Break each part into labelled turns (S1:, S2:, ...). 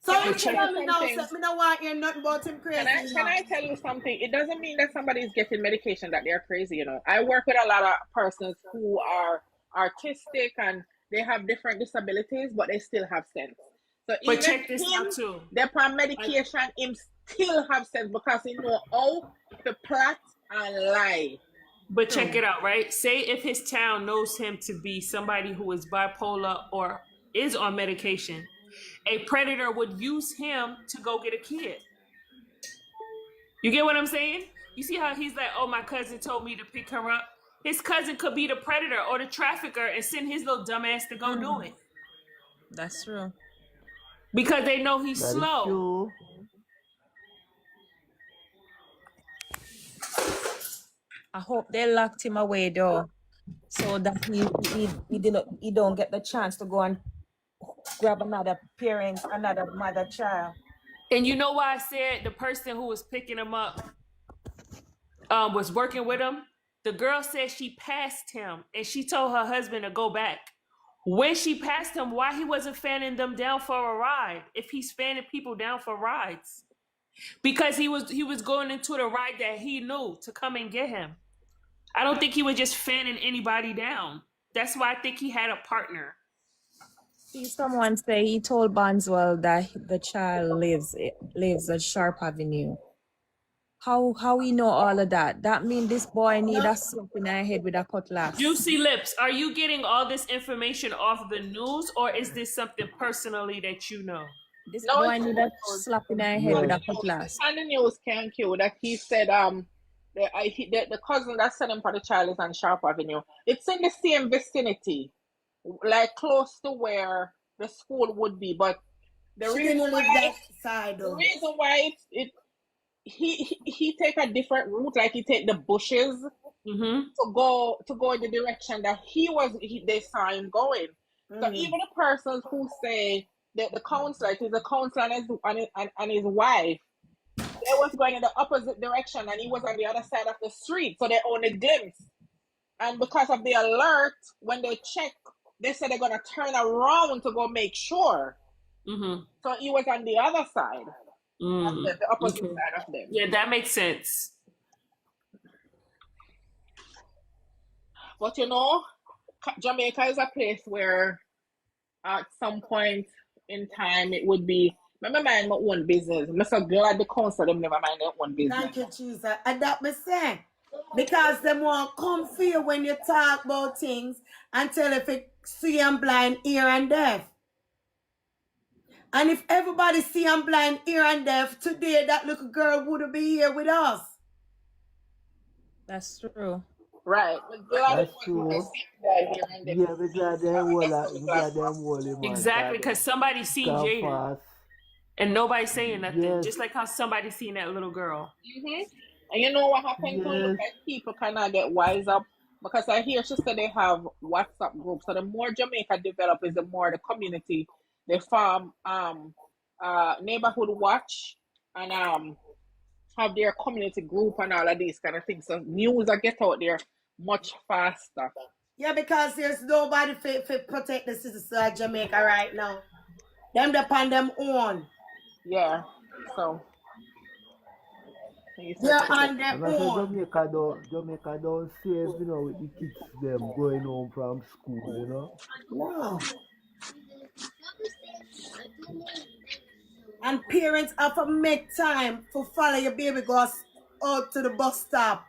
S1: So
S2: Can I
S1: you
S2: tell you
S1: tell me now,
S2: something?
S1: say, me no want hear nothing about him
S2: Can
S1: crazy,
S2: I
S1: you
S2: can
S1: know.
S2: I tell you something? It doesn't mean that somebody is getting medication that they're crazy, you know. I work with a lot of persons who are artistic and they have different disabilities, but they still have sense. So
S3: But
S2: even
S3: check this out
S2: him,
S3: too.
S2: they're on medication, him still have sense because he know how to plot and lie.
S3: But check it out, right? Say if his town knows him to be somebody who is bipolar or is on medication, a predator would use him to go get a kid. You get what I'm saying? You see how he's like, oh, my cousin told me to pick her up? His cousin could be the predator or the trafficker and send his little dumbass to go do it.
S4: That's true.
S3: Because they know he's
S5: That is
S3: slow.
S5: true.
S4: I hope they locked him away though, so that he don't get the chance to go and grab another parent, another mother child.
S3: And you know why I said the person who was picking him up was working with him? The girl said she passed him and she told her husband to go back. When she passed him, why he wasn't fanning them down for a ride? If he's fanning people down for rides, because he was going into the ride that he knew to come and get him. I don't think he was just fanning anybody down. That's why I think he had a partner.
S4: See, someone say he told Bonswell that the child lives at Sharp Avenue. How we know all of that? That means this boy need a slap in the head with a cutlass.
S3: Juicy Lips, are you getting all this information off the news, or is this something personally that you know?
S4: This
S2: No,
S4: boy
S2: it's
S4: need a slap in the head
S5: Yes.
S4: with a cutlass.
S2: on the news, can Q, that he said the cousin that sent him for the child is on Sharp Avenue. It's in the same vicinity, like close to where the school would be. But the
S1: She
S2: reason
S1: didn't live
S2: why
S1: that side
S2: the
S1: though.
S2: reason why he take a different route, like he take the bushes
S3: Mm-hmm.
S2: to go in the direction that they saw him going. So even the persons who say that the counselor, it is the counselor and his wife, they was going in the opposite direction and he was on the other side of the street, so they only glimpsed. And because of the alert, when they check, they said they're gonna turn around to go make sure.
S3: Mm-hmm.
S2: So he was on the other side, the opposite
S3: Okay.
S2: side of them.
S3: Yeah, that makes sense.
S2: But you know, Jamaica is a place where at some point in time it would be, remember mind my own business. I'm so glad the council them never mind their own business.
S1: Thank you, Jesus. And that me say. Because them want come feel when you talk about things until if it see and blind, ear and deaf. And if everybody see and blind, ear and deaf, today that little girl would be here with us.
S4: That's true.
S2: Right. But glad it
S5: That's
S2: was
S5: true.
S2: my sister here and
S5: Yeah, because them wall, man.
S3: Exactly, because somebody seen
S5: Come
S3: Jayden
S5: fast.
S3: and nobody saying nothing.
S5: Yes.
S3: Just like how somebody seen that little girl.
S2: And you know what happened to
S5: Yes.
S2: like people kind of get wise up, because I hear she said they have WhatsApp groups. So the more Jamaica develop is the more the community they form neighborhood watch and have their community group and all of these kind of things. So news I get out there much faster.
S1: Yeah, because there's nobody to protect the citizens of Jamaica right now. Them depend them own.
S2: Yeah. So
S1: They're on their
S5: And I say
S1: own.
S5: Jamaica don't save, you know, with the kids them going home from school, you know.
S1: No. And parents have to make time to follow your baby go out to the bus stop.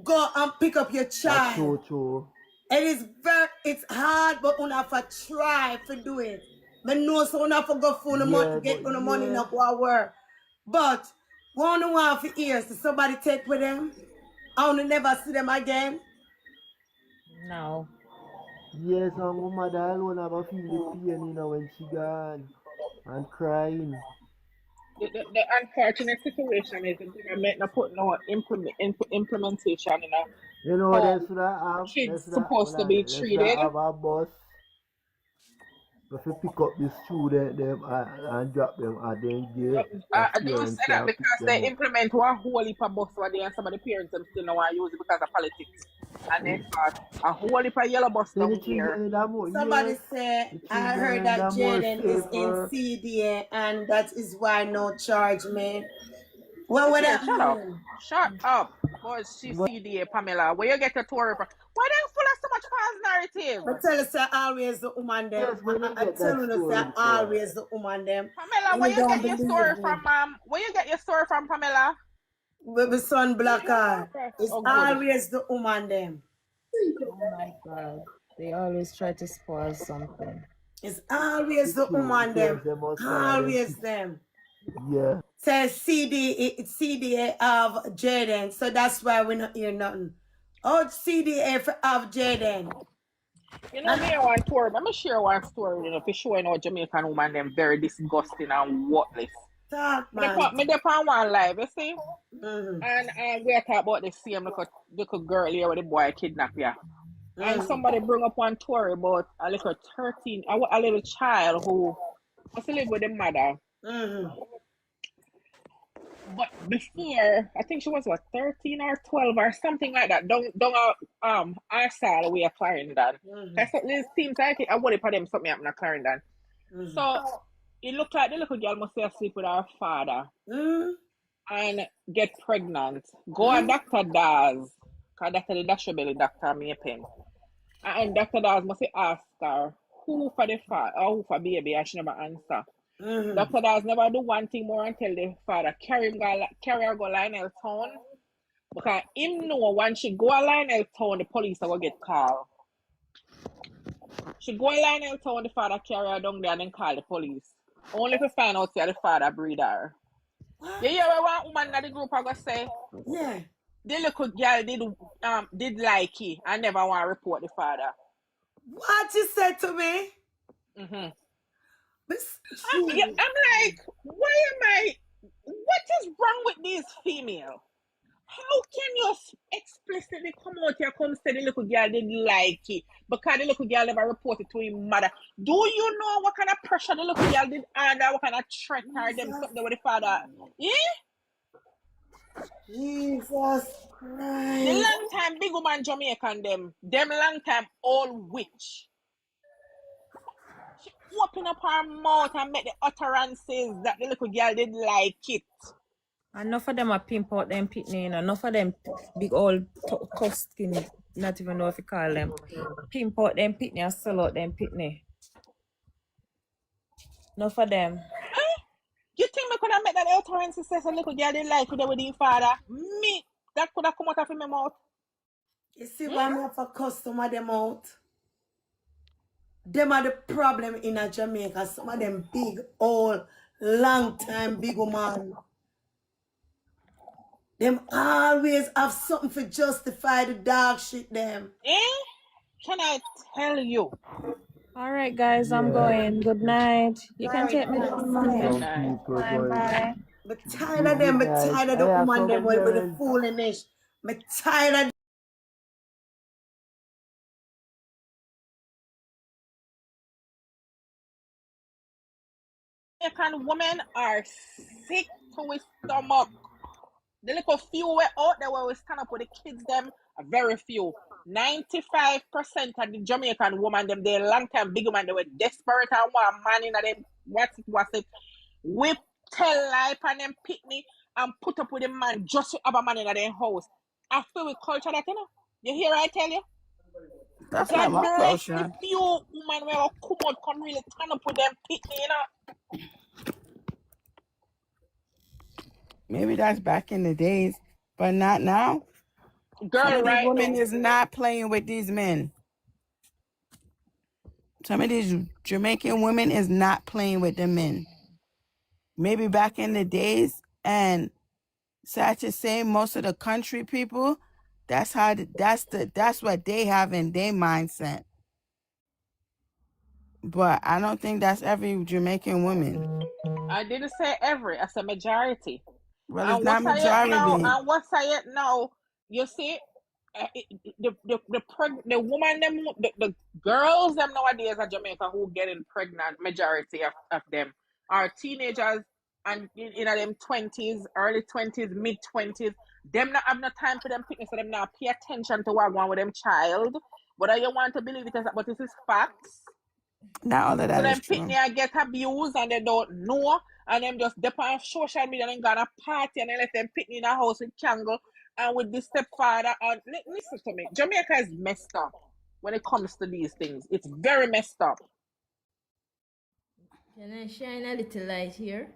S1: Go and pick up your
S5: That's so
S1: child.
S5: true.
S1: It's hard, but you have to try to do it. I know so you have to go for the money, get on the money, not go to work. But one want for years, did somebody take with them? I want to never see them again.
S4: No.
S5: Yes, and my mother alone have a feel the pain, you know, when she gone and crying.
S2: the unfortunate situation is the government not put no implementation in a
S5: You know,
S2: how
S5: that's what I have.
S2: kids supposed to be treated.
S5: Have a bus. If you pick up the student them and drop them and then get
S2: Don't say that because they implement one whole heap of bus over there and some of the parents them still don't want to use it because of politics. And they thought a whole heap of yellow bus down here.
S1: Somebody said, I heard that Jayden is in CDA and that is why no charge made. Well, what that
S2: Shut up. Shut up. Boys, she's CDA, Pamela. Where you get your tour from? Why they full of so much false narrative?
S1: I tell you, say always the woman them. I tell you, say always the woman them.
S2: Pamela, where you get your story from, Where you get your story from, Pamela?
S1: With the son black eye. It's always the woman them.
S4: Oh my God. They always try to spoil something.
S1: It's always the woman them. Always them.
S5: Yeah.
S1: Says CDA of Jayden. So that's why we not hear nothing. Oh, CDA of Jayden.
S2: You know, me one tour. Let me share one story. You know, for sure, you know, Jamaican woman them very disgusting and worthless.
S1: Talk, man.
S2: Me dey on one live, you see? And we are talking about the same little girl here where the boy kidnapped ya. And somebody bring up one story about a little a little child who must live with the mother. But before, I think she was 13 or 12 or something like that. Don't our side we are Clarendon. That's what this seems like. I would have them something up in Clarendon. So it looked like the little girl must be asleep with her father and get pregnant. Go and Dr. Daz, because that's the Dasher Belly doctor me pen. And Dr. Daz must ask her who for the father or who for baby, and she never answer. Dr. Daz never do one thing more and tell the father carry her go Lionel Town, because him know when she go a Lionel Town the police are gonna get called. She go a Lionel Town, the father carry her down there and then call the police. Only to find out that the father breed her. You hear what one woman in the group I go say?
S1: Yeah.
S2: The little girl did like it and never want to report the father.
S1: What you said to me?
S2: I'm like, what is wrong with these females? How can you explicitly come out here and say the little girl didn't like it because the little girl never reported to his mother? Do you know what kind of pressure the little girl did under? What kind of threat her them something with the father? Yeah?
S1: Jesus Christ.
S2: The long time big woman Jamaican them long time old witch. She open up her mouth and make the utterances that the little girl didn't like it.
S4: Enough of them are pimp out them pitney, you know. Enough of them big old tough skin, not even know if you call them. Pimp out them pitney and sell out them pitney. Enough of them.
S2: You think me could have made that utterance say a little girl didn't like it with the father? Me, that could have come out of my mouth.
S1: You see why I'm for customer them out? Them are the problem in a Jamaica. Some of them big, old, long time big woman. Them always have something to justify the dog shit them.
S2: Can I tell you?
S4: All right, guys, I'm going. Good night. You can take me down. Bye.
S1: But tired of them, but tired of the woman them with the foolishness. But tired of
S2: American women are sick to his stomach. The little few way out there where we stand up with the kids them are very few. 95% of the Jamaican woman them, they long time big woman, they were desperate and want man in them. What's it? We tell life and them pitney and put up with the man just to have a man in their house. After we culture that, you know. You hear I tell you?
S6: That's not my culture.
S2: The few women where come really turn up with them pitney, you know.
S6: Maybe that's back in the days, but not now.
S2: Girl, right?
S6: Women is not playing with these men. Some of these Jamaican women is not playing with the men. Maybe back in the days, and sad to say, most of the country people, that's what they have in their mindset. But I don't think that's every Jamaican woman.
S2: I didn't say every, I said majority.
S6: Well, it's not majority.
S2: And what say it now? You see, the woman them the girls them nowadays in Jamaica who getting pregnant, majority of them are teenagers and in them 20s, early 20s, mid 20s. Them not have no time for them picnics, so them not pay attention to what going with them child. Whether you want to believe it or not, but this is facts.
S6: Not all of
S2: So
S6: that is
S2: them
S6: true.
S2: picnic get abused and they don't know, and them just dip on social media and gonna party and they let them picnic in a house with candle and with the stepfather. And listen to me, Jamaica is messed up when it comes to these things. It's very messed up.
S7: Can I shine a little light here?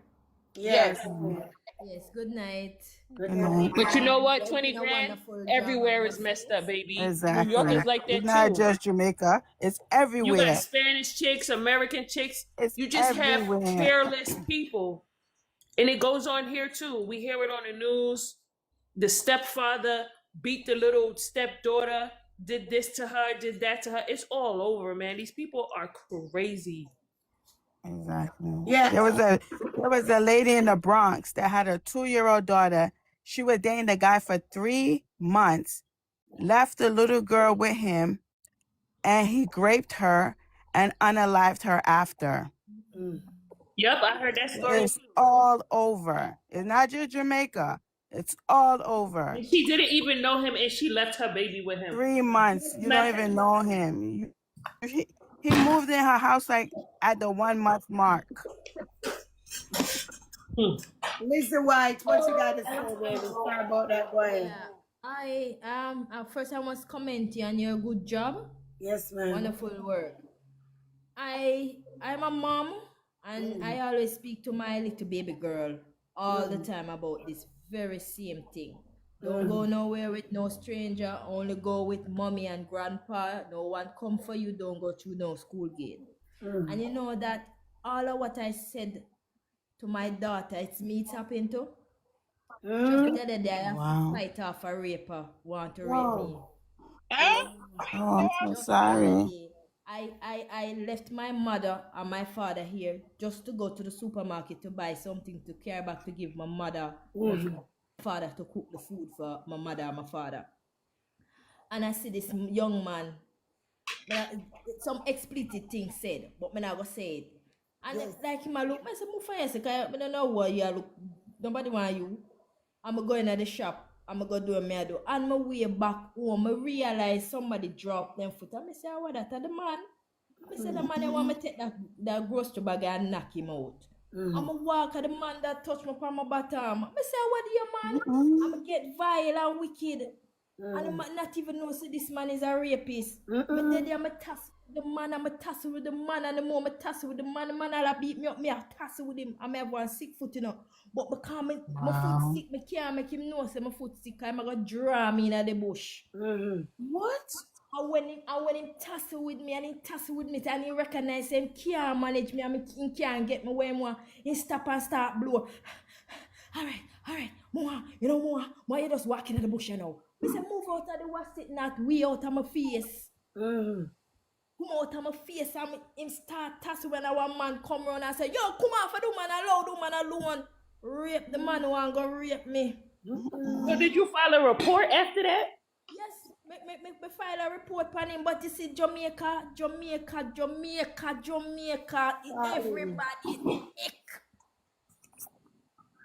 S2: Yes.
S1: Yes.
S7: Yes, good night.
S1: Good
S6: Good
S1: night.
S6: night.
S3: But you know what,
S7: You're
S3: 20
S7: doing a
S3: grand?
S7: wonderful job, I
S3: Everywhere is
S7: must
S3: messed
S7: say.
S3: up, baby. New York
S6: Exactly.
S3: is like
S6: It's
S3: that
S6: not
S3: too.
S6: just Jamaica. It's
S3: You got
S6: everywhere.
S3: Spanish chicks, American chicks.
S6: It's
S3: You just have
S6: everywhere.
S3: careless people. And it goes on here too. We hear it on the news. The stepfather beat the little stepdaughter, did this to her, did that to her. It's all over, man. These people are crazy.
S6: Exactly.
S1: Yeah.
S6: There was a lady in the Bronx that had a 2-year-old daughter. She was dating the guy for 3 months, left the little girl with him, and he raped her and unalived her after.
S1: Mm.
S3: Yep, I heard that story
S6: It's
S3: too.
S6: all over. It's not just Jamaica. It's all over.
S3: And she didn't even know him and she left her baby with him.
S6: 3 months. You don't even know him. He moved in her house like at the 1 month mark.
S1: Mr. White, what you got to say, baby? Sorry about that, go ahead.
S7: Yeah, first I must comment you on your good job.
S1: Yes, ma'am.
S7: Wonderful work. I'm a mom and I always speak to my little baby girl all the time about this very same thing. Don't go nowhere with no stranger, only go with mommy and grandpa. No one come for you, don't go through no school gate. And you know that all of what I said to my daughter, it's me it's happened to. Just the other day I have to fight off a raper, want to rape me.
S2: Huh?
S6: Oh, I'm so
S7: Just the other
S6: sorry.
S7: day, I left my mother and my father here just to go to the supermarket to buy something to carry back to give my mother and father to cook the food for my mother and my father. And I see this young man, some explicit thing said, but me not go say it. And like him, I look, I say, move for you, I don't know what you look. Nobody want you. I'm going to the shop. I'm going to do a me do. And my way back home, I realize somebody dropped them foot. And I say, what that? The man. I say, the man, I want me to take that grocery bag and knock him out. I'm a walk at the man that touched me from my bottom. I say, what do you, man? I'm going to get vile and wicked. And the man not even know so this man is a rapist. But then I'm a tussle with the man, I'm a tussle with the man, and the more I'm a tussle with the man I'll beat me up, me a tussle with him. I'm everyone sick foot, you know. But because my foot sick, me can't make him know say my foot sick, I'm going to draw me in the bush.
S1: What?
S7: And when him tussle with me and he tussle with me and he recognize him can't manage me and he can't get me where he want, he stop and start blow. Alright, more, you know more you just walking in the bush, you know. I say move out of the wash it not way out of my face. Come out of my face and him start tussle when our man come around and say, yo, come on for the man alone. Rape the man who want go rape me.
S3: So did you file a report after that?
S7: Yes, me file a report on him, but you see Jamaica, everybody sick.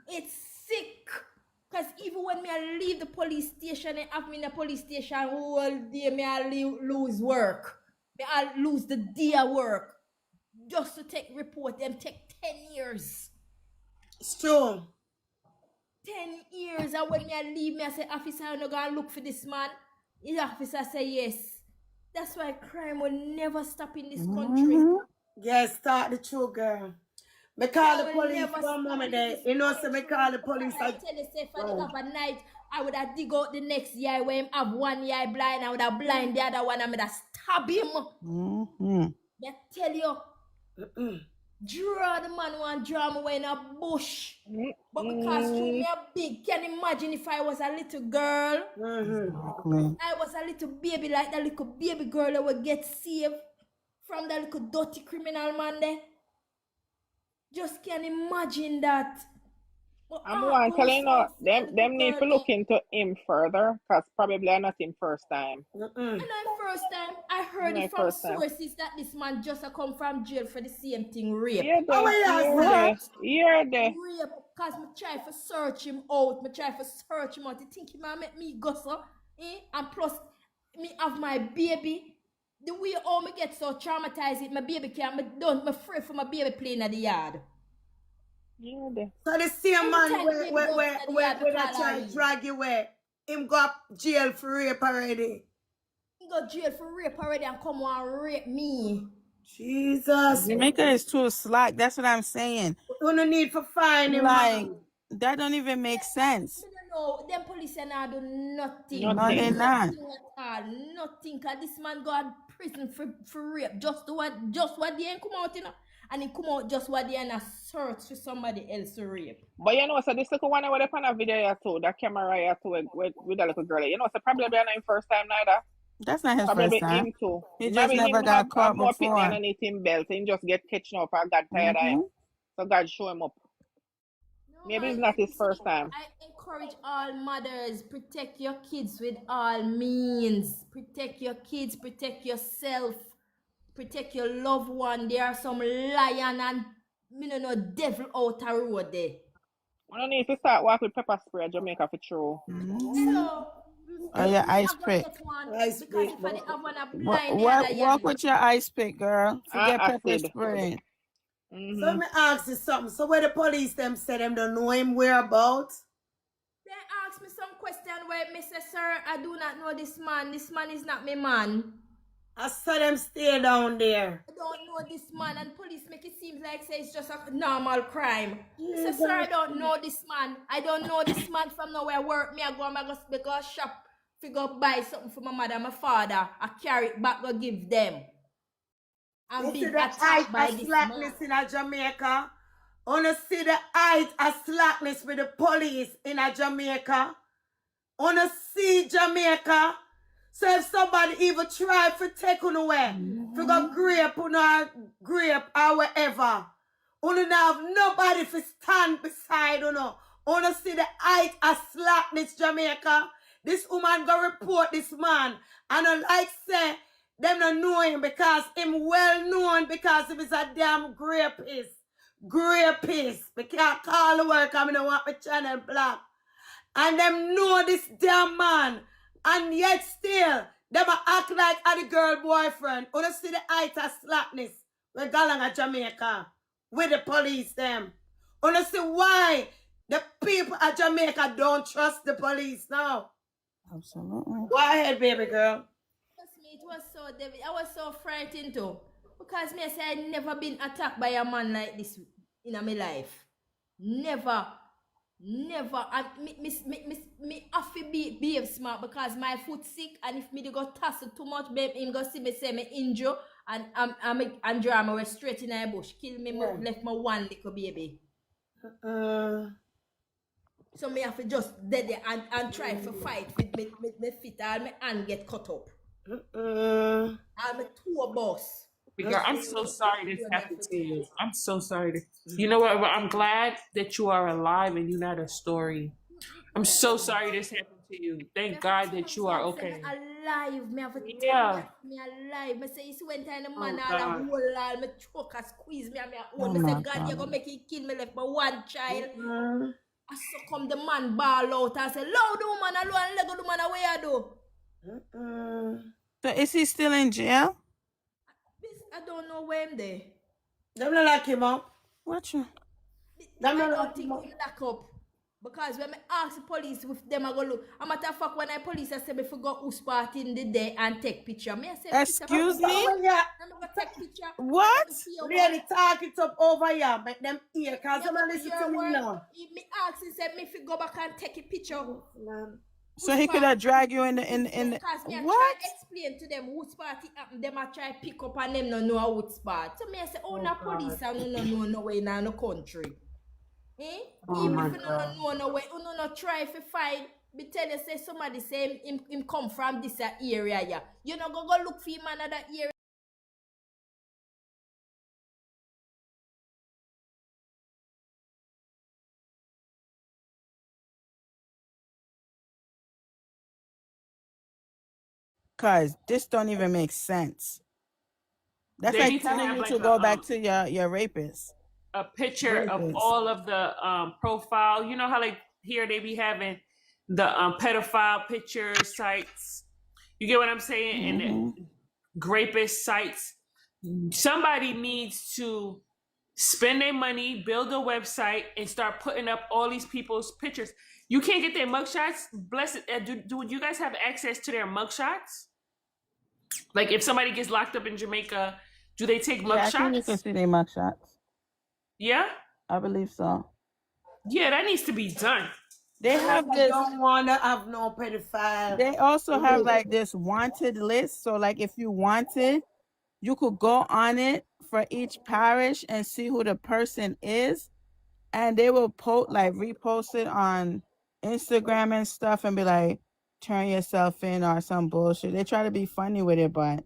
S7: It's sick. Because even when I leave the police station and have me in the police station all day, I lose work. I lose the day of work. Just to take report, them take 10 years.
S1: It's true.
S7: 10 years, and when I leave me, I say, officer, I'm not going to look for this man. The officer say yes. That's why crime will never stop in this country.
S1: Yes, start the true, girl. Me call the police one moment there. You know, so me call the police.
S7: I tell you, say, for the other night, I would have dig out the next eye where him have one eye blind, I would have blind the other one, I would have stab him. I tell you, draw the man one draw me away in a bush. But because through me a big, can you imagine if I was a little girl? I was a little baby, like that little baby girl that would get saved from that little dirty criminal man there. Just can imagine that. But
S2: I'm one telling you,
S7: so
S2: them need to look into him further, because probably not him first time.
S7: And I first time I heard it
S2: My
S7: from
S2: first time.
S7: sources that this man just a come from jail for the same thing, rape.
S2: Yeah,
S1: How
S2: there,
S1: are you
S2: yeah,
S1: say?
S2: there, yeah, there.
S7: Rape, cause me try to search him out. Me try to search him out. You think he might make me go so? And plus, me have my baby. The way all me get so traumatized, my baby can't. Me done. Me free for my baby playing at the yard.
S2: Yeah, there.
S1: So the same
S7: Every
S1: man
S7: time the baby goes to the yard, me
S1: where
S7: call
S1: that
S7: her
S1: try
S7: in.
S1: drag you away, him go up jail for rape already.
S7: He go jail for rape already and come and rape me.
S1: Jesus.
S6: Jamaica is too slack. That's what I'm saying.
S1: We no need for fine him,
S6: Like,
S1: man.
S6: that don't even make sense.
S7: I don't know. Them police are not do nothing.
S6: No, they
S2: Nothing.
S6: not.
S7: Nothing at all. Nothing. Cause this man go to prison for rape. Just what they ain't come out, you know. And he come out just what they ain't a search for somebody else to rape.
S2: But you know, so this little one where they on a video here too, that camera here too, with the little girl. You know, so probably be not him first time neither.
S6: That's not his
S2: Probably
S6: first
S2: be
S6: time.
S2: him too.
S6: He just
S2: Maybe
S6: never
S2: him have,
S6: got caught
S2: more pitney
S6: before.
S2: underneath him belt. He just get catching up and God tired of him. So God show him up.
S7: No,
S2: Maybe
S7: man,
S2: it's not his
S7: you see,
S2: first time.
S7: I encourage all mothers, protect your kids with all means. Protect your kids, protect yourself, protect your loved one. There are some lion and devil out the road there.
S2: We don't need to start walk with pepper spray at Jamaica for true.
S7: So,
S6: Oh, yeah,
S7: me
S6: ice
S7: have to
S6: pick.
S7: get one
S1: Ice
S7: because
S1: pick,
S7: if I
S1: but-
S7: have one a blind the other
S6: Walk
S7: yan.
S6: with your ice pick, girl. Forget pepper
S2: Acid.
S6: spray.
S1: So me ask you something. So where the police them say them don't know him whereabouts?
S7: They ask me some question where me say, sir, I do not know this man. This man is not my man.
S1: I saw them stay down there.
S7: I don't know this man, and police make it seem like say it's just a normal crime. He said,
S1: Jesus.
S7: sir, I don't know this man. I don't know this man from nowhere work. Me I go shop, figure buy something for my mother and my father. I carry it back, go give them. I'm
S1: You see
S7: being
S1: the height
S7: attacked by
S1: of
S7: this
S1: slackness
S7: man.
S1: in Jamaica? Wanna see the height of slackness with the police in Jamaica? Wanna see Jamaica? So if somebody even try to take on away, if you go grape or whatever, you don't have nobody to stand beside you know. Wanna see the height of slackness Jamaica? This woman go report this man, and I like say them not know him because him well known because he is a damn rapist. Rapist. We can't call the work, I mean I want my channel black. And them know this damn man. And yet still, them a act like a the girl boyfriend. You see the height of slackness we go along at Jamaica with the police them. You see why the people at Jamaica don't trust the police now.
S6: Absolutely.
S1: Go ahead, baby girl.
S7: Trust me, it was so I was so frightened too. Because me I say I never been attacked by a man like this in my life. Never. Never. And me have to behave smart because my foot sick, and if me dey go tussle too much, babe, him go see me say me injure and draw me straight in the bush. Kill me, left my one little baby. So me have to just dead there and try to fight with me feet and my hand get cut up. And my toe bust.
S3: Girl, I'm so sorry this happened to you. I'm so sorry. You know what? I'm glad that you are alive and you're not a story. I'm so sorry this happened to you. Thank God that you are okay.
S7: Me alive. Me have a
S3: Yeah.
S7: me alive. Me say, you see when time the man
S3: Oh,
S7: all
S3: God.
S7: a whole all me choke and squeeze me and me
S6: Oh,
S7: hold. Me say,
S6: my
S7: God, you
S6: God.
S7: gonna make it kill me left my one child. I succumb the man ball out and say, loud the woman alone, let go the man away I do.
S6: So is he still in jail?
S7: I don't know where I'm there.
S1: Them not like him up.
S6: What you?
S1: Them
S7: I
S1: not
S7: don't
S1: like
S7: think
S1: him up.
S7: him lock up. Because when I ask the police if them I go look, a matter of fact, when I police I say me forgot who's part in the day and take picture. Me I say
S6: Excuse
S7: picture.
S6: me?
S1: Oh, yeah.
S7: I'm gonna take picture.
S6: What?
S1: Really talk it up over here. Make them hear. Because
S7: Yeah,
S1: I'm
S7: but
S1: listen
S7: your
S1: to me
S7: word,
S1: now.
S7: me ask him said me fi go back and take a picture.
S6: So he could have dragged you in the
S7: Because me I try
S6: what?
S7: explain to them whose party happen, them I try pick up and them no know which part. So me I say, na police and no know no way in the country. Even if you don't know no way, you no try to fight. Me tell you say somebody say him come from this area, yeah. You know go look for him another area.
S6: because this don't even make sense. That's
S3: They
S6: like
S3: need to
S6: telling
S3: have
S6: you
S3: like
S6: to go back to your rapist.
S3: a picture of
S6: Rapist.
S3: all of the profile. You know how like here they be having the pedophile picture sites. You get what I'm saying? And
S6: Mm-hmm.
S3: the rapist sites. Somebody needs to spend their money, build a website, and start putting up all these people's pictures. You can't get their mugshots. Blessed. Do you guys have access to their mugshots? Like if somebody gets locked up in Jamaica, do they take
S6: Yeah, I think you can
S3: mugshots?
S6: see their mugshots.
S3: Yeah?
S6: I believe so.
S3: Yeah, that needs to be done.
S6: They have
S1: I
S6: this.
S1: don't want to have no pedophile.
S6: They also have like this wanted list. So like if you wanted, you could go on it for each parish and see who the person is, and they will repost it on Instagram and stuff and be like, turn yourself in or some bullshit. They try to be funny with it, but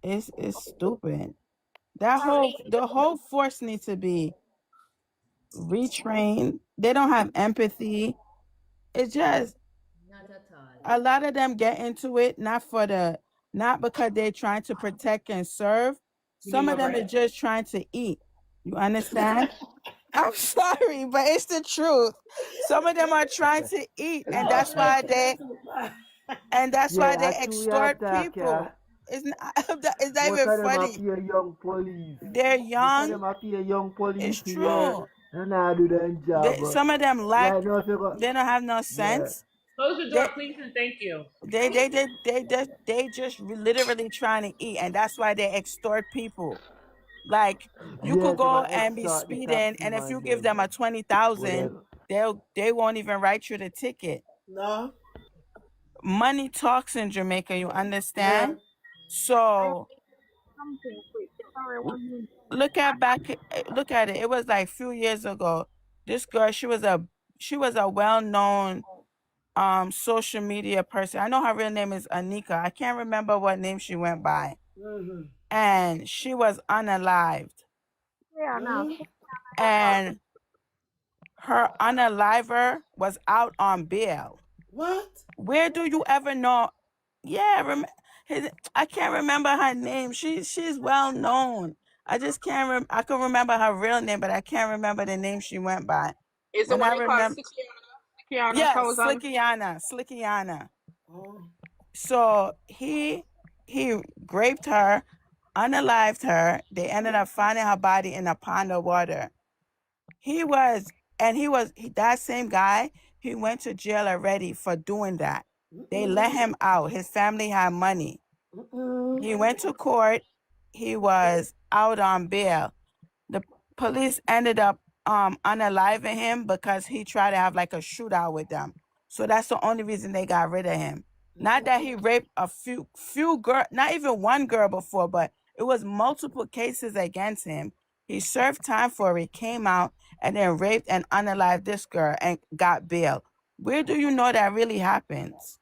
S6: it's stupid. The whole force needs to be retrained. They don't have empathy. It's just
S7: Not at all.
S6: a lot of them get into it not because they're trying to protect and serve. Some of them are just trying to eat. You understand? I'm sorry, but it's the truth. Some of them are trying to eat, and that's why they extort people. It's not, it's not
S5: Most
S6: even
S5: of them are
S6: funny.
S5: pure young police.
S6: They're
S5: Most of
S6: young.
S5: them are pure young police
S6: It's
S5: here.
S6: true.
S5: And I do their job.
S6: Some of them lack.
S5: Right now, if you go,
S6: They don't have no
S5: yeah.
S6: sense.
S3: Close the door, please, and thank you.
S6: They just literally trying to eat, and that's why they extort people. Like you
S5: Yeah,
S6: could
S5: they
S6: go
S5: might
S6: and be
S5: extort the
S6: speeding,
S5: taxi
S6: and if
S5: man
S6: you give
S5: then.
S6: them a 20,000,
S5: Whatever.
S6: they won't even write you the ticket.
S1: No.
S6: Money talks in Jamaica, you
S1: Yeah.
S6: understand? So
S2: Something quick. Sorry, 1 minute.
S6: look at it. It was like a few years ago. This girl, she was a well-known social media person. I know her real name is Anika. I can't remember what name she went by.
S1: Mm-hmm.
S6: And she was unalived.
S2: Yeah, now.
S6: And her unaliver was out on bail.
S1: What?
S6: Where do you ever know? Yeah, I can't remember her name. She's well known. I just can't. I can remember her real name, but I can't remember the name she went by.
S2: Is the
S6: When I
S2: one they call
S6: remember,
S2: Sikiana
S6: yeah,
S2: Thousand?
S6: Slickiana.
S1: Oh.
S6: So he raped her, unalived her. They ended up finding her body in a pond of water. That same guy. He went to jail already for doing that. They let him out. His family had money. He went to court. He was out on bail. The police ended up unaliving him because he tried to have like a shootout with them. So that's the only reason they got rid of him. Not that he raped a few girl, not even one girl before, but it was multiple cases against him. He served time for it, came out, and then raped and unalived this girl and got bail. Where do you know that really happens?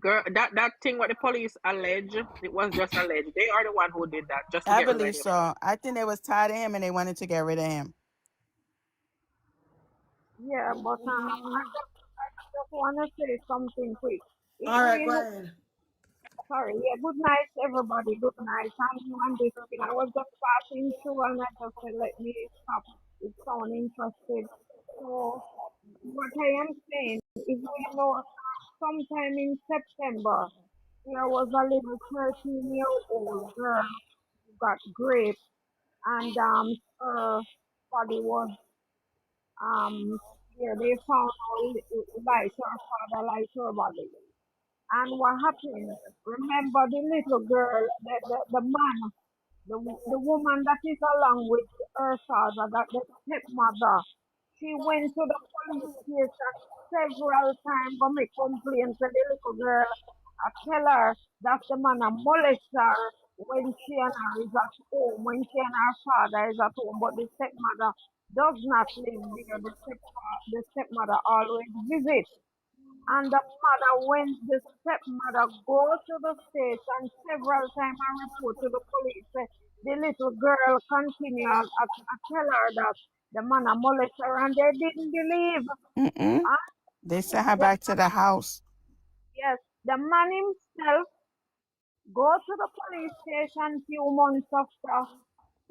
S2: Girl, that thing what the police allege, it was just alleged. They are the one who did that, just to
S6: I
S2: get rid of
S6: believe
S2: him.
S6: so. I think they was tired of him and they wanted to get rid of him.
S8: Yeah, but I just want to say something quick. It
S1: All right, go
S8: really,
S1: ahead.
S8: sorry, yeah, good night, everybody. Good night. I'm on this thing. I was just passing through and I just said, let me stop. It sounds interested. So, what I am saying is, sometime in September, there was a little 13-year-old girl who got raped and her body was yeah, they found out like her father like her body. And what happened? Remember the little girl, the man, the woman that is along with her father, that the stepmother, she went to the police station several times to make complaints to the little girl. I tell her that the man a molest her when she and her is at home, when she and her father is at home, but the stepmother does not live there. The stepmother always visits. And the mother, when the stepmother goes to the station several times and report to the police, the little girl continue. I tell her that the man a molest her and they didn't believe. And
S6: They sent her
S8: the,
S6: back to the house.
S8: yes, the man himself Go to the police station few months after.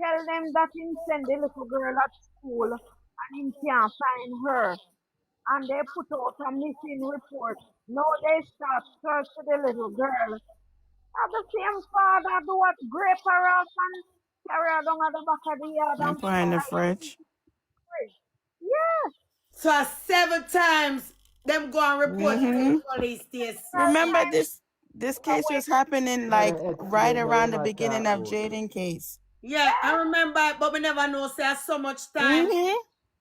S8: Tell them that him send the little girl at school and him can't find her. And they put out a missing report. Now they start search for the little girl. Now the same father do what grape her off and carry her down at the back of the yard
S6: And
S8: and
S6: put
S8: put
S6: her in
S8: her
S6: the
S8: in the
S6: fridge.
S8: fridge. Yeah.
S1: So 7 times them go and report it to the police station.
S6: Remember this case was happening
S5: What
S6: like
S5: an
S6: right
S5: accident
S6: around
S5: them
S6: the
S5: a
S6: beginning
S5: talk
S6: of
S5: about.
S6: Jayden case.
S1: Yeah, I remember it, but we never know say so much time.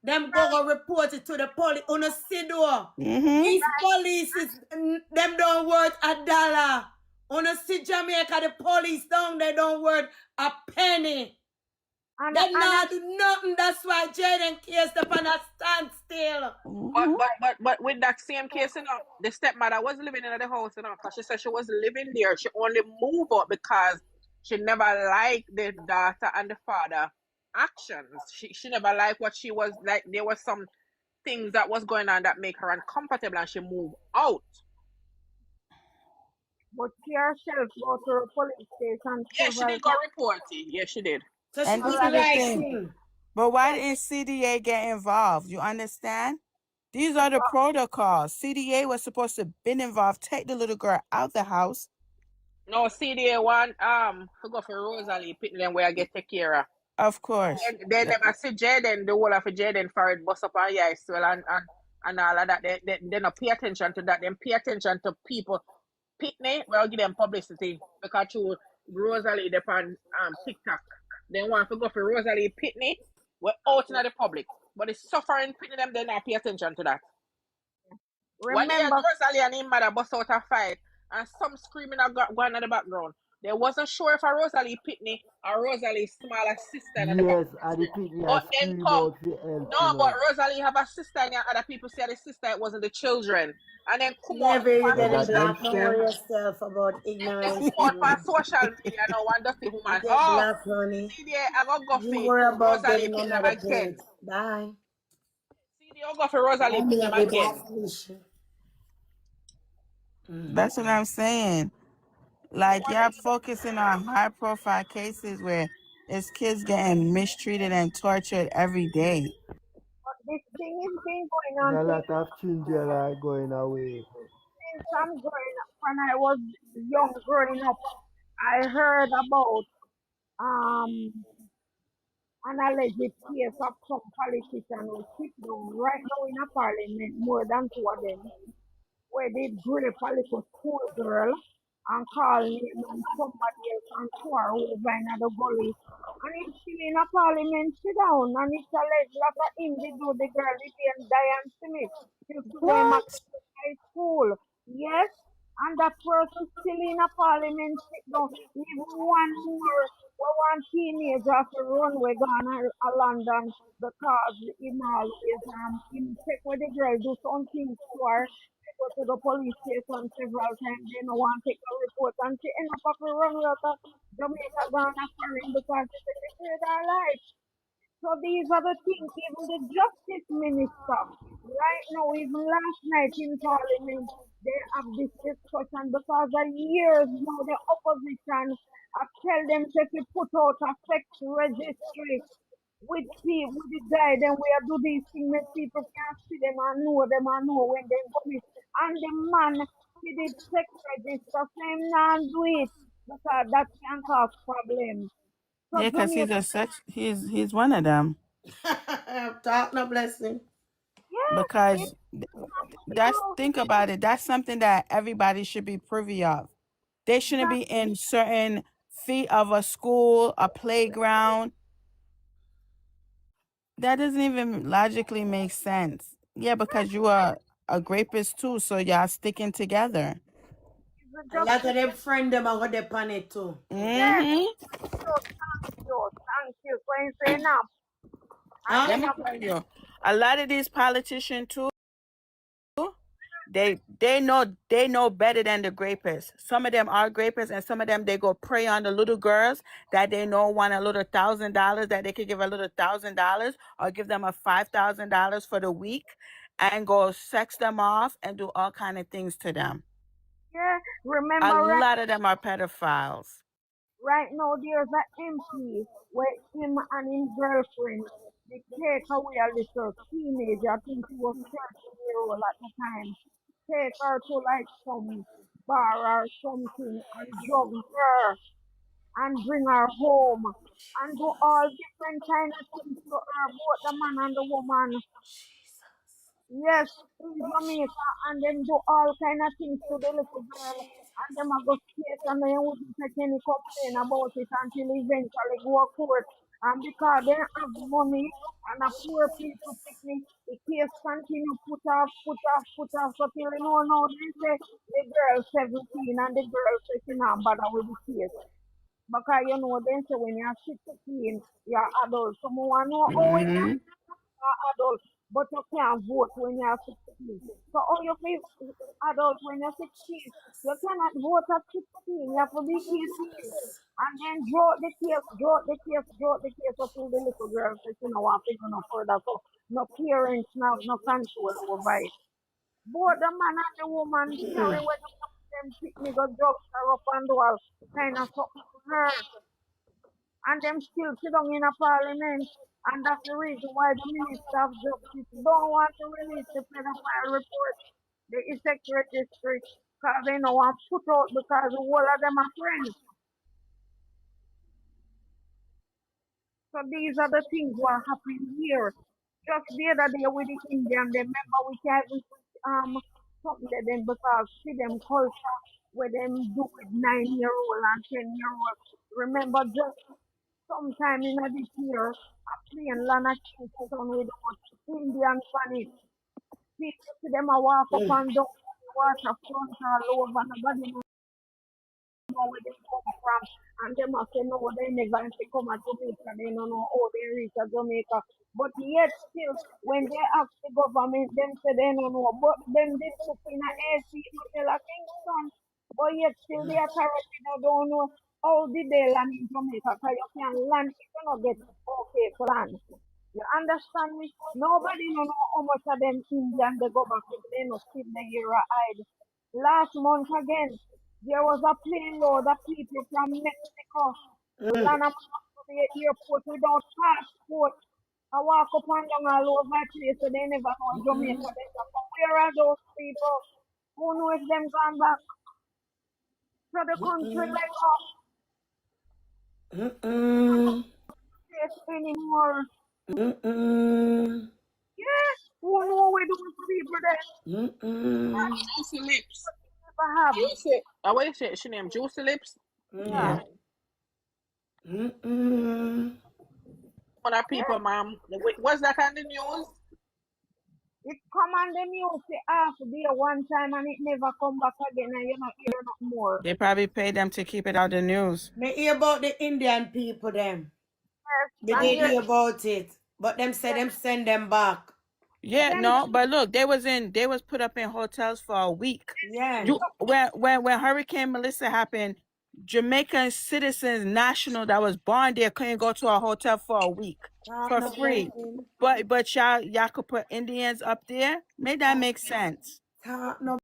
S1: Them go report it to the police on a CIDO. These police is them don't worth $1. On a see Jamaica, the police down they don't worth a penny.
S8: And,
S1: They
S8: and,
S1: not do nothing. That's why Jayden case upon a standstill.
S2: But with that same case, the stepmother was living in the house, because she said she was living there. She only moved out because she never liked the daughter and the father actions. She never liked what she was like. There was some things that was going on that make her uncomfortable, and she moved out.
S8: but she herself go to the police station
S2: Yeah, she
S8: several
S2: did go
S8: times.
S2: report it. Yeah, she did.
S1: So she
S6: And
S1: do
S6: this
S1: the
S6: is the
S1: right
S6: thing.
S1: thing.
S6: But why didn't CDA get involved? You understand? These are the protocols. CDA was supposed to been involved, take the little girl out the house.
S2: No, CDA one to go for Rosalie Pitney them where I get take care of.
S6: Of course.
S2: They never see Jayden, the whole of Jayden for it bust up on yeah, well and all of that. They not pay attention to that. They pay attention to people. Pitney, well give them publicity because to Rosalie they on TikTok. They want to go for Rosalie Pitney. We're out in the public. But the suffering Pitney them they not pay attention to that. When they had
S8: Remember,
S2: Rosalie and his mother bust out a fight and some screaming going in the background. They wasn't sure if a Rosalie Pitney or Rosalie's smaller sister in the
S5: Yes,
S2: background.
S5: and the picnic
S2: But
S5: a
S2: then
S5: scream
S2: come,
S5: out for help,
S2: no, but Rosalie have a sister and other people say the sister it wasn't the children. And then come out
S1: Never
S5: But
S1: even
S5: that
S1: black.
S5: them
S1: Don't
S5: same.
S1: worry yourself about
S2: then
S1: ignorance.
S2: come out on social media now and just see
S1: You
S2: woman.
S1: get
S2: Oh,
S1: black, honey.
S2: see there, I got go
S1: You
S2: for
S1: worry about
S2: Rosalie
S1: getting
S2: Pitney them
S1: another page.
S2: again.
S1: Bye.
S2: See there, I go for Rosalie Pitney them again.
S6: That's what I'm saying. Like you're focusing on high profile cases where it's kids getting mistreated and tortured every day.
S8: but this thing has been going
S5: There's
S8: on
S5: a
S8: since,
S5: lot of children are going away.
S8: since I'm growing up. When I was young growing up, I heard about um an alleged case of some politician who sit down right now in a parliament, more than two of them, where they grape a little school girl and call name and somebody else and throw her over in the gully. And it's still in a parliament sit down and it's alleged that him did do the girl the name Diane Smith. Used to go in
S6: What?
S8: high school. Yes. And that person still in a parliament sit down. Even one more one teenager to run with Ghana a London because him always him take with the girl do something to her go to the police station several times. They no want to take a report and she end up having run out of Jamaica Ghana foreign because they saved her life. So these are the things, even the justice minister, right now, even last night in parliament, they have this discussion because for years now the opposition have tell them to put out a sex registry with people, with the guy, then we are do these things that people can see them and know when they commit. And the man, he did sex register, same now do it because that can cause problems. So
S6: Yeah, because he's
S8: Jamaica,
S6: a he's one of them.
S1: Talk no blessing.
S8: yes,
S6: Because
S8: it's true.
S6: think about it, that's something that everybody should be privy of. They shouldn't
S8: That
S6: be in certain feet of a school, a playground. That doesn't even logically make sense. Yeah, because you are a rapist too, so y'all sticking together.
S8: is the
S1: A lot of
S8: justice.
S1: them friend them are going to depend it too.
S8: Yes,
S6: Mm-hmm.
S8: so thank you. So you say now, and
S1: Huh?
S6: Let
S8: then
S6: me tell you, a lot of these politicians too, they know better than the grapists. Some of them are grapists, and some of them they go prey on the little girls that they know want a little $1,000 that they could give a little $1,000 or give them a $5,000 for the week and go sex them off and do all kind of things to them.
S8: Yeah,
S6: A
S8: remember
S6: lot of them are pedophiles.
S8: right now there's an MP where him and his girlfriend they take away a little teenager. I think she was 13 years old at the time. Take her to like some bar or something and drug her and bring her home and do all different kind of things to her, both the man and the woman. Yes, in Jamaica, and then do all kind of things to the little girl, and them a go straight and they wouldn't take any complaint about it until eventually go to court. And because they have money and a poor people picnic, the case continue put off, so till you know now they say the girl 17 and the girl say she not bother with the case. Because you know, then say when you're 16, you're adult. So more know how it
S6: Mm-hmm.
S8: adult, but you can't vote when you're 16. So how you feel adult when you're 16? You cannot vote at 16. You have to be 18. And then draw the case until the little girl says, you know, I think no further. So no parents have no control over it. Both the man and the woman carry when them pick me go drugs her up and do all kind of something to her and them still sit down in a parliament. And that's the reason why the Minister of Justice don't want to release the pedophile report, the sex registry, because they know I'm put out because all of them are friends. So these are the things what happening here. Just the other day with the Indian, they remember we can't something to them because see them culture where them do with 9-year-old and 10-year-old. Remember just sometime in this year, a plane land at Kingston with Indian funny. People see them a walk up and down the waterfront all over. Nobody know where they come from. And they must say, no, they never have to come to Jamaica. They don't know how they reach Jamaica. But yet still, when they ask the government, them say they don't know. But them they put in a AC hotel at Kingston. But yet still the authority don't know how did they land in Jamaica. Because you can land if you don't get okay for land. You understand me? Nobody know how much of them Indian they go back if they no still the year hide. Last month again, there was a plane load of people from Mexico land up to the airport without passport. I walk up and down all over the place, so they never know Jamaica. They say, where are those people? Who knows if them gone back to the country like us? Yes, anymore. Yeah, who know where those people there?
S2: Juicy lips.
S8: Never have.
S2: Juicy. What is she name? Juicy lips.
S8: Yeah.
S6: Yeah.
S2: One of
S8: Yeah.
S2: people, ma'am. What's that on the news?
S8: It come on the news the half day one time and it never come back again and you not hear no more.
S6: They probably pay them to keep it out the news.
S1: Me hear about the Indian people them.
S8: Yes,
S1: Me
S8: and
S1: did
S8: yes,
S1: hear about it. But them say
S8: yes,
S1: them send them back.
S6: Yeah,
S8: them
S6: no, but look, they was put up in hotels for a week.
S1: Yeah.
S6: When Hurricane Melissa happened, Jamaican citizens national that was born there couldn't go to a hotel for a week for
S1: No
S6: free.
S1: blessing.
S6: But y'all could put Indians up there. Make that make sense.
S1: No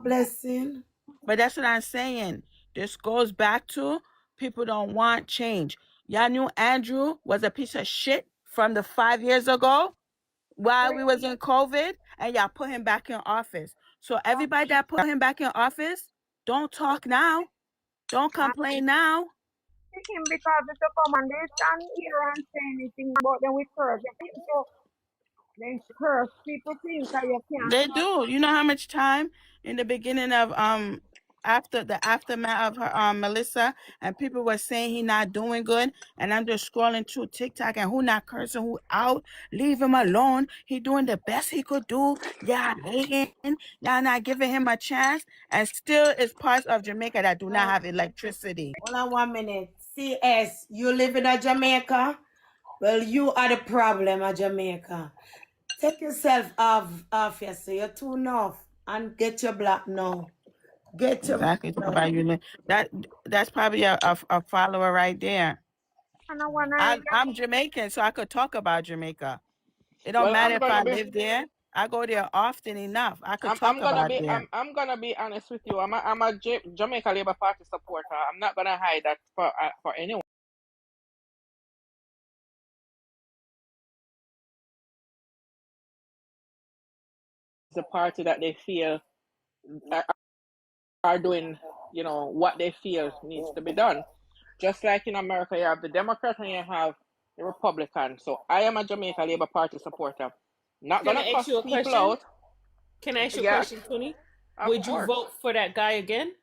S1: blessing.
S6: But that's what I'm saying. This goes back to people don't want change. Y'all knew Andrew was a piece of shit from the 5 years ago while we was in COVID, and y'all put him back in office. So everybody that put him back in office, don't talk now. Don't complain now.
S8: him because it's a come and they stand here and say anything about them we curse. So then curse people think that you can't
S6: They
S8: talk.
S6: do. You know how much time in the beginning of after the aftermath of her Melissa, and people were saying he not doing good, and I'm just scrolling through TikTok and who not cursing who out, leave him alone. He doing the best he could do. Yeah, hating, y'all not giving him a chance, and still is parts of Jamaica that do not have electricity.
S1: Hold on 1 minute. CS, you live in a Jamaica? Well, you are the problem of Jamaica. Take yourself off here, so you're too enough. And get your black now. Get your
S6: Exactly.
S1: black
S6: About you. That's probably a follower right there.
S8: And I wanna
S6: I'm Jamaican, so I could talk about Jamaica. It don't
S2: Well,
S6: matter
S2: I'm
S6: if I
S2: gonna be.
S6: live there. I go there often enough. I could
S2: I'm
S6: talk
S2: gonna
S6: about
S2: be
S6: them.
S2: I'm gonna be honest with you. I'm a Jamaica Labour Party supporter. I'm not gonna hide that for anyone. The party that they feel are doing, what they feel needs to be done. Just like in America, you have the Democrat and you have the Republican. So I am a Jamaica Labour Party supporter. Not
S3: Can
S2: gonna
S3: I ask
S2: cuss
S3: you a
S2: people
S3: question?
S2: out.
S3: Can I ask you a
S2: Yeah,
S3: question, Tony?
S2: of
S3: Would you
S2: course.
S3: vote for that guy again?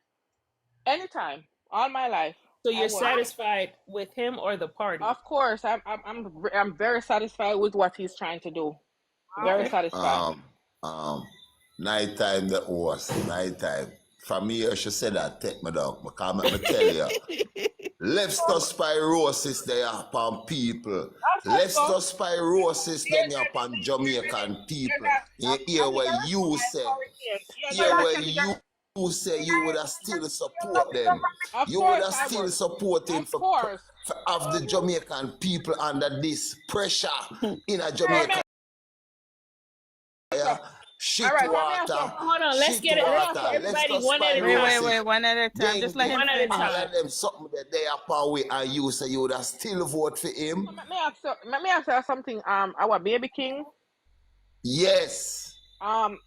S2: Anytime, all my life,
S3: So
S2: I
S3: you're
S2: would.
S3: satisfied with him or the party?
S2: Of course, I'm very satisfied with what he's trying to do. Very
S3: Okay.
S2: satisfied.
S9: Nighttime the horse, nighttime. From here, she said that, take me down. Because let me tell you, leptospirosis there upon people. Leptospirosis them upon Jamaican people. You hear what you say. Hear what you say, you would have still support them.
S2: Of
S9: You would
S2: course
S9: have
S2: I
S9: still
S2: would.
S9: support him
S2: Of course.
S9: for of the Jamaican people under this pressure in a
S2: Let
S9: Jamaica.
S2: me ask
S9: Shit
S2: All right, let me ask
S9: water,
S3: Hold on. Let's
S9: shit
S3: get it. Let's
S9: water,
S3: get everybody one at a
S6: Wait,
S3: time.
S6: wait, one at a time. Just let him
S3: One at a
S6: finish.
S3: time.
S9: all of them something that they are power with, and you say you would have still vote for him.
S2: let me ask you something. Our baby king.
S9: Yes.
S2: After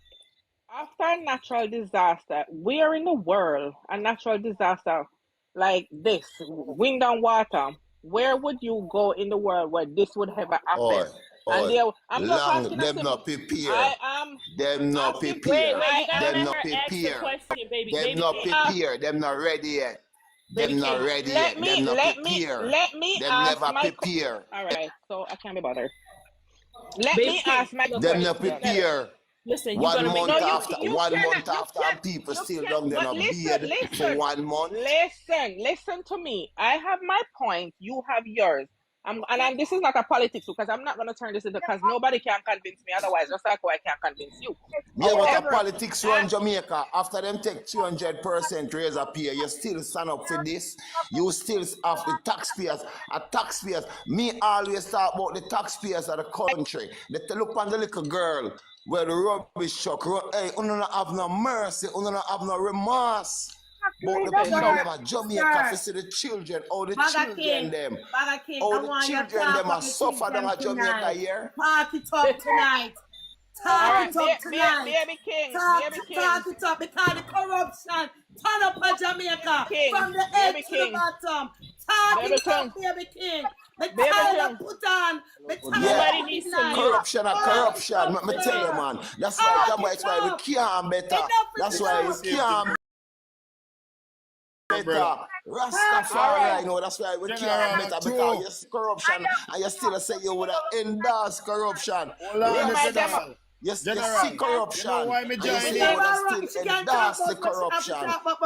S2: a natural disaster, where in the world a natural disaster like this, wind and water, where would you go in the world where this would ever happen? And there, I'm just
S9: Long
S2: asking a
S9: them
S2: simple.
S9: not prepare.
S2: I am
S9: Them not
S2: asking.
S9: prepare.
S3: Wait. You gotta
S9: Them
S3: let
S9: not
S3: her ask the
S9: prepare.
S3: question, baby.
S9: Them
S3: Baby
S9: not
S3: King.
S9: prepare. Them not ready yet.
S3: Baby
S9: Them not
S3: King.
S9: ready
S2: Let
S9: yet.
S2: me
S9: Them not
S2: let me
S9: prepare.
S2: let me
S9: Them
S2: ask
S9: never
S2: my.
S9: prepare.
S2: All right, so I can't be bothered. Let
S3: Baby
S2: me
S3: King.
S2: ask my
S3: Look,
S9: Them
S3: honey,
S9: not
S2: question.
S9: prepare.
S3: listen, you
S9: 1
S3: gonna make
S9: month
S2: No,
S3: it.
S9: after,
S2: you
S9: 1
S2: cannot.
S9: month
S2: You
S9: after,
S2: can't.
S9: and people
S2: You
S9: still
S2: can't.
S9: down there
S2: But
S9: not
S2: listen,
S9: beard for 1 month.
S2: listen to me. I have my point. You have yours. This is not a politics because I'm not going to turn this into because nobody can convince me otherwise. Just like I can't convince you.
S9: Yeah, but the
S2: However,
S9: politics run Jamaica. After them take 300% raise a pay, you still stand up for this. You still have the taxpayers. Taxpayers. Me always talk about the taxpayers of the country. They look on the little girl where the rubbish truck. Hey, you don't have no mercy. You don't have no remorse. But the people of Jamaica to see the children, all the children them. All the children them are suffer down at Jamaica here.
S1: Talk it up tonight. Talk it up tonight.
S2: Baby King,
S1: Talk it up because the corruption turn up at Jamaica from the head to the bottom. Talk it up, baby King. The Tyler put on. The
S3: Nobody needs to mute.
S9: Corruption. Let me tell you, man. That's why we can't better. That's why we can't better. Rastafari, you know, that's why we can't better because you see corruption and you still say you would have endorse corruption. You see corruption.
S10: You know why me
S9: You
S10: join
S9: still
S10: in?
S9: would still endorse the corruption.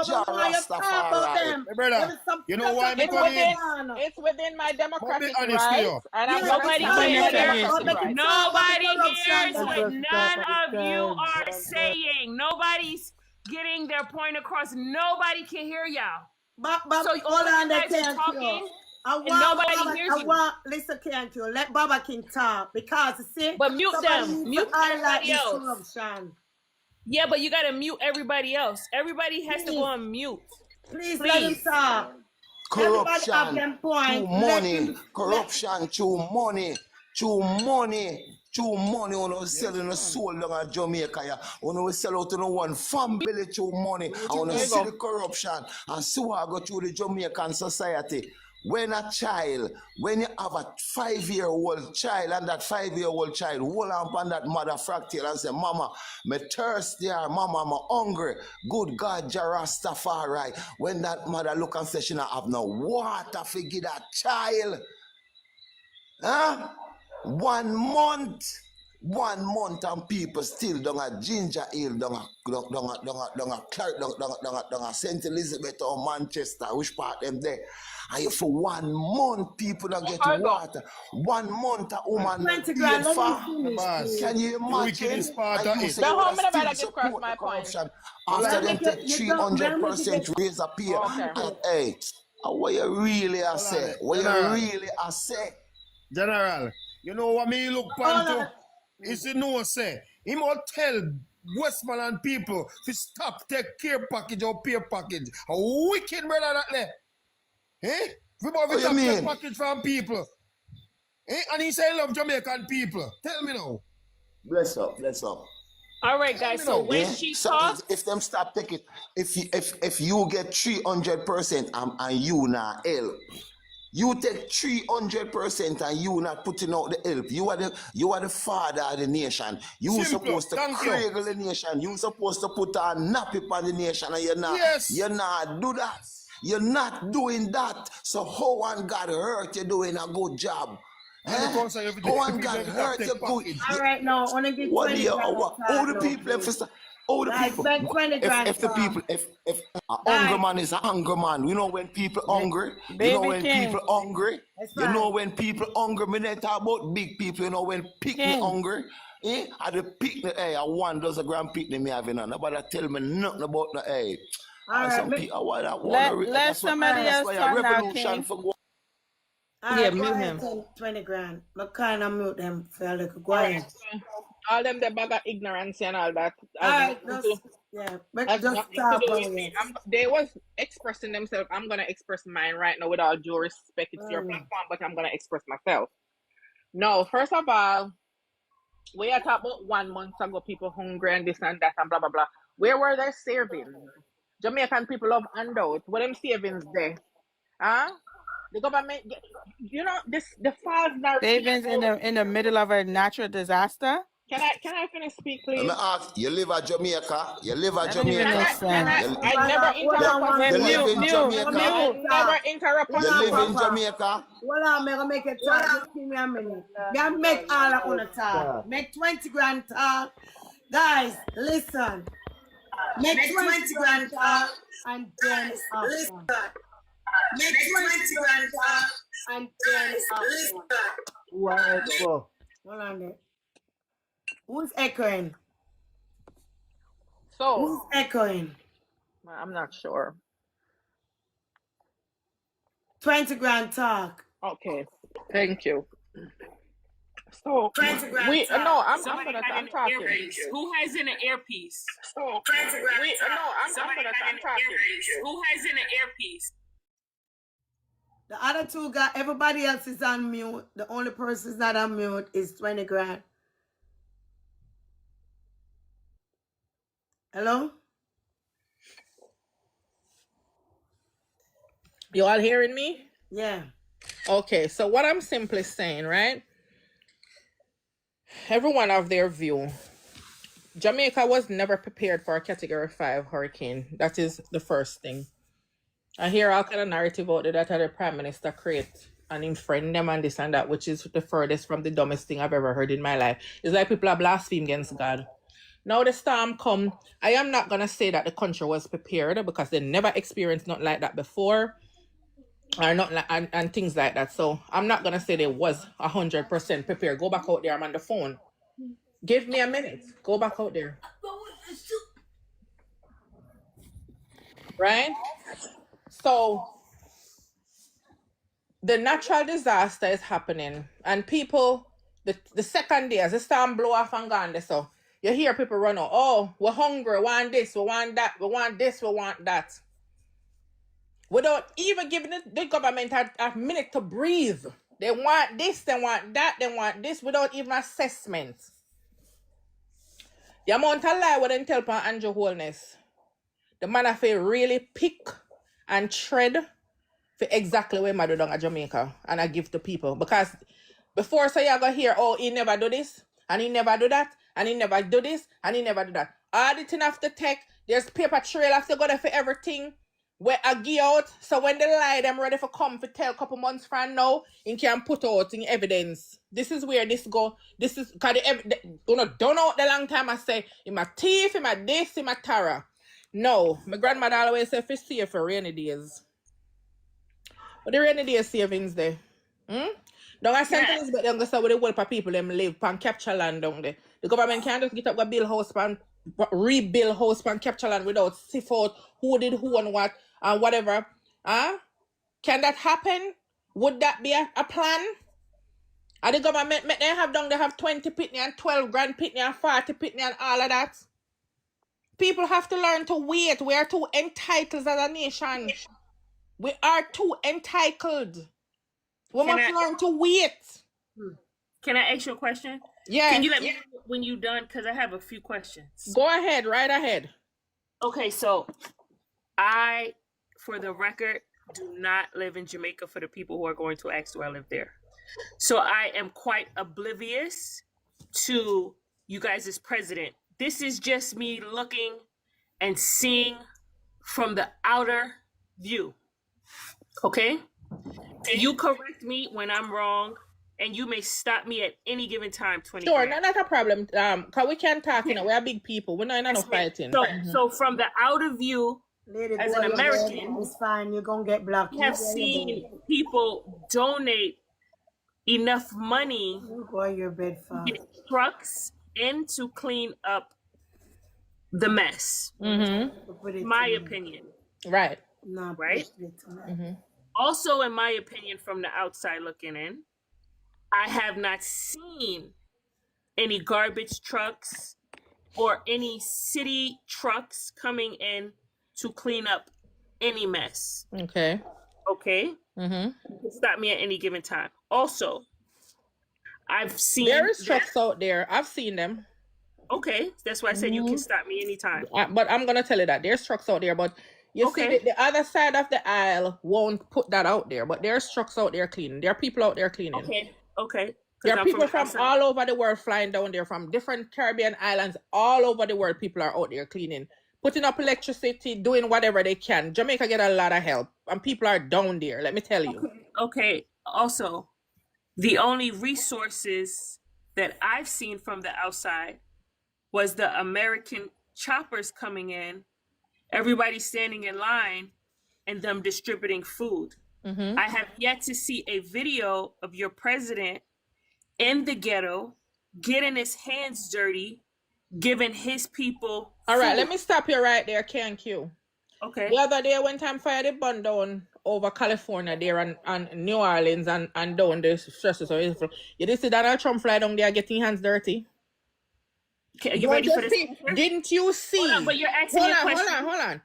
S9: Jah Rastafari.
S10: Brother, you know why me come in?
S2: It's within my democratic
S10: I'll be honest with you.
S2: rights, and I'm
S3: Nobody
S2: gonna
S3: cares.
S2: democratic rights.
S3: Nobody hears what none of you are saying. Nobody's getting their point across. Nobody can hear y'all.
S1: But
S3: So
S1: all
S3: all
S1: on
S3: you
S1: the
S3: guys are
S1: thank
S3: talking,
S1: you.
S3: and nobody hears you.
S1: Listen, thank you. Let Baba King talk because see,
S3: But mute them. Mute everybody else.
S1: Corruption.
S3: Yeah, but you gotta mute everybody else. Everybody has to go on mute.
S1: Please let him talk.
S9: Corruption, too money. Corruption, too money. Too money. Too money. When we selling the soul down at Jamaica, yeah. When we sell out to no one family, too money. And when we see the corruption and see what I go through the Jamaican society. When a child, when you have a 5-year-old child and that 5-year-old child hold on that mother fractal and say, Mama, me thirsty or Mama, I'm hungry. Good God, Jah Rastafari. When that mother look and say she not have no water to give that child. Huh? 1 month. 1 month and people still down at Ginger Hill, down at St. Elizabeth or Manchester, which part them there. And for 1 month, people don't get water. 1 month, a woman not paid for. Can you imagine? And you say you would still support the corruption after them take 300% raise a pay. And hey, what you really are say? What you really are say?
S10: General, you know what me look pan to? is you know say him will tell Westmoreland people to stop take care package or pay package. A wicked brother that there. Eh? We
S9: What
S10: stop
S9: you
S10: take
S9: mean?
S10: package from people. Eh? And he say he love Jamaican people. Tell me now.
S9: Bless up, bless up.
S3: All right, guys. So when
S9: Yeah?
S3: she
S9: So
S3: talks,
S9: if them stop take it, if you get 300% and you not help, you take 300% and you not putting out the help. You are the father of the nation. You
S10: Simple.
S9: supposed to
S10: Thank you.
S9: cradle the nation. You supposed to put a nappy on the nation, and
S10: Yes.
S9: you're not do that. You're not doing that. So how one God hurt you doing a good job?
S10: And the council every day.
S9: How one
S10: People
S9: God
S10: every
S9: hurt
S10: take
S9: you good?
S10: package.
S1: All right, now, I want to give
S9: What do
S1: 20
S9: you?
S1: grand
S9: All
S1: talk
S9: the
S1: now,
S9: people,
S1: please.
S9: all the
S1: Guys,
S9: people.
S1: spend 20 grand
S9: If the
S1: talk.
S9: people, if a hungry man is a hungry man, you know when people hungry, you know when people hungry,
S1: That's
S9: you know
S1: fine.
S9: when people hungry. Me not talk about big people, you know when picnic hungry. Eh? At the picnic, hey, I 1 dozen gram picnic me having on. Nobody tell me nothing about no hey.
S1: All right,
S9: Some people want to
S6: Let somebody
S9: that's
S6: else
S9: why a
S6: talk now,
S9: revolution
S6: King.
S9: for go.
S1: all
S3: Yeah,
S1: right, go
S3: mute
S1: ahead,
S3: him.
S1: 20 grand. But kind of mute them for a little. Go
S2: All right.
S1: ahead.
S2: So all them the bag of ignorance and all that
S1: All
S2: has
S1: right,
S2: nothing
S1: just,
S2: to
S1: yeah, but
S2: has
S1: just
S2: nothing to
S1: talk
S2: do
S1: about
S2: with me.
S1: it.
S2: They was expressing themselves. I'm gonna express mine right now with all due respect. It's your
S1: Mm.
S2: platform, but I'm gonna express myself. No, first of all, we are talking about 1 month ago, people hungry and this and that and blah blah blah. Where were their savings? Jamaican people love handouts. Where them savings there? Huh? The government, you know, the false narrative
S6: Savings
S2: about.
S6: in the middle of a natural disaster.
S2: Can I finish speak,
S9: Let
S2: please?
S9: me ask, you live at Jamaica? You live at
S6: That don't even make
S9: Jamaica?
S6: sense.
S2: I never
S1: Hold on
S2: interrupt a
S1: one
S6: Wait,
S9: You
S1: minute.
S9: live
S6: mute,
S9: in
S6: mute,
S1: I'm gonna
S9: Jamaica?
S1: make
S2: I
S6: mute.
S1: it
S2: never
S1: talk.
S2: interrupt a
S1: Hold
S9: You
S1: on,
S9: live in
S2: speaker.
S1: Papa.
S9: Jamaica?
S1: Hold on, I'm gonna make it talk. Just give me a minute. Yeah, make all of una talk. Make 20 grand talk. Guys, listen. Make 20 grand talk and then after. Make 20 grand talk and then after.
S5: Who are echo?
S1: Hold on there. Who's echoing?
S2: So,
S1: Who's echoing?
S2: I'm not sure.
S1: 20 grand talk.
S2: Okay, thank you. So,
S1: 20 grand
S2: we
S1: talk.
S2: no, I'm
S3: Somebody
S2: gonna
S3: had
S2: I'm
S3: an
S2: talking.
S3: earpiece. Who has in an earpiece?
S2: So, we no, I'm talking.
S3: Who has in an earpiece?
S1: The other two got, everybody else is on mute. The only person is not on mute is 20 grand. Hello?
S2: You all hearing me?
S1: Yeah.
S2: Okay, so what I'm simply saying, right? Everyone have their view. Jamaica was never prepared for a Category 5 hurricane. That is the first thing. I hear all kind of narrative out there that the Prime Minister create and him friend them and this and that, which is the furthest from the dumbest thing I've ever heard in my life. It's like people are blaspheming against God. Now the storm come. I am not going to say that the country was prepared because they never experienced nothing like that before. Or not like, and things like that. So I'm not gonna say they was 100% prepared. Go back out there. I'm on the phone. Give me a minute. Go back out there. Right? So the natural disaster is happening, and people the second day as the storm blow off and gone there, so you hear people run out. Oh, we're hungry. We want this. We want that. We want this. We want that. Without even giving the government a minute to breathe. They want this, they want that, they want this without even assessment. The amount of lie what they tell upon Andrew Holness, the man have to really pick and tread for exactly where I do down at Jamaica and I give to people. Because before so you go hear, oh, he never do this, and he never do that, and he never do this, and he never do that. All the thing have to take, there's paper trail have to go there for everything. Where I give out, so when they lie, them ready for come for tell a couple months from now, and can put out in evidence. This is where this go. This is because don't know the long time I say in my teeth, in my this, in my tara. No, my grandmother always say fish save for rainy days. But the rainy days savings there. Don't I sentence but them go say where the help people them live pan capture land down there. The government can't just get up a build house pan rebuild house pan capture land without sift out who did who and what and whatever. Can that happen? Would that be a plan? And the government make them have down, they have 20 pitney and 12 grand pitney and 40 pitney and all of that. People have to learn to wait. We are too entitled as a nation. We are too entitled. We must learn to wait.
S3: Can I ask you a question?
S2: Yeah.
S3: Can you let me know when you're done? Because I have a few questions.
S2: Go ahead, right ahead.
S3: Okay, so I, for the record, do not live in Jamaica for the people who are going to ask do I live there. So I am quite oblivious to you guys as president. This is just me looking and seeing from the outer view. Okay? You correct me when I'm wrong, and you may stop me at any given time. 20.
S2: Sure, not a problem. Cause we can talk. You know, we are big people. We're not no fighting.
S3: So from the outer view, as an American,
S1: it's fine. You're gonna get blocked.
S3: I have seen people donate enough money
S1: your bed
S3: to get trucks in to clean up the mess. My opinion.
S2: Right.
S1: No,
S3: right. Also, in my opinion, from the outside looking in, I have not seen any garbage trucks or any city trucks coming in to clean up any mess.
S2: Okay.
S3: Okay? You can stop me at any given time. Also, I've seen...
S2: There is trucks out there. I've seen them.
S3: Okay. That's why I said you can stop me anytime.
S2: But I'm going to tell you that. There's trucks out there, but you see, the other side of the aisle won't put that out there, but there's trucks out there cleaning. There are people out there cleaning.
S3: Okay.
S2: There are people from all over the world flying down there, from different Caribbean islands, all over the world. People are out there cleaning, putting up electricity, doing whatever they can. Jamaica get a lot of help, and people are down there, let me tell you.
S3: Okay. Also, the only resources that I've seen from the outside was the American choppers coming in, everybody standing in line, and them distributing food. I have yet to see a video of your president in the ghetto getting his hands dirty, giving his people food.
S2: All right, let me stop you right there, Q.
S3: Okay.
S2: The other day, when time fire the bun down over California there and New Orleans and down the stresses of Israel, you did see Donald Trump fly down there getting hands dirty?
S3: Okay, are you ready for this?
S2: Didn't you see?
S3: Hold on, but you're asking me a question.
S2: Hold on.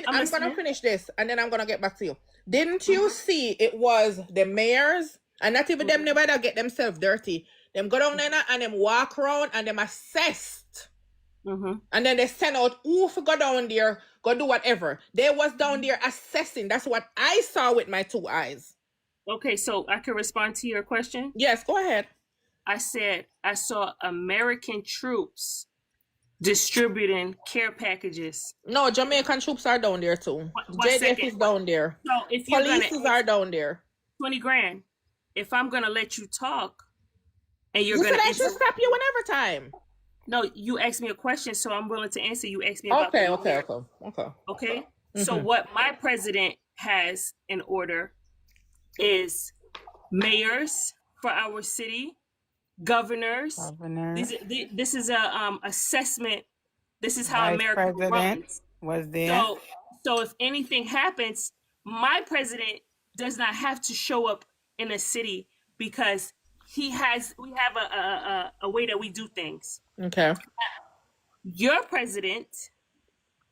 S2: I'm going to finish this, and then I'm going to get back to you. Didn't you see it was the mayors, and not even them never get themselves dirty. Them go down there and them walk around and them assessed. And then they send out who for go down there, go do whatever. They was down there assessing. That's what I saw with my 2 eyes.
S3: Okay, so I can respond to your question?
S2: Yes, go ahead.
S3: I said I saw American troops distributing care packages.
S2: No, Jamaican troops are down there too. JDF is down there.
S3: So if you're
S2: police are down there.
S3: 20 grand. If I'm gonna let you talk, and you're
S2: you
S3: gonna,
S2: said I should stop you whenever time.
S3: No, you asked me a question, so I'm willing to answer. You asked me about
S2: Okay.
S3: So what my president has in order is mayors for our city, governors. This is a assessment. This is how America runs.
S6: Was there.
S3: So if anything happens, my president does not have to show up in a city because we have a way that we do things.
S2: Okay.
S3: Your president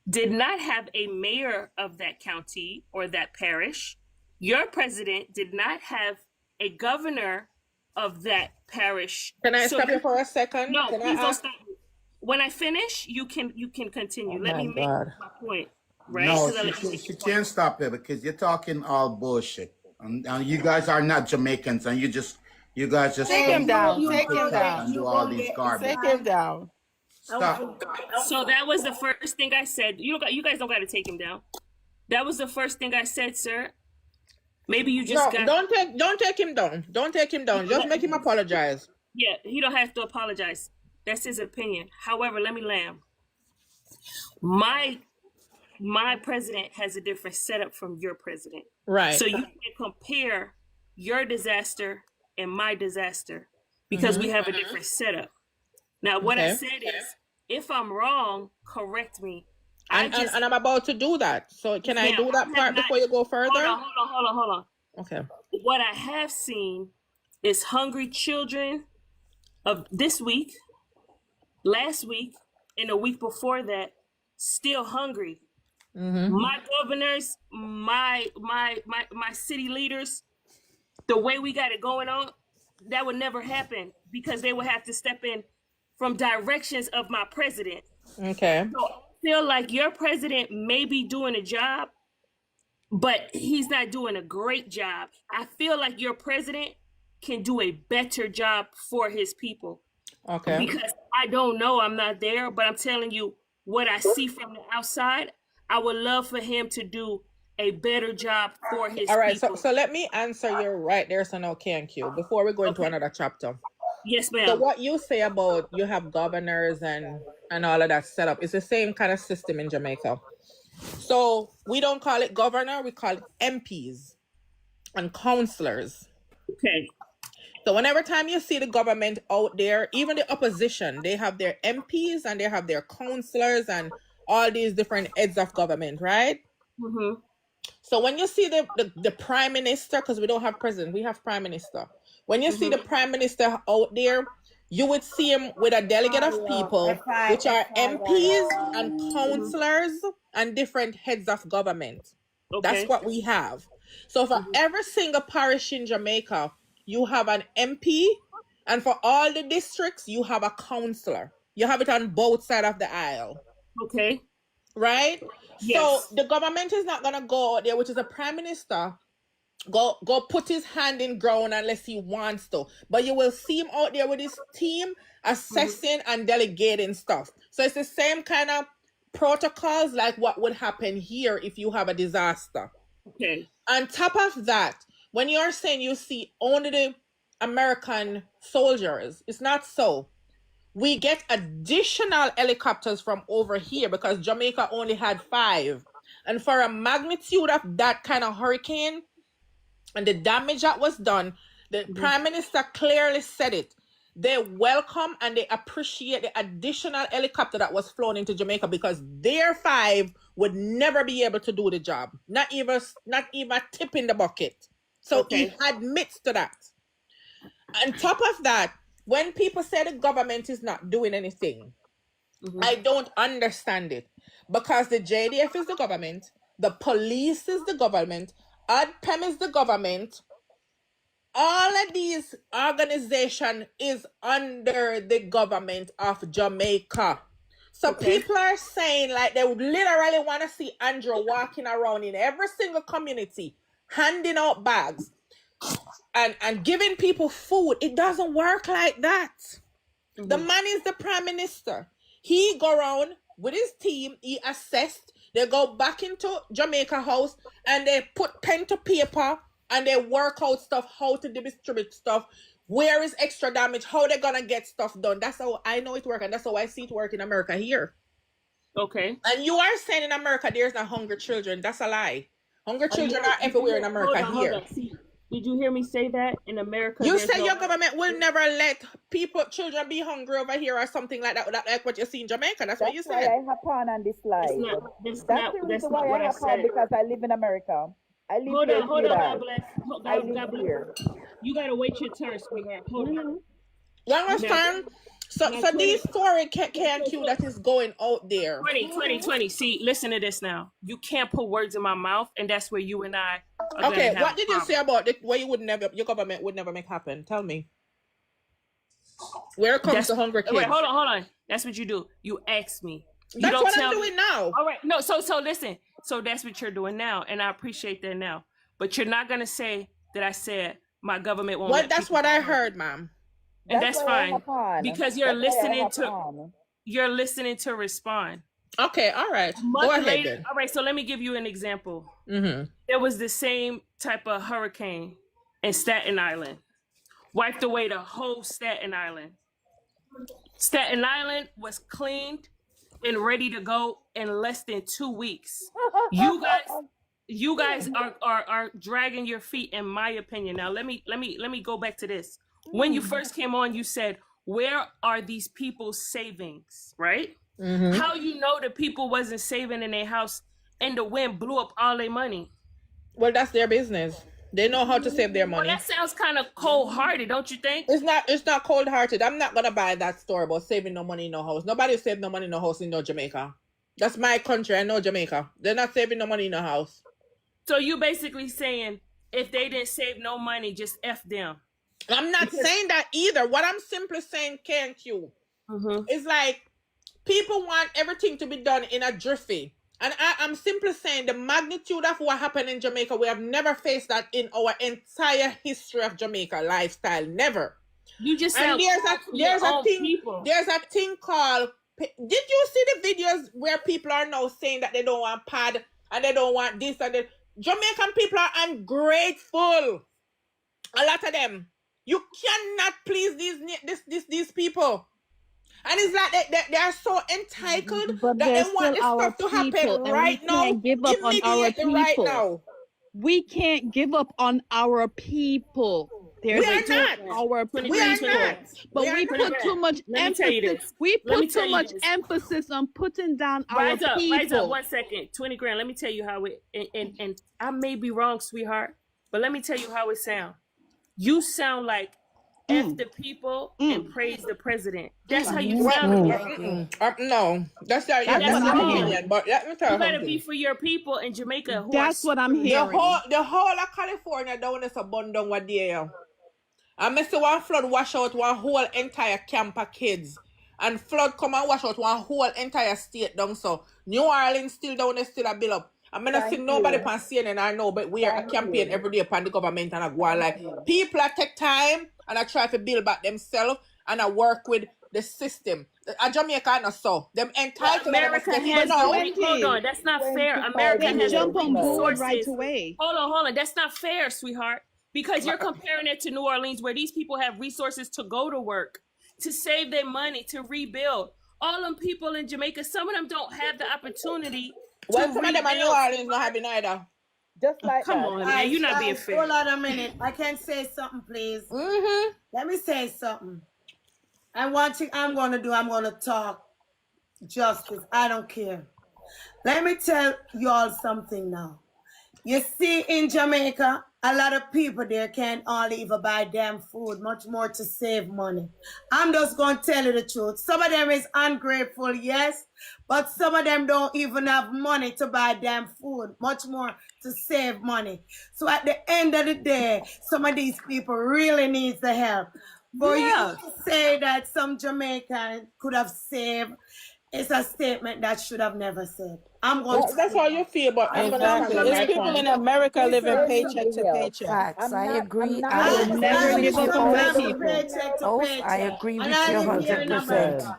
S3: did not have a mayor of that county or that parish. Your president did not have a governor of that parish.
S2: Can I stop you for a second?
S3: No, please don't stop me. When I finish, you can continue. Let me make my point. Right?
S11: No, she can't stop there because you're talking all bullshit. And you guys are not Jamaicans, and you guys just
S6: take him down. Take him down.
S11: And do all these garbage.
S6: Take him down.
S11: Stop.
S3: So that was the first thing I said. You guys don't got to take him down. That was the first thing I said, sir. Maybe you just
S2: don't take him down. Don't take him down. Just make him apologize.
S3: Yeah, he don't have to apologize. That's his opinion. However, let me land. My president has a different setup from your president.
S2: Right.
S3: So you can compare your disaster and my disaster because we have a different setup. Now, what I said is, if I'm wrong, correct me.
S2: And I'm about to do that. So can I do that part before you go further?
S3: Hold on.
S2: Okay.
S3: What I have seen is hungry children of this week, last week, and the week before that, still hungry. My governors, my city leaders, the way we got it going on, that would never happen because they would have to step in from directions of my president.
S2: Okay.
S3: So I feel like your president may be doing a job, but he's not doing a great job. I feel like your president can do a better job for his people.
S2: Okay.
S3: Because I don't know, I'm not there, but I'm telling you what I see from the outside. I would love for him to do a better job for his
S2: All right,
S3: people.
S2: so let me answer you right there, so now KQ, before we go into another chapter.
S3: Yes, ma'am.
S2: So what you say about you have governors and all of that set up, it's the same kind of system in Jamaica. So we don't call it governor, we call it MPs and councillors.
S3: Okay.
S2: So whenever time you see the government out there, even the opposition, they have their MPs and they have their councillors and all these different heads of government, right?
S3: Mm-hmm.
S2: So when you see the prime minister, because we don't have president, we have prime minister. When you see the prime minister out there, you would see him with a delegate of people, which are MPs and councillors and different heads of government.
S3: Okay.
S2: That's what we have. So for every single parish in Jamaica, you have an MP, and for all the districts, you have a councillor. You have it on both sides of the aisle.
S3: Okay.
S2: Right?
S3: Yes.
S2: So the government is not gonna go out there, which is a prime minister, go put his hand in ground unless he wants to. But you will see him out there with his team assessing and delegating stuff. So it's the same kind of protocols like what would happen here if you have a disaster.
S3: Okay.
S2: On top of that, when you're saying you see only the American soldiers, it's not so. We get additional helicopters from over here because Jamaica only had 5. And for a magnitude of that kind of hurricane and the damage that was done, the Prime Minister clearly said it. They welcome and they appreciate the additional helicopter that was flown into Jamaica because their 5 would never be able to do the job. Not even a tip in the bucket. So he admits to that. On top of that, when people say the government is not doing anything, I don't understand it. Because the JDF is the government, the police is the government, ADPEM is the government. All of these organizations is under the government of Jamaica. So people are saying like they would literally want to see Andrew walking around in every single community, handing out bags and giving people food. It doesn't work like that. The man is the prime minister. He go around with his team, he assessed, they go back into Jamaica House and they put pen to paper and they work out stuff, how to distribute stuff, where is extra damage, how they're gonna get stuff done. That's how I know it works, and that's how I see it work in America here.
S3: Okay.
S2: And you are saying in America there's not hungry children. That's a lie. Hungry children are everywhere in America here.
S3: See, did you hear me say that in America?
S2: You say your government will never let children be hungry over here or something like that, like what you see in Jamaica. That's what you said.
S12: That's why I hop on this live. That's the reason why I hop on, because I live in America. I live
S3: hold
S12: here.
S3: on, God bless.
S12: God bless.
S3: You gotta wait your turn, sweetheart. Hold on.
S2: You understand? So these story KQ that is going out there.
S3: 20. See, listen to this now. You can't put words in my mouth, and that's where you and I are
S2: Okay, what did you say about it? Where your government would never make happen? Tell me. Where it comes to hungry kids.
S3: Wait, hold on. That's what you do. You ask me.
S2: That's what I'm doing now.
S3: All right. No, so listen. So that's what you're doing now, and I appreciate that now. But you're not gonna say that I said my government won't.
S2: Well, that's what I heard, ma'am.
S3: And that's fine because you're listening to respond.
S2: Okay, all right. Go ahead then.
S3: All right, so let me give you an example. There was the same type of hurricane in Staten Island, wiped away the whole Staten Island. Staten Island was cleaned and ready to go in less than 2 weeks. You guys are dragging your feet, in my opinion. Now let me go back to this. When you first came on, you said, where are these people's savings, right? How you know the people wasn't saving in their house and the wind blew up all their money?
S2: Well, that's their business. They know how to save their
S3: Well,
S2: money.
S3: that sounds kind of cold-hearted, don't you think?
S2: It's not cold-hearted. I'm not gonna buy that story about saving no money in no house. Nobody save no money in no house in no Jamaica. That's my country. I know Jamaica. They're not saving no money in no house.
S3: So you basically saying if they didn't save no money, just F them.
S2: I'm not saying that either. What I'm simply saying, KQ, is like people want everything to be done in a jiffy. And I'm simply saying the magnitude of what happened in Jamaica, we have never faced that in our entire history of Jamaica lifestyle. Never.
S3: You just
S2: and there's a thing called. Did you see the videos where people are now saying that they don't want pad and they don't want this and that? Jamaican people are ungrateful. A lot of them. You cannot please these people. And it's like they are so entitled that they want this stuff to happen right now. Immediately right now.
S13: We can't give up on our people. We are not. But we put too much emphasis. We put too much emphasis on putting down our people.
S3: Rise up 1 second. 20 grand. Let me tell you how it and I may be wrong, sweetheart, but let me tell you how it sounds. You sound like F the people and praise the president. That's how you sound.
S2: No, that's not your opinion. But let me tell you,
S3: you better be for your people in Jamaica.
S13: That's what I'm hearing.
S2: The whole of California down is a bun down what day. I miss one flood wash out one whole entire camp of kids. And flood come and wash out one whole entire state down. So New Orleans still down there, still a build up. I'm not seeing nobody on CNN, I know, but we are a campaign every day upon the government and I go on like people that take time and I try to build back themselves and I work with the system. A Jamaica not so. Them entitled
S3: America has hold on, that's not fair. America has
S13: jump on board
S3: resources.
S13: right away.
S3: Hold on. That's not fair, sweetheart. Because you're comparing it to New Orleans where these people have resources to go to work, to save their money, to rebuild. All them people in Jamaica, some of them don't have the opportunity.
S2: Well, some of them in New Orleans not having either.
S12: Just like
S3: Come on, man, you're not being fair.
S1: Hold on a minute. I can say something, please. Let me say something. And one thing I'm going to do, I'm going to talk justice. I don't care. Let me tell y'all something now. You see, in Jamaica, a lot of people there can't all even buy damn food, much more to save money. I'm just going to tell you the truth. Some of them is ungrateful, yes, but some of them don't even have money to buy damn food, much more to save money. So at the end of the day, some of these people really need the help. For you to say that some Jamaicans could have saved, it's a statement that should have never said. I'm going to
S2: that's how you feel, but
S6: exactly. There's people in America living paycheck to paycheck.
S14: Facts. I agree. I
S13: I will never give up on my people.
S14: I agree with you 100%.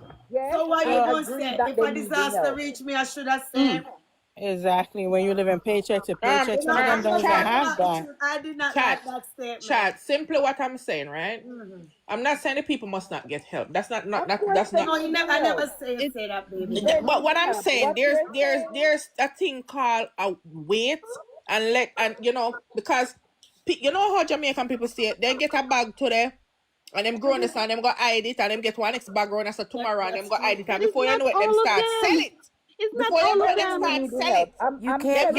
S1: So what you going to say? If a disaster reached me, I should have said.
S6: Exactly. When you live in paycheck to paycheck, some of them don't even have that.
S1: I did not like that statement.
S2: Chat, simply what I'm saying, right? I'm not saying the people must not get help. That's not.
S1: No, I never say that, baby.
S2: But what I'm saying, there's a thing called a wait and because you know how Jamaican people say it, they get a bag today. And them grown this and them go hide it and them get one next bag around and so tomorrow and them go hide it and before you know it, them start sell it.
S13: It's not all of them.
S14: You can't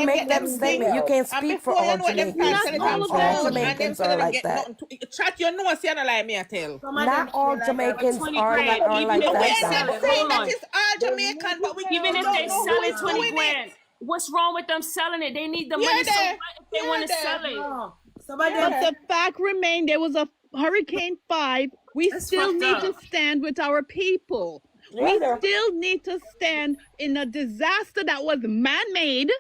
S14: make that statement. You can't speak for all Jamaicans. All Jamaicans are like that.
S2: Chat, you know what's not like me, I tell.
S14: Not all Jamaicans are like
S2: that. We're not saying that
S3: on.
S2: it's all Jamaican, but we
S3: even if they sell it 20 grand, what's wrong with them selling it? They need the money so what if they want to sell it.
S13: But the fact remains, there was a Hurricane 5. We still need to stand with our people. We still need to stand in a disaster that was man-made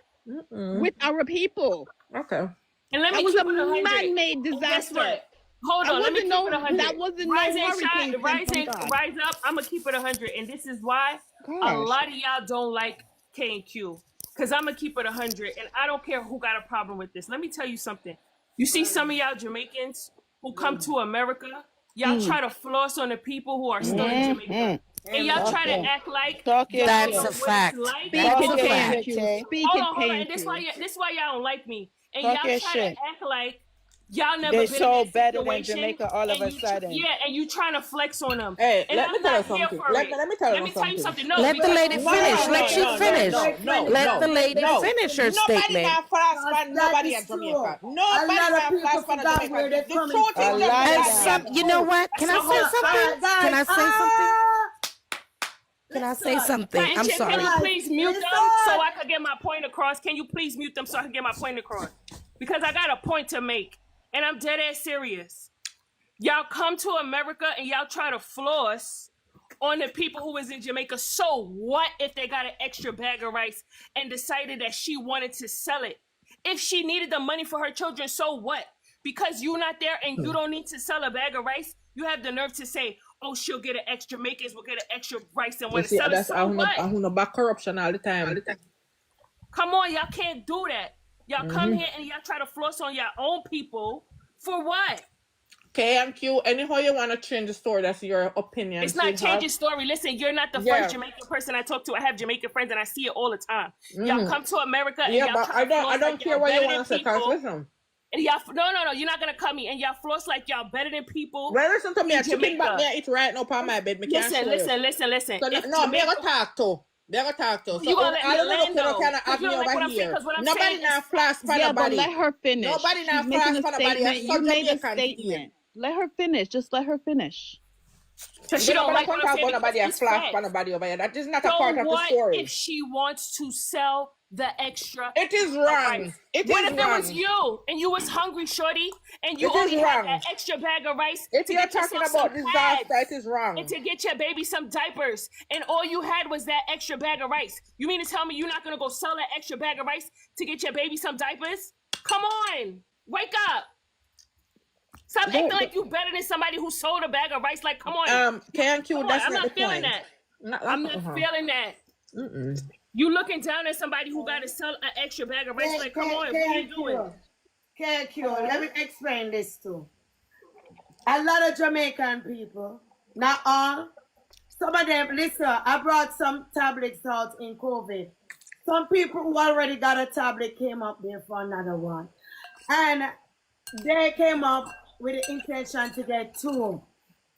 S13: with our people.
S2: Okay.
S3: And let me
S13: that was a man-made disaster.
S3: Hold on, let me keep it 100.
S13: That wasn't no hurricane.
S3: Rise up. I'm gonna keep it 100, and this is why a lot of y'all don't like K&Q, because I'm gonna keep it 100, and I don't care who got a problem with this. Let me tell you something. You see some of y'all Jamaicans who come to America, y'all try to floss on the people who are still in Jamaica. And y'all try to act like
S14: that's a fact.
S3: Speak it,
S13: Speak it,
S3: hold on. This is why y'all don't like me. And y'all try to act like Y'all never
S6: They
S3: been
S6: so
S3: in that
S6: better than
S3: situation.
S6: Jamaica all of
S3: and
S6: a sudden.
S3: and you trying to flex on them.
S2: Hey,
S3: And
S2: let me
S3: I'm
S2: tell you
S3: not here
S2: something.
S3: for
S2: Let
S3: it.
S2: me tell
S3: Let
S2: you
S3: me tell you
S2: something.
S3: something. No,
S14: Let the
S3: because
S14: lady finish. Let she finish. Let the lady finish her
S2: Nobody
S14: statement.
S2: now flash
S1: Because
S2: for
S1: that
S2: nobody
S1: is
S2: at
S1: true.
S2: Jamaica.
S1: A
S2: Nobody
S1: lot of
S2: now
S1: people
S2: flash for
S1: forgot
S2: Jamaica.
S1: where they're
S2: The
S1: coming
S2: truth
S1: from.
S2: is just
S14: And
S2: that
S14: some,
S2: damn
S14: you know
S2: truth.
S14: what? Can I say something? Can I say something? Can I say something? I'm
S3: Can
S14: sorry.
S3: you please mute
S1: Listen.
S3: them so I could get my point across? Can you please mute them so I can get my point across? Because I got a point to make, and I'm dead ass serious. Y'all come to America and y'all try to floss on the people who was in Jamaica. So what if they got an extra bag of rice and decided that she wanted to sell it? If she needed the money for her children, so what? Because you're not there and you don't need to sell a bag of rice, you have the nerve to say, oh, she'll get an extra, Jamaicans will get an extra rice and
S2: You
S3: want to
S2: see,
S3: sell it.
S2: that's
S3: So what?
S2: I want about corruption all the time.
S3: Come on, y'all can't do that. Y'all come here and y'all try to floss on your own people for what?
S2: KMQ, anyhow you want to change the story, that's your opinion.
S3: It's not changing story. Listen, you're not the first Jamaican person I talk to. I have Jamaican friends and I see it all the time. Y'all come to America and y'all
S2: but
S3: try to floss
S2: I don't
S3: like
S2: care
S3: y'all
S2: what you
S3: better
S2: want
S3: than
S2: to say, because
S3: people.
S2: listen.
S3: And y'all, no, you're not gonna cut me. And y'all floss like y'all better than people.
S2: Well, listen to me.
S3: in
S2: A chicken back
S3: Jamaica.
S2: there, it's right now on my bed. Me can't
S3: Listen.
S2: So,
S3: If
S2: no, me
S3: Jamaica,
S2: go talk to. They go talk to. So
S3: you gonna let me
S2: I don't know
S3: land
S2: who
S3: though.
S2: can have
S3: You
S2: me
S3: don't like what
S2: over
S3: I'm saying?
S2: here.
S3: Because what I'm
S2: Nobody
S3: saying
S2: now
S3: is
S2: flash for
S13: Yeah, but
S2: nobody.
S13: let her finish.
S2: Nobody now
S13: She's making
S2: flash
S13: a
S2: for nobody.
S13: statement.
S2: You're
S13: You
S2: so
S13: made a
S2: Jamaican
S13: statement. Let her finish. Just let her finish.
S3: because she don't like what I'm saying. Because
S2: nobody
S3: it's
S2: flash for
S3: facts.
S2: nobody over here. That is not a
S3: So
S2: part of the
S3: what
S2: story.
S3: if she wants to sell the extra?
S2: It is wrong.
S3: Rice?
S2: It
S3: What
S2: is
S3: if
S2: wrong.
S3: it was you and you was hungry, shorty, and you
S2: It is
S3: only had
S2: wrong.
S3: that extra bag of rice
S2: If
S3: to
S2: you're
S3: get
S2: talking
S3: yourself some
S2: about disaster,
S3: pads
S2: it is wrong.
S3: and to get your baby some diapers, and all you had was that extra bag of rice? You mean to tell me you're not gonna go sell that extra bag of rice to get your baby some diapers? Come on, wake up. Stop acting like you better than somebody who sold a bag of rice. Like, come on.
S2: KNQ, that's
S3: I'm
S2: not the
S3: not feeling
S2: point.
S3: that. I'm not feeling that. You looking down at somebody who got to sell an extra bag of rice? Like, come on, what are you doing?
S1: Let me explain this too. A lot of Jamaican people, not all, some of them, listen, I brought some tablets out in COVID. Some people who already got a tablet came up there for another one. And they came up with the intention to get two.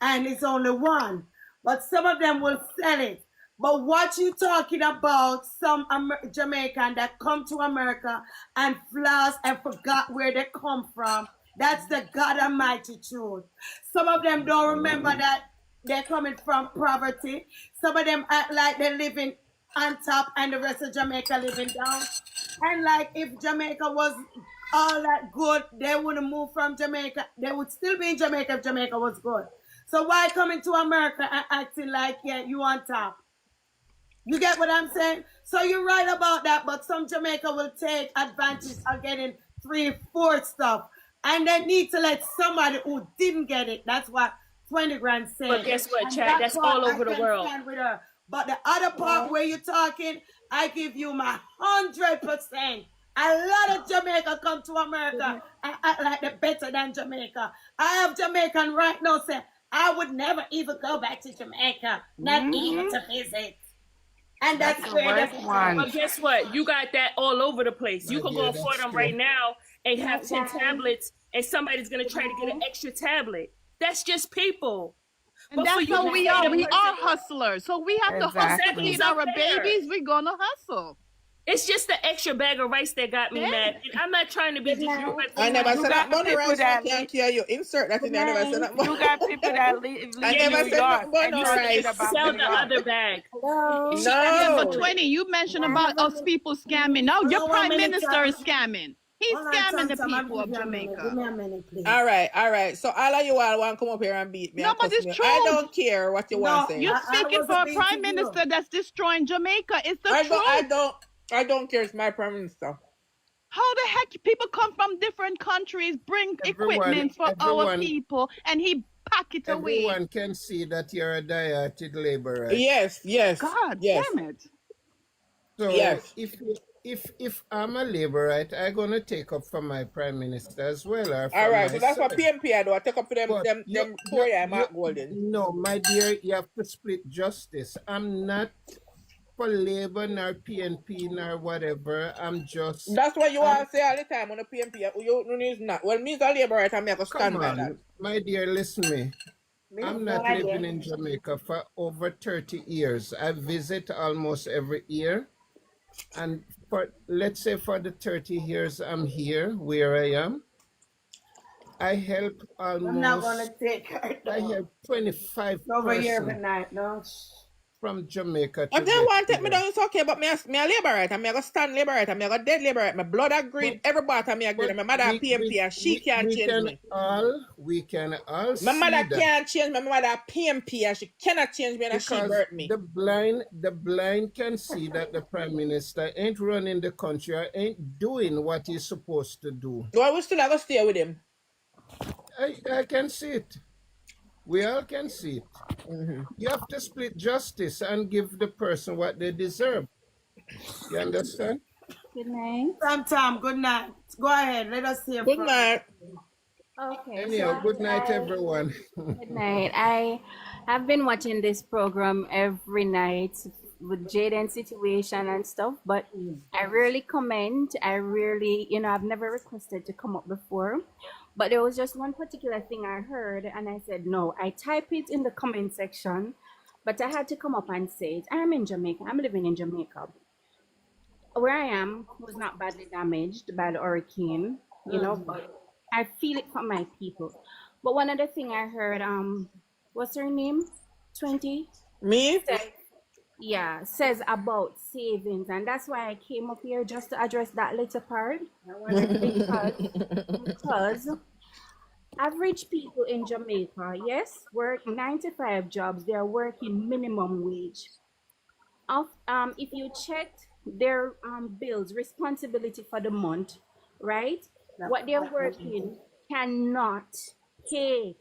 S1: And it's only one. But some of them will sell it. But what you talking about, some Jamaican that come to America and floss and forgot where they come from, that's the God Almighty truth. Some of them don't remember that they're coming from poverty. Some of them act like they're living on top and the rest of Jamaica living down. And like if Jamaica was all that good, they wouldn't move from Jamaica. They would still be in Jamaica if Jamaica was good. So why coming to America and acting like, yeah, you on top? You get what I'm saying? So you're right about that, but some Jamaica will take advantage of getting 3/4 stuff. And they need to let somebody who didn't get it. That's what 20 grand said.
S3: But guess what,
S1: and
S3: Chad?
S1: that
S3: That's
S1: part
S3: all over
S1: I
S3: the
S1: can
S3: world.
S1: stand with her. But the other part where you're talking, I give you my 100%. A lot of Jamaica come to America and act like they're better than Jamaica. I have Jamaican right now say, I would never even go back to Jamaica, not even to visit. And that's
S6: the
S1: where
S6: worst one.
S3: But guess what? You got that all over the place. You
S10: My
S3: could
S10: dear,
S3: go afford
S10: that's
S3: them
S10: true.
S3: right now and have 10 tablets, and somebody's going to try to get an extra tablet. That's just people.
S13: And
S3: But for
S13: that's
S3: you
S13: how
S3: to
S13: we
S3: say
S13: are.
S3: the
S13: We
S3: person,
S13: are hustlers. So we have to hustle to
S3: Exactly.
S13: feed our babies. We're going to hustle.
S3: It's just the extra bag of rice that got me mad. And I'm not trying to be disrespectful.
S2: I never said that money rice. I
S6: that
S2: can't hear you. Insert that in. I never said that.
S6: You got people that live
S2: I
S6: in
S2: never
S6: New
S2: said
S6: York
S2: nothing but
S6: and
S2: no
S6: talking
S2: rice.
S6: about
S3: Sell
S6: New
S3: the
S6: York.
S3: other bag.
S13: Yeah, but
S2: No.
S13: 20, you mentioned about us people scamming. Now your prime minister is scamming. He's scamming the people of Jamaica.
S1: Give me a minute, please.
S2: All right. So all of you all want to come up here and beat me.
S13: No,
S2: and
S13: but
S2: cuss
S13: it's
S2: me.
S13: true.
S2: I don't care what you want to say.
S13: You're speaking for a prime minister that's destroying Jamaica. It's the truth.
S2: I don't care. It's my prime minister.
S13: How the heck people come from different countries, bring equipment for our people, and he pack it away.
S10: Everyone can see that you're a dieted laborer.
S2: Yes.
S13: God damn it.
S10: So
S2: yes.
S10: if I'm a laborite, I'm gonna take up for my prime minister as well. Or
S2: All right,
S10: my
S2: so that's what
S10: son.
S2: PMP I do. I take up for them Tory Mark Golden.
S10: No, my dear, you have to split justice. I'm not for labor nor PNP nor whatever. I'm just.
S2: That's what you all say all the time on the PNP. You is not. Well, me as a labor right, I'm going to stand by that.
S10: My dear, listen me. I'm not living in Jamaica for over 30 years. I visit almost every year. And let's say for the 30 years I'm here, where I am, I help almost.
S1: I'm not gonna take her.
S10: I help 25
S1: over here
S10: persons
S1: every night, no.
S10: from Jamaica.
S2: If they want to take me down, it's okay, but me a labor right, I'm going to stand labor right, I'm going to dead labor right. My blood agreed, every bottom me agreed. My mother PMP and she can't change me.
S10: We can all
S2: my mother
S10: see
S2: can't change me. My mother PMP and she cannot change me and she birthed me.
S10: The blind can see that the Prime Minister ain't running the country or ain't doing what he's supposed to do.
S2: Well, we still have to stay with him.
S10: I can see it. We all can see it. You have to split justice and give the person what they deserve. You understand?
S15: Good night.
S1: Tom, good night. Go ahead. Let us hear
S2: Good night.
S15: Okay.
S10: Anyhow, good night, everyone.
S15: Good night. I have been watching this program every night with Jayden situation and stuff, but I rarely comment. I rarely, I've never requested to come up before. But there was just one particular thing I heard, and I said, no, I type it in the comment section, but I had to come up and say it. I'm in Jamaica. I'm living in Jamaica. Where I am was not badly damaged by the hurricane, but I feel it from my people. But one other thing I heard, what's her name? 20?
S2: Me?
S15: Says about savings, and that's why I came up here just to address that little part. Because average people in Jamaica, yes, work 9 to 5 jobs. They're working minimum wage. If you checked their bills, responsibility for the month, right? What they're working cannot pay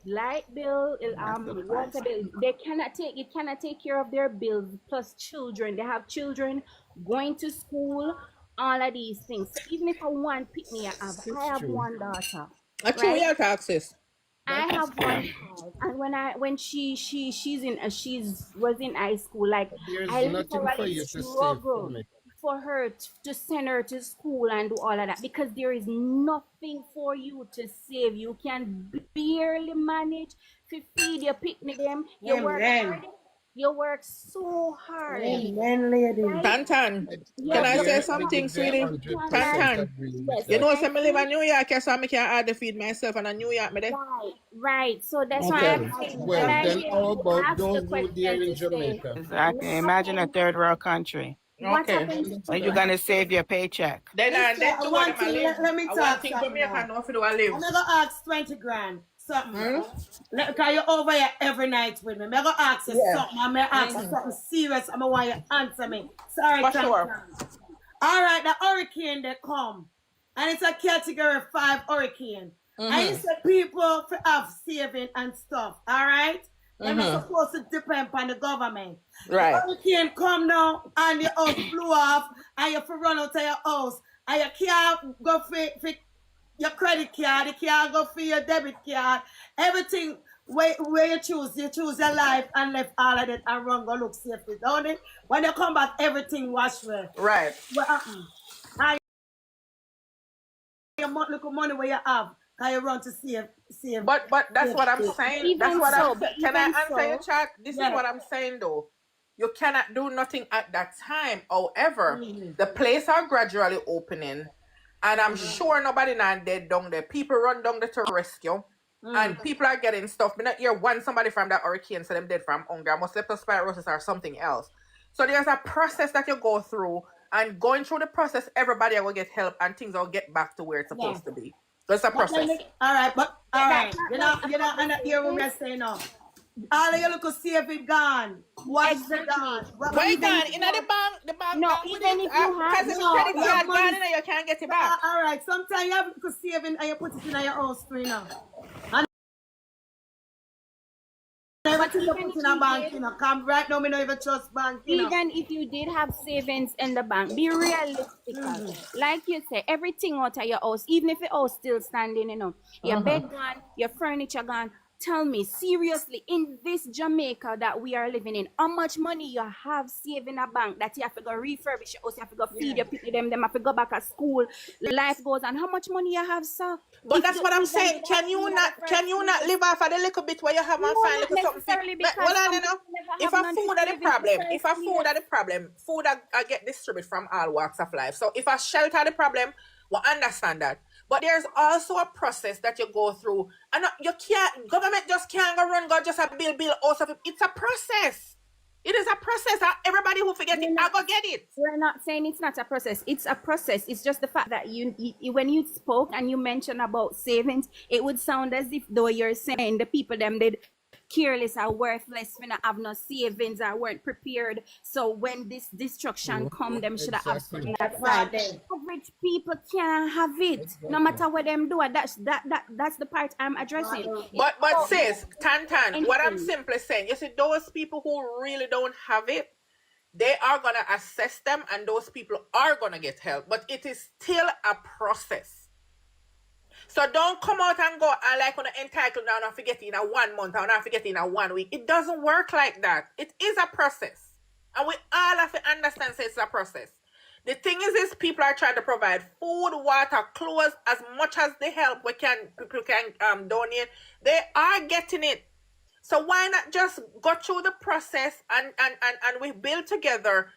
S15: light bill, water bill. They cannot take care of their bills, plus children. They have children going to school, all of these things. So even if I want pick me up, I have one daughter.
S2: Actually, right? Taxes.
S15: I have one child, and when she was in high school, like I literally struggle for her to send her to school and do all of that, because there is nothing for you to save. You can barely manage to feed your picnic them. You work hard. You work so hard.
S1: Amen, lady.
S2: Tantan, can I say something, sweetie? Tantan, you know, some live in New York, so I can hardly feed myself, and in New York, me there.
S15: Right. So that's why I'm saying.
S10: Well, then how about those who there in Jamaica?
S6: Exactly. Imagine a third world country.
S2: Okay.
S6: Are you gonna save your paycheck?
S2: Then
S1: one thing, let me talk something. I'm gonna ask 20 grand. Something. Because you're over here every night with me. I'm gonna ask you something. I'm gonna ask you something serious. I'm gonna want you to answer me. Sorry,
S2: for sure.
S1: All right, the hurricane they come, and it's a category 5 hurricane. And you said people have saving and stuff. All right. They're not supposed to depend on the government.
S2: Right.
S1: The hurricane come now and your house blew off, and you have to run out of your house, and you can't go for your credit card, you can't go for your debit card, everything where you choose your life and left all of it and run go look safely, don't it? When you come back, everything wash well.
S2: Right.
S1: What happen? And your little money where you have, can you run to save?
S2: But that's what I'm saying. That's what I'm saying. Can I answer your chat? This is what I'm saying though. You cannot do nothing at that time. However, the place are gradually opening. And I'm sure nobody not dead down there. People run down there to rescue. And people are getting stuff. But not hear one somebody from that hurricane say them dead from hunger, must leptospirosis or something else. So there's a process that you go through. And going through the process, everybody will get help and things will get back to where it's supposed to be. So it's a process.
S1: All right. You know, hear what I'm saying now. All of you look see if it gone. What's the gone?
S2: Why gone? In the bank
S15: no, even if you have
S2: because credit card gone and you can't get it back.
S1: All right. Sometimes you have to save it and you put it in your own screen now. And everything you put in a bank, come right now, me not even trust bank.
S15: Even if you did have savings in the bank, be realistic. Like you say, everything out of your house, even if your house still standing, your bed gone, your furniture gone, Tell me, seriously, in this Jamaica that we are living in, how much money you have saved in a bank that you have to go refurbish your house, you have to go feed your people, them have to go back at school, life goes on. How much money you have, sir?
S2: But that's what I'm saying. Can you not live off of the little bit where you have and find little something? Well, I don't know. If a food are the problem, food I get distributed from all walks of life. So if a shelter are the problem, we understand that. But there's also a process that you go through. And you can't, government just can't go just a bill also. It's a process. It is a process. Everybody who forget it, I go get it.
S15: We're not saying it's not a process. It's a process. It's just the fact that you when you spoke and you mentioned about savings, it would sound as if though you're saying the people them did careless or worthless, when I have no savings or weren't prepared. So when this destruction come, them should have something that side. Average people can't have it, no matter what them do. That's the part I'm addressing.
S2: But sis, Tan, what I'm simply saying, you see, those people who really don't have it, they are gonna assess them, and those people are gonna get help. But it is still a process. So don't come out and go like on the entitled now and forget in a 1 month or not forget in a 1 week. It doesn't work like that. It is a process. And we all have to understand it's a process. The thing is people are trying to provide food, water, clothes, as much as the help people can donate. They are getting it. So why not just go through the process and we build together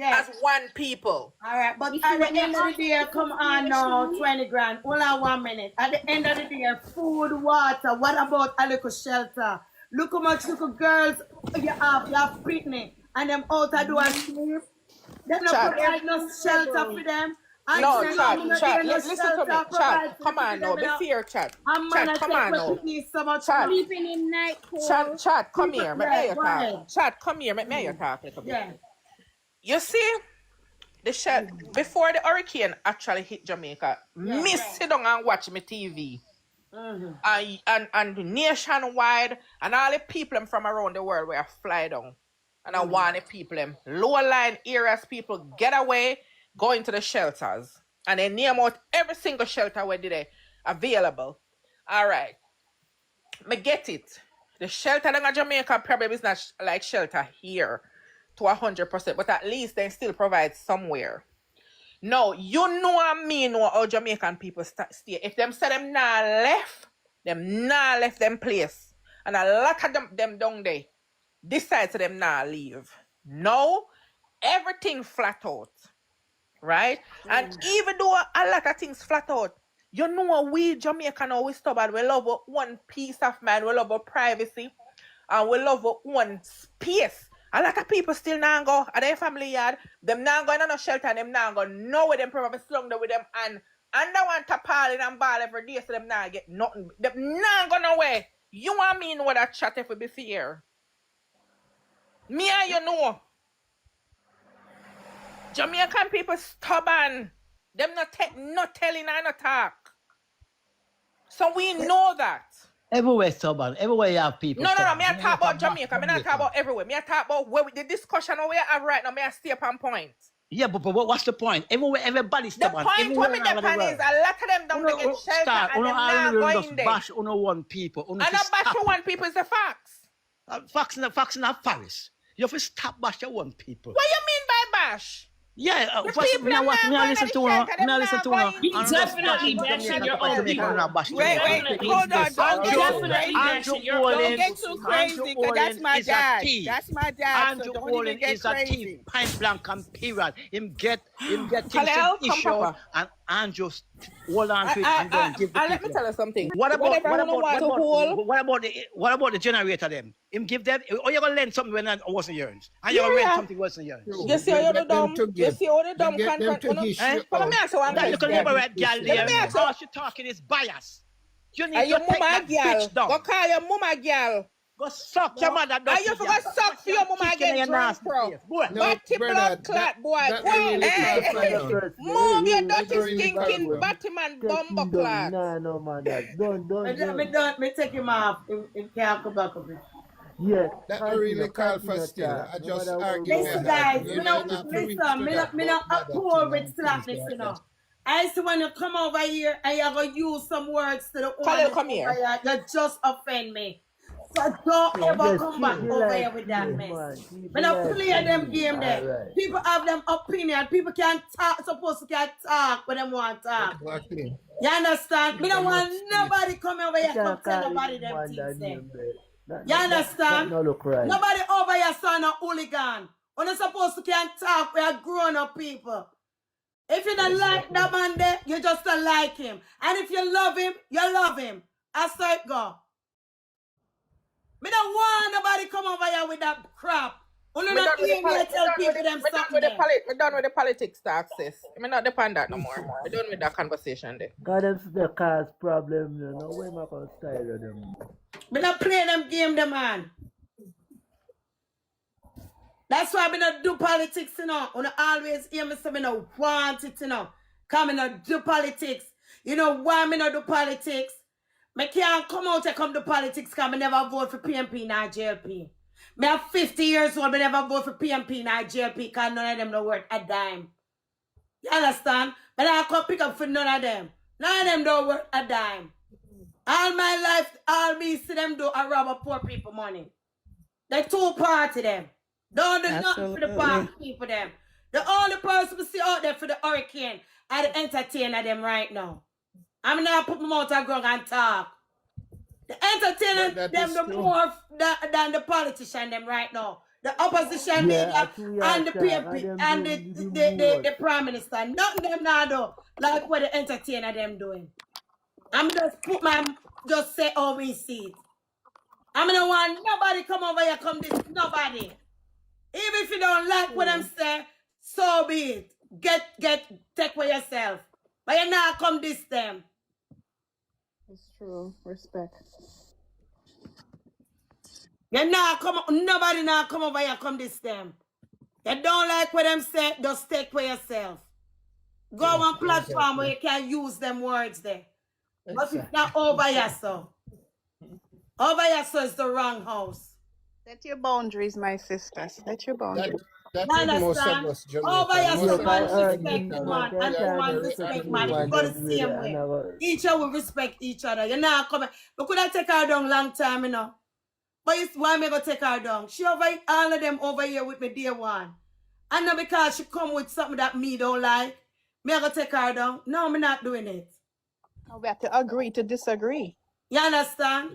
S2: as one people.
S1: All right, but at the end of the day, come on now, 20 grand. Hold on 1 minute. At the end of the day, food, water, what about a little shelter? Look how much little girls you have Britney, and them out to do a sleep. They don't provide no shelter for them.
S2: No, chat. Listen to me, chat. Come on now, be fair, chat. Chat, come on now. Chat.
S15: Sleeping in night cold.
S2: Chat, come here. May you talk. Chat, come here. May you talk a little bit.
S1: Yeah.
S2: You see, before the hurricane actually hit Jamaica, me sit down and watch my TV. And nationwide, and all the people from around the world were fly down. And I want the people, lower line areas, people get away, go into the shelters. And they name out every single shelter where they available. All right. Me get it. The shelter in Jamaica probably is not like shelter here to 100%, but at least they still provide somewhere. No, you know and me know how Jamaican people stay. If them say them nah left them place. And a lot of them down there decide to them nah leave. No, everything flat out. Right? And even though a lot of things flat out, you know we Jamaican always stubborn. We love our one peace of mind, we love our privacy, and we love our one space. A lot of people still now go at their family yard. Them now going on a shelter and them now go know where them probably slung there with them and they want to party and ball every day so them now get nothing. Them now go nowhere. You and me know that chat if we be fair. Me and you know. Jamaican people stubborn. Them not telling and not talk. So we know that.
S16: Everywhere stubborn. Everywhere you have people.
S2: No. Me I talk about Jamaica. Me not talk about everywhere. Me I talk about the discussion we have right now. Me I stay upon point.
S16: Yeah, but what's the point? Everywhere, everybody's stubborn.
S2: The point what me depend is a lot of them don't get shelter and them not going there.
S16: Bash one people.
S2: And not bash one people is the facts.
S16: Facts not Paris. You have to stop bash one people.
S2: What you mean by bash?
S16: Yeah, people are not listen to her.
S3: Definitely bashing your own people.
S2: Wait, hold on. Don't get too crazy, because that's my dad. That's my dad.
S16: Andrew
S2: So don't
S16: Olin
S2: even get
S16: is a
S2: crazy.
S16: thief, point blank and period. Him get things
S2: Hello?
S16: in issue,
S2: Come,
S16: and Andrew hold on to it and go and give the
S2: let me
S16: people.
S2: tell you something.
S16: What about
S2: What
S16: the generator them? Him give them, or you gonna lend something when it wasn't yours, and you gonna rent something wasn't yours.
S2: You see how the dumb, you see how the dumb contract. Let me ask you one
S16: That you can never
S2: question.
S16: write girl
S2: Let me
S16: there.
S2: ask you.
S16: All she talking is bias. You need
S2: Are
S16: to
S2: your
S16: take
S2: mama
S16: that bitch
S2: girl?
S16: down.
S2: Go call your mama girl.
S16: Go suck your mother.
S2: Are you for go suck for your mama get drunk, bro? Batty blood clot, boy. Move your dirty stinking batty man bumbo clot.
S5: No, man, don't.
S1: Me take him off. Him can't come back up.
S5: Yeah.
S10: That really call for still. I just argue.
S1: Listen, guys, me not poor with slackness, you know. I see when you come over here and you're going to use some words to the
S2: Khalil, come here.
S1: You just offend me. So don't
S5: So
S1: ever
S5: just
S1: come
S5: keep
S1: back
S5: the
S1: over
S5: life
S1: here with that
S5: clean,
S1: mess.
S5: man. Keep
S1: When
S5: the
S1: I
S5: life
S1: play them
S5: clean.
S1: game there,
S5: Alright.
S1: people have them opinion. People can talk, supposed to can talk when they want to talk.
S10: Exactly.
S1: You understand? Me
S10: Give
S1: don't
S10: them up
S1: want
S10: speech.
S1: nobody come over
S5: You
S1: here come
S5: can't
S1: tell
S5: call the
S1: nobody them
S5: woman
S1: things
S5: that
S1: there.
S5: name there.
S1: You understand?
S5: No look right.
S1: Nobody over here son a hooligan. When they supposed to can talk, we are grown up people. If you don't like that man there, you just don't like him. And if you love him, you love him. I saw it go. Me don't want nobody come over here with that crap. Only
S2: Me
S1: not
S2: done with the
S1: hear me tell people them something there.
S2: Me done with the politics talk, sis. Me not depend that no more. Me done with that conversation there.
S5: God them still cause problem, you know. Where am I gonna style of them?
S1: Me not play them game, the man. That's why I don't do politics, you know. I always hear me say me no want it, you know. Come me not do politics. You know why me not do politics? Me can't come out and come to politics because I never vote for PMP nor JLP. Me have 50 years old, me never vote for PMP nor JLP because none of them no worth a dime. You understand? But I come pick up for none of them. None of them don't worth a dime. All my life, all me see them do are rob poor people money. They two party them. Don't do nothing for the
S6: Absolutely.
S1: people them. The only person we see out there for the hurricane are the entertainer them right now. I'm not put my mouth on ground and talk. The entertainer them the more than the politician them right now. The opposition media and the PMP and the prime minister. Nothing them now do like what the entertainer them doing. I'm just say how we see it. I'm don't want nobody come over here come this nobody. Even if you don't like what I'm saying, so be it. Take for yourself. But you not come this them.
S2: It's true. Respect.
S1: You not come, nobody not come over here come this them. You don't like what them say, just take for yourself. Go on platform where you can use them words there. But it's not over here, so. Over here, so it's the wrong house.
S13: Set your boundaries, my sister. Set your boundaries.
S10: That is most of us
S1: Over here,
S10: Jamaicans.
S1: so man respect the man and the man respect man. It go the same way. Each other will respect each other. You're not coming. But could I take her down long time, you know? But it's why me go take her down? She over all of them over here with me day one. And not because she come with something that me don't like, me I go take her down. No, me not doing it.
S13: We have to agree to disagree.
S1: You understand?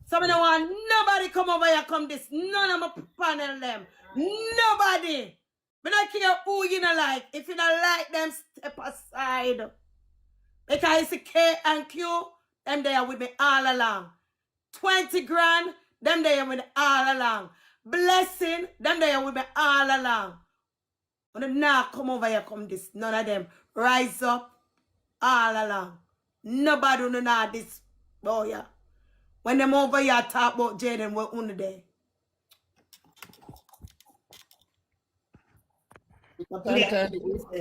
S1: So I don't want nobody come over here come this. None of my panel them. Nobody. Me don't care who you don't like. If you don't like them, step aside. Because it's K and Q, them there with me all along. 20 grand, them there with me all along. Blessing, them there with me all along. When now come over here, come this. None of them. Rise up all along. Nobody will know this. Oh yeah. When them over here talk about Jayden, we're under there.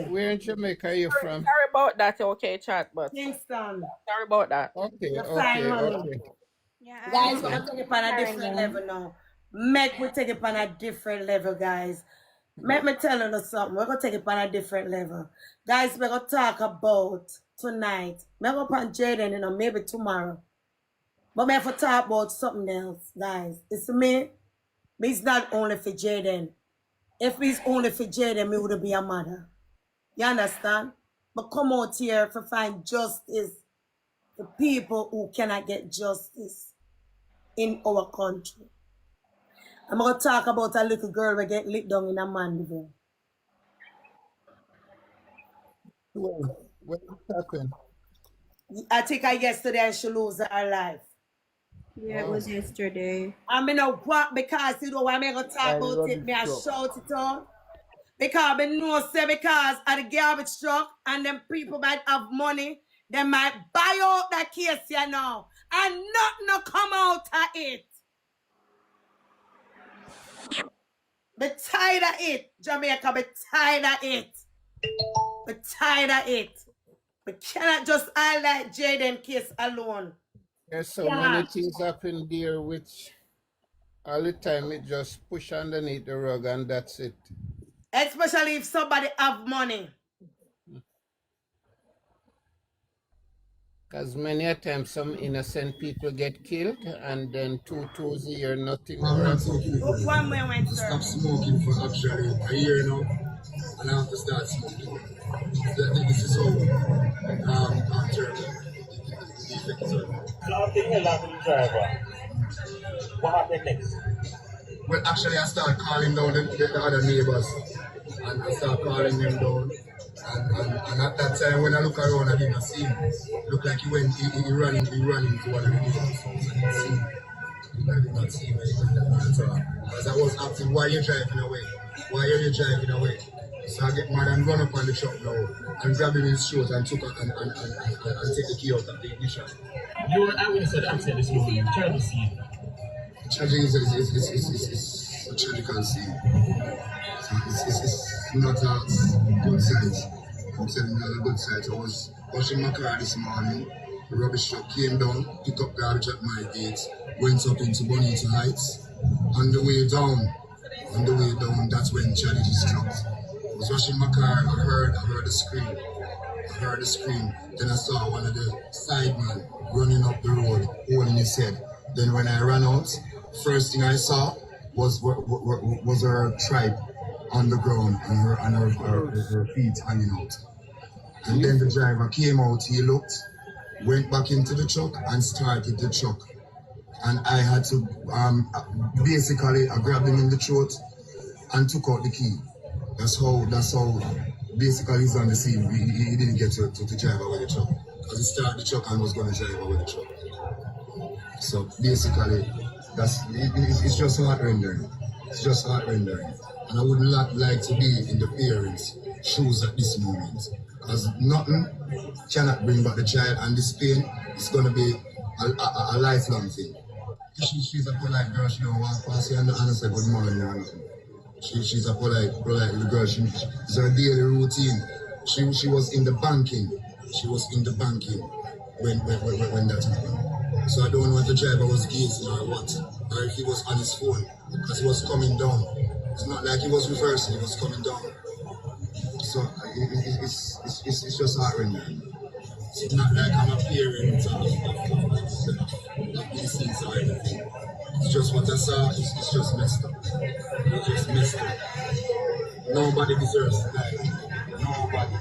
S10: Where in Jamaica are you from?
S2: Sorry about that, okay, chat, but
S1: Kingston.
S2: Sorry about that.
S10: Okay.
S1: Yeah, guys, we're gonna take it on a different level now. We take it on a different level, guys. Make me tell you something. We're gonna take it on a different level. Guys, we're gonna talk about tonight. We're gonna on Jayden, maybe tomorrow. But we have to talk about something else, guys. It's me. It's not only for Jayden. If it's only for Jayden, me would be a mother. You understand? But come out here to find justice for people who cannot get justice in our country. I'm going to talk about a little girl who get lit down in a Mandeville.
S10: What happened?
S1: I think yesterday and she lose her life.
S15: Yeah, it was yesterday.
S1: I mean, what? Because you know why I'm going to talk about it, me I shout it out. Because I know say because of the garbage truck and them people might have money, they might buy out that case, you know, and nothing come out of it. Be tired of it, Jamaica, be tired of it. Be tired of it. We cannot just highlight Jayden case alone.
S10: There's so many things happen there which all the time it just push underneath the rug and that's it.
S1: Especially if somebody have money.
S10: Because many a time some innocent people get killed and then 2 toes a year, nothing ever happened.
S1: One moment, sir.
S17: Stop smoking for actually a year now, and I have to start smoking. This is how terrible the effect is.
S18: Something hell happened to the driver. What happened next?
S17: Well, actually, I started calling down the other neighbors, and I started calling them down. And at that time, when I look around, I didn't see him. Looked like he ran into one of the neighbors. I did not see him at all. As I was asking, why are you driving away? Why are you driving away? So I get mad and run up on the truck now and grab him in his throat and took and take the key out of the ignition.
S18: You were eyewitness of the accident this morning. Terrible scene.
S17: Tragic is a tragical scene. It's not a good sight. I'm telling you, not a good sight. I was washing my car this morning. The rubbish truck came down, picked up garbage at my gate, went up into Bonita Heights. On the way down, that's when tragedy struck. I was washing my car, I heard a scream. Then I saw one of the sidemen running up the road, holding his head. Then when I ran out, first thing I saw was her tripe on the ground and her feet hanging out. And then the driver came out, he looked, went back into the truck and started the truck. And I had to, basically, I grabbed him in the throat and took out the key. That's how basically he's on the scene. He didn't get to drive away the truck. Because he started the truck and was going to drive away the truck. So basically, it's just heart rendering. It's just heart rendering. And I would not like to be in the parents' shoes at this moment. Because nothing cannot bring back the child, and this pain is going to be a lifelong thing. She's a polite girl, she don't walk past you and say good morning or nothing. She's a polite little girl. It's her daily routine. She was in the banking. When that happened. So I don't know if the driver was gazing or what, or if he was on his phone, because he was coming down. It's not like he was reversing, he was coming down. So it's just heart-rendering. It's not like I'm a parent of these things or anything. It's just what I saw, it's just messed up. It's just messed up. Nobody deserves to die. Nobody.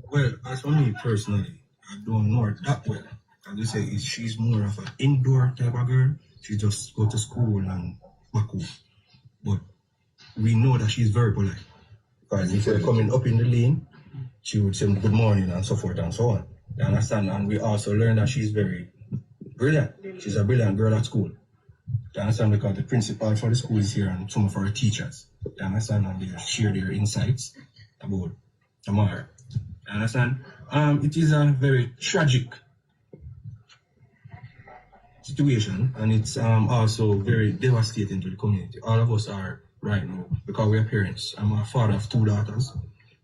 S18: Well, as for me personally, I don't know her that well. As you say, she's more of an indoor type of girl. She just go to school and back home. But we know that she's very polite. Because if you're coming up in the lane, she would say good morning and so forth and so on. You understand? And we also learned that she's very brilliant. She's a brilliant girl at school. You understand? Because the principal for the school is here and some of our teachers. You understand? And they share their insights about Tamara. You understand? It is a very tragic situation, and it's also very devastating to the community. All of us are right now because we are parents. I'm a father of 2 daughters,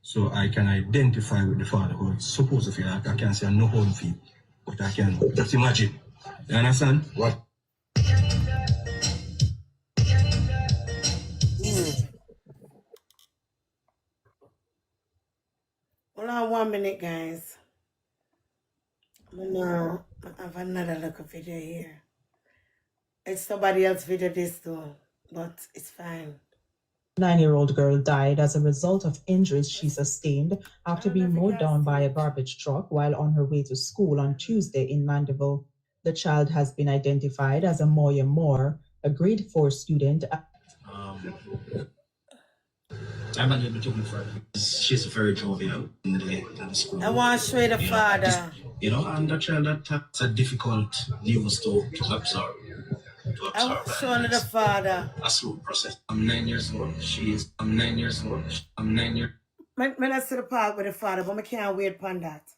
S18: so I can identify with the father who is supposed to feel. I can't say I know how he feels, but I can just imagine. You understand? What?
S1: Hold on 1 minute, guys. No, I have another look of video here. It's somebody else's video this too, but it's fine.
S19: 9-year-old girl died as a result of injuries she sustained after being mowed down by a garbage truck while on her way to school on Tuesday in Mandeville. The child has been identified as Amoya Moore, a grade 4 student.
S18: I'm not able to confirm. She's very jovial in the school.
S1: I want to show the father.
S18: And the child that's a difficult news to absorb.
S1: I'm showing the father.
S18: A slow process. I'm 9 years old. I'm 9 years old. I'm 9 years old.
S1: I'm not to the park with the father, but I can't wait upon that.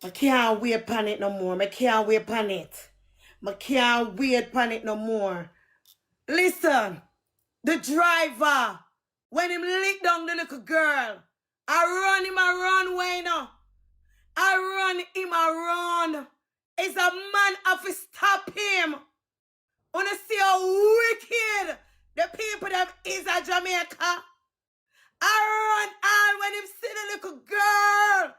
S1: I can't wait upon it no more. I can't wait upon it. I can't wait upon it no more. Listen, the driver, when him lick down the little girl, I run way now. I run. It's a man have to stop him. Wanna see how wicked the people that is at Jamaica? I run all when him see the little girl.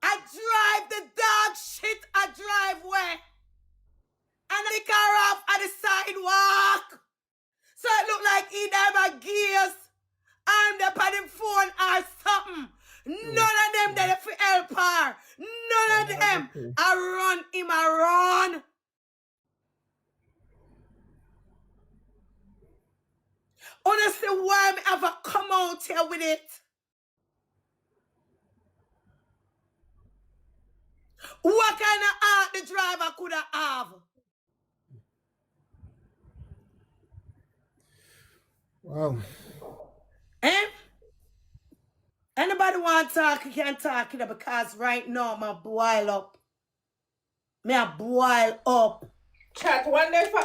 S1: I drive the dog shit him phone or something. None of them there for help her. None of them. I run him, I run. Honestly, why me ever come out here with it? What kind of art the driver could have?
S10: Wow.
S1: Eh? Anybody want to talk, you can talk, because right now, I'm boil up. Me a boil up.
S2: Chat. One day, for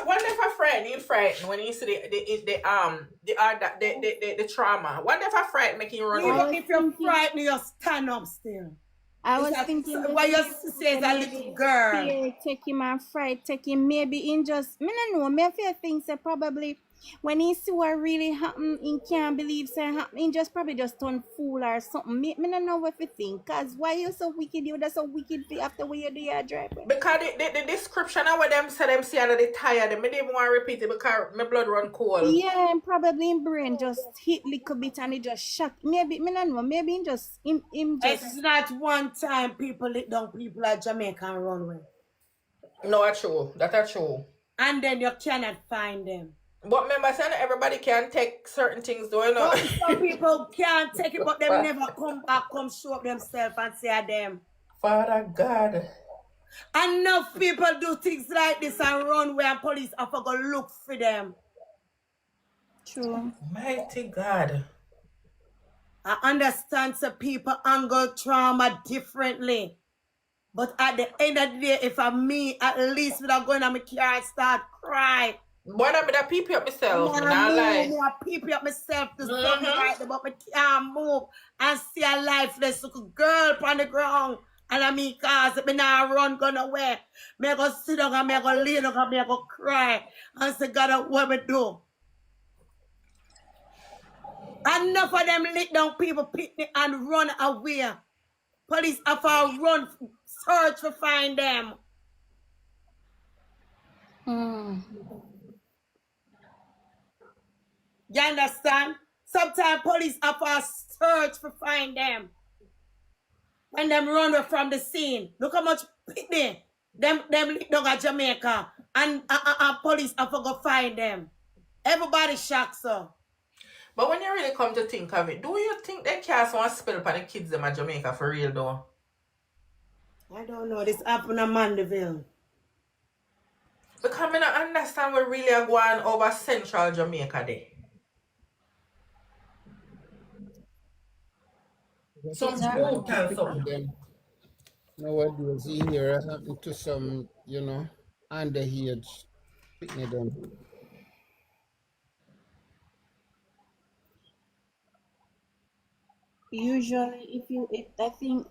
S2: friend, he frightened when he see the trauma. One day, for frightened, make him run away.
S1: If you're frightened, you stand up still.
S15: I was thinking
S1: why you say it's a little girl.
S15: Fear take him and fright take him. Maybe in just me no know. Me fear things say probably when he see what really happen, he can't believe say happen. He just probably just turn fool or something. Me no know what to think. Cause why you so wicked? You that's so wicked after what you do your driving.
S2: Because the description of what them say them see and they tired. Me didn't want to repeat it because my blood run cold.
S15: Yeah, and probably in brain just hit little bit and it just shock. Maybe me no know. Maybe him just.
S1: It's not one time people lit down people at Jamaica and run away.
S2: No, that's true. That's true.
S1: And then you cannot find them.
S2: But remember, saying everybody can take certain things, though, you know.
S1: But some people can't take it, but them never come back, come show up themselves and say them.
S2: Father God.
S1: Enough people do things like this and run away and police have to go look for them.
S15: True.
S2: Mighty God.
S1: I understand some people handle trauma differently. But at the end of the day, if I'm me, at least without going on my car and start crying.
S2: Boy, I'm gonna peep up myself.
S1: I peep up myself to right there, but I can't move and see a lifeless little girl on the ground. And I mean, cause me now run gun away. Me go sit down and me go lay down and me go cry. And say, God, what me do? Enough of them lick down people, picnic and run away. Police have to run, search to find them. You understand? Sometimes police have to search to find them. When them run away from the scene. Look how much picnic them lick down at Jamaica. And police have to go find them. Everybody shocked, so.
S2: But when you really come to think of it, do you think they cast one spell for the kids them at Jamaica for real though?
S1: I don't know. This happened in Mandeville.
S2: Because I don't understand what really are going over central Jamaica there. Some brutal something.
S10: Nowadays, you hear happened to some, underage picking them.
S15: Usually, I think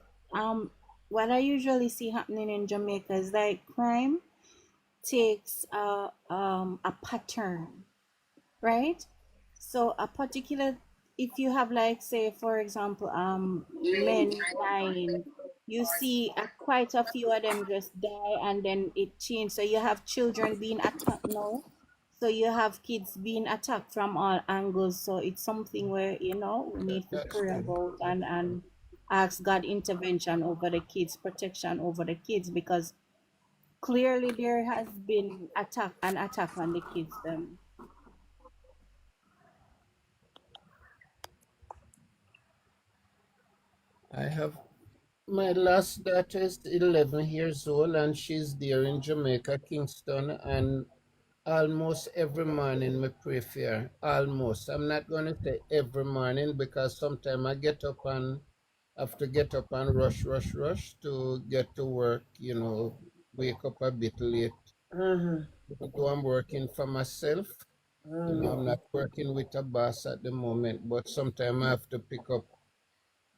S15: what I usually see happening in Jamaica is like crime takes a pattern, right? So a particular, if you have like say for example men dying, you see quite a few of them just die and then it changes. So you have children being attacked now. So you have kids being attacked from all angles. So it's something where, we need to pray about and ask God intervention over the kids, protection over the kids, because clearly there has been an attack on the kids.
S10: I have my last daughter is 11 years old and she's there in Jamaica, Kingston, and almost every morning I pray for her. Almost. I'm not going to say every morning because sometimes I get up and have to get up and rush to get to work, wake up a bit late. Though I'm working for myself, I'm not working with a boss at the moment, but sometimes I have to pick up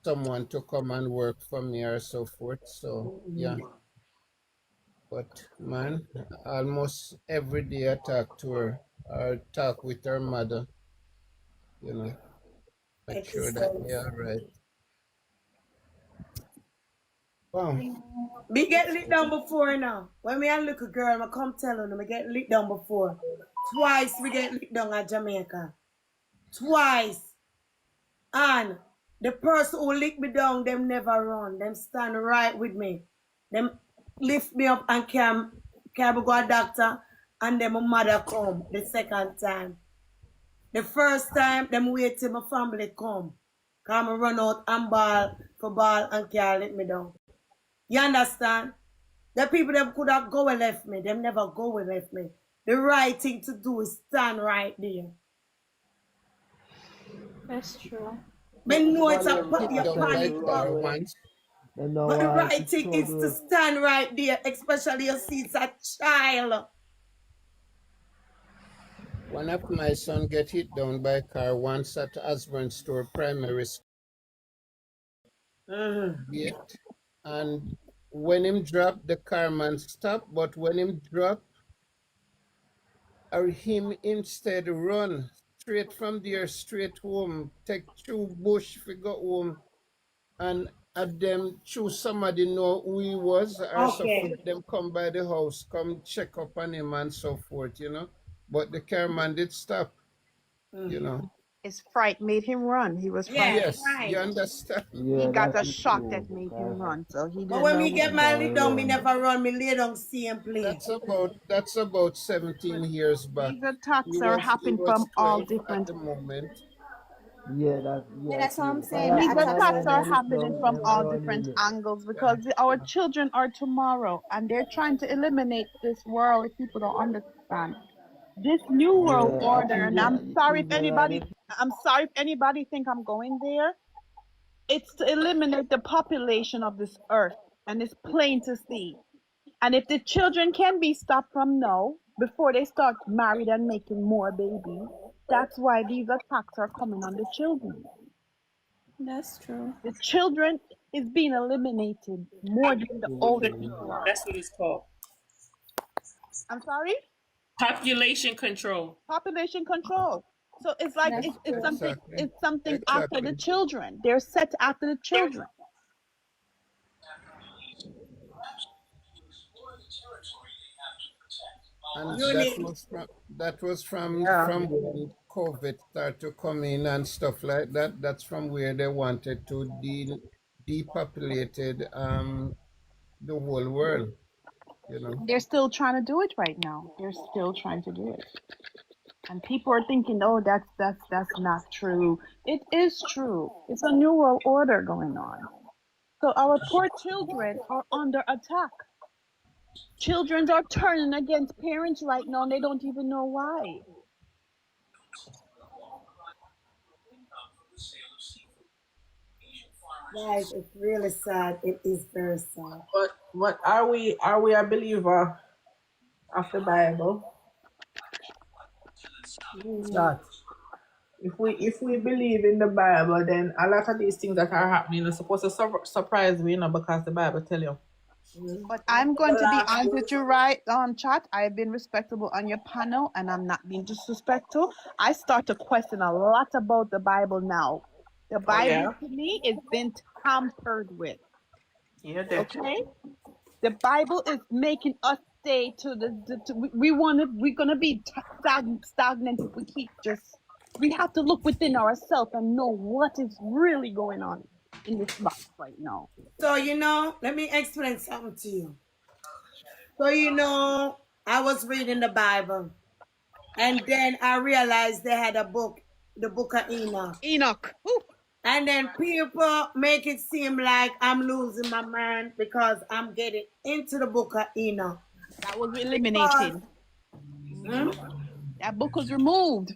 S10: someone to come and work for me or so forth. So, yeah. But man, almost every day I talk to her or talk with her mother, make sure that they're all right. Wow.
S1: Me get lit down before now. When me a little girl, I come tell her, me get lit down before. Twice we get lit down at Jamaica. Twice. And the person who lick me down, them never run. Them stand right with me. Them lift me up and carry me go a doctor, and then my mother come the second time. The first time, them wait till my family come. Come and run out and ball and can't let me down. You understand? The people that could have go and left me, them never go and left me. The right thing to do is stand right there.
S15: That's true.
S1: But know it's a
S10: Hit
S1: your
S10: down by
S1: panic
S10: car
S1: mode.
S10: once.
S5: Them know
S1: But the
S5: why
S1: right thing is to stand right there, especially you see it's a child.
S10: One of my son get hit down by car once at Osborne Store Primary School. Gate. And when him drop, the car man stop. But when him drop, or him instead run straight from there, straight home, take through bush, figure home, and at them choose somebody know who he was, or so forth. Them come by the house, come check up on him and so forth, you know. But the car man did stop, you know.
S13: His fright made him run. He was frightened.
S10: Yes, you understand.
S13: He got a shock that made him run, so he
S1: But
S13: didn't
S1: when
S13: know
S1: me
S13: what
S1: get my lay down, me never run, me lay down same place.
S10: That's about 17 years back.
S13: These attacks
S10: He
S13: are
S10: was
S13: happening from all
S10: 12 at
S13: different.
S10: the moment.
S5: Yeah,
S14: that's what I'm saying. The
S13: These
S14: attacks
S13: attacks are
S14: are
S13: happening from all different angles because our children are tomorrow, and they're trying to eliminate this world. If people don't understand this new world order, and I'm sorry if anybody think I'm going there. It's to eliminate the population of this earth, and it's plain to see. And if the children can be stopped from now, before they start married and making more babies, that's why these attacks are coming on the children.
S15: That's true.
S13: The children is being eliminated more than the older people are.
S3: That's what it's called.
S13: I'm sorry?
S3: Population control.
S13: Population control. So it's like
S3: That's
S13: it's
S3: true.
S13: something
S10: Exactly.
S13: it's something after the children. They're set after the children.
S10: And that was from when COVID started to come in and stuff like that. That's from where they wanted to depopulated the whole world, you know.
S13: They're still trying to do it right now. They're still trying to do it. And people are thinking, oh, that's not true. It is true. It's a new world order going on. So our poor children are under attack. Children are turning against parents right now, and they don't even know why.
S1: Guys, it's really sad. It is very sad.
S2: But are we a believer of the Bible?
S5: That.
S2: If we believe in the Bible, then a lot of these things that are happening are supposed to surprise me, because the Bible tell you.
S13: But I'm going to be honest with you, right, chat. I've been respectable on your panel, and I'm not being disrespectful. I start to question a lot about the Bible now. The Bible to me is been tampered with.
S2: Yeah,
S13: okay. The Bible is making us stay to we're gonna be stagnant if we keep just. We have to look within ourselves and know what is really going on in this box right now.
S1: So, let me explain something to you. So, I was reading the Bible, and then I realized they had a book, the book of Enoch.
S13: Ooh.
S1: And then people make it seem like I'm losing my mind because I'm getting into the book of Enoch.
S13: That was eliminated. That book was removed.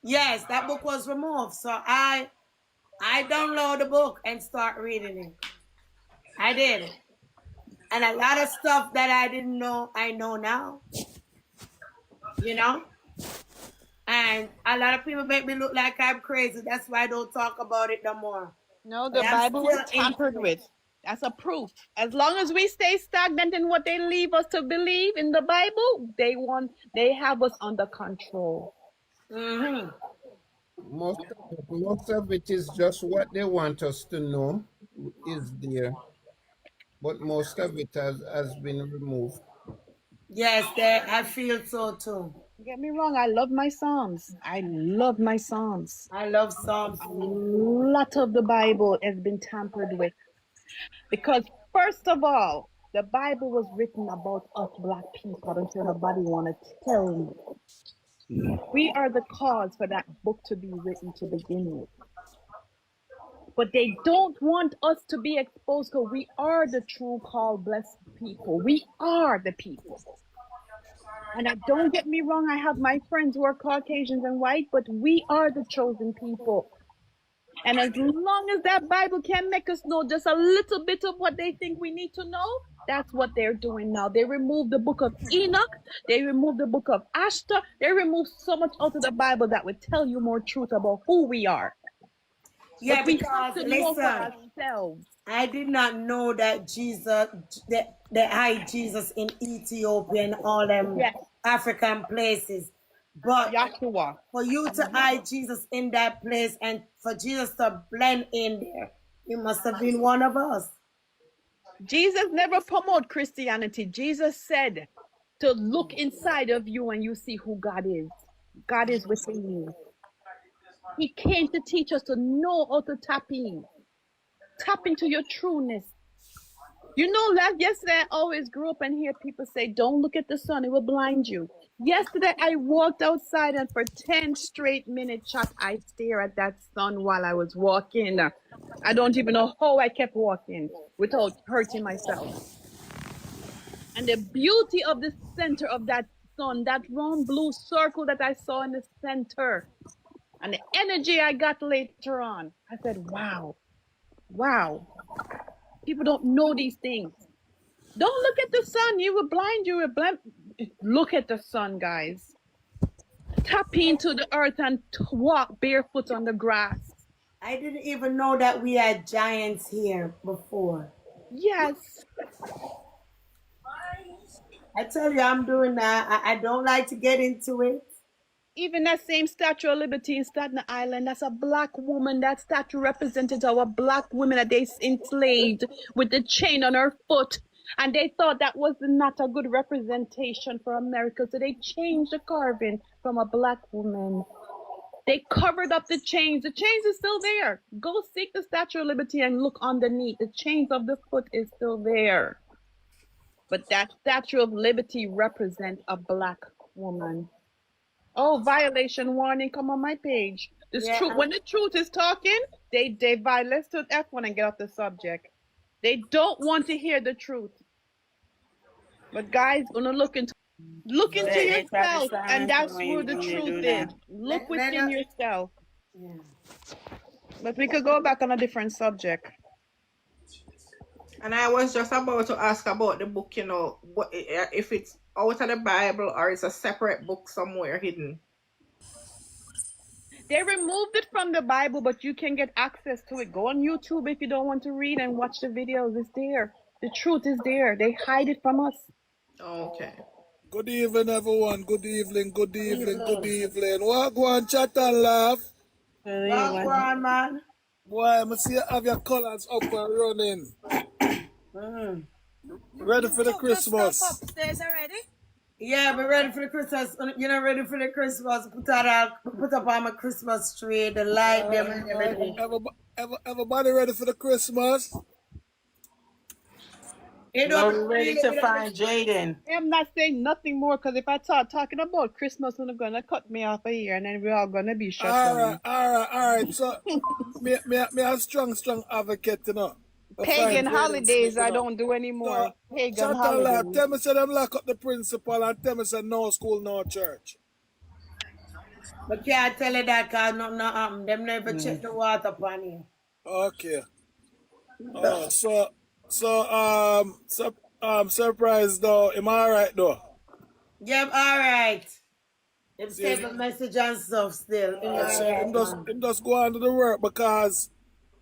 S1: Yes, that book was removed. So I download the book and start reading it. I did. And a lot of stuff that I didn't know, I know now. And a lot of people make me look like I'm crazy. That's why I don't talk about it no more.
S13: No, the Bible was tampered with. That's a proof. As long as we stay stagnant in what they leave us to believe in the Bible, they have us under control.
S1: Mm-hmm.
S10: Most of it is just what they want us to know is there, but most of it has been removed.
S1: Yes, I feel so too.
S13: Get me wrong, I love my Psalms. I love my Psalms.
S1: I love Psalms.
S13: A lot of the Bible has been tampered with. Because first of all, the Bible was written about us black people. I don't care nobody want to tell me. We are the cause for that book to be written to begin with. But they don't want us to be exposed because we are the true called blessed people. We are the people. And don't get me wrong, I have my friends who are Caucasians and white, but we are the chosen people. And as long as that Bible can make us know just a little bit of what they think we need to know, that's what they're doing now. They removed the book of Enoch. They removed the book of Ashtar. They removed so much out of the Bible that would tell you more truth about who we are.
S1: Yeah,
S13: but we
S1: because
S13: have to know for ourselves.
S1: I did not know that Jesus, the high Jesus in Ethiopia and all them African places. But
S13: Yahshua.
S1: For you to hide Jesus in that place and for Jesus to blend in there, he must have been one of us.
S13: Jesus never promoted Christianity. Jesus said to look inside of you and you see who God is. God is within you. He came to teach us to know how to tap into your trueness. You know, yesterday I always grew up and hear people say, don't look at the sun, it will blind you. Yesterday I walked outside and for 10 straight minutes, I stare at that sun while I was walking. I don't even know how I kept walking without hurting myself. And the beauty of the center of that sun, that round blue circle that I saw in the center, and the energy I got later on, I said, wow. People don't know these things. Don't look at the sun. You will blind. You will blind. Look at the sun, guys. Tap into the earth and walk barefoot on the grass.
S1: I didn't even know that we had giants here before.
S13: Yes.
S1: I tell you, I'm doing that. I don't like to get into it.
S13: Even that same Statue of Liberty in Staten Island, that's a black woman. That statue represented our black women that they enslaved with the chain on her foot. And they thought that was not a good representation for America. So they changed the carving from a black woman. They covered up the chains. The chains is still there. Go seek the Statue of Liberty and look underneath. The chains of the foot is still there. But that Statue of Liberty represents a black woman. Oh, violation warning, come on my page. When the truth is talking, they violate. Let's do F1 and get off the subject. They don't want to hear the truth. But guys, gonna look into yourself, and that's where the truth is. Look within yourself. Yeah. But we could go back on a different subject.
S2: And I was just about to ask about the book, if it's out of the Bible or it's a separate book somewhere hidden.
S13: They removed it from the Bible, but you can get access to it. Go on YouTube if you don't want to read and watch the videos. It's there. The truth is there. They hide it from us.
S2: Okay.
S20: Good evening, everyone. Good evening. What go on, chat and laugh?
S1: What go on, man?
S20: Boy, I see you have your colors up and running. Ready for the Christmas?
S1: Upstairs already? Yeah, we're ready for the Christmas. You're not ready for the Christmas. Put up on my Christmas tree, the light, them and everything.
S20: Everybody ready for the Christmas?
S6: We're ready to find Jayden.
S13: I'm not saying nothing more because if I start talking about Christmas, they're gonna cut me off a year and then we're all gonna be shut down.
S20: All right. So, me a strong advocate,
S13: Pagan holidays I don't do anymore. Pagan holidays.
S20: Tell me say them lock up the principal and tell me say no school, no church.
S1: But can't tell you that because nothing happened. Them never check the water upon you.
S20: Okay. Surprise though. Am I alright though?
S1: Yep, alright. Him save a message and stuff still.
S20: Him just go on to the work because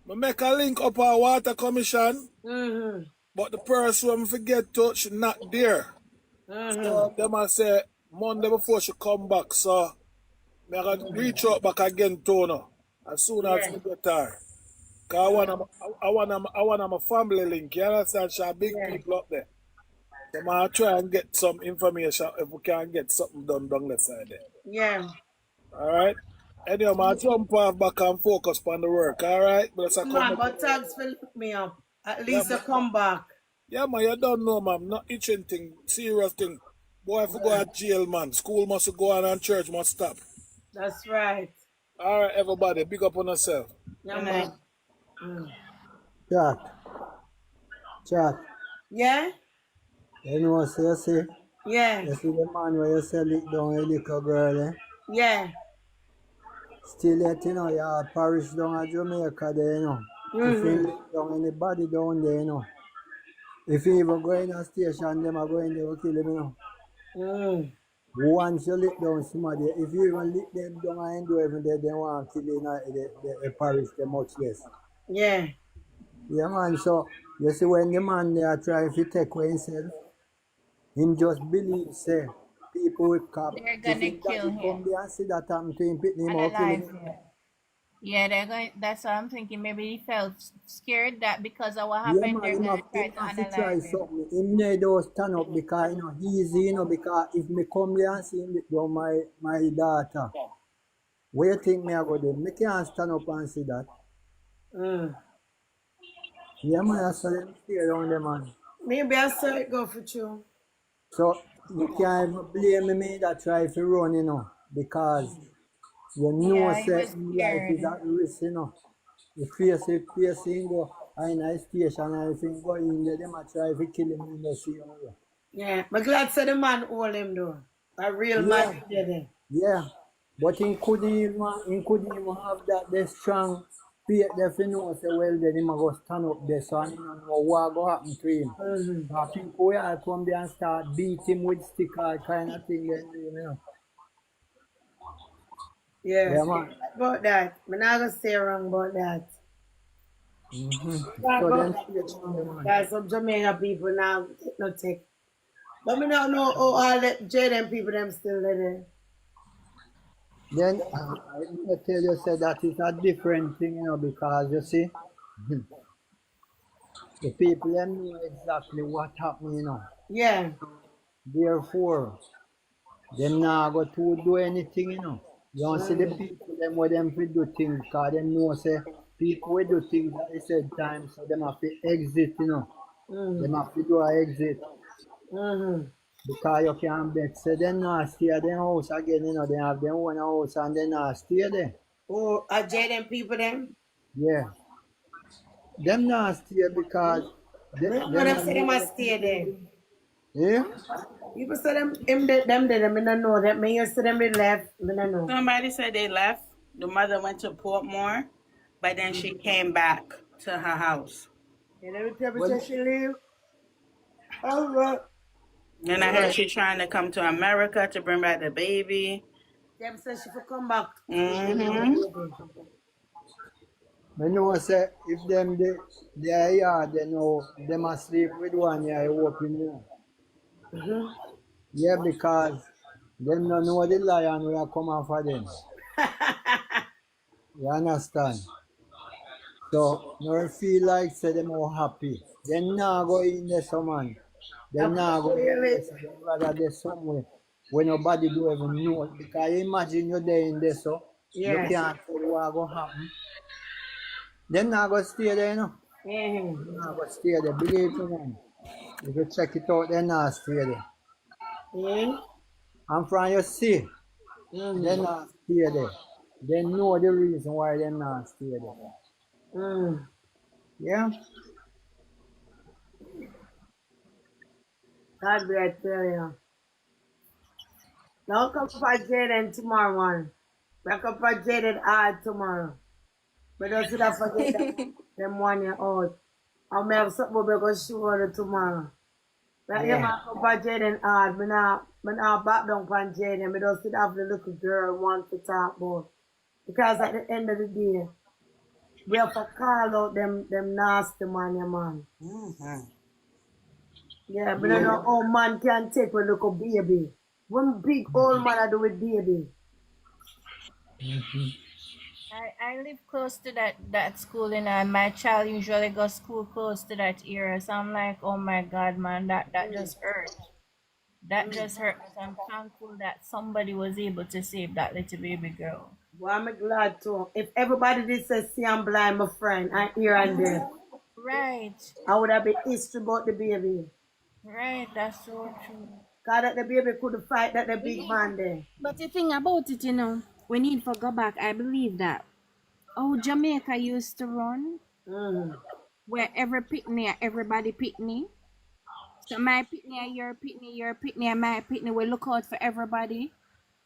S20: I make a link up our water commission, but the person when forget to, she not there. So them I say Monday before she come back, so I gotta reach out back again to her as soon as we get her. Cause I want my family link, you understand? She have big people up there. So I'll try and get some information if we can get something done down the side there.
S1: Yeah.
S20: Alright? Anyway, I'll jump off back and focus on the work, alright? But I come
S1: Man, but thanks for looking me up. At least
S20: yeah,
S1: you come back.
S20: Yeah, man, you don't know, man. Not itching thing, serious thing. Boy, if you go to jail, man, school must go on and church must stop.
S1: That's right.
S20: Alright, everybody, big up on yourself.
S1: Yeah, man.
S5: Chat.
S1: Yeah?
S5: You know what you say?
S1: Yeah.
S5: You see the man where you sell it down a little girl, eh?
S1: Yeah.
S5: Still yet, you know, you parish down at Jamaica there, you know. If you lick down anybody down there, you know. If you even go in a station, them are going there to kill him, you know. Once you lick down somebody, if you even lick them down and do everything, they want to kill you in the parish, they much less.
S1: Yeah.
S5: Yeah, man, so you see when the man there try to take away himself, him just believe, say, people will cop.
S21: They're
S5: If
S21: gonna
S5: him
S21: kill
S5: daddy come
S21: him.
S5: there and see that happen to him, pick him out, kill
S21: Analyze
S5: him.
S21: it. Yeah, they're going. That's what I'm thinking. Maybe he felt scared that because of what
S5: Yeah,
S21: happened,
S5: man,
S21: they're
S5: him
S21: gonna
S5: have,
S21: try
S5: him
S21: to
S5: have to try
S21: analyze him.
S5: something. Him need to stand up because, you know, easy, you know, because if me come there and see him lick down my daughter, where you think me I go do? Me can't stand up and see that. Yeah, man, I saw them stay around them, man.
S1: Maybe I saw it go for you.
S5: So you can't even blame me that try to run, you know, because you know
S21: Yeah, he
S5: say
S21: was
S5: life is
S21: scared.
S5: at risk, you know. If face him go in a station and if him go in there, them a try to kill him in the sea.
S1: Yeah. But glad said the man hold him though. A real man did it.
S5: Yeah. But he couldn't even have that the strong faith there for know say well then him a go stand up there so and he don't know what go happen to him. People will come there and start beat him with stick or kind of thing, you know.
S1: Yeah.
S5: Yeah, man.
S1: About that. I'm not gonna say wrong about that.
S5: So then,
S1: Guys, some Jamaican people now no take. But me don't know how all the Jayden people them still there.
S5: then I tell you say that is a different thing, you know, because you see, the people them know exactly what happened, you know.
S1: Yeah.
S5: Therefore, them not go to do anything, you know. You don't see the people them where them will do things, because them know say people will do things at the same time, so them have to exit, you know. Them have to do an exit. Because you can't bet, say they not stay at their house again, you know, they have their own house and they not stay there.
S1: Oh, are Jayden people them?
S5: Yeah. Them not stay because
S1: them say they must stay there.
S5: Yeah?
S1: People say them them there, I don't know that. Me used to them they left, I don't know.
S6: Somebody said they left. The mother went to Portmore, but then she came back to her house.
S1: And every time say she leave. All right.
S6: Then I heard she trying to come to America to bring back the baby.
S1: Them say she will come back.
S5: I know say if them they are here, they know they must sleep with one here open here. Yeah, because them don't know the lion will come out for them. You understand? So no feel like say them all happy. They not go in there some man. They not go in there, so they rather they somewhere where nobody do even know. Because imagine you're there in there so you can't tell what go happen. They not go stay there, you know. They not go stay there, believe me, man. If you check it out, they not stay there. And from you see, they not stay there. They know the reason why they not stay there. Yeah.
S1: God be I tell you. Now come for Jayden tomorrow morning. Back up for Jayden hard tomorrow. But don't see that forget them 1 year old. I may have something because show her tomorrow. But yeah, man, come for Jayden hard. Me not back down for Jayden. Me don't sit have the little girl want to talk about. Because at the end of the day, we have to call out them nasty man, yeah, man. Yeah, but I don't know how man can take a little baby. One big old man I do with baby.
S21: I live close to that school, and my child usually goes school close to that area. So I'm like, oh my God, man, that just hurt. That just hurt. But I'm thankful that somebody was able to save that little baby girl.
S1: Well, I'm glad too. If everybody did say, see, I'm blind, my friend, and here and there,
S21: Right,
S1: I would have been history about the baby.
S21: right. That's so true.
S1: Cause that the baby couldn't fight that the big man there.
S15: But the thing about it, we need to go back. I believe that. Oh, Jamaica used to run where every picnic, everybody picnic. So my picnic, your picnic, and my picnic. We look out for everybody,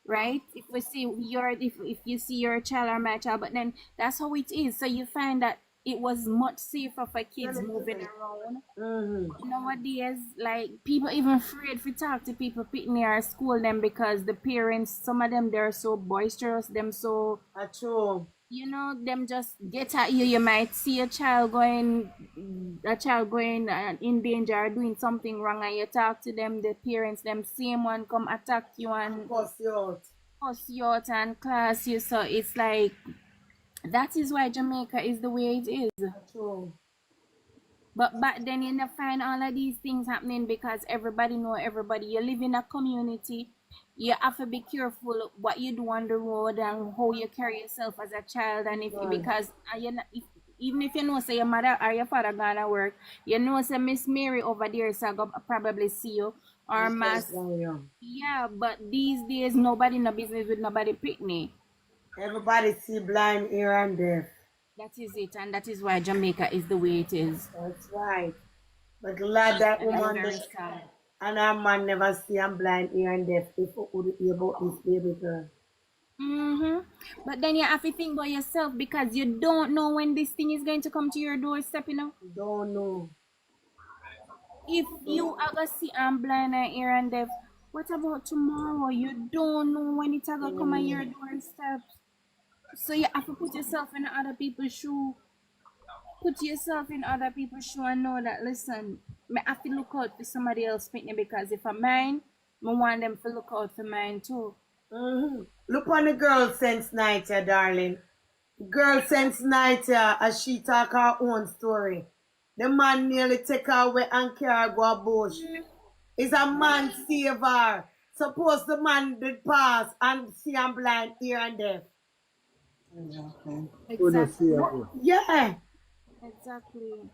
S15: right? If we see if you see your child or my child, but then that's how it is. So you find that it was much safer for kids moving around. Nowadays, like people even afraid to talk to people picnic or school them because the parents, some of them they're so boisterous, them so
S1: true.
S15: Them just get at you. You might see a child going in danger or doing something wrong, and you talk to them, the parents, them same one come attack you and cuss you out and class you. So it's like that is why Jamaica is the way it is.
S1: True.
S15: But back then you never find all of these things happening because everybody know everybody. You live in a community. You have to be careful what you do on the road and how you carry yourself as a child. And because even if you know say your mother or your father gonna work, you know say Miss Mary over there so go probably see you or mass. Yeah, but these days nobody no business with nobody picnic.
S1: Everybody see blind here and there.
S15: That is it, and that is why Jamaica is the way it is.
S1: That's right. But glad that woman and her man never see I'm blind here and deaf if we would hear about this baby girl.
S15: But then you have to think about yourself because you don't know when this thing is going to come to your doorstep,
S1: Don't know.
S15: If you are going to see I'm blind and ear and deaf, what about tomorrow? You don't know when it's going to come on your doorstep. So you have to put yourself in other people's shoe. Put yourself in other people's shoe and know that, listen, I have to look out for somebody else picnic because if I'm mine, I want them to look out for mine too.
S1: Look on the girl since night, darling. Girl since night, as she talk her own story. The man nearly take her away and carry her go a bush. Is a man save her. Suppose the man did pass and see I'm blind here and there.
S15: Exactly.
S1: Yeah.
S15: Exactly.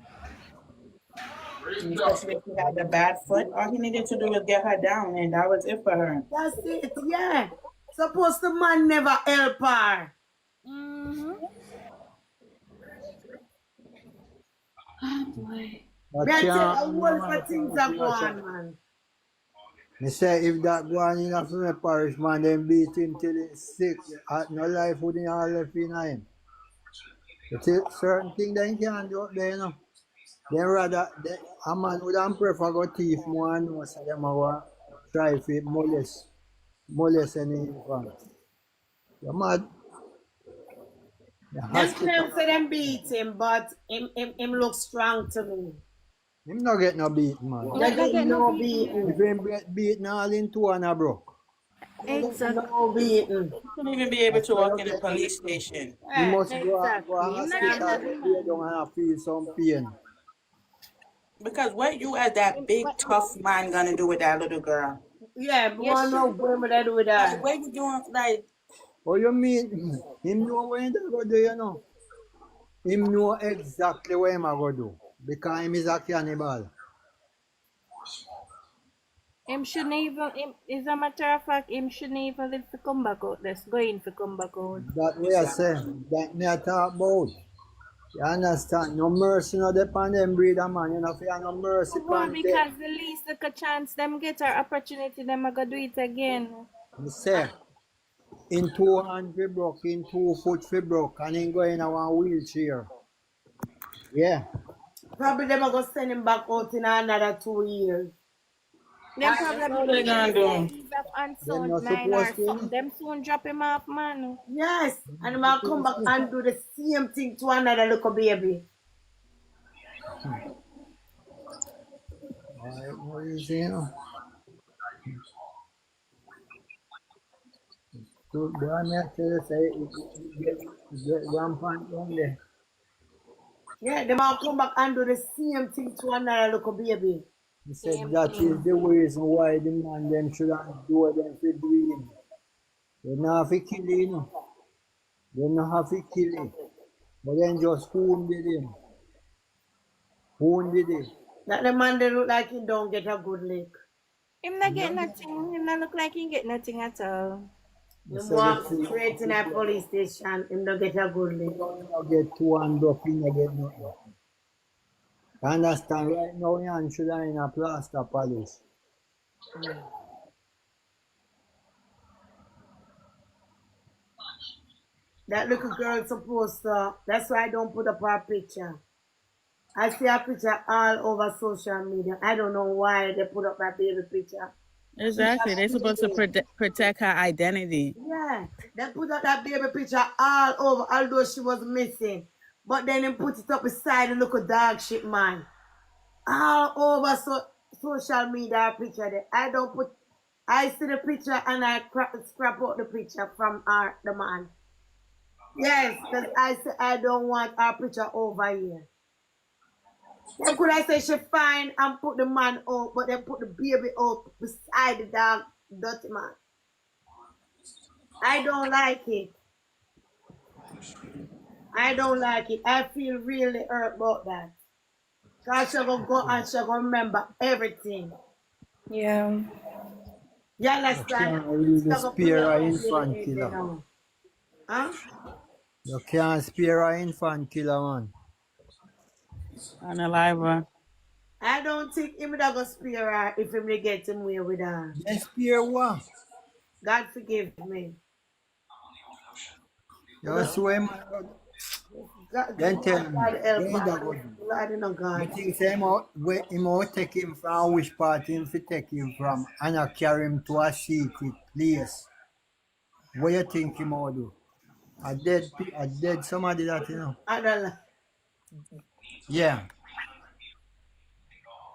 S6: Especially if he had a bad foot, all he needed to do was get her down, and that was it for her.
S1: That's it, yeah. Suppose the man never help her.
S15: Oh boy.
S1: Things are going, man.
S5: Me say if that go on in a my parish, man, them beat him till he's sick. No life wouldn't have left in him. But certain things they can't do up there, They rather, a man would have prefer go thief more and more, so them are try to molest any infant. You're mad.
S1: Them claim say them beat him, but him look strong to me.
S5: Him not get no beat, man.
S1: No beating.
S5: If him get beaten, all in two and a broke.
S15: Exactly.
S1: No beating.
S6: He couldn't even be able to walk in the police station.
S5: He must go to hospital and feel some pain.
S6: Because what you as that big tough man gonna do with that little girl?
S1: Yeah, but I know what I do with that.
S6: What you doing like?
S5: What you mean? Him know what he go do, Him know exactly what him go do. Because him is a cannibal.
S15: Him shouldn't even, as a matter of fact, him shouldn't even live to come back out. Let's go in to come back out.
S5: That way I say, that me I talk about. You understand? No mercy no depend them breeder man. You know, if you have no mercy
S15: upon them. Because the least like a chance them get our opportunity, them are gonna do it again.
S5: Me say, in 2 hands we broke, in 2 foot we broke, and he go in a one wheelchair. Yeah.
S1: Probably them are gonna send him back out in another 2 years.
S15: Them probably gonna do. Them soon drop him off, man.
S1: Yes, and I'll come back and do the same thing to another little baby.
S5: So, boy, I tell you, say, get rampant down there.
S1: Yeah, them all come back and do the same thing to another little baby.
S5: He said that is the reason why the man them shouldn't do what them for doing. They not have to kill him, you know. They not have to kill him. But then just wounded him. Wounded him.
S1: That the man they look like he don't get a good lick.
S21: Him not get nothing. Him not look like he get nothing at all.
S1: He walk straight in a police station. Him don't get a good lick.
S5: He don't get two and up, he don't get nothing. You understand? Right now, you should have in a plaster police.
S1: That little girl supposed to, that's why I don't put up her picture. I see her picture all over social media. I don't know why they put up that baby picture.
S6: Exactly. They're supposed to protect her identity.
S1: Yeah, they put up that baby picture all over, although she was missing. But then they put it up beside the little dog shit man. All over social media picture there. I see the picture and I scrap out the picture from the man. Yes, because I say I don't want our picture over here. Then could I say she fine and put the man out, but then put the baby out beside the dog, dirty man. I don't like it. I don't like it. I feel really hurt about that. Because she's going to go and she's going to remember everything.
S21: Yeah.
S1: You understand?
S5: You can't really spare an infant killer.
S1: Huh?
S5: You can't spare an infant killer, man.
S6: Unalive her.
S1: I don't think him that go spare her if him they get him away with her.
S5: Then spare what?
S1: God forgive me.
S5: You swear, man. Then tell me.
S1: God help
S5: Then
S1: her.
S5: that go do.
S1: Lord, you know God.
S5: You think say him out take him from which part him fi take him from and I carry him to a secret place. What you think him out do? A dead somebody that you know.
S1: I don't know.
S5: Yeah.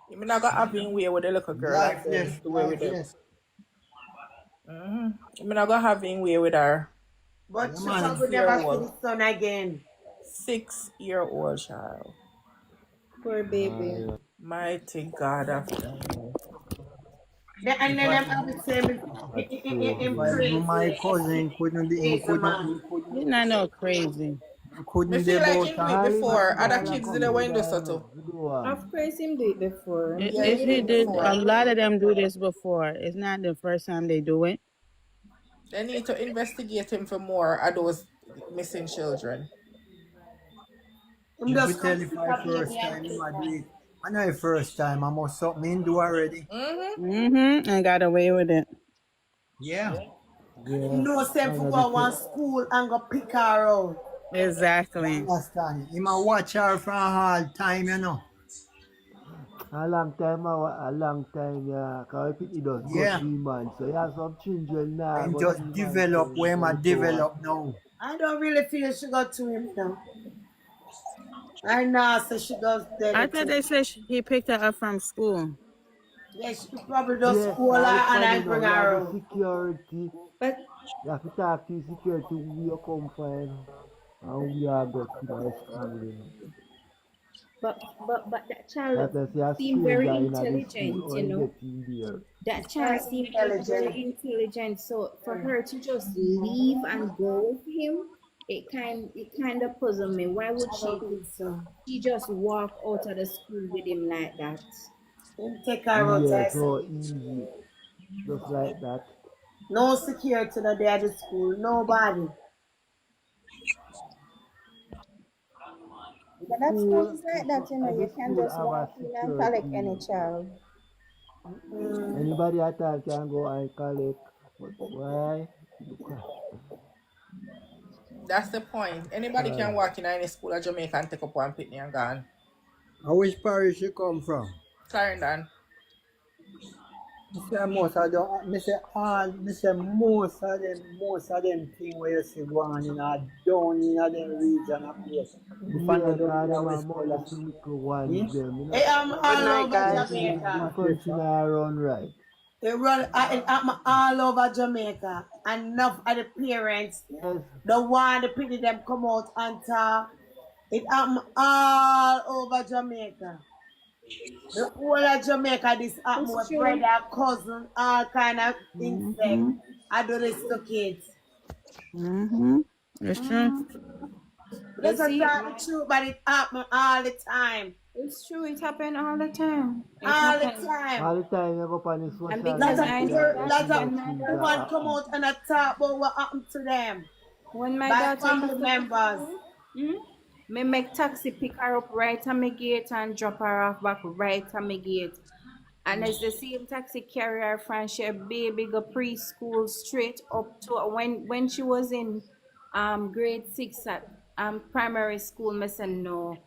S2: You mean I got having way with the little girl like
S5: Lifeless,
S2: the way with them.
S5: lifeless.
S2: You mean I got having way with her.
S1: But she
S5: man.
S1: probably never see the son again.
S2: 6-year-old child.
S21: Poor baby.
S2: Mighty God of Daniel.
S1: And then I'm going to say in
S5: My cousin couldn't be
S6: He's not no crazy.
S2: I feel like him do it before. Other kids did it when do so too.
S21: Of course, him do it before.
S6: He did. A lot of them do this before. It's not the first time they do it.
S2: They need to investigate him for more of those missing children.
S5: You could tell if I first time him I do it. I know the first time I must something him do already.
S6: And got away with it.
S5: Yeah.
S1: No sense for go one school and go pick her out.
S6: Exactly.
S5: Understand? He might watch her for a hard time, you know.
S4: A long time, yeah. Because it does go 3 months. So you have some children now.
S5: And just develop where my develop now.
S1: I don't really feel she got to him now. I know, so she goes there.
S6: I thought they said he picked her up from school.
S1: Yes, she probably does school and I bring her out.
S4: Security.
S21: But
S4: you have to talk to security who you come from. And we are got to the school.
S21: But that child seemed very intelligent, you know. That child seemed very intelligent. So for her to just leave and go with him, it kind of puzzled me. Why would she just walk out of the school with him like that?
S1: Take her out.
S4: Yeah, so easy. Just like that.
S1: No security that day at the school. Nobody.
S21: But that school is like that, you know. You can just walk in and collect any child.
S4: Anybody at all can go and collect. But why?
S2: That's the point. Anybody can walk in any school at Jamaica and take up one pitney and gone.
S5: Which parish you come from?
S2: Clarendon.
S5: Most of them things where you see going in a down in a them region of place. If I don't know West
S4: ones them.
S1: Hey, I'm all over Jamaica.
S4: Country run right.
S1: It happen all over Jamaica. And enough of the parents don't want the pity them come out and talk. It happen all over Jamaica. The whole of Jamaica, this happen
S15: It's
S1: with
S15: true.
S1: brother, cousin, all kind of insect. I do this to kids.
S6: It's true.
S1: Let's
S15: You
S1: not
S15: see,
S1: talk the truth, but it happen all the time.
S15: it's true. It happened all the time. It
S1: All the
S15: happened.
S1: time.
S4: All the time you go up on the social
S15: And
S1: Lot
S15: because
S1: of
S15: I
S4: media,
S15: know
S1: people,
S15: that
S1: lot of
S15: when my
S1: women
S15: daughter,
S1: come out and talk about what happened to them
S15: when my
S1: by
S15: daughter
S1: family
S15: used to go
S1: members.
S15: school, me make taxi pick her up right at my gate and drop her off back right at my gate. And it's the same taxi carrier from she baby go preschool straight up to when she was in grade 6 at primary school. Me say no.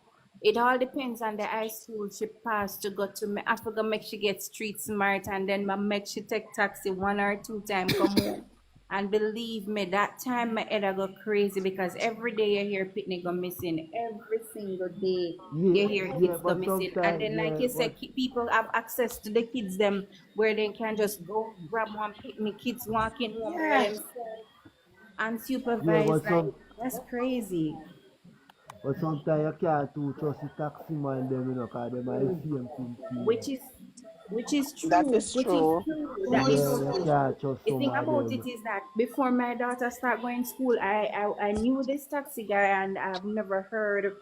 S15: It all depends on the high school she passed to go to. Me I forgot make she get street smart and then me make she take taxi 1 or 2 times come home. And believe me, that time my head I go crazy because every day you hear picnic go missing. Every single day you hear kids go
S4: but
S15: missing. And
S4: sometimes,
S15: then like you said, people have access to the kids them where they can just go grab one picnic, kids walking home by
S1: Yeah.
S15: themselves
S4: but
S15: unsupervised. Like that's crazy.
S4: sometimes you can't too trust the taxi man them, cause them are the same thing to you.
S15: which is which is
S2: That
S15: true,
S2: is
S15: which is
S2: true.
S15: true. That is
S4: Yeah, you
S15: true.
S4: can't trust
S15: The
S4: some
S15: thing
S4: of
S15: about
S4: them.
S15: it is that before my daughter start going to school, I knew this taxi guy and I've never heard,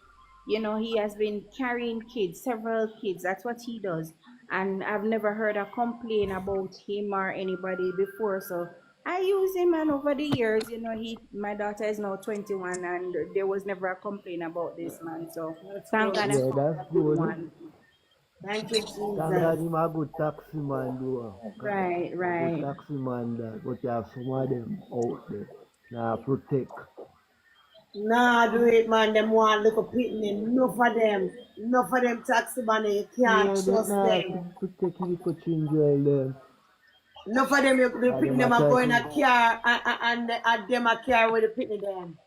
S15: he has been carrying kids, several kids. That's what he does, and I've never heard a complaint about him or anybody before. So I use him, and over the years, my daughter is now 21, and there was never a complaint about this man. So
S1: That's
S15: thank
S1: good.
S15: God I
S4: Yeah,
S15: found
S4: that's
S15: a good
S4: good.
S15: one.
S1: Thank you,
S4: Thank God
S1: Jesus.
S4: him a good taxi man though.
S15: Right,
S4: A good
S15: right.
S4: taxi man that, but you have some of them out there. Now protect.
S1: Nah, do it, man. Them want little pitney. Enough of them. Enough of them taxi man. You can't
S4: Yeah, they
S1: trust
S4: nah
S1: them.
S4: protect the little children them.
S1: Enough of them, the
S4: And
S1: pitney
S4: them a
S1: them are
S4: try
S1: going a
S4: to
S1: car and them a car with the pitney them.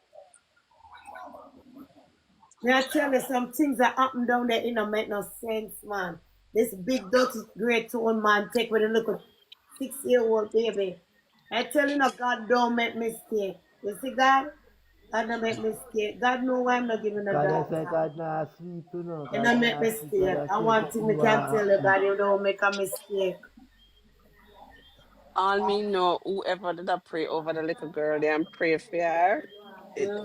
S1: May I tell you some things that happen down there, it don't make no sense, man. This big dirty great tone man take with a little 6-year-old baby. I tell you, no, God don't make mistake. You see, God? God don't make mistake. God know why I'm not giving a
S4: cause they say
S1: daughter.
S4: God nah sweet
S1: You
S4: God
S1: don't make
S4: nah sweet, cause
S1: mistake.
S4: they
S1: And
S4: say
S1: one thing we
S4: you
S1: can
S4: are
S1: tell you,
S4: happy.
S1: God, you don't make a mistake.
S2: All me know, whoever did I pray over the little girl there and pray for her,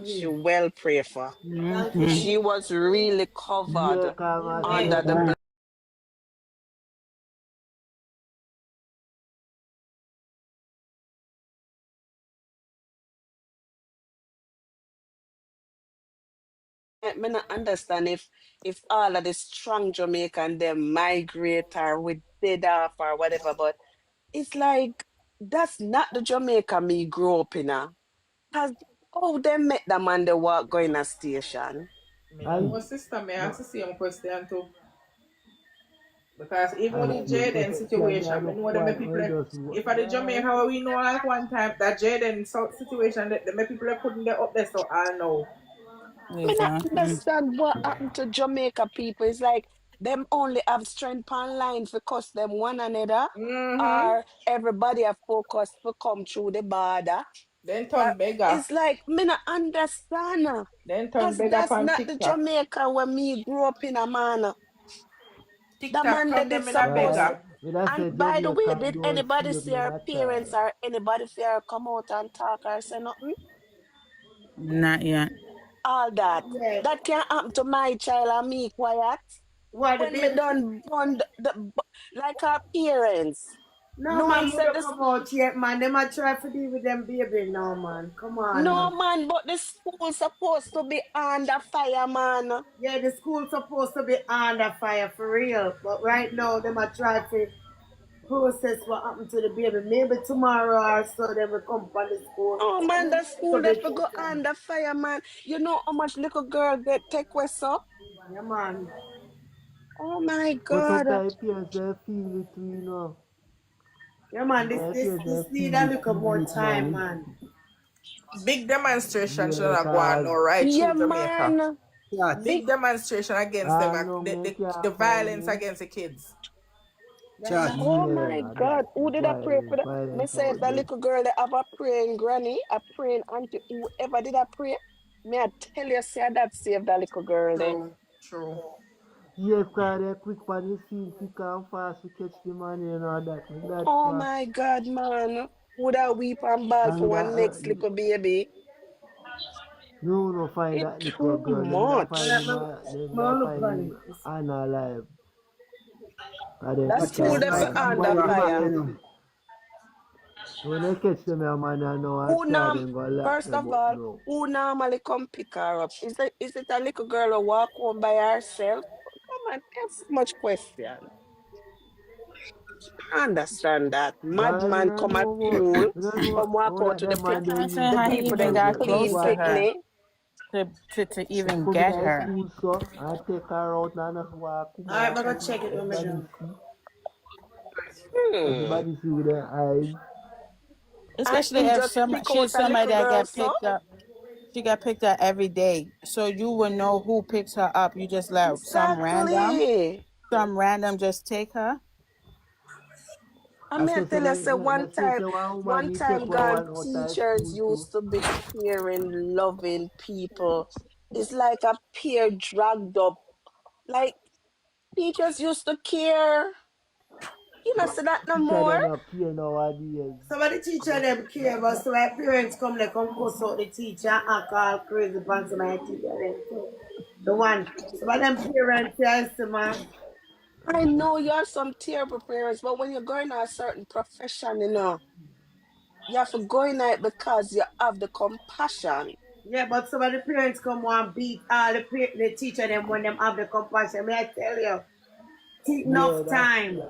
S2: she well pray for.
S1: Thank you,
S2: She
S1: Jesus.
S2: was really
S4: Yeah,
S2: covered
S4: cause man say
S2: under the blood. Me not understand if all of the strong Jamaican them migrate or with dead off or whatever, but it's like that's not the Jamaica me grew up in. Cause oh, they met the man they walk going a station. Me no
S4: I
S2: know, sister. Me ask the same question too. Because even
S4: I
S2: with the
S4: the
S2: Jayden
S4: question me
S2: situation,
S4: have
S2: me
S4: no
S2: know them
S4: point
S2: people.
S4: when just
S2: If at the Jamaica where we know like one time that Jayden situation, that the people are putting there up there, so I know. Me not
S6: Exactly.
S2: understand what happened to Jamaica people. It's like them only have strength online for cuss them one another, or everybody have focused to come through the border. Then turn beggar. It's like me not understand. Then turn Cause beggar that's from not the TikTok. Jamaica where me grew up in a man. The TikTok man that turn did them in a suppose.
S4: right.
S2: to-
S4: Me that say
S2: And by the way,
S4: Jamaica
S2: did
S4: don't
S2: anybody
S4: save
S2: see
S4: none
S2: her
S4: at
S2: parents
S4: all.
S2: or anybody see her come out and talk or say nothing?
S6: Not yet.
S2: All that.
S1: Yeah.
S2: That can happen to my child and me quiet.
S1: Why the
S2: When me
S1: baby?
S2: done born like our parents.
S1: No,
S2: No
S1: man,
S2: one
S1: you
S2: said
S1: don't
S2: this.
S1: come out yet, man. They might try to deal with them baby now, man. Come on,
S2: No
S1: man.
S2: man, but the school supposed to be under fire, man.
S1: Yeah, the school's supposed to be under fire for real. But right now, they might try to process what happened to the baby. Maybe tomorrow or so they will come from the school.
S2: Oh man, the
S1: Little
S2: school they
S1: bit
S2: forgot
S1: better.
S2: under fire, man. You know how much little girl get take what's up?
S1: Yeah, man.
S2: Oh my
S4: But
S2: God.
S4: sometimes parents they feel it too,
S1: Yeah, man. This
S4: Sometimes
S1: this
S4: parents
S1: this
S4: they
S1: need a little more
S4: feel it,
S1: time,
S4: man.
S1: man.
S2: Big demonstration should
S4: Yeah,
S2: have gone
S4: cause
S2: now, right
S5: Yeah,
S2: through Jamaica.
S5: man.
S2: Big demonstration against them,
S4: I know
S2: the,
S4: me
S2: the,
S4: can't
S2: the
S4: find
S2: violence
S4: me.
S2: against the kids.
S5: Chat.
S7: Oh my
S4: Yeah,
S7: God. Who did I pray for? Me
S4: violence
S7: say
S4: out
S7: the
S4: there.
S7: little girl that have a praying granny, a praying auntie, whoever did I pray? Me I tell you, say that saved that little girl there.
S2: True.
S4: Yes, cause they're quick on the scene, quick and fast to catch the money and all that. And that
S7: Oh
S4: fast.
S7: my God, man. Would I weep and bawl for
S4: And
S7: one next little baby?
S4: no find
S7: It
S4: that little
S7: too
S4: girl. Them that find
S7: much.
S4: him, them that find him unalive. Cause them
S7: That
S5: But
S4: quick
S7: school
S5: it's
S4: and
S7: they for
S5: like
S4: fast.
S7: under
S4: When them a
S5: Morocco, you
S7: fire.
S4: catch
S5: know.
S4: the, when they catch them, man, I know I
S7: Who
S4: try
S7: norm
S4: them go lock
S7: First
S4: them
S7: of
S4: up
S7: all,
S4: now.
S7: who normally come pick her up? Is it a little girl who walk home by herself? Come on, there's so much question. I understand that.
S4: Why we
S7: Madman
S4: don't
S7: come at
S4: know
S7: school,
S4: about, we don't know
S7: come walk
S4: all
S7: out
S4: that
S7: to the
S4: them man they
S15: I say
S4: use
S7: the
S15: how
S4: to
S15: he
S7: people
S15: even
S7: them
S4: smuggle
S15: got
S4: people
S15: close
S7: clean
S15: to
S4: back.
S15: her
S7: pitney.
S15: to
S4: They
S15: even
S4: come in
S15: get
S4: high
S15: her.
S4: school, so I take her out and just walk come
S1: Alright,
S4: out.
S1: I'm gonna check it when we're
S4: Everybody
S1: done.
S4: see.
S7: Hmm.
S4: Everybody see with their eyes.
S7: And
S15: Especially
S7: he
S15: if
S7: just pick
S15: she's
S7: out a
S15: somebody
S7: little
S15: that
S7: girl,
S15: get
S7: so
S15: picked up. She got picked up every day, so you would know who picks her up. You just let
S7: exactly.
S15: some random just take her.
S7: I
S4: I
S7: mean, I
S4: say,
S7: tell you, say
S4: let's say, say one woman
S7: one
S4: need take
S7: time,
S4: one
S7: God,
S4: out of
S7: teachers
S4: school too.
S7: used to be caring, loving people. It's like a peer dragged up. Like teachers used to care. You know, say that no
S4: Teacher
S7: more.
S4: them not care nowadays.
S1: Some of the teacher them care, but so my parents come like come cuss out the teacher and call crazy pants my teacher them too. The one. Some of them parents yes man.
S7: I know you have some terrible parents, but when you're going to a certain profession, you have to go in it because you have the compassion.
S1: Yeah, but some of the parents come and beat all the teacher them when them have the compassion. May I tell you, take
S4: Yeah,
S1: enough
S4: that,
S1: time.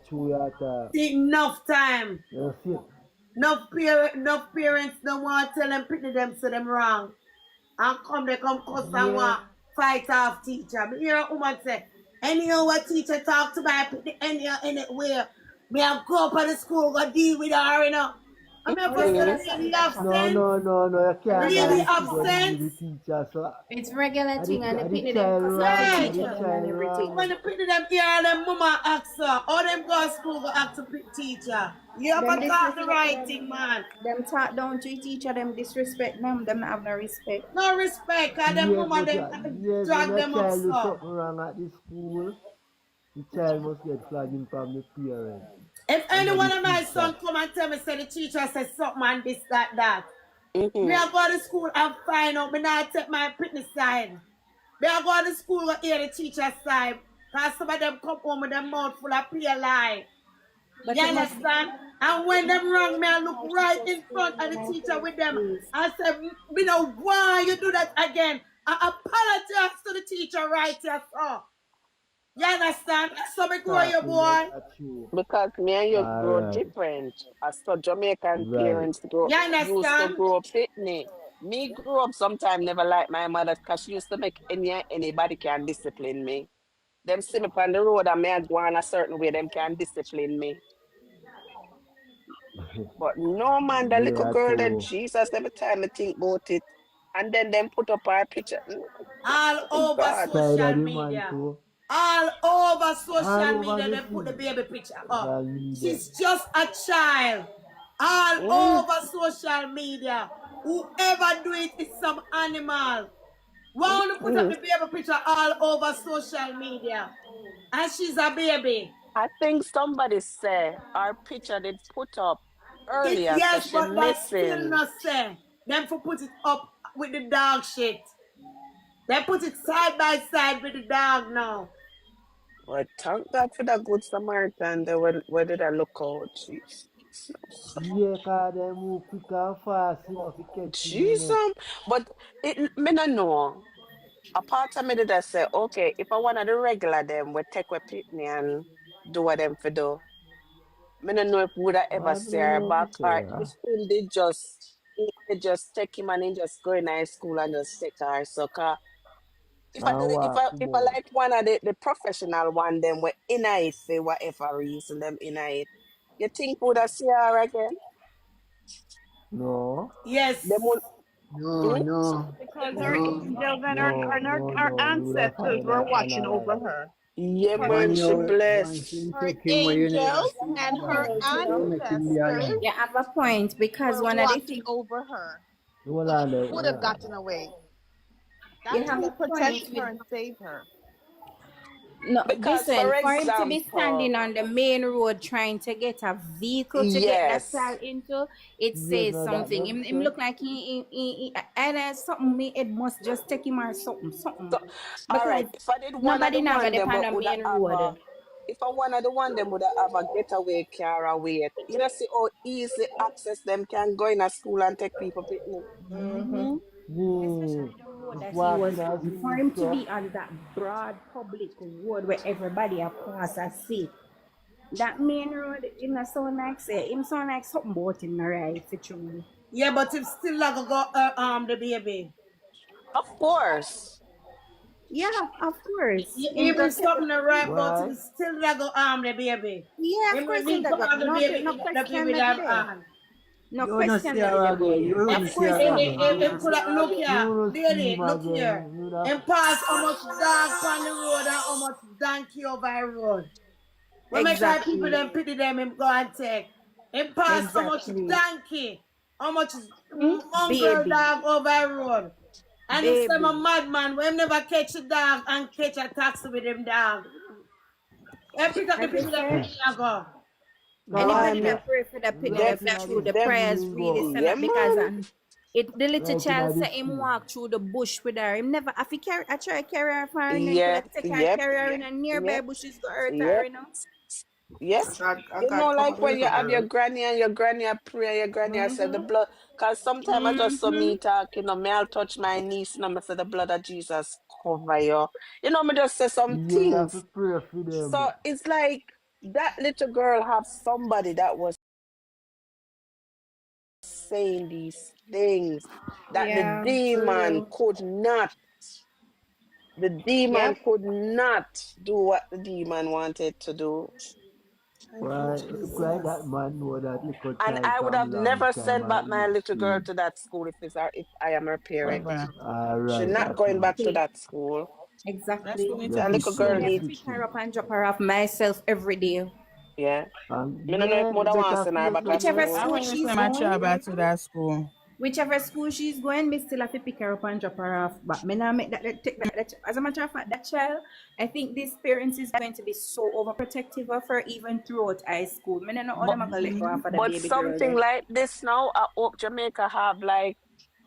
S4: true, yeah.
S1: Take enough time.
S4: You see,
S1: Enough parents don't want to tell them pitney them so them wrong. And come they come cuss and
S4: yeah,
S1: want fight off teacher. Me hear a woman say, anyhow what teacher talk to my pitney anyhow anywhere. Me I go up at the school go deal with her, you know. I mean
S21: Oh,
S1: first
S21: them
S1: say
S21: do
S7: Mm.
S1: lady
S21: something
S1: have
S21: better.
S1: sense.
S4: no, you can't go
S1: Lady
S4: to
S1: have
S4: school go deal
S1: sense.
S4: with the teacher. So,
S21: It's regular thing and the
S4: are the
S21: pitney them
S4: child
S21: cuss off the
S4: wrong? Are
S1: Right.
S4: the
S21: teacher them and
S4: child
S1: So
S21: everything.
S1: when
S4: wrong?
S1: the pitney them hear them mama ask her, or them go to school go ask the teacher. You have
S21: Them
S1: to talk the
S21: disrespect
S1: right
S21: them.
S1: thing, man.
S21: Them talk down to the teacher, them disrespect them, them not have no respect.
S1: No respect, cause them
S4: Yes,
S1: mama
S4: but
S1: them
S4: yes, when
S1: drag
S4: a
S1: them up
S4: child do
S1: so.
S4: something wrong at the school, the child must get flagging from the parents
S1: If
S4: and
S1: any
S4: not the
S1: one of my
S4: teacher.
S1: son come and tell me say the teacher says something and this, that. Me
S7: Mm-hmm.
S1: I go to school and find out me not take my fitness side. Me I go to school and hear the teacher side. Cause some of them come home with their mouth full of pure lie.
S21: But
S1: You
S21: it must be
S1: understand? And when them wrong, me I look
S21: my
S1: right
S21: teacher
S1: in
S21: school
S1: front of the
S21: and I
S1: teacher
S21: tell
S1: with them.
S21: please.
S1: I say, me know why you do that again. I apologize to the teacher right here, sir. You understand? So me grow you,
S4: Talking like
S1: boy.
S4: a true.
S7: Because me and you grow
S4: Alright,
S7: different. As for Jamaican
S4: right.
S7: parents
S1: You
S7: used to
S1: understand?
S7: grow up pitney. Me grew up sometime never like my mother because she used to make anybody can discipline me. Them see me on the road and me a go on a certain way, them can discipline me. But no man, the little
S4: Yeah,
S7: girl that
S4: true.
S7: Jesus every time I think about it. And then them put up our picture.
S1: All
S7: Oh
S1: over
S7: God.
S4: Child of
S1: social
S4: the man
S1: media.
S4: too.
S1: All over
S4: All
S1: social
S4: over
S1: media,
S4: the
S1: they put the
S4: thing.
S1: baby picture up.
S4: Social media.
S1: She's just a child. All
S7: Mm.
S1: over social media. Whoever do it is some animal. Why want to put up
S7: Mm.
S1: the baby picture all over social media? And she's a baby.
S7: I think somebody said our picture they put up
S1: It,
S7: earlier, so
S1: yes,
S7: she
S1: but that still
S7: missing.
S1: not say. Them for put it up with the dog shit. They put it side by side with the dog now.
S7: But thank God for the good Samaritan. Where did I look out? Jesus.
S4: Yeah, cause they move quick and fast, you know, if you catch him, you know.
S7: Jesus. But me no know. A part of me did I say, okay, if I want the regular them, we take we pitney and do what them for do. Me no know if would I ever
S4: I
S7: see
S4: don't
S7: her
S4: know
S7: back
S4: if
S7: or
S4: say,
S7: if him they just take him and he just go in high school and just take her. So 'cause if I
S4: and
S7: do it,
S4: walk
S7: if I
S4: him out.
S7: like one of the professional one, them we in it for whatever reason, them in it. You think would I see her again?
S4: No,
S1: Yes.
S7: Them would
S5: No,
S7: hmm?
S5: no,
S13: Because her
S5: no.
S13: angels and
S4: no,
S13: our
S4: we would have
S13: ancestors
S4: find
S13: were
S4: her
S13: watching over
S4: unalive.
S13: her.
S7: Yeah,
S21: Her
S7: man, she
S21: angels,
S7: blessed.
S21: her
S20: take him where you never
S21: angels
S20: see
S21: and her
S20: you make him be
S21: ancestors
S20: alone.
S1: You have a point because
S21: were
S1: one of the
S21: watching
S1: things
S21: over her.
S4: Hold
S21: So
S4: on
S21: she
S4: there.
S21: could have gotten away.
S1: you
S21: That's
S1: have
S21: who
S1: a point
S21: protected
S1: with.
S21: her and saved her.
S1: No,
S7: Because,
S1: listen,
S7: for
S1: for him to be
S7: example,
S1: standing on the main road trying to get a vehicle to get that
S7: yes,
S1: child into, it
S4: Yes,
S1: says
S4: no, that
S1: something.
S4: them
S1: Him
S4: say.
S1: look like he and something, me, it must just take him or something.
S7: so, all
S1: Because
S7: right. If I did one of
S1: nobody
S7: the
S1: now
S7: one
S1: got
S7: them
S1: on
S7: would
S1: the
S7: would
S1: main
S7: have a,
S1: road.
S7: if I one of the one them would have a getaway car away, you know, see how easy access them can go in a school and take people picnic.
S1: Mm-hmm.
S4: Hmm.
S1: Especially the road
S4: Just
S1: that he
S4: walking
S1: was
S4: and
S1: on. For
S4: see
S1: him to
S4: stuff.
S1: be on that broad public road where everybody a pass and see. That main road, him not sound like say, him sound like something about him right for true. Yeah, but if still like go the baby.
S7: Of course.
S1: Yeah, of course. Him
S7: Mm.
S1: go
S21: Even
S1: take
S21: something to write about
S4: Why?
S21: him still like go the baby.
S1: yeah, of
S21: Him
S1: course
S21: not
S1: him
S21: need
S1: that
S21: to
S1: got
S21: have the baby
S1: no
S21: the
S1: question
S21: baby
S1: not
S21: that
S1: there.
S21: on.
S1: No
S5: You not
S1: question
S5: see
S1: not
S5: her
S1: there
S5: again.
S1: about it.
S5: You
S21: Of
S5: not see
S21: course,
S5: her again. You
S21: it
S5: not
S21: could
S5: see
S21: have
S5: her
S21: look
S5: again.
S21: here,
S4: You don't see
S21: lady,
S4: him
S21: look
S4: again.
S21: here.
S4: You that
S21: And pass how much dog on the road and how much donkey over the road. We make our people
S1: Exactly.
S21: them pity them and go and take. And pass how much
S1: Exactly.
S21: donkey, how much mongrel
S1: Baby.
S21: dog over the road. And if some a
S1: Baby.
S21: madman, we never catch a dog and catch a taxi with them dog. And pick up the
S1: As I
S21: people that
S1: say,
S21: pity and go.
S4: no, I
S1: anybody
S4: know.
S1: that
S7: Man,
S1: pray for the pitney
S7: them,
S1: that
S4: Like
S1: for
S4: in
S1: true,
S4: the
S1: the
S7: them,
S1: prayers really
S4: school
S1: stand
S7: yeah,
S1: up because
S7: man.
S1: it the little
S4: go. Like
S1: child
S4: in the
S1: say him
S4: school.
S1: walk through the bush with her. Him never if he carry I try carry her for her, you know, him could
S7: Yeah,
S1: have take her
S7: yep,
S1: carry her in a nearby
S7: yep,
S1: bushes go hurt her,
S7: yep,
S1: you know.
S7: yep.
S21: I
S7: You know,
S21: got
S7: like
S21: covered the
S7: when you
S21: little
S7: have your
S21: girl.
S7: granny and your granny a pray, your granny a say the
S1: Mm-hmm.
S7: blood. Cause sometimes I just saw
S1: Mm-hmm.
S7: me talk, you know, me I'll touch my niece and I say the blood of Jesus cover you. You know, me just say some
S4: Yeah, you have to
S7: things.
S4: pray for
S7: So
S4: them.
S7: it's like that little girl have somebody that was saying these things that
S1: Yeah, true.
S7: the demon
S1: Yep.
S7: could not do what the demon wanted to do.
S1: Thank you,
S4: Why? Look like
S1: Jesus.
S4: that man know that little
S7: And
S4: child
S7: I would have
S4: from long
S7: never
S4: time
S7: sent back
S4: and
S7: my
S4: him
S7: little girl
S4: see.
S7: to that school if I am her parent.
S6: Never.
S7: She's
S4: Alright,
S7: not
S4: that's
S7: going back to
S1: Exactly.
S7: that school.
S21: That's
S1: Exactly.
S21: what we
S7: That
S21: tell
S4: Just
S21: the
S7: little
S4: it
S7: girl
S1: Me
S4: there,
S1: have
S21: schools.
S1: to
S7: need,
S1: pick
S4: just
S1: her
S4: it.
S1: up and drop her off myself every day.
S7: yeah. Me no know if
S4: Yeah,
S7: mother wants to
S4: better
S7: send her
S4: face
S7: back
S4: when
S7: at
S1: Whichever
S7: school.
S6: I
S1: school
S6: wouldn't
S1: she's
S6: send my child
S1: going,
S6: back to that school.
S1: whichever school she's going, me still have to pick her up and drop her off. But me not make take that. As a matter of fact, that child, I think these parents is going to be so overprotective of her even throughout high school. Me don't know how
S7: But
S1: them are gonna let go of the
S7: but
S1: baby girl
S7: something
S1: there.
S7: like this now, I hope Jamaica have like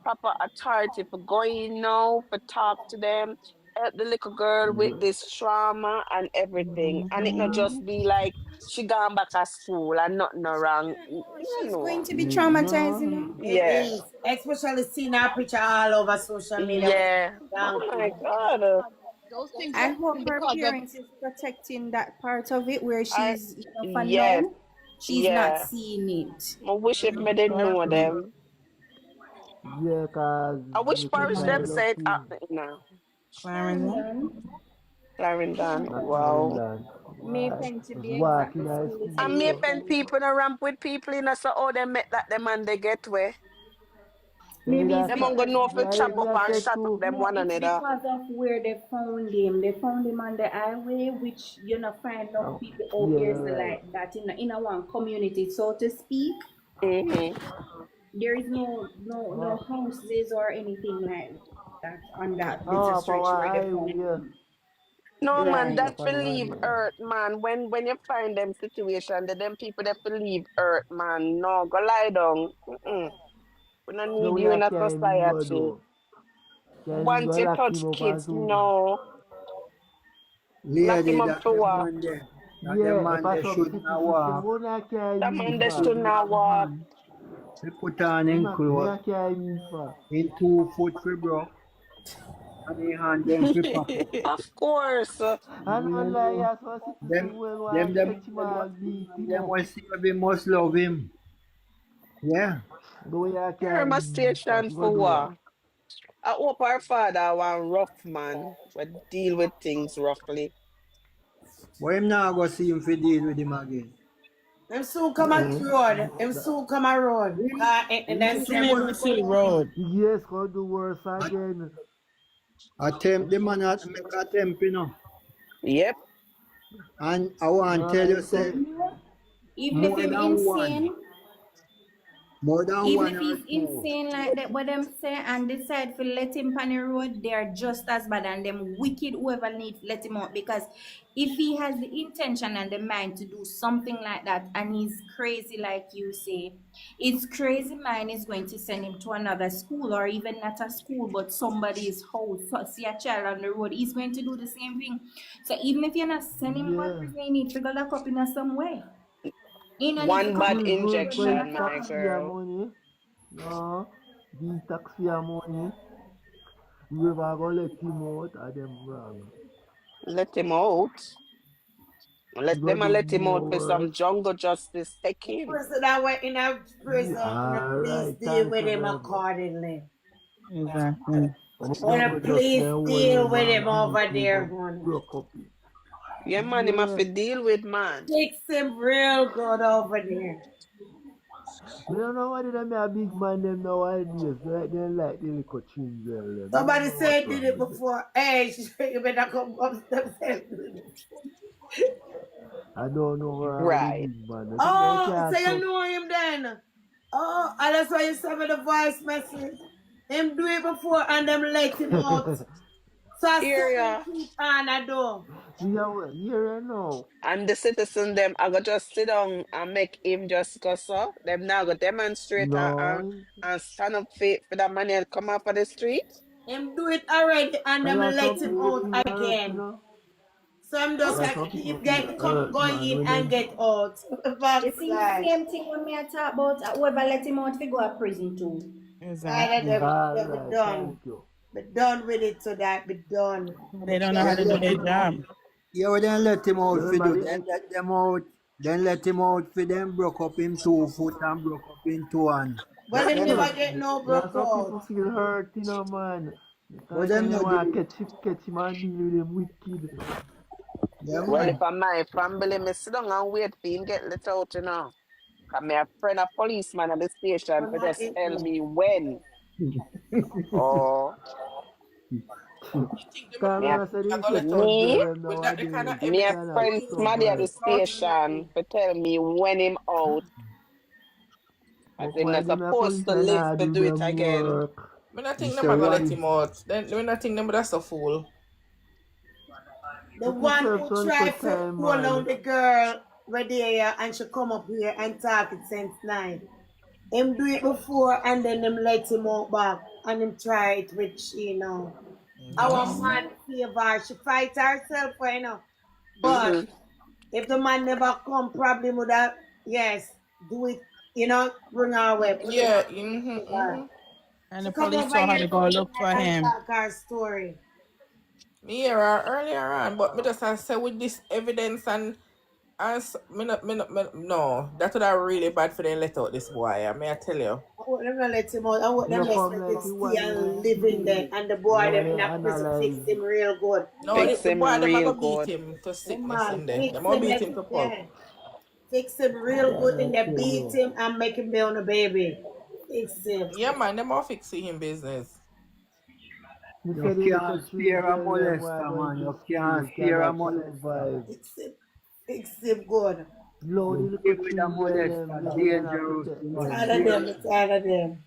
S7: proper authority for going now, for talk to them, help the little girl with this trauma and everything. And it not just be like she gone back to school and nothing no wrong.
S1: She's going
S7: No.
S1: to be traumatized, you
S4: No,
S1: know.
S21: It
S7: Yeah.
S21: is. Especially seeing our picture all over social media with
S7: Yeah. Oh my
S21: donkey.
S7: God.
S21: Those things
S1: I
S21: are
S1: hope
S21: happening
S1: her
S21: because of
S1: parents is protecting that part of it where
S7: I
S1: she's, for
S7: yes.
S1: now, she's not
S7: Yeah.
S1: seeing it.
S7: I wish if me didn't know them.
S4: yeah, cause
S7: I wish
S4: little
S7: Parish them
S4: child
S1: Mm-hmm.
S4: of
S7: say it
S4: him.
S7: happening now.
S6: Clarendon.
S1: Clarendon.
S7: Clarendon.
S4: Not
S7: Wow.
S4: Clarendon. Why?
S1: Maypen to
S4: Just
S1: be exact,
S4: walking
S1: the
S4: high
S1: school is
S4: school
S1: in
S7: And me
S4: stuff.
S7: pen
S1: Maypen.
S7: people in a ramp with people in a so how they met that them and they get where.
S4: Then you
S1: Maybe it's
S7: Them
S4: got
S7: gonna
S1: because
S7: know if we chop
S4: me
S7: up
S4: I
S7: and
S4: say
S7: shut up
S4: too.
S7: them
S1: no,
S7: one
S1: it's
S7: another.
S1: because of where they found him. They found him on the highway, which find enough
S4: Oh,
S1: people out
S4: yeah,
S1: here is
S4: right.
S1: like that in a one community, so to speak.
S7: Mm-hmm.
S1: There is no
S4: Oh,
S1: houses or anything like that on that little
S4: oh,
S1: stretch
S4: power
S1: where they
S4: highway,
S1: found
S4: yeah.
S1: him.
S7: No
S4: Yeah,
S7: man,
S4: pull
S1: Right.
S7: that
S4: up on
S7: believe
S4: one, yeah.
S7: earth man. When you find them situation, them people that believe earth man. No, go lie down. Mm-mm. We don't
S4: So
S7: need
S4: we
S7: you in
S4: are
S7: a
S4: carrying go
S7: society.
S4: though. Can
S7: Once
S4: go
S7: you
S4: lock
S7: touch
S4: him up and
S7: kids,
S4: do.
S7: no. Lock him
S5: Lady,
S7: up
S5: that
S7: for
S5: them
S7: what?
S5: man there. That them
S4: Yeah, if
S5: man
S4: I
S5: they
S4: some
S5: should
S4: city
S5: not
S4: system,
S5: walk.
S4: who not carry
S7: That
S4: me
S7: man
S5: They
S7: they
S4: for?
S5: should
S7: should
S5: not
S7: not walk.
S5: man. They put on
S4: Who
S5: in
S4: not, who
S5: clothes
S4: not carry me for?
S5: in 2 foot for broke and in hand them for pocket.
S7: Of course.
S4: And unlike
S5: No,
S4: yes, one citizen
S5: them
S4: will
S5: them
S4: want to
S5: them
S4: catch him
S5: them
S4: and
S5: must
S4: beat him
S5: them
S4: up.
S5: must see we must love him. Yeah.
S4: The way I
S7: Here my
S4: carry me for,
S7: station
S4: go
S7: for
S4: do what?
S7: what? I hope our father one rough man will deal with things roughly.
S5: But him now go see him for deal with him again.
S21: Them soon come a road. Them soon come a road. And
S5: Him
S21: then
S5: just
S21: say them
S6: Swimming
S5: want
S6: to the
S21: people.
S6: road.
S4: Yes, go do worse again.
S5: attempt the man at make attempt, you know.
S7: Yep.
S5: And I want to tell you, say,
S21: Even if
S5: more
S21: he's
S5: than one.
S21: insane,
S5: More than
S21: even
S5: one
S21: if
S5: or
S21: he's
S5: two.
S21: insane like that, what them say, and decide to let him on the road, they are just as bad, and them wicked whoever needs let him out. Because if he has the intention and the mind to do something like that, and he's crazy like you say, his crazy mind is going to send him to another school, or even not a school, but somebody's house. So see a child on the road, he's going to do the same thing. So even if you're not sending him to prison, you need to go lock up in some way. You don't need to
S7: One
S21: come
S7: bad
S21: out
S4: Good for his
S7: injection,
S21: and attack
S7: my
S4: tax
S21: him.
S4: fare
S7: girl.
S4: money. No. These tax fare money. Whoever gonna let him out of them wrong.
S7: Let him out.
S4: He
S7: Let
S4: gonna
S7: them and
S4: do
S7: let him out
S4: more
S7: for some
S4: worse.
S7: jungle justice. Take him.
S1: Person that went in a
S4: Yeah,
S1: prison, please
S4: alright,
S1: deal
S4: thank
S1: with
S4: you
S1: him
S4: very much.
S1: accordingly.
S6: Exactly.
S4: Jungle just
S1: Please
S4: then hold
S1: deal
S4: him
S1: with
S4: and
S1: him over
S4: beat him
S1: there,
S4: and
S1: honey.
S4: broke up him.
S7: Yeah, man, him have
S4: Yeah.
S7: to deal with, man.
S1: Fix him real good over there.
S4: Me don't know what them a big man them nowadays. Like they like the little children them. Me don't
S1: Somebody
S4: know what's
S1: said did
S4: wrong
S1: it
S4: with them.
S1: before. Hey, you better come upstairs and do it.
S4: I don't know where all the
S7: Right.
S4: big man. I think they
S1: Oh, so
S4: can't
S1: you
S4: trust.
S1: know him then? Oh, and that's why you sent me the voice message. Him do it before and them let him out. So I saw him
S7: Area.
S1: keep on a door.
S4: Yeah, here now.
S7: And the citizen them, I go just sit down and make him just go so. Them now go demonstrate
S4: No.
S7: and stand up for that money and come up on the street.
S1: Him do it already and them
S4: Cause some
S1: let him
S4: people
S1: out
S4: feel hurt, you
S1: again.
S4: know.
S1: So I'm just
S4: Cause
S1: like
S4: some people
S1: keep
S4: feel
S1: getting come
S4: hurt,
S1: going
S4: man,
S1: in
S4: when
S1: and
S4: them
S1: get out.
S21: You see the
S1: Backslide.
S21: same thing when me I talk about whoever let him out to go to prison too.
S1: Tired of
S6: Exactly.
S1: them, be
S4: alright,
S1: done.
S4: thank you.
S1: Be done with it so that be done.
S6: They don't know how
S5: Then
S6: to do
S5: let
S6: their
S5: him out.
S6: job.
S5: Yeah, well, then let him out for
S4: Remember
S5: do.
S4: the
S5: Then let them out. Then let him out for them broke up him 2 foot and broke up in two hand.
S1: Well, him
S5: Them
S1: never
S5: not,
S1: get no
S4: yeah,
S1: broke
S4: some
S1: out.
S4: people feel hurt, you know, man.
S5: but
S4: Because
S5: them
S4: them they
S5: not do
S4: want
S5: it.
S4: to catch him and deal with him wicked.
S5: Yeah,
S7: Well, if
S5: man.
S7: I'm my family, me sit down and wait for him get let out, you know. Cause me a friend a policeman at the station
S1: But
S7: for
S1: not
S7: just
S1: it
S7: tell
S1: no.
S7: me when. Oh,
S4: Because
S7: me a,
S4: I said the
S2: I go
S4: little
S2: let out
S7: me,
S4: children
S2: there
S4: them
S2: with that the kind of
S4: nowadays, they
S7: me a
S2: evidence
S4: cannot
S7: friend
S2: he
S7: somebody at the
S4: survive.
S2: out in that
S7: station for tell me when him out. As
S4: But
S7: him
S4: why
S7: not
S4: them a
S7: supposed to
S4: policemen
S7: live
S4: not
S7: to
S4: do
S7: do it
S4: them
S7: again.
S4: work?
S2: Me not think
S5: You
S2: them
S5: say
S2: are gonna
S5: what?
S2: let him out. Then me not think them that's a fool.
S1: The
S4: Look
S1: one
S4: yourself
S1: who
S4: some little
S1: tried to
S4: time,
S1: hold
S4: man.
S1: on the girl right there and she come up here and talk it since night. Him do it before and then them let him out back and him try it with she, you know. Our man favor her. She fight herself for you know. But
S7: Mm-hmm.
S1: if the man never come, probably would have yes, do it, you know, bring her away, put him
S2: Yeah.
S1: up.
S2: Mm-hmm,
S1: Her.
S2: mm-hmm.
S6: And
S1: She
S6: the
S1: come
S6: police
S1: over
S6: saw how
S1: here
S6: to go
S1: every
S6: look
S1: night
S6: for
S1: and
S6: him.
S1: talk her story.
S2: Me hear her earlier on, but me just I say with this evidence and as no, that would have really bad for them let out this boy. I may I tell you.
S1: I want them to let him out. I want
S4: You
S1: them
S4: know,
S1: let
S4: come
S1: him
S4: like the
S1: stay
S4: one
S1: and
S4: when
S1: live in there.
S4: see,
S1: And the
S4: the
S1: boy
S4: one
S1: them
S4: they
S1: in a prison fix
S4: analyze.
S1: him real good.
S2: No,
S7: Fix
S2: the
S7: him
S2: boy them are
S7: real
S2: gonna beat
S7: good.
S2: him to
S1: Yeah,
S2: sickness
S1: man,
S2: in there.
S1: fix
S2: Them gonna
S1: him,
S2: beat
S1: let
S2: him
S1: him,
S2: to pulp.
S1: yeah. Fix him real
S4: Yeah,
S1: good in
S4: I
S1: there,
S4: tell
S1: beat
S4: you.
S1: him and make him be on the baby. Fix him.
S2: Yeah, man, them all fixing him business.
S4: You
S5: You
S4: said the little
S5: can't scare a
S4: children them who are
S5: molester,
S4: going
S5: man.
S4: to
S5: You can't
S4: school
S5: scare a
S4: cannot
S5: molester.
S4: survive.
S1: Fix him. Fix him good.
S4: Low the
S5: You
S4: little
S5: deal with a
S4: children them,
S5: molester,
S4: they cannot
S5: dangerous,
S4: protect
S5: man.
S4: them.
S1: Tired of them, tired of them.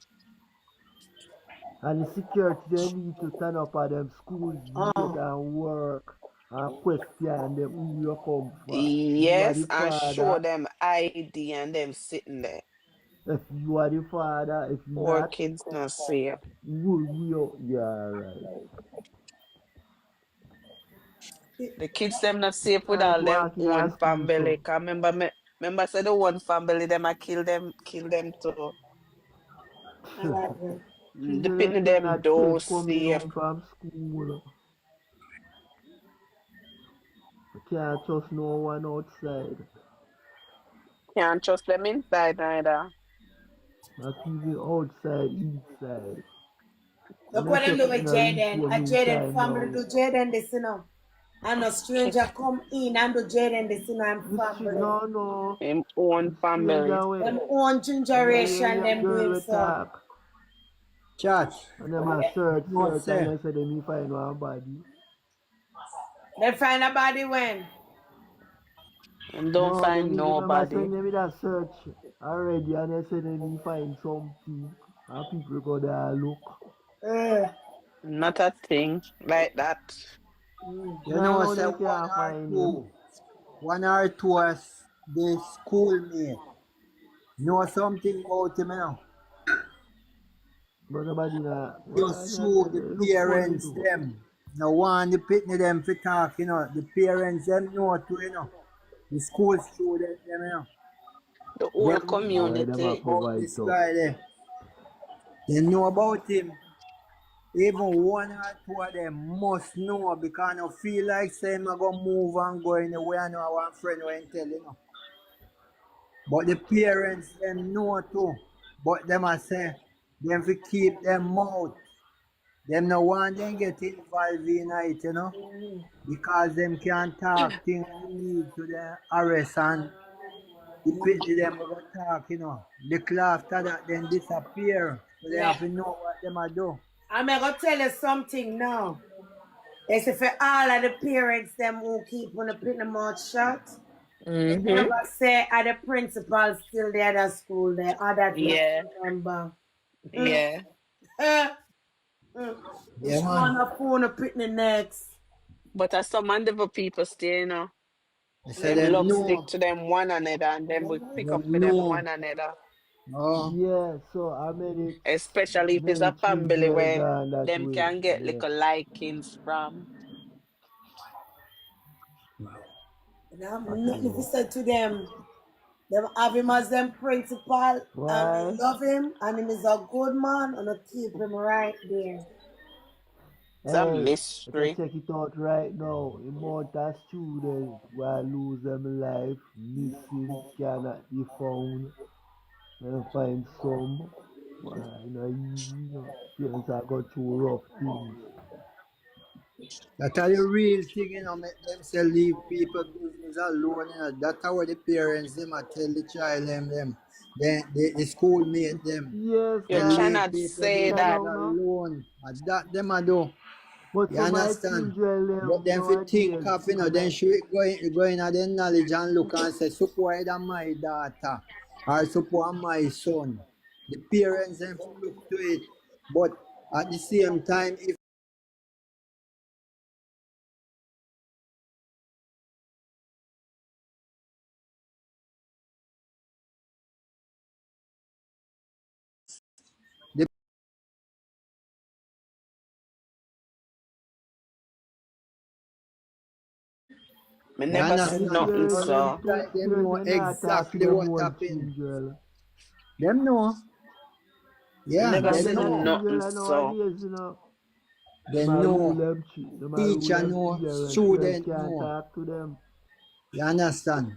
S4: And the security they need to stand up at them schools gate and work and question them who you come for. If you are
S7: Yes,
S4: the
S7: and show
S4: father,
S7: them ID and them sitting there.
S4: if you are the father, if
S7: Poor
S4: not,
S7: kids not safe.
S4: yeah, right.
S7: The kids them not safe with
S4: Like
S7: all them
S4: walking
S7: own
S4: and school
S7: family.
S4: so.
S7: Cause remember say the one family them I kill them too.
S1: I like them.
S7: The
S4: Children them
S7: pitney them
S4: cannot safe
S7: don't
S4: coming
S7: safe.
S4: home from school. You can't trust no one outside.
S7: Can't trust them inside neither.
S4: Not even outside, inside. And
S1: Look
S4: they
S1: what
S4: say
S1: them do
S4: put
S1: with
S4: in a reach
S1: Jayden. A
S4: one mean
S1: Jayden
S4: time
S1: family
S4: now.
S1: do Jayden this, you know. And a stranger come in and do Jayden this, you know, and family.
S4: No.
S7: Him own
S4: The
S7: family.
S4: stranger way.
S1: Them own
S4: You know the
S1: gingeration,
S4: young
S1: them
S4: girl
S1: doing
S4: we
S1: so.
S4: talk.
S5: Chat.
S4: And them a search,
S5: No,
S4: search, and
S5: say.
S4: they say they me find one body.
S1: They find a body when?
S7: And don't
S4: No,
S7: find
S4: them remember
S7: nobody.
S4: saying them in a search already and they say them find something and people go there and look.
S7: Not a thing like that.
S5: You
S4: Right
S5: know,
S4: now
S5: say
S4: they can't find him.
S5: one or two as the schoolmate know something about him, you know.
S4: But nobody not. Well,
S5: Just
S4: that,
S5: sue
S4: that,
S5: the
S4: that look funny
S5: parents
S4: too.
S5: them. No one the pitney them for talk, you know. The parents them know too, you know. The school student them, you know.
S7: The whole
S5: Them know
S4: Why them a
S7: community.
S5: about
S4: provide
S5: this
S4: tough?
S5: guy there. They know about him. Even one or two of them must know because I feel like saying I go move and go anywhere. I know one friend when tell you know. But the parents them know too. But them I say them fi keep them mouth. Them no want them get involved in it, you know. Because them can't talk things lead to the arrest and the pitney them go talk, you know. Little after that then disappear. So they
S1: Yeah.
S5: have to know what them a do.
S1: I'm gonna tell you something now. It's for all of the parents them who keep on the pin the mouth shut.
S7: Mm-hmm.
S1: Never say are the principal still there at school there or that you
S7: Yeah.
S1: remember.
S7: Yeah.
S5: Yeah,
S1: It's
S5: man.
S1: one of phone up in the next.
S7: But as some mandeville people stay, you know,
S5: I say
S7: them
S5: them
S7: love stick
S5: know.
S7: to them one another and them will pick up
S5: Them
S7: with them
S5: know.
S7: one another.
S5: Oh.
S4: Yeah, so I
S7: Especially if it's
S4: many
S7: a family
S4: children
S7: where
S4: gone that
S7: them
S4: way.
S7: can get
S4: Yeah.
S7: little likings from.
S1: Nothing if you said to them. Them have him as them principal and me
S4: Why?
S1: love him and him is a good man and I keep him right there.
S7: It's a
S4: Hey, let us
S7: mystery.
S4: check it out right now. Amount of students will lose them life, missing, cannot be found. Then find some. Why, not easy, you know. Parents are going through rough things.
S5: That's the real thing, you know, make them say leave people business alone, you know. That's how the parents them a tell the child them. Then the schoolmate them.
S4: Yes,
S7: You
S5: They
S4: cause
S5: leave
S7: cannot
S5: people
S7: say
S4: right
S5: business
S7: that.
S4: now, no.
S5: alone. And that them a do.
S4: But
S5: You
S4: some of my
S5: understand?
S4: children
S5: But
S4: them
S5: then if you think
S4: nowadays,
S5: of, you know, then should go in at the knowledge and look and say, support that my daughter or support my son. The parents have to look to it. But at the same time, if the
S7: Me
S5: you
S7: never
S4: and
S7: see
S4: the
S5: understand,
S7: nothing,
S5: it
S4: parents them,
S5: seems
S7: so
S4: the
S5: like them
S4: parents
S5: know
S4: them not talk to
S5: exactly
S4: them
S5: what
S4: own
S5: happened.
S4: children.
S5: Them know. Yeah,
S7: never
S4: Because
S5: they
S7: see
S4: them
S5: know.
S7: nothing,
S4: children are
S7: so
S4: nowadays, you know.
S5: They
S4: Them a rule
S5: know.
S4: them, them a rule
S5: Teacher
S4: them
S5: know.
S4: parents. Parents
S5: Student
S4: can't
S5: know.
S4: talk to them.
S5: You understand?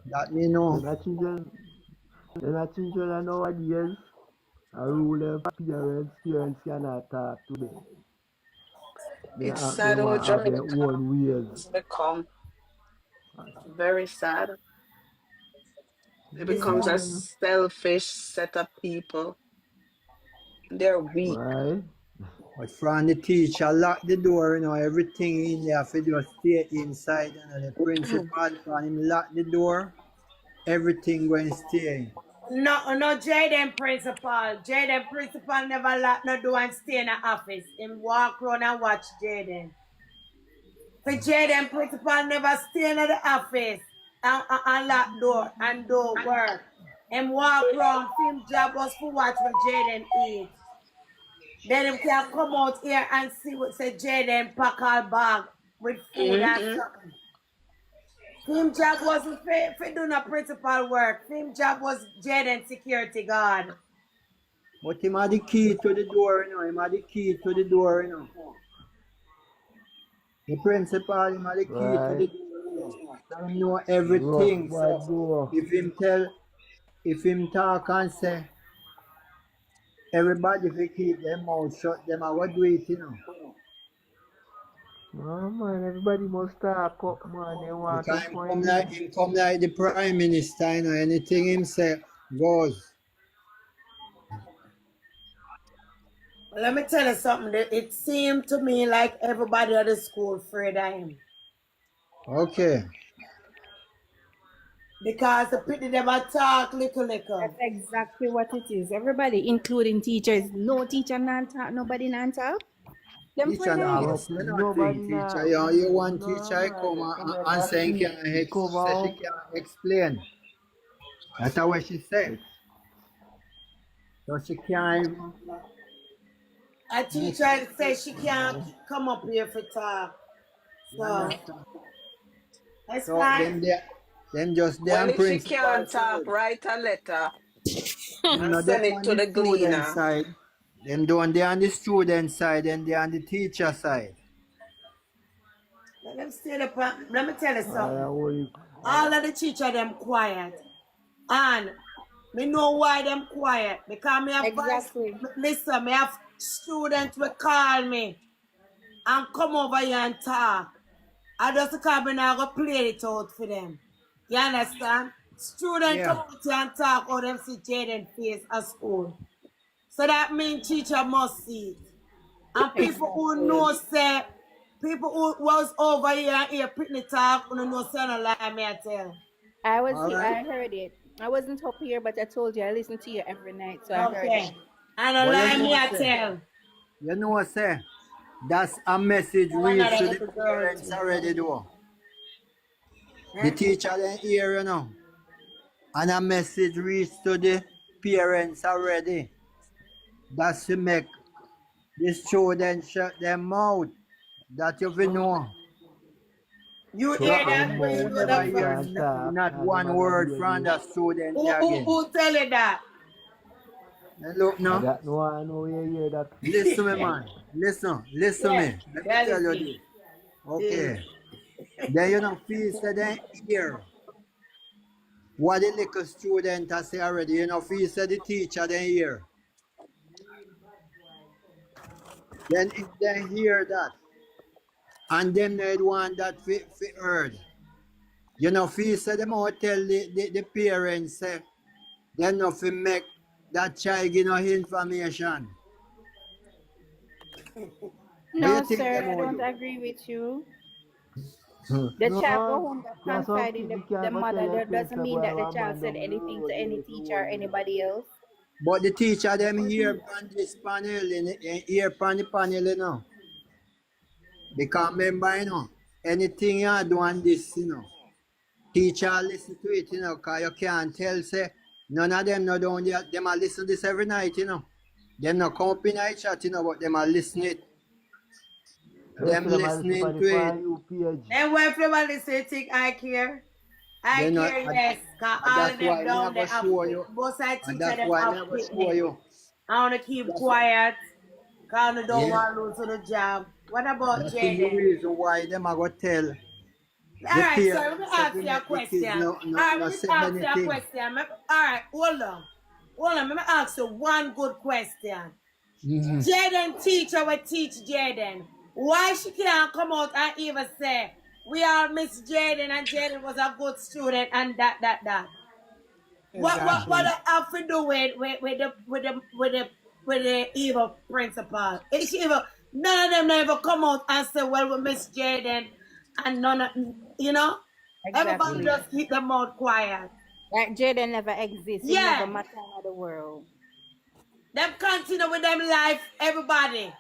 S5: That me know.
S4: Then a children are nowadays a rule them parents. Parents cannot talk to them.
S7: it's
S4: They
S7: sad how
S4: want to have their
S7: Jamaica
S4: own ways.
S7: has become very sad. It becomes a
S4: Yeah.
S7: selfish set of people. They're weak.
S4: Right?
S5: But from the teacher lock the door, you know, everything in there for just stay inside. You know, the principal from him lock the door, everything going to stay.
S1: No, Jayden principal. Jayden principal never lock no door and stay in the office. Him walk around and watch Jayden. For Jayden principal never stay in the office and lock door and do work. Him walk around, film job was for watch for Jayden eat. Then him can come out here and see what say Jayden pack all bag with food and
S7: Mm-hmm.
S1: something. Film job wasn't for doing a principal work. Film job was Jayden security guard.
S5: But him had the key to the door, you know, him had the key to the door, you know. The principal, him had the key to
S4: Right?
S5: the door, you know. So him know
S4: Rough
S5: everything. So
S4: bad door.
S5: if him talk and say, everybody if they keep their mouth shut, them I would do it, you know.
S4: No man, everybody must talk up, man. They want to
S5: Because
S4: find him.
S5: him come like the prime minister, you know, anything him say goes.
S1: Let me tell you something. It seemed to me like everybody at the school afraid of him.
S5: Okay.
S1: Because the people them a talk little.
S15: That's exactly what it is. Everybody, including teachers. No teacher not talk, nobody not talk. Them
S5: Teacher
S15: friend
S5: now
S15: again.
S5: go
S4: But
S5: say
S4: nobody
S5: nothing. Teacher,
S4: now,
S5: you want
S4: no
S5: teacher come
S4: man, come
S5: and
S4: here,
S5: say
S4: he cover
S5: she
S4: up.
S5: can't explain. That's what she said. So she can't even
S1: A
S5: make
S1: teacher say she can't come up here for talk.
S5: you
S1: So
S5: understand.
S1: that's
S5: So
S1: fine.
S5: them just
S7: Well,
S5: damn
S7: if she
S5: principal
S7: can't talk,
S5: side.
S7: write a letter
S5: Them
S7: and
S5: not them
S7: send it
S5: on
S7: to
S5: the
S7: the
S5: student
S7: gleaner.
S5: side. Them don't they on the student side and they on the teacher side.
S1: Let them stay the let me tell you something.
S4: What
S1: All of the teacher them quiet. And me know why them quiet. Because me have
S15: Exactly.
S1: listen, me have students will call me and come over here and talk. I just come and I go play it out for them. You understand? Student come
S5: Yeah.
S1: out here and talk how them see Jayden face at school. So that means teacher must see it. And people who
S15: Exactly.
S1: know say, people who was over here and hear Pitney talk, who know say no lie, me I tell.
S5: All right.
S15: I heard it. I wasn't up here, but I told you I listen to you every night, so I heard it.
S1: Okay. And a
S5: But
S1: lie me I tell.
S5: say, that's a message
S1: One of
S5: reach
S1: the
S5: to the
S1: little girls
S5: parents
S1: too.
S5: already though. The teacher then hear, and a message reach to the parents already. That's to make the students shut their mouth. That you will know.
S1: You
S4: shut
S1: hear
S5: So
S4: their
S1: that? Where you
S4: mouth
S1: hear
S5: never
S1: that
S4: and
S5: hear
S1: from?
S4: can't talk
S5: not
S4: and them
S5: one
S4: a go
S5: word
S4: hear
S5: from
S4: you.
S5: the student there again.
S1: Who tell you that?
S5: And look
S4: I
S5: now,
S4: got no one know where you hear that.
S5: listen me man, listen
S1: Yeah,
S5: me. Let me
S1: that
S5: tell
S1: is
S5: you
S1: it.
S5: this. Okay. Then you know feel say they hear what the little student has say already. You know feel say the teacher then hear. Then if they hear that and them they want that fi heard. You know feel say them all tell the parents say they no fi make that child give no information. How you
S15: No,
S5: think
S15: sir,
S5: them
S15: I
S5: all
S15: don't
S5: do?
S15: agree with you. The child go
S4: No,
S15: home, they
S4: just one
S15: confide in
S4: kid we
S15: the
S4: can't go tell
S15: mother.
S4: your
S15: That doesn't
S4: principal
S15: mean that the
S4: one
S15: child
S4: man
S15: said
S4: down the
S15: anything to
S4: road
S15: any
S4: there for
S15: teacher or
S4: 1 year.
S15: anybody else.
S5: But the teacher them hear on this panel hear on the panel, Because remember, anything you do on this, teacher listen to it, because you can't tell, say, none of them no down there, them a listen to this every night, Them no come up in a chat, but them a listen it.
S4: Yes,
S5: Them
S4: them a listen for
S5: listening
S4: the
S5: to it.
S4: For You page.
S1: And when everybody say think I care. I
S5: They not,
S1: care less. Cause
S5: and
S1: all
S5: that's
S1: of them
S5: why me I
S1: down
S5: go
S1: there have
S5: show you.
S1: both side
S5: And
S1: teacher
S5: that's
S1: them
S5: why me
S1: have
S5: I go show
S1: picnic.
S5: you.
S1: I wanna keep
S5: That's,
S1: quiet. Cause I don't
S5: yeah,
S1: want to lose to the job. What about
S5: that's the
S1: Jayden?
S5: reason why them I go tell
S1: All
S5: the
S1: right, so let me
S5: parents if
S1: ask
S5: we
S1: you a
S5: make the kids
S1: question. All right,
S5: no
S1: let me
S5: say
S1: ask you a
S5: anything.
S1: question. All right, hold on. Hold on, let me ask you one good question.
S5: Mm-hmm.
S1: Jayden teacher will teach Jayden. Why she can't come out and even say, we all miss Jayden and Jayden was a good student and that. What
S2: Exactly.
S1: I have to do with the evil principal? Is she even none of them never come out and say, well, we miss Jayden and none of everybody
S15: Exactly.
S1: just keep their mouth quiet.
S15: Like Jayden never exists. It never
S1: Yeah.
S15: matter in the world.
S1: Them continue with them life, everybody.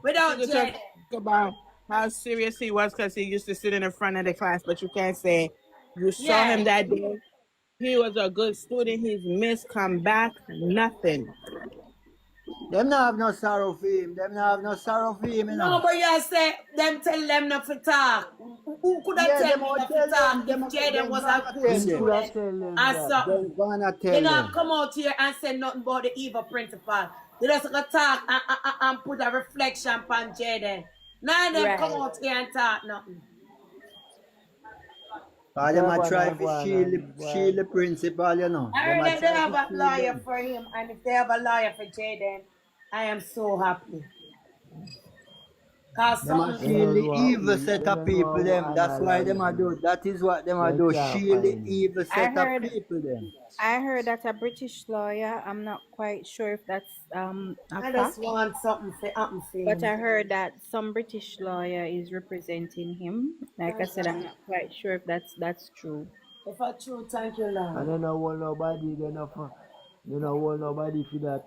S1: Without
S2: You just
S1: Jayden.
S2: talk about how serious he was because he used to sit in the front of the class, but you can't say you saw
S1: Yeah.
S2: him that day. He was a good student. He's missed, come back, nothing.
S5: Them not have no sorrow for him. Them not have no sorrow for him,
S1: No, but you say them tell them not to talk. Who could have
S5: Yeah,
S1: tell
S5: them
S1: me
S5: all
S1: not to
S5: tell
S1: talk
S5: them.
S1: if Jayden
S5: Them
S1: was a
S5: gonna
S1: good
S5: tell
S4: Who
S5: them.
S4: could have
S1: student
S4: tell them
S1: and
S4: that?
S1: something?
S5: Them gonna
S1: You
S5: tell
S1: know,
S5: them.
S1: come out here and say nothing about the evil principal. You just gonna talk and put a reflection on Jayden. None of them come
S15: Right.
S1: out here and talk nothing.
S5: Them
S4: Yeah,
S5: a
S4: go on
S5: try
S4: and go
S5: to
S4: on
S5: shield
S4: and
S5: the principal,
S1: I
S5: Them
S1: heard
S5: a
S1: that they
S5: try
S1: have
S5: to
S1: a
S5: shield
S1: lawyer
S5: them.
S1: for him, and if they have a lawyer for Jayden, I am so happy. Cause
S5: Them a
S1: something.
S4: They don't
S5: shield the
S4: know
S5: evil
S4: they
S5: set of
S4: don't
S5: people
S4: know
S5: them.
S4: how
S5: That's why them
S4: analyze
S5: a do.
S4: it.
S5: That is what them a
S4: They
S5: do.
S4: can't
S5: Shield the
S4: find it.
S5: evil
S21: I
S5: set of
S21: heard
S5: people them.
S21: I heard that a British lawyer, I'm not quite sure if that's a
S1: I just
S21: fact,
S1: want something to happen for
S21: but
S1: him.
S21: I heard that some British lawyer is representing him. Like I
S1: Thank
S21: said, I'm
S1: God.
S21: not quite sure if that's true.
S1: If I true, thank you,
S4: And
S1: Lord.
S4: they don't want nobody, they don't want nobody for that.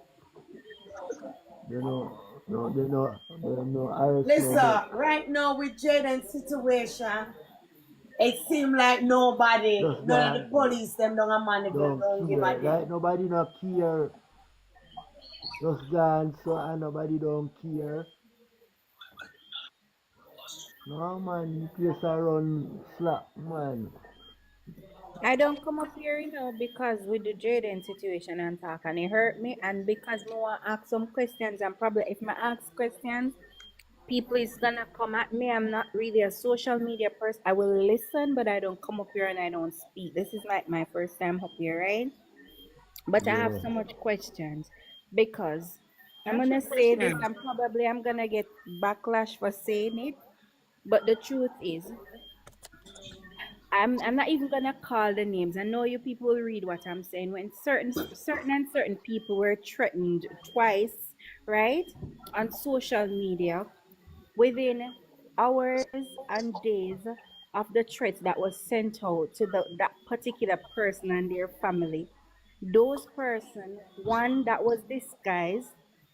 S4: They don't arrest
S1: Listen,
S4: nobody.
S1: right now with Jayden's situation, it seems like nobody,
S4: Just
S1: none of the
S4: gone.
S1: police, them
S4: Don't
S1: don't give a
S4: care.
S1: damn.
S4: Like nobody not care. Just gone so and nobody don't care. No man, the place I run slack, man.
S21: I don't come up here, because with the Jaden situation and talk, and it hurt me, and because I want to ask some questions, and probably if I ask questions, people is gonna come at me. I'm not really a social media person. I will listen, but I don't come up here and I don't speak. This is like my first time up here, right? But I have
S4: Yeah.
S21: so much questions because I'm
S2: That's your
S21: gonna say this,
S2: question.
S21: and probably I'm gonna get backlash for saying it. But the truth is, I'm not even gonna call the names. I know you people will read what I'm saying. When certain people were threatened twice, right, on social media within hours and days of the threat that was sent out to that particular person and their family. Those person, one that was disguised,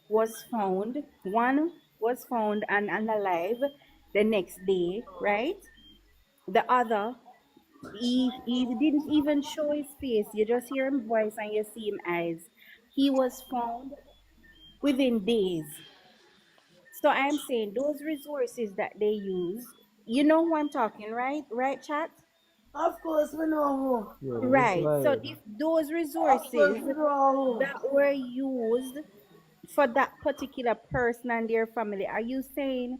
S21: was found. One was found and alive the next day, right? The other, he didn't even show his face. You just hear him voice and you see him eyes. He was found within days. So I'm saying those resources that they use, you know who I'm talking, right? Right, chat?
S1: Of course, we know
S4: Yeah, that's
S21: Right. So
S4: right.
S21: if those
S1: who. Of course,
S21: resources
S1: we know
S21: that were used for that particular person and their family, are you saying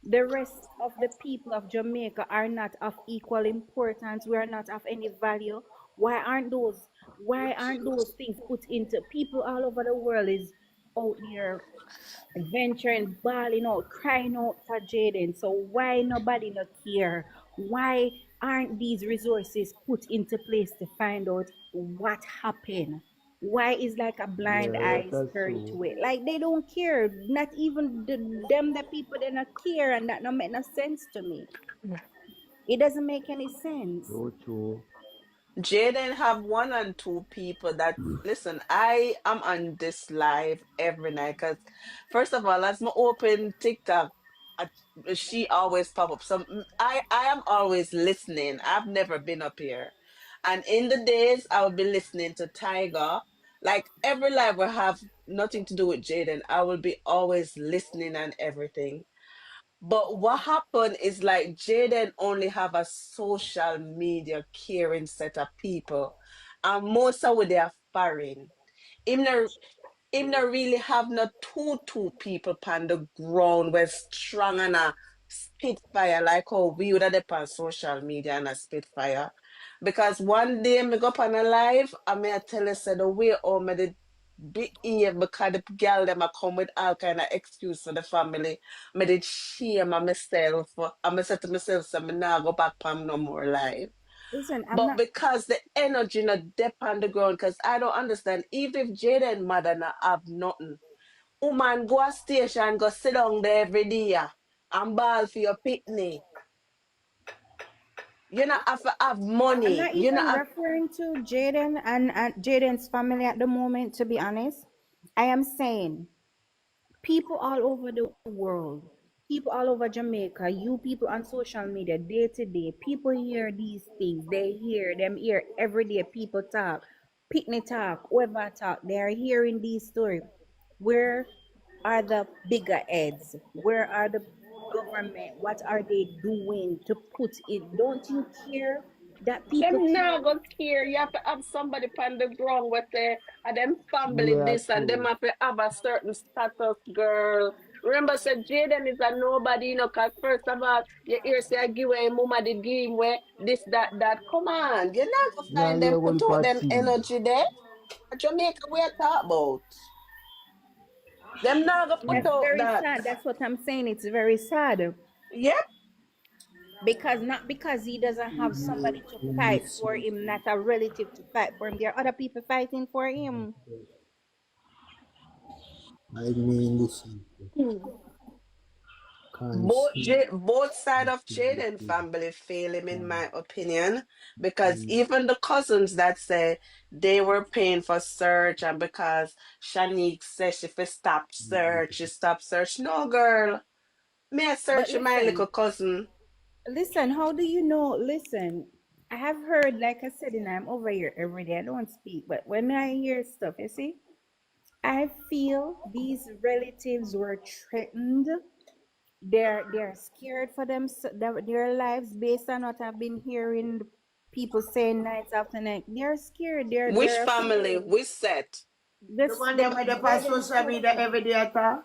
S21: the rest of the people of Jamaica are not of equal importance? We are not of any value? Why aren't those things put into people all over the world is out there venturing, bawling out, crying out for Jaden. So why nobody not care? Why aren't these resources put into place to find out what happened? Why is like a blind
S4: Yeah,
S21: eye
S4: that's
S21: scurry
S4: true.
S21: to it? Like they don't care. Not even the people they not care, and that don't make no sense to me. It doesn't make any sense.
S4: So true.
S7: Jaden have one and two people that listen. I am on this live every night because, first of all, as my open TikTok, I, she always pop up. So I am always listening. I've never been up here, and in the days I will be listening to Tiger. Like every live will have nothing to do with Jaden. I will be always listening and everything. But what happened is like Jaden only have a social media caring set of people, and most of they are foreign. Him no, him no really have no two people on the ground where strong and a spitfire like how we would have on social media and a spitfire. Because one day me go up on a live and me I tell you say the way how me did behave because the girl them a come with all kind of excuse for the family. Me did shame on myself and me said to myself so me nah go back on no more live.
S21: Listen, I'm
S7: But
S21: not.
S7: because the energy not dep on the ground, because I don't understand, even if Jaden mother not have nothing, woman go a station, go sit down there every day and ball for your picnic. You not have to have
S21: I'm
S7: money.
S21: not
S7: You not
S21: even
S7: have
S21: referring to Jaden and Jaden's family at the moment. To be honest, I am saying people all over the world, people all over Jamaica, you people on social media, day to day, people hear these things. They hear them hear every day. People talk, picnic talk, whoever talk. They are hearing these stories. Where are the bigger heads? Where are the government? What are they doing to put it? Don't you care that people
S7: them now
S21: care?
S7: go care. You have to have somebody on the ground with the and them family
S4: Yeah,
S7: this and them
S4: true.
S7: have to have a certain status girl. Remember said Jaden is a nobody, cause first of all, you hear say I give away mama did give him where this, that. Come on. You're not gonna
S4: Now
S7: find them,
S4: hear
S7: put
S4: one
S7: out
S4: part
S7: them
S4: things.
S7: energy there. Jamaica we are talk about. Them not gonna put
S21: That's
S7: out
S21: very
S7: that.
S21: sad. That's what I'm saying. It's very sad.
S7: Yep.
S21: Because not because he doesn't have somebody to fight for him, not a relative to fight for him. There are other people fighting for him.
S5: I mean, listen, can't see.
S7: Both side of Jaden family fail him, in my opinion, because even the cousins that say they were paying for search, and because Shanique says if you stop search, you stop search. No, girl, me I
S21: But
S7: search my little cousin.
S21: listen, how do you know? Listen, I have heard, like I said, and I'm over here every day. I don't speak, but when I hear stuff, you see, I feel these relatives were threatened. They're scared for their lives based on what I've been hearing people saying night after night. They're scared.
S7: Which
S21: They're
S7: family?
S21: afraid.
S7: Which set?
S1: The
S21: This
S1: one
S21: the
S1: that made up on
S21: Jaden
S1: social media
S21: family.
S1: every day attack.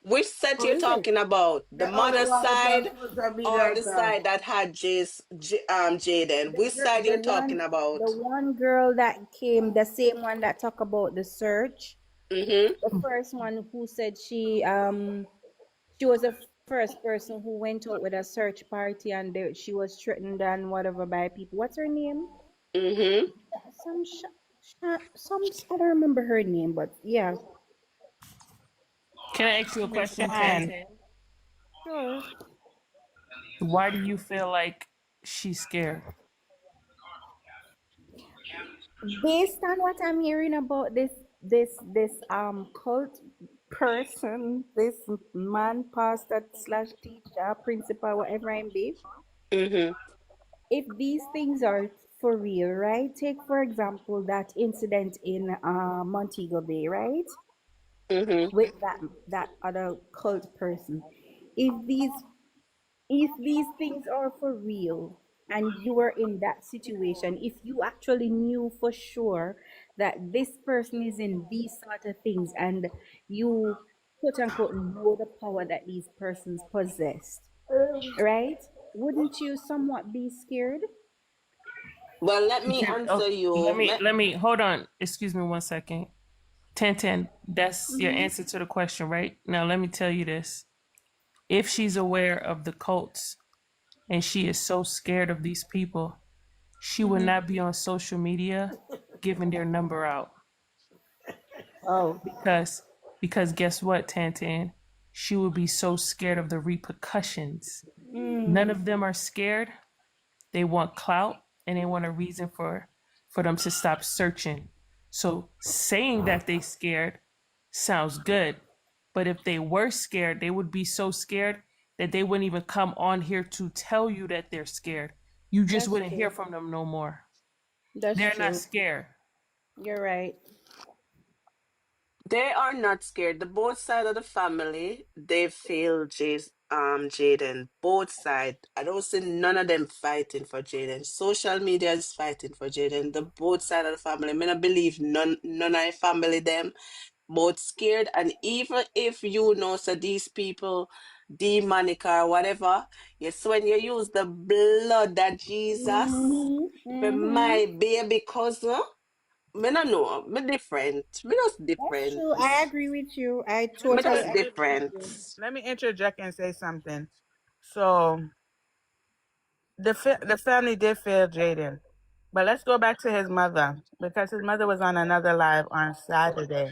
S7: Which set
S21: Who
S7: you
S21: is it?
S7: talking about? The
S1: The other
S7: mother
S1: one that on
S7: side
S1: social
S7: or
S1: media
S7: the
S1: attack.
S7: side that had Jaden? Which side you talking
S21: The
S7: about?
S21: one girl that came, the same one that talked about the search.
S7: Mm-hmm.
S21: The first one who said she was the first person who went out with a search party and she was threatened and whatever by people. What's her name?
S7: Mm-hmm.
S21: Some I don't remember her name, but yeah.
S3: Can I ask you a
S21: Miss
S3: question,
S21: Shan.
S3: Tantan?
S21: Sure.
S3: Why do you feel like she's scared?
S21: Based on what I'm hearing about this cult person, this man, pastor slash teacher, principal, whatever I be,
S7: Mm-hmm.
S21: if these things are for real, right? Take for example that incident in Montego Bay, right?
S7: Mm-hmm.
S21: With that other cult person. If these things are for real and you were in that situation, if you actually knew for sure that this person is in these sort of things and you quote unquote know the power that these persons possessed, right? Wouldn't you somewhat be scared?
S7: Well, let me
S3: Oh,
S7: answer you.
S3: let me hold on. Excuse me 1 second. Tantan, that's your answer to the question, right? Now let me tell you this. If she's aware of the cults and she is so scared of these people, she would not be on social media giving their number out.
S21: Oh.
S3: Because guess what, Tantan? She would be so scared of the repercussions. None of them are scared. They want clout and they want a reason for them to stop searching. So saying that they scared sounds good. But if they were scared, they would be so scared that they wouldn't even come on here to tell you that they're scared. You just
S21: That's
S3: wouldn't hear
S21: true.
S3: from them no more.
S21: That's
S3: They're not
S21: true.
S3: scared.
S21: You're right.
S7: They are not scared. The both side of the family, they feel Jaden. Both side. I don't see none of them fighting for Jaden. Social media is fighting for Jaden. The both side of the family. I mean, I believe none of the family them both scared. And even if you know so these people demonic or whatever, yes, when you use the blood of Jesus for my baby cousin. Me no know. Me different. Me just
S21: That's
S7: different.
S21: true. I agree with you. I
S7: Me
S21: totally
S7: just
S21: agree with
S7: different.
S21: you.
S6: Let me interject and say something. So the family did fail Jaden, but let's go back to his mother because his mother was on another live on Saturday,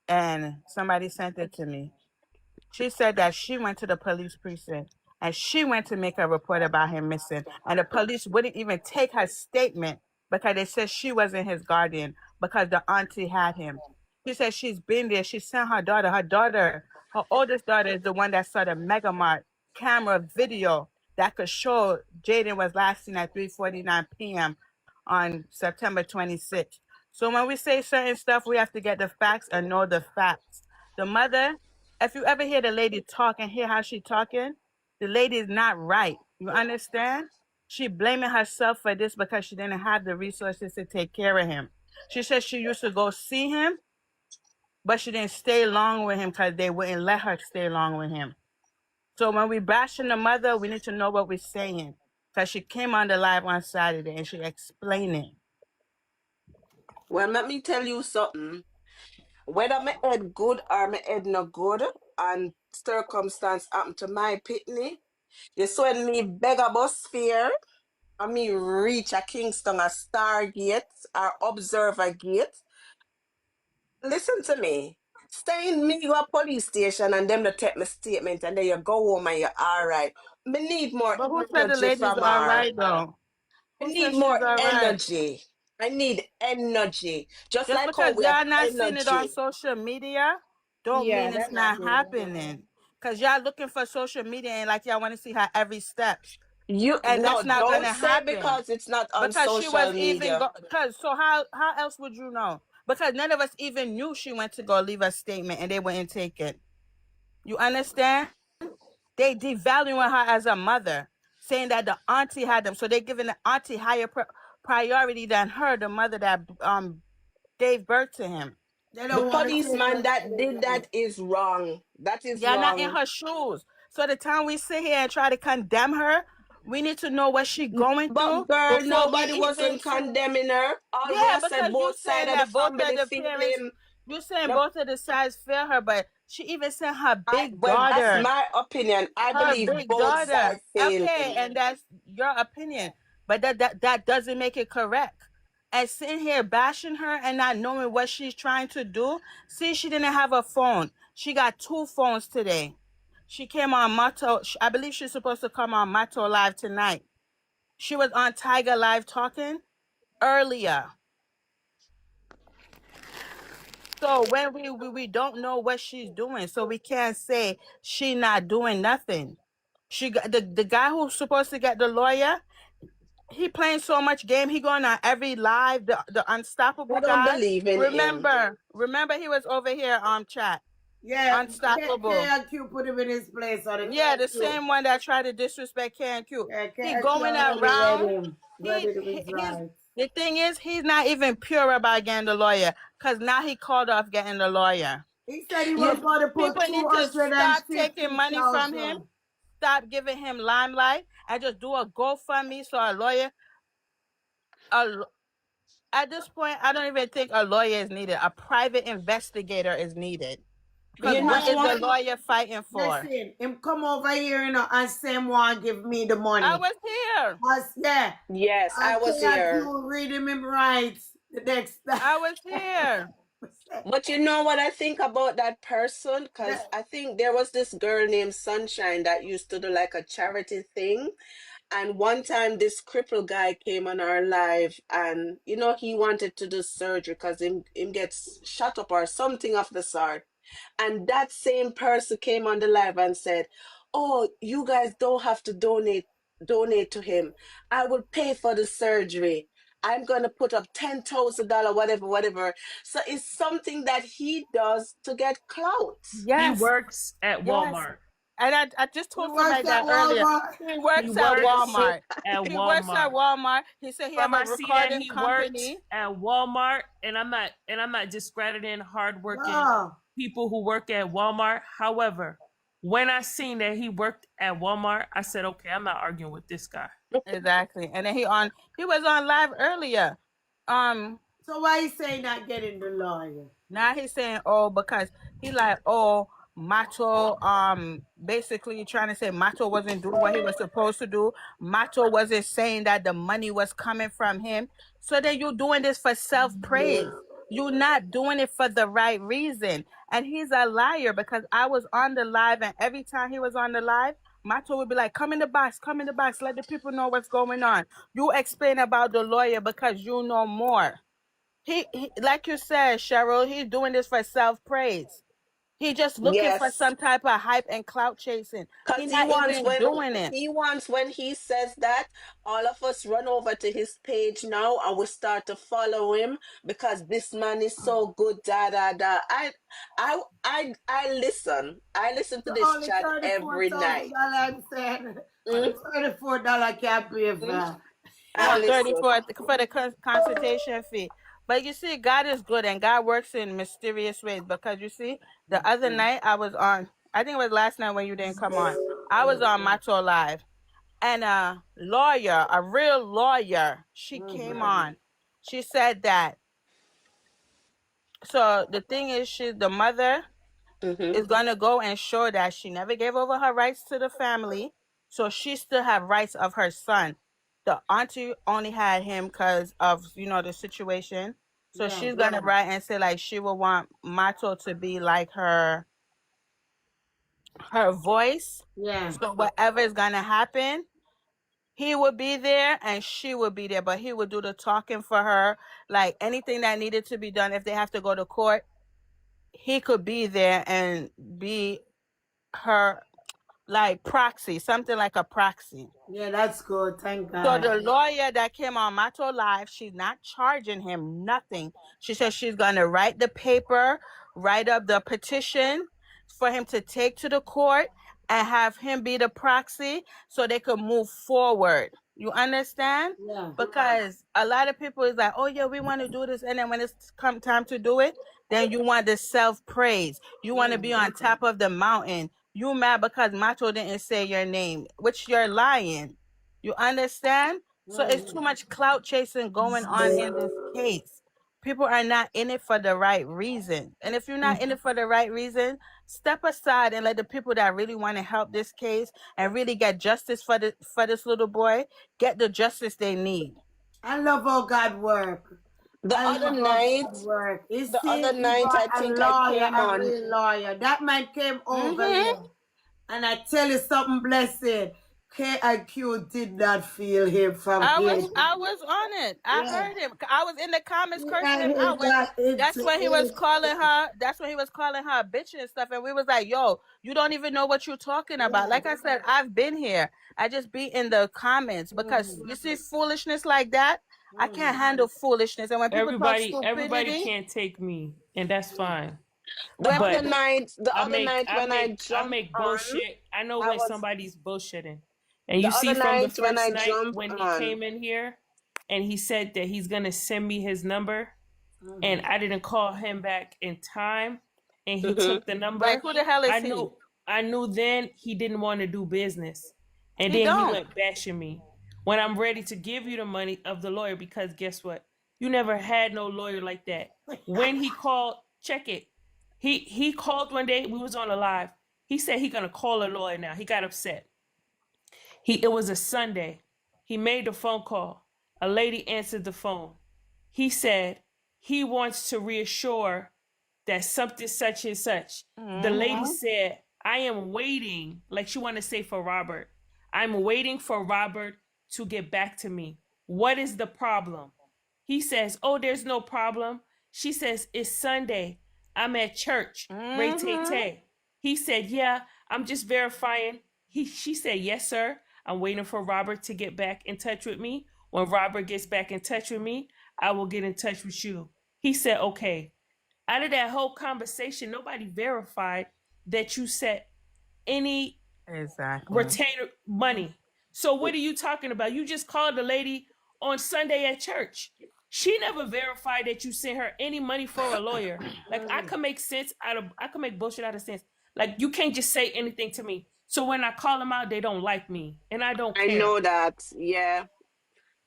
S6: and somebody sent it to me. She said that she went to the police precinct and she went to make a report about him missing. And the police wouldn't even take her statement because they said she wasn't his guardian because the auntie had him. She said she's been there. She sent her daughter. Her oldest daughter is the one that saw the Megamart camera video that could show Jaden was last seen at 3:49 p.m. on September 26th. So when we say certain stuff, we have to get the facts and know the facts. The mother, if you ever hear the lady talk and hear how she talking, the lady is not right. You understand? She blaming herself for this because she didn't have the resources to take care of him. She said she used to go see him, but she didn't stay long with him because they wouldn't let her stay long with him. So when we bashing the mother, we need to know what we're saying because she came on the live on Saturday and she explained it.
S7: Well, let me tell you something. whether my head good or my head not good, and circumstance happen to my pitney, you saw when me beg a bus fare, and me reach a Kingston, a Stargate, or Observer Gate, listen to me. Stay in me go police station and them to take my statement and then you go home and you're all right. Me need more
S6: But who said the
S7: energy
S6: lady's
S7: from
S6: all
S7: her.
S6: right though?
S7: I
S6: Who
S7: need
S6: said she's
S7: more
S6: all right?
S7: energy. I need energy. Just
S6: Just
S7: like how
S6: because
S7: we have
S6: y'all not seeing it on
S7: energy.
S6: social media, don't
S21: Yeah,
S6: mean it's
S21: that's
S6: not
S21: true.
S6: happening. Cause y'all looking for social media and like y'all want to see her every steps,
S7: You
S6: and
S7: no,
S6: that's not
S7: don't
S6: gonna
S7: say
S6: happen.
S7: because it's not on
S6: Because she was
S7: social
S6: even
S7: media.
S6: cause so how else would you know? Because none of us even knew she went to go leave a statement and they wouldn't take it. You understand? They devaluing her as a mother, saying that the auntie had them, so they're giving the auntie higher priority than her, the mother that gave birth to him.
S1: They
S7: The
S1: don't want to take
S7: policeman
S1: her
S7: that did
S1: statement.
S7: that is wrong. That is
S6: You're not in
S7: wrong.
S6: her shoes. So the time we sit here and try to condemn her, we need to know what she's going through
S7: But girl,
S6: before we
S7: nobody
S6: even
S7: wasn't condemning her. All we
S6: yeah,
S7: have said
S6: because you
S7: both sides
S6: saying
S7: of the
S6: that both of
S7: family
S6: the
S7: feel
S6: parents,
S7: him.
S6: you saying
S7: The
S6: both of the sides feel her, but she even sent her big
S7: That's
S6: daughter.
S7: my opinion. I
S6: Her
S7: believe
S6: big
S7: both
S6: daughter.
S7: sides fail
S6: Okay,
S7: him.
S6: and that's your opinion, but that doesn't make it correct. And sitting here bashing her and not knowing what she's trying to do. See, she didn't have a phone. She got 2 phones today. She came on Mato. I believe she's supposed to come on Mato Live tonight. She was on Tiger Live talking earlier. So when we don't know what she's doing, so we can't say she not doing nothing. She got the guy who's supposed to get the lawyer. He playing so much game. He going on every live. The unstoppable
S7: I don't
S6: guy.
S7: believe in him.
S6: Remember he was over here on chat.
S1: Yeah,
S6: Unstoppable.
S1: K&Q put him in his place on the
S6: Yeah, the
S1: K&Q.
S6: same one that tried to disrespect K&Q.
S1: Yeah,
S6: He
S1: K&Q
S6: going
S1: already read
S6: around.
S1: him. Ready to his
S6: He's
S1: rights.
S6: the thing is he's not even pure about getting the lawyer because now he called off getting the lawyer.
S1: He said he was
S7: You,
S1: going to put
S6: People need to stop taking money from him.
S1: 250,000.
S6: Stop giving him limelight and just do a GoFundMe so a lawyer. At this point, I don't even think a lawyer is needed. A private investigator is needed. Because
S7: you
S6: what
S7: know
S6: is the
S7: what?
S6: lawyer fighting for?
S1: Listen, him come over here, and say him want give me the
S6: I
S1: money.
S6: was here.
S1: Yeah.
S7: Yes, I was here.
S1: K&Q read him rights the next time.
S6: I was here.
S7: But you know what I think about that person? Because I think there was this girl named Sunshine that used to do like a charity thing. And one time this crippled guy came on our live and he wanted to do surgery because him gets shot up or something of the sort. And that same person came on the live and said, "Oh, you guys don't have to donate to him. I will pay for the surgery. I'm gonna put up $10,000, whatever, whatever." So it's something that he does to get clout.
S3: He
S6: Yes.
S3: works at Walmart.
S6: And I just told
S1: He
S6: somebody
S1: works at
S6: that earlier.
S1: Walmart.
S6: He
S3: He
S6: works at
S3: works
S6: Walmart.
S3: at
S6: He works at
S3: Walmart.
S6: Walmart. He said he have
S3: From
S6: a
S3: I see that
S6: recording
S3: he worked
S6: company.
S3: at Walmart, and I'm not discrediting hardworking
S1: Yeah.
S3: people who work at Walmart. However, when I seen that he worked at Walmart, I said, okay, I'm not arguing with this guy.
S6: Exactly. And then he was on live earlier.
S1: So why you saying not getting the lawyer?
S6: Now he's saying, oh, because he like, oh, Mato, basically trying to say Mato wasn't doing what he was supposed to do. Mato wasn't saying that the money was coming from him. So then you're doing this for self-praise. You're not doing it for the right reason. And he's a liar because I was on the live and every time he was on the live, Mato would be like, come in the box, let the people know what's going on. You explain about the lawyer because you know more. He like you said, Cheryl, he's doing this for self-praise. He just looking for
S7: Yes.
S6: some type of hype and clout chasing.
S7: Because
S6: He not even doing it.
S7: he wants when he says that, all of us run over to his page now and we start to follow him because this man is so good, da da da. I listen. I listen to
S1: The
S7: this
S1: only
S7: chat every
S1: $34,000
S7: night.
S1: I'm saying.
S7: Mm,
S1: $34 can't pay for
S7: mm,
S1: that.
S7: I
S6: No,
S7: listen.
S6: 34 for the consultation fee. But you see, God is good and God works in mysterious ways because you see, the other night I was on, I think it was last night when you didn't come on. I was on Mato Live and a lawyer, a real lawyer, she came on. She said that So the thing is, the mother is gonna go and show that she never gave over her rights to the family, so she still have rights of her son. The auntie only had him because of the situation. So she's gonna write and say like she will want Mato to be like her voice.
S1: Yeah.
S6: So whatever is gonna happen, he would be there and she would be there, but he would do the talking for her. Like anything that needed to be done, if they have to go to court, he could be there and be her like proxy, something like a proxy.
S1: Yeah, that's good. Thank
S6: So
S1: God.
S6: the lawyer that came on Mato Live, she's not charging him nothing. She says she's going to write the paper, write up the petition for him to take to the court and have him be the proxy so they could move forward. You understand?
S1: Yeah.
S6: Because a lot of people is like, oh yeah, we want to do this. And then when it's come time to do it, then you want the self-praise. You want to be on top of the mountain. You mad because Mato didn't say your name, which you're lying. You understand? So it's too much clout chasing going on in this case. People are not in it for the right reason. And if you're not in it for the right reason, step aside and let the people that really want to help this case and really get justice for this little boy get the justice they need.
S1: I love how God work.
S7: The other night,
S1: I
S7: think I came
S1: a
S7: on.
S1: real lawyer. That man came over here. And I tell you something, blessed. KIQ did not feel him from
S6: I
S1: here.
S6: was on it. I heard him. I was in the comments cursing him out. That's when he was calling her. That's when he was calling her a bitch and stuff. And we was like, "Yo, you don't even know what you're talking about." Like I said, I've been here. I just be in the comments because you see foolishness like that. I can't handle foolishness. And when people talk stupidity,
S3: everybody can't take me, and that's fine.
S7: The other night when I jumped
S3: I make bullshit. I know when somebody's bullshitting. And you
S7: the
S3: see
S7: other
S3: from the
S7: night when
S3: first
S7: I
S3: night
S7: jumped
S3: when he
S7: on.
S3: came in here and he said that he's gonna send me his number and I didn't call him back in time and he took the number.
S6: Like who the hell is he?
S3: I knew then he didn't want to do business. And then he went bashing me. When I'm ready to give you the money of the lawyer, because guess what? You never had no lawyer like that. When he called, check it. He called one day, we was on a live. He said he gonna call a lawyer now. He got upset. It was a Sunday. He made the phone call. A lady answered the phone. He said he wants to reassure that something such and such. The lady said, I am waiting, like she want to say for Robert. I'm waiting for Robert to get back to me. What is the problem? He says, oh, there's no problem. She says, it's Sunday. I'm at church. He said, yeah, I'm just verifying. She said, yes, sir. I'm waiting for Robert to get back in touch with me. When Robert gets back in touch with me, I will get in touch with you. He said, okay. Out of that whole conversation, nobody verified that you said any retainer money. So what are you talking about? You just called the lady on Sunday at church. She never verified that you sent her any money for a lawyer. Like I can make bullshit out of sense. Like you can't just say anything to me. So when I call them out, they don't like me, and I don't care.
S7: I know that, yeah.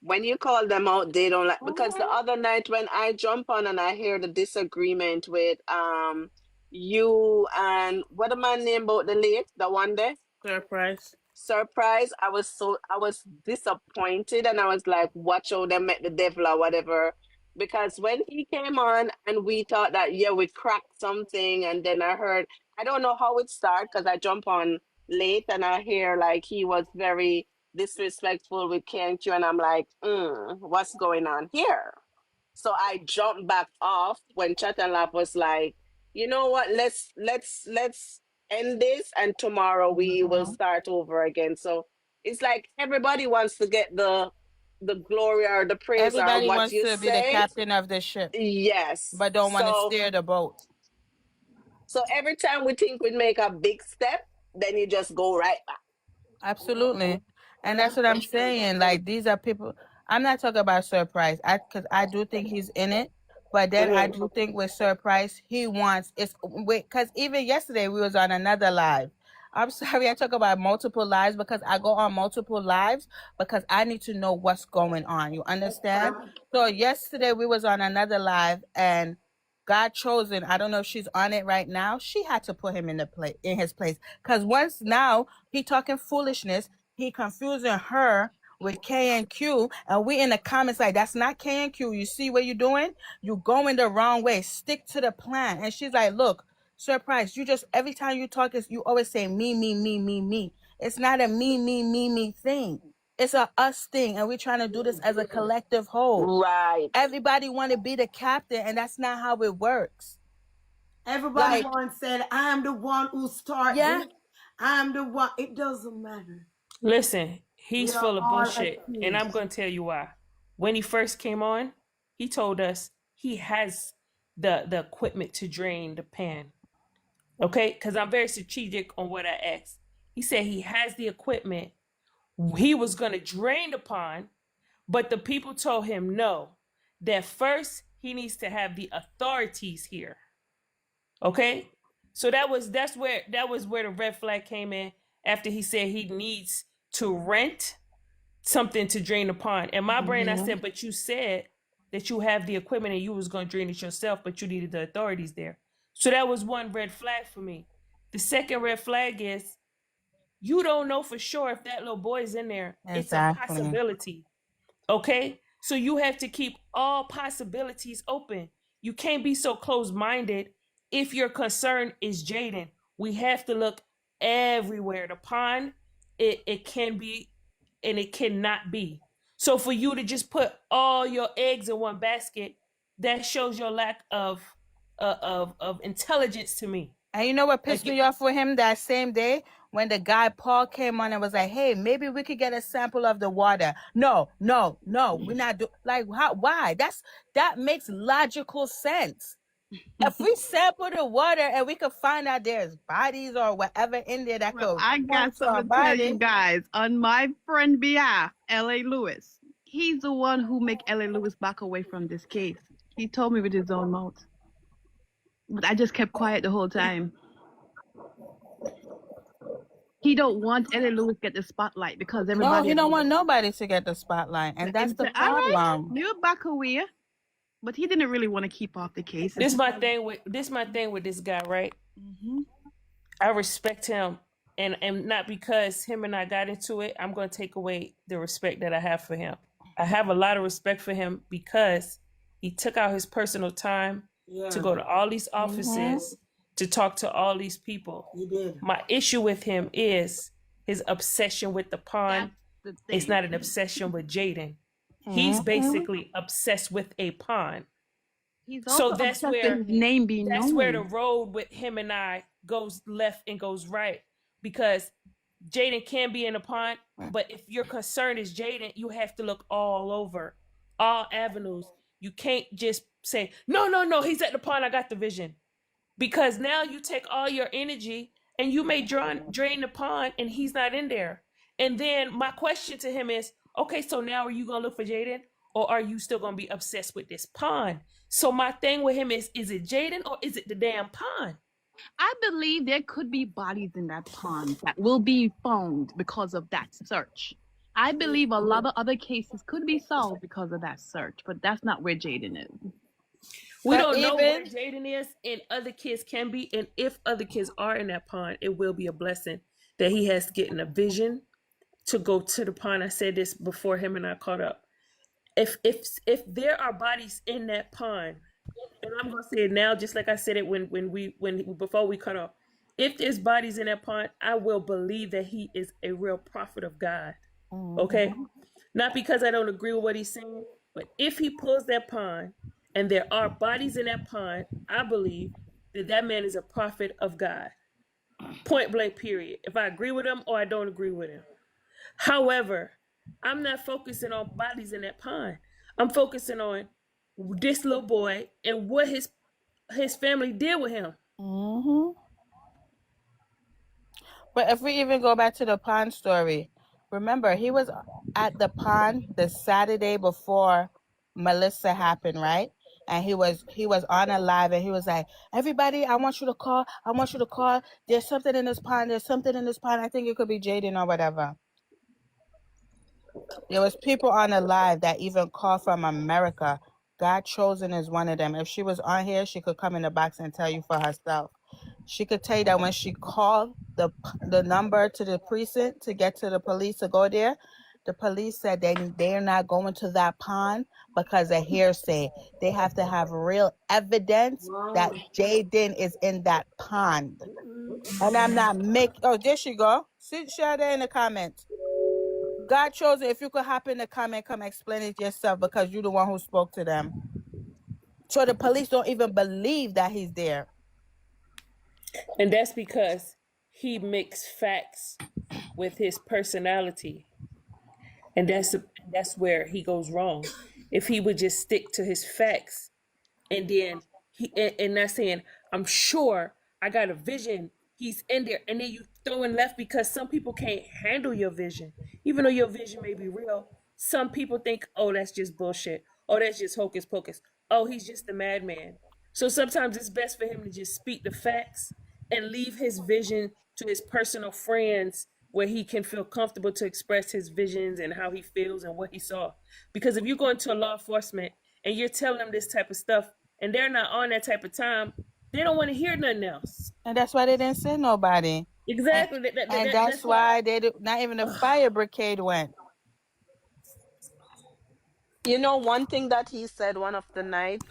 S7: When you call them out, they don't like, because the other night when I jump on and I hear the disagreement with you and what am I name about the late the one day? Surprise. I was disappointed and I was like, watch out, them met the devil or whatever. Because when he came on and we thought that we cracked something, and then I heard, I don't know how it started because I jump on late and I hear like he was very disrespectful with KNQ and I'm like, what's going on here? So I jumped back off when Chat and Laugh was like, you know what, let's end this and tomorrow we will start over again. So it's like everybody wants to get the glory or the praise.
S6: Everybody
S7: or what
S6: wants
S7: you
S6: to
S7: say.
S6: be the captain of the ship.
S7: Yes.
S6: But don't want to steer the boat.
S7: So every time we think we'd make a big step, then you just go right back.
S6: Absolutely. And that's what I'm saying. Like, these are people. I'm not talking about Surprise. Because I do think he's in it. But then I do think with Surprise, he wants because even yesterday we was on another live. I'm sorry, I talk about multiple lives because I go on multiple lives because I need to know what's going on. You understand? So yesterday we was on another live and God chosen, I don't know if she's on it right now. She had to put him in his place. Because once now he talking foolishness, he confusing her with K and Q, and we in the comments like, that's not K and Q. You see what you're doing? You're going the wrong way. Stick to the plan. And she's like, look, Surprise, you just, every time you talk, you always say me, me, me, me, me. It's not a me, me, me, me thing. It's a us thing, and we're trying to do this as a collective whole.
S7: Right.
S6: Everybody want to be the captain, and that's not how it works.
S1: Everybody once said, I'm the one who started this. I'm the one. It doesn't matter.
S3: Listen, he's full of bullshit, and I'm going to tell you why. When he first came on, he told us he has the equipment to drain the pan. Okay? Because I'm very strategic on what I asked. He said he has the equipment. He was going to drain the pond, but the people told him no, that first he needs to have the authorities here. Okay? So that was where the red flag came in, after he said he needs to rent something to drain the pond. In my brain, I said, but you said that you have the equipment and you was going to drain it yourself, but you needed the authorities there. So that was one red flag for me. The second red flag is, you don't know for sure if that little boy is in there.
S6: Exactly.
S3: It's a possibility. Okay? So you have to keep all possibilities open. You can't be so close-minded. If your concern is Jayden, we have to look everywhere. The pond, it can be and it cannot be. So for you to just put all your eggs in one basket, that shows your lack of intelligence to me.
S6: And you know what pissed me off with him that same day? When the guy Paul came on and was like, hey, maybe we could get a sample of the water. No, we're not doing, like, how, why? That makes logical sense. If we sample the water and we could find out there's bodies or whatever in there that could.
S13: I got something to tell you guys. On my friend behalf, L.A. Lewis, he's the one who make L.A. Lewis back away from this case. He told me with his own mouth. But I just kept quiet the whole time. He don't want L.A. Lewis get the spotlight because everybody.
S6: No, he don't want nobody to get the spotlight, and that's the problem.
S13: Right, you're back away, but he didn't really want to keep off the case.
S3: This my thing with this guy, right? Mm-hmm. I respect him, and not because him and I got into it, I'm going to take away the respect that I have for him. I have a lot of respect for him because he took out his personal time to go to all these offices to talk to all these people.
S1: He did.
S3: My issue with him is his obsession with the pond. It's not an obsession with Jayden. He's basically obsessed with a pond. So that's where
S13: his name be known.
S3: Where the road with him and I goes left and goes right, because Jayden can be in a pond, but if your concern is Jayden, you have to look all over, all avenues. You can't just say, no, he's at the pond, I got the vision. Because now you take all your energy and you may drain the pond and he's not in there. And then my question to him is, okay, so now are you going to look for Jayden, or are you still going to be obsessed with this pond? So my thing with him is it Jayden or is it the damn pond?
S13: I believe there could be bodies in that pond that will be found because of that search. I believe a lot of other cases could be solved because of that search, but that's not where Jayden is.
S3: We don't know where Jayden is, and other kids can be. And if other kids are in that pond, it will be a blessing that he has getting a vision to go to the pond. I said this before him and I caught up. If there are bodies in that pond, and I'm gonna say it now, just like I said it when before we cut off. If there's bodies in that pond, I will believe that he is a real prophet of God. Okay, not because I don't agree with what he's saying, but if he pulls that pond and there are bodies in that pond, I believe that man is a prophet of God. Point blank, period. If I agree with him or I don't agree with him. However, I'm not focusing on bodies in that pond. I'm focusing on this little boy and what his family did with him.
S6: But if we even go back to the pond story, remember, he was at the pond the Saturday before Melissa happened, right? And he was on a live, and he was like, everybody, I want you to call. There's something in this pond. I think it could be Jayden or whatever. There was people on the live that even called from America God Chosen is one of them. If she was on here, she could come in the box and tell you for herself. She could tell you that when she called the number to the precinct to get to the police to go there, the police said they're not going to that pond because of hearsay. They have to have real evidence that Jayden is in that pond. And I'm not making... Oh, there she go. Share that in the comments. God Chosen, if you could hop in the comment, come explain it yourself because you're the one who spoke to them. So the police don't even believe that he's there.
S3: And that's because he mixed facts with his personality. And that's where he goes wrong. If he would just stick to his facts and then and not saying, I'm sure I got a vision, he's in there, and then you throw in left because some people can't handle your vision. Even though your vision may be real, some people think, oh, that's just bullshit. Oh, that's just hocus pocus. Oh, he's just a madman. So sometimes it's best for him to just speak the facts and leave his vision to his personal friends where he can feel comfortable to express his visions and how he feels and what he saw. Because if you go into a law enforcement and you're telling them this type of stuff and they're not on that type of time, they don't want to hear nothing else.
S6: And that's why they didn't send nobody.
S3: Exactly.
S6: And that's why not even the fire brigade went.
S7: You know, one thing that he said one of the nights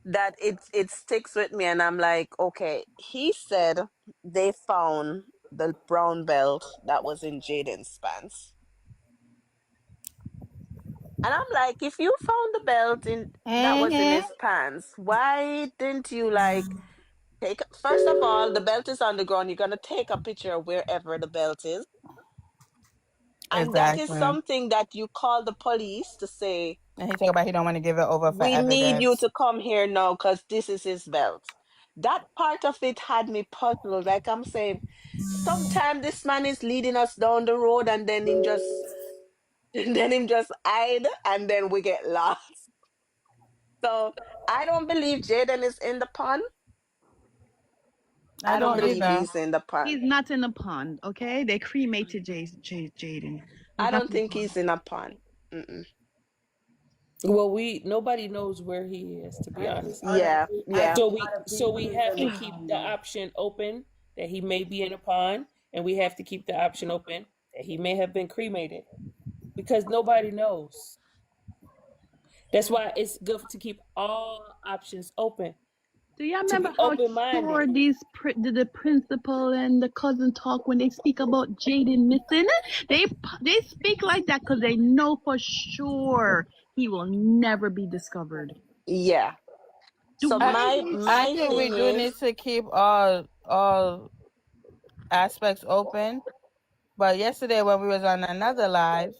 S7: that it sticks with me, and I'm like, okay, he said they found the brown belt that was in Jayden's pants. And I'm like, if you found the belt that was in his pants, why didn't you first of all, the belt is on the ground, you're gonna take a picture of wherever the belt is. And that is something that you call the police to say.
S6: And he talk about he don't want to give it over for evidence.
S7: We need you to come here now because this is his belt. That part of it had me puzzled. Like I'm saying, sometimes this man is leading us down the road and then him just hide and then we get lost. So I don't believe Jayden is in the pond. I don't believe he's in the pond.
S13: He's not in the pond, okay? They cremated Jayden.
S7: I don't think he's in a pond.
S3: Well, nobody knows where he is, to be honest.
S7: Yeah.
S3: So we have to keep the option open that he may be in a pond, and we have to keep the option open that he may have been cremated, because nobody knows. That's why it's good to keep all options open.
S13: Do you remember how sure the principal and the cousin talk when they speak about Jayden missing? They speak like that because they know for sure he will never be discovered.
S7: Yeah. So
S6: I think we do need to keep all aspects open. But yesterday when we was on another live,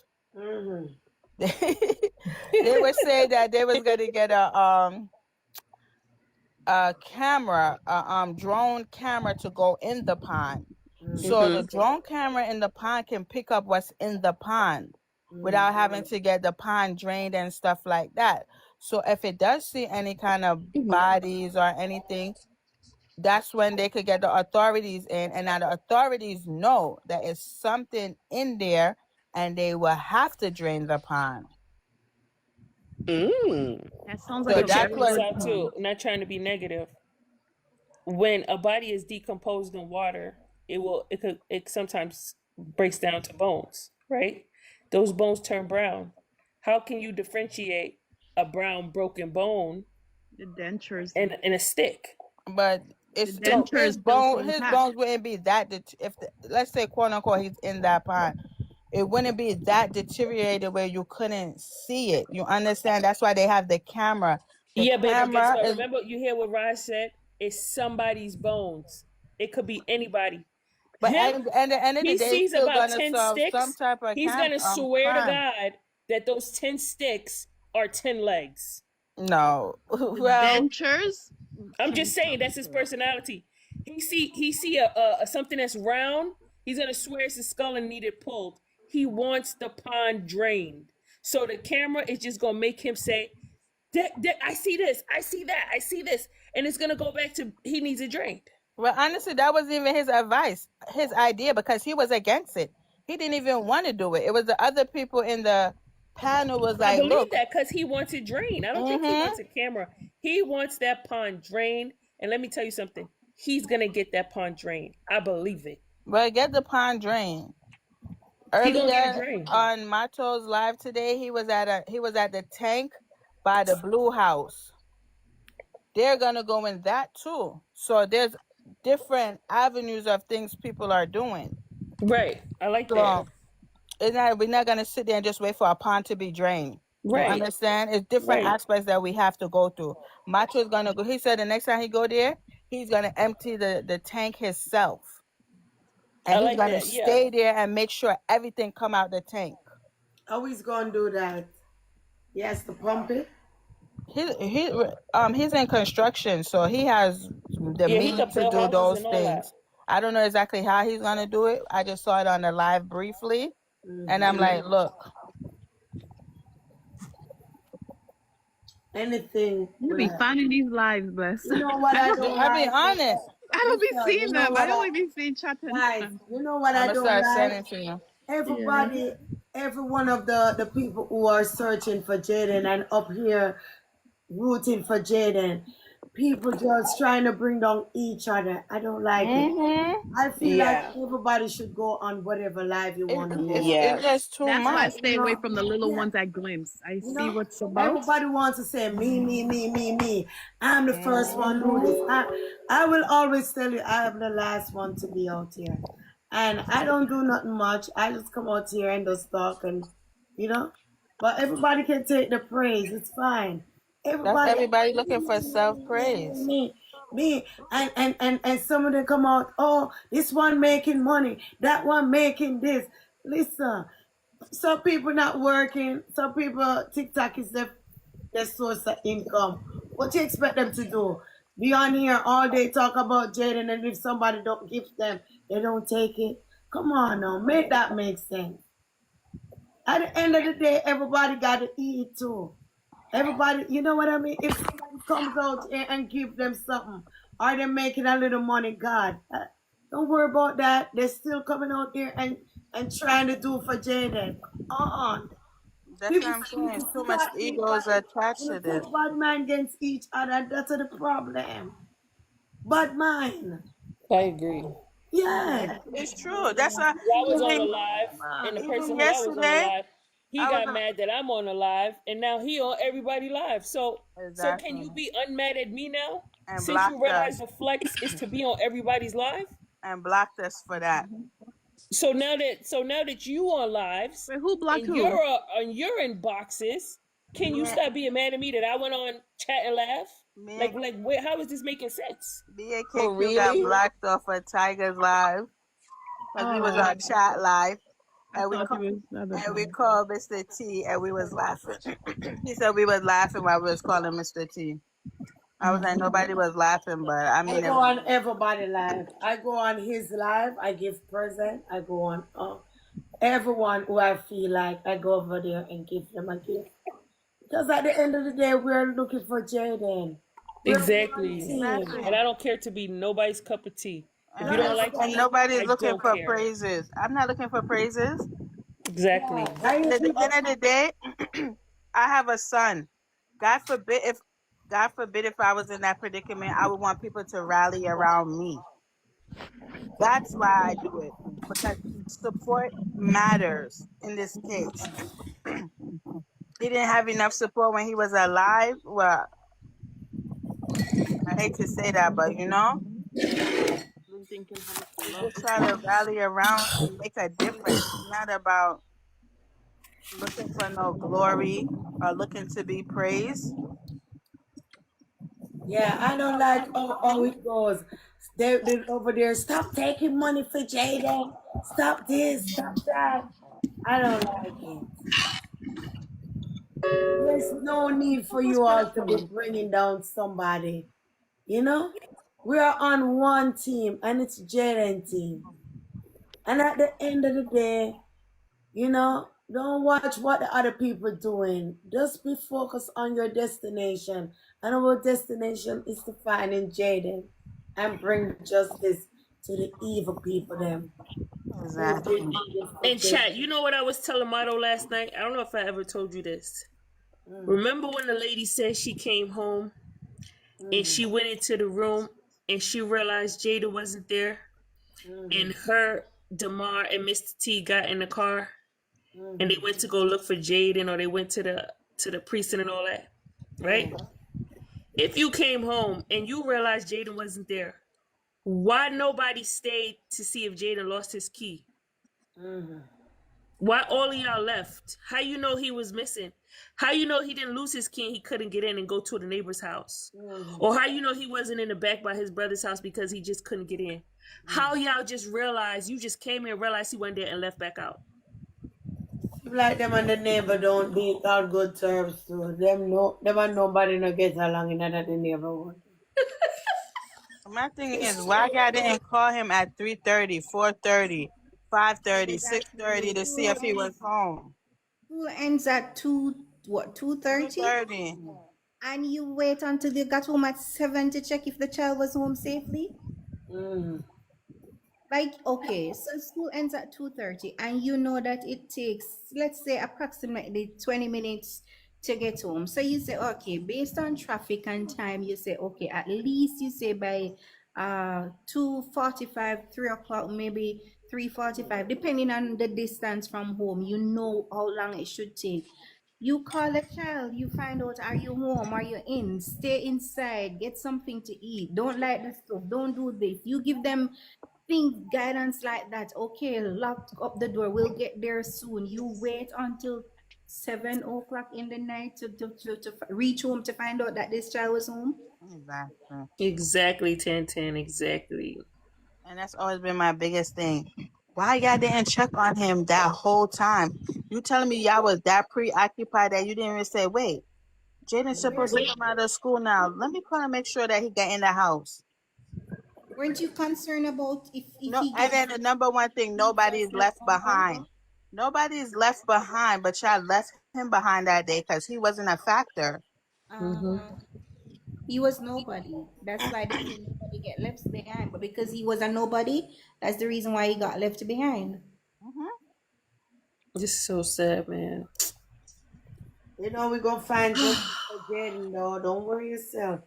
S6: they were saying that they was gonna get a camera, drone camera to go in the pond. So the drone camera in the pond can pick up what's in the pond without having to get the pond drained and stuff like that. So if it does see any kind of bodies or anything, that's when they could get the authorities in, and now the authorities know that it's something in there and they will have to drain the pond.
S13: That sounds like
S3: too. Not trying to be negative. When a body is decomposed in water, it sometimes breaks down to bones, right? Those bones turn brown. How can you differentiate a brown broken bone,
S13: the dentures,
S3: and a stick?
S6: But his bones wouldn't be that. Let's say quote unquote he's in that pond, it wouldn't be that deteriorated where you couldn't see it. You understand? That's why they have the camera.
S3: But guess what? Remember, you hear what Raj said? It's somebody's bones. It could be anybody.
S6: But at the end of the day,
S3: sees
S6: still
S3: about
S6: gonna
S3: 10
S6: solve
S3: sticks.
S6: Some type of
S3: he's gonna swear to God that those 10 sticks are 10 legs.
S6: No,
S13: dentures.
S3: I'm just saying that's his personality. He see a something that's round. He's gonna swear it's his skull and need it pulled. He wants the pond drained. So the camera is just gonna make him say, I see this, I see that, I see this. And it's gonna go back to he needs it drained.
S6: Well, honestly, that wasn't even his advice, his idea, because he was against it. He didn't even want to do it. It was the other people in the panel was
S3: I
S6: like,
S3: believe
S6: look.
S3: that because he wants it drained. I don't think he wants a camera. He wants that pond drained. And let me tell you something. He's gonna get that pond drained. I believe it.
S6: But get the pond drained. Earlier on Mato's live today, he was at the tank by the Blue House. They're gonna go in that too. So there's different avenues of things people are doing.
S3: Right. I like that.
S6: We're not gonna sit there and just wait for a pond to be drained.
S3: Right.
S6: You understand? It's different aspects that we have to go through. Macho is gonna go. He said the next time he go there, he's gonna empty the tank himself. And he's gonna stay there and make sure everything come out the tank.
S1: How he's gonna do that? He has to pump it.
S6: He's in construction, so he has the means to do those things. I don't know exactly how he's gonna do it. I just saw it on the live briefly, and I'm like, look.
S1: Anything.
S13: You be finding these lives, bless.
S1: You know what I don't
S6: I be on it.
S13: I don't be seeing them. I only be seeing chatting.
S1: Guys, you know what I don't like? Everybody, every one of the people who are searching for Jayden and up here rooting for Jayden, people just trying to bring down each other. I don't like it. I feel like everybody should go on whatever live you want to go.
S6: It's just too
S13: That's
S6: much.
S13: why I stay away from the little ones I glimpse. I see what's about.
S1: Everybody wants to say me. I'm the first one to do this. I will always tell you I am the last one to be out here. And I don't do nothing much. I just come out here and just talk and, But everybody can take the praise. It's fine.
S6: Everybody looking for self-praise.
S1: Me. And some of them come out, oh, this one making money, that one making this. Listen, some people not working. Some people, TikTok is their source of income. What do you expect them to do? Be on here all day, talk about Jayden, and if somebody don't give them, they don't take it. Come on now, make that make sense. At the end of the day, everybody got to eat too. Everybody, you know what I mean? If somebody comes out here and give them something, are they making a little money? God, don't worry about that. They're still coming out here and trying to do for Jayden.
S6: That's what I'm saying. Too much egos attached to this.
S1: Bad man against each other. That's the problem. Bad mind.
S3: I agree.
S1: Yeah,
S6: it's true. That's why
S3: I was on the live, and the person that I was on the live, he got mad that I'm on the live, and now he on everybody live. So can you be unmad at me now?
S6: And
S3: since you realize the flex is to be on everybody's live?
S6: And blocked us for that.
S3: So now that you on lives,
S13: wait, who blocked
S3: and
S13: who?
S3: you're on your inboxes, can you stop being mad at me that I went on chat and laugh? How is this making sense?
S6: BAKQ got blocked off of Tiger's live because he was on chat live, and we called Mr. T, and we was laughing. He said we was laughing while we was calling Mr. T. I was like, nobody was laughing, but I mean,
S1: I go on everybody live. I go on his live. I give present. I go on everyone who I feel like. I go over there and give them a gift. Because at the end of the day, we're looking for Jayden.
S3: Exactly. And I don't care to be nobody's cup of tea. If you don't like me,
S6: nobody's looking for praises. I'm not looking for praises.
S3: Exactly.
S6: At the end of the day, I have a son. God forbid if I was in that predicament, I would want people to rally around me. That's why I do it. Because support matters in this case. He didn't have enough support when he was alive. Well, I hate to say that, but just try to rally around and make a difference. It's not about looking for no glory or looking to be praised.
S1: Yeah, I don't like how it goes. They're over there, stop taking money for Jayden. Stop this, stop that. I don't like it. There's no need for you all to be bringing down somebody. We are on one team, and it's Jayden team. And at the end of the day, don't watch what the other people are doing. Just be focused on your destination. And our destination is to find in Jayden and bring justice to the evil people them.
S7: Exactly.
S3: And chat, you know what I was telling Motto last night? I don't know if I ever told you this. Remember when the lady said she came home and she went into the room and she realized Jada wasn't there, and her, Damar, and Mr. T got in the car and they went to go look for Jayden, or they went to the precinct and all that, right? If you came home and you realized Jayden wasn't there, why nobody stayed to see if Jayden lost his key? Why all of y'all left? How you know he was missing? How you know he didn't lose his key and he couldn't get in and go to the neighbor's house? Or how you know he wasn't in the back by his brother's house because he just couldn't get in? How y'all just realized, you just came in and realized he went there and left back out?
S1: Like them and the neighbor don't be on good terms too. Them and nobody no get along in the neighborhood.
S6: My thing is, why y'all didn't call him at 3:30, 4:30, 5:30, 6:30 to see if he was home?
S21: School ends at 2:30?
S6: 2:30.
S21: And you wait until they got home at 7 to check if the child was home safely? Like, okay, so school ends at 2:30, and you know that it takes, let's say, approximately 20 minutes to get home. So you say, okay, based on traffic and time, you say, okay, at least you say by 2:45, 3 o'clock, maybe 3:45, depending on the distance from home, you know how long it should take. You call a child, you find out, are you home, are you in? Stay inside, get something to eat. Don't light the stove, don't do this. You give them things, guidance like that. Okay, lock up the door, we'll get there soon. You wait until 7 o'clock in the night to reach home to find out that this child was home.
S3: Exactly, 1010, exactly.
S6: And that's always been my biggest thing. Why y'all didn't check on him that whole time? You telling me y'all was that preoccupied that you didn't even say, wait, Jayden's supposed to come out of school now. Let me call and make sure that he got in the house.
S21: Weren't you concerned about if
S6: No,
S21: he
S6: and then the number one thing, nobody's left behind. Nobody's left behind, but y'all left him behind that day because he wasn't a factor.
S21: He was nobody. That's why they say nobody get left behind. But because he was a nobody, that's the reason why he got left behind.
S3: This is so sad, man.
S1: You know we're gonna find justice for Jayden, though. Don't worry yourself.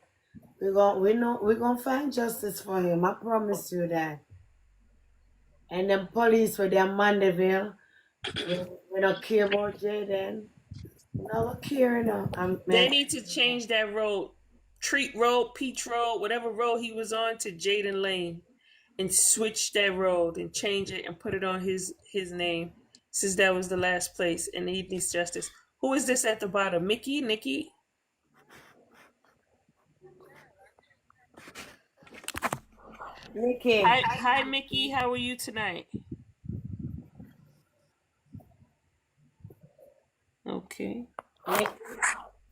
S1: We're gonna find justice for him. I promise you that. And them police with their Mandeville, we don't care about Jayden. No care enough.
S3: They need to change that road, Treat Road, Peach Road, whatever road he was on, to Jayden Lane, and switch that road and change it and put it on his name, since that was the last place, and he needs justice. Who is this at the bottom? Mickey? Nikki?
S1: Nikki.
S3: Hi, Mickey. How are you tonight? Okay.
S1: Mickey,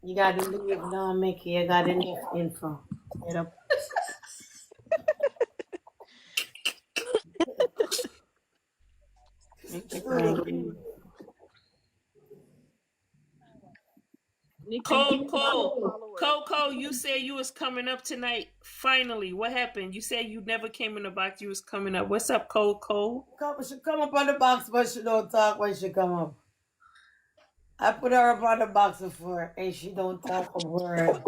S1: you gotta leave now, Mickey. You got enough info. Get up.
S3: Coco, you said you was coming up tonight. Finally, what happened? You said you never came in the box. You was coming up. What's up, Coco?
S1: She come up on the box, but she don't talk when she come up. I put her up on the box before, and she don't talk a word.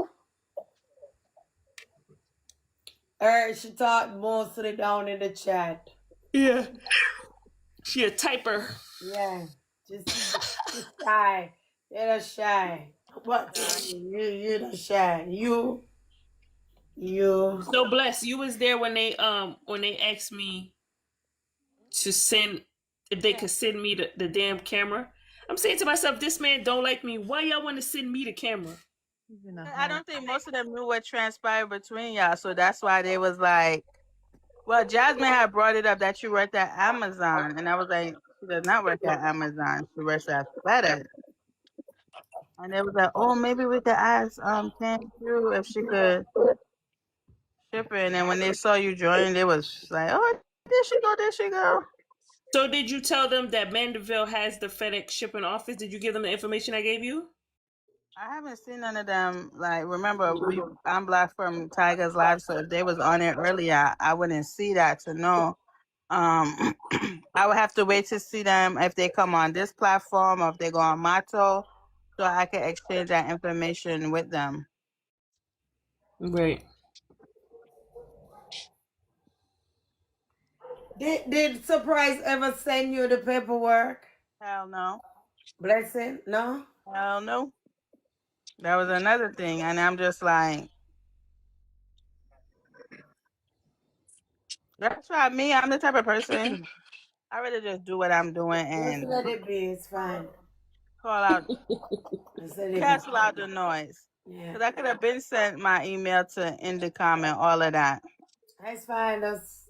S1: She talked mostly down in the chat.
S3: Yeah. She a typer.
S1: Yeah. Just shy. You're shy. What? You're the shy. You.
S3: So bless. You was there when they asked me to send, if they could send me the damn camera. I'm saying to myself, this man don't like me. Why y'all want to send me the camera?
S6: I don't think most of them knew what transpired between y'all, so that's why they was like, well, Jasmine had brought it up that you worked at Amazon, and I was like, she does not work at Amazon. She works at FedEx. And they was like, oh, maybe we could ask Cam Q if she could ship it. And then when they saw you join, they was like, oh, there she go, there she go.
S3: So did you tell them that Mandeville has the FedEx shipping office? Did you give them the information I gave you?
S6: I haven't seen none of them. Like, remember, I'm blocked from Tiger's Live, so if they was on it earlier, I wouldn't see that to know. I would have to wait to see them if they come on this platform or if they go on Mato, so I can exchange that information with them.
S3: Right.
S1: Did Surprise ever send you the paperwork?
S6: Hell no.
S1: Blessing? No?
S6: Hell no. That was another thing, and I'm just like, that's why me, I'm the type of person, I rather just do what I'm doing
S1: Just
S6: and
S1: let it be. It's fine.
S6: call out,
S1: Just let it be.
S6: cancel out the noise.
S1: Yeah.
S6: Because I could have been sent my email to Indicom and all of that.
S1: That's fine.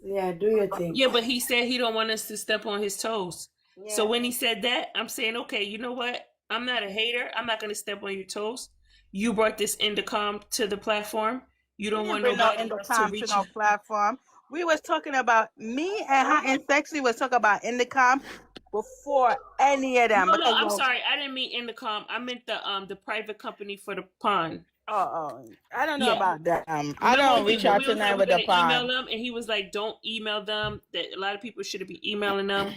S1: Yeah, do your thing.
S3: Yeah, but he said he don't want us to step on his toes.
S1: Yeah.
S3: So when he said that, I'm saying, okay, you know what? I'm not a hater. I'm not going to step on your toes. You brought this Indicom to the platform. You don't want
S6: Bring no
S3: nobody else to
S6: Indicom to
S3: reach
S6: no platform. We was talking about, me and Hot and Sexy was talking about Indicom before any of them.
S3: No,
S6: Because
S3: I'm sorry. I didn't mean Indicom. I meant the private company for the pond.
S6: I don't know about that. I
S3: Remember
S6: don't reach out tonight with the
S3: email
S6: pond.
S3: them, and he was like, "Don't email them. That a lot of people should be emailing them,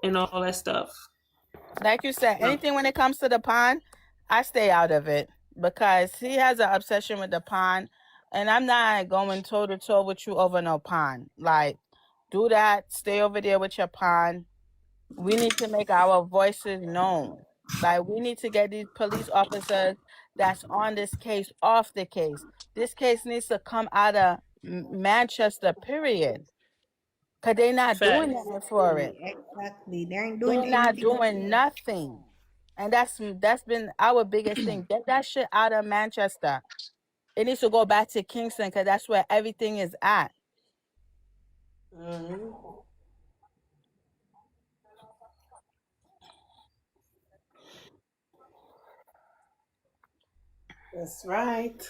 S3: and all that stuff."
S6: Like you said, anything when it comes to the pond, I stay out of it because he has an obsession with the pond, and I'm not going toe to toe with you over no pond. Like, do that. Stay over there with your pond. We need to make our voices known. Like, we need to get these police officers that's on this case off the case. This case needs to come out of Manchester, period. Because they're not doing nothing for it.
S12: Exactly. They ain't doing
S6: They're not
S12: anything.
S6: doing nothing. And that's been our biggest thing. Get that shit out of Manchester. It needs to go back to Kingston because that's where everything is at.
S1: Mm-hmm. That's right.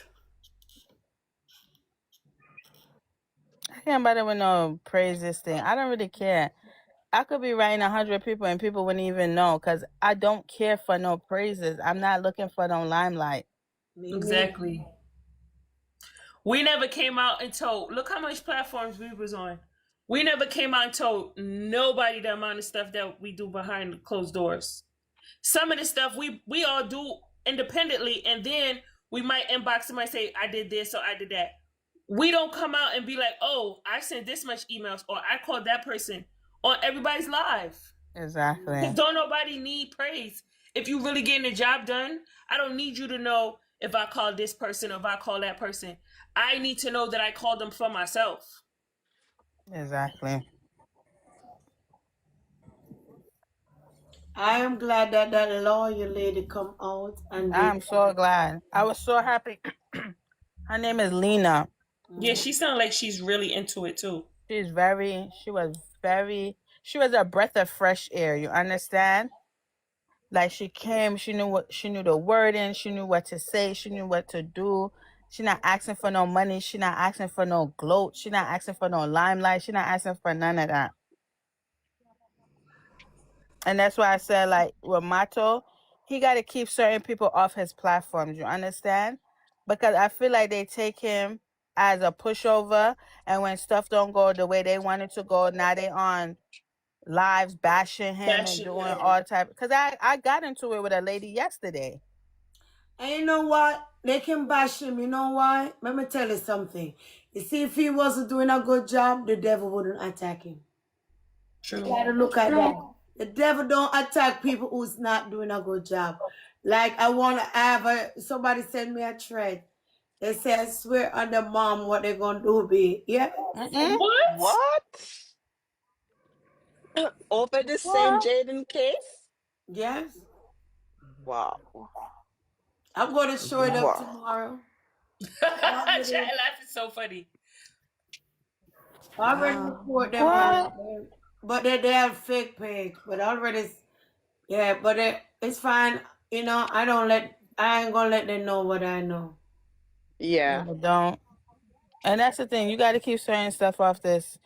S6: I can't bother with no praise this thing. I don't really care. I could be writing 100 people and people wouldn't even know because I don't care for no praises. I'm not looking for no limelight.
S3: Exactly. We never came out and told. Look how much platforms we was on. We never came out and told nobody the amount of stuff that we do behind closed doors. Some of the stuff we all do independently, and then we might inbox somebody say, "I did this" or "I did that." We don't come out and be like, "Oh, I sent this much emails" or "I called that person" on everybody's live.
S6: Exactly.
S3: Because don't nobody need praise. If you really getting the job done, I don't need you to know if I call this person or if I call that person. I need to know that I called them for myself.
S6: Exactly.
S1: I am glad that lawyer lady come out and
S6: I'm so glad. I was so happy. Her name is Lena.
S3: Yeah, she sounds like she's really into it too.
S6: She was a breath of fresh air. You understand? Like, she came, she knew the wording, she knew what to say, she knew what to do. She not asking for no money, she not asking for no gloat, she not asking for no limelight, she not asking for none of that. And that's why I said, like, with Mato, he got to keep certain people off his platforms. You understand? Because I feel like they take him as a pushover, and when stuff don't go the way they want it to go, now they on lives bashing him and doing all type. Because I got into it with a lady yesterday.
S1: And you know what? They can bash him. You know why? Let me tell you something. You see, if he wasn't doing a good job, the devil wouldn't attack him.
S3: True.
S1: You gotta look at that. The devil don't attack people who's not doing a good job. Like, I want to have somebody send me a thread. They say, I swear on the mom what they're going to do be. Yeah.
S7: What? Over the same Jayden case?
S1: Yes.
S7: Wow.
S1: I'm going to show it up tomorrow.
S3: Child life is so funny.
S1: I already report them out, but they have fake page. But already, yeah, but it's fine. You know, I ain't gonna let them know what I know.
S7: Yeah.
S6: Don't. And that's the thing. You got to keep certain stuff off this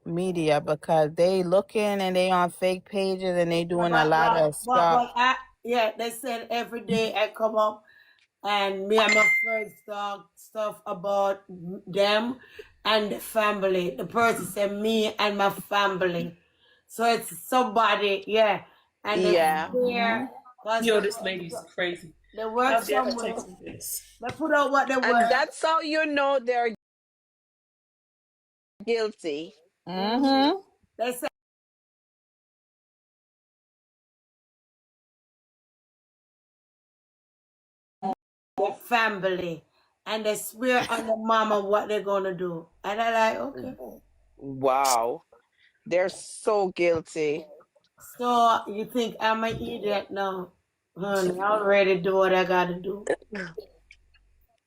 S6: media because they looking and they on fake pages and they doing a lot of stuff.
S1: They said every day I come up and me and my friends talk stuff about them, and the family. The person said me and my family. So it's somebody, yeah. And they swear.
S3: Yo, this lady's crazy.
S1: They work
S3: How dare her
S1: somewhere.
S3: text me this?
S1: They put out what they
S7: And
S1: work.
S7: that's how you know they're guilty.
S1: Mm-hmm. They say their family. And they swear on the mama what they're gonna do. And I'm like, okay.
S7: Wow. They're so guilty.
S1: So you think I'm an idiot now? Honey, I already do what I gotta do.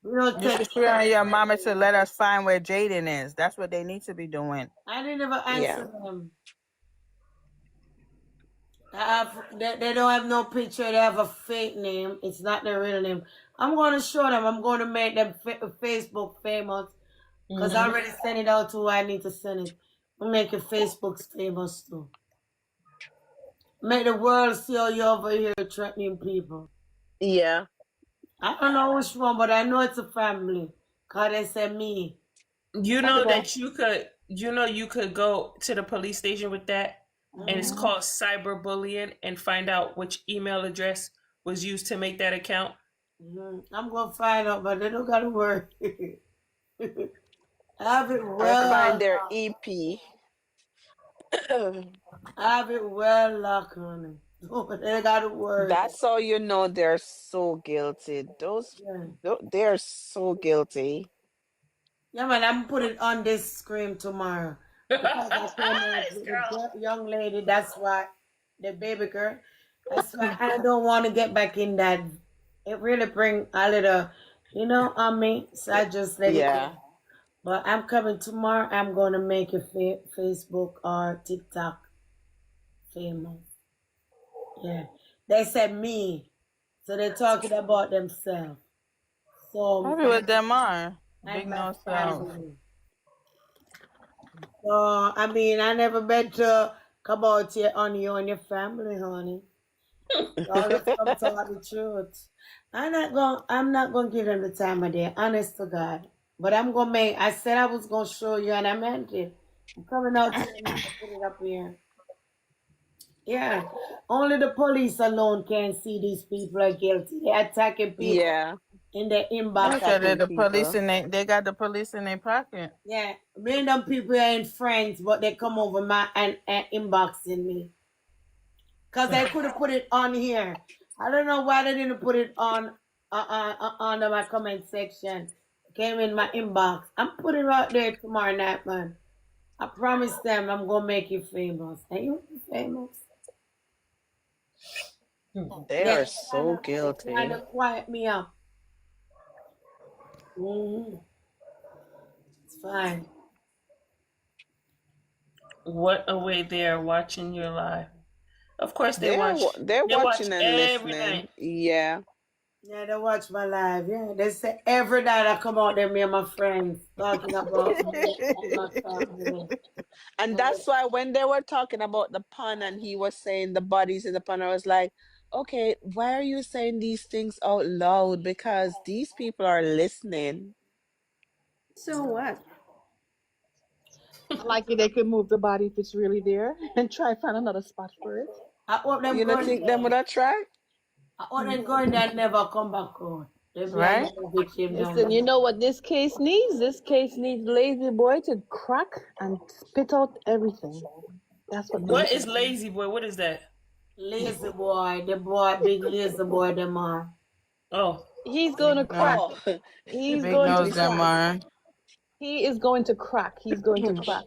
S1: We don't
S6: You
S1: take
S6: should swear on your mama to let us find where Jayden is. That's what they need to be doing.
S1: I didn't ever answer
S7: Yeah.
S1: them. They don't have no picture. They have a fake name. It's not their real name. I'm going to show them. I'm going to make them Facebook famous. Because I already sent it out to who I need to send it. I'm making Facebook famous too. Make the world see how you over here threatening people.
S7: Yeah.
S1: I don't know which one, but I know it's a family. Because they said me.
S3: You know that you could go to the police station with that, and it's called cyberbullying, and find out which email address was used to make that account.
S1: I'm going to find out, but they don't got to worry. I have it
S7: Or
S1: well
S7: find
S1: locked.
S7: their EP.
S1: I have it well locked on it. They got to worry.
S7: That's how you know they're so guilty. They're so guilty.
S1: Yeah, man, I'm put it on this screen tomorrow. Because I came out with the young lady, that's why, the baby girl. That's why I don't want to get back in that. It really bring a little, on me. So I just let it go. But I'm coming tomorrow. I'm going to make a Facebook or TikTok famous. Yeah. They said me. So they're talking about themselves. So
S6: Happy with them on. Big
S1: and my
S6: no self.
S1: family. So I mean, I never bet to come out here on you and your family, honey. Always come tell the truth. I'm not gonna give them the time of day, honest to God. But I said I was gonna show you and I meant it. I'm coming out to put it up here. Yeah. Only the police alone can see these people are guilty. They're attacking people in their inbox.
S6: They got the police in their pocket.
S1: Yeah. Random people ain't friends, but they come over and inboxing me. Because they could have put it on here. I don't know why they didn't put it on under my comment section. It came in my inbox. I'm putting it out there tomorrow night, man. I promise them I'm going to make you famous. And you'll be famous.
S7: They are so guilty.
S1: They're trying to quiet me up. It's fine.
S3: What a way they are watching your live. Of course they watch.
S7: They're watching and
S3: every
S7: listening.
S3: night.
S7: Yeah.
S1: Yeah, they watch my live. Yeah, they say every night I come out there, me and my friends talking about me and my family.
S7: And that's why when they were talking about the pun and he was saying the bodies in the pun, I was like, okay, why are you saying these things out loud? Because these people are listening.
S21: So what?
S12: Likely they could move the body if it's really there and try find another spot for it.
S7: You don't think them would have tried?
S1: I want them going there and never come back home.
S12: Right? Listen, you know what this case needs? This case needs Lazy Boy to crack and spit out everything. That's
S3: What is Lazy Boy? What is that?
S1: Lazy Boy, big Lazy Boy, them are.
S3: Oh.
S12: He's going to crack. He's going to crack. He is going to crack. He's going to crack.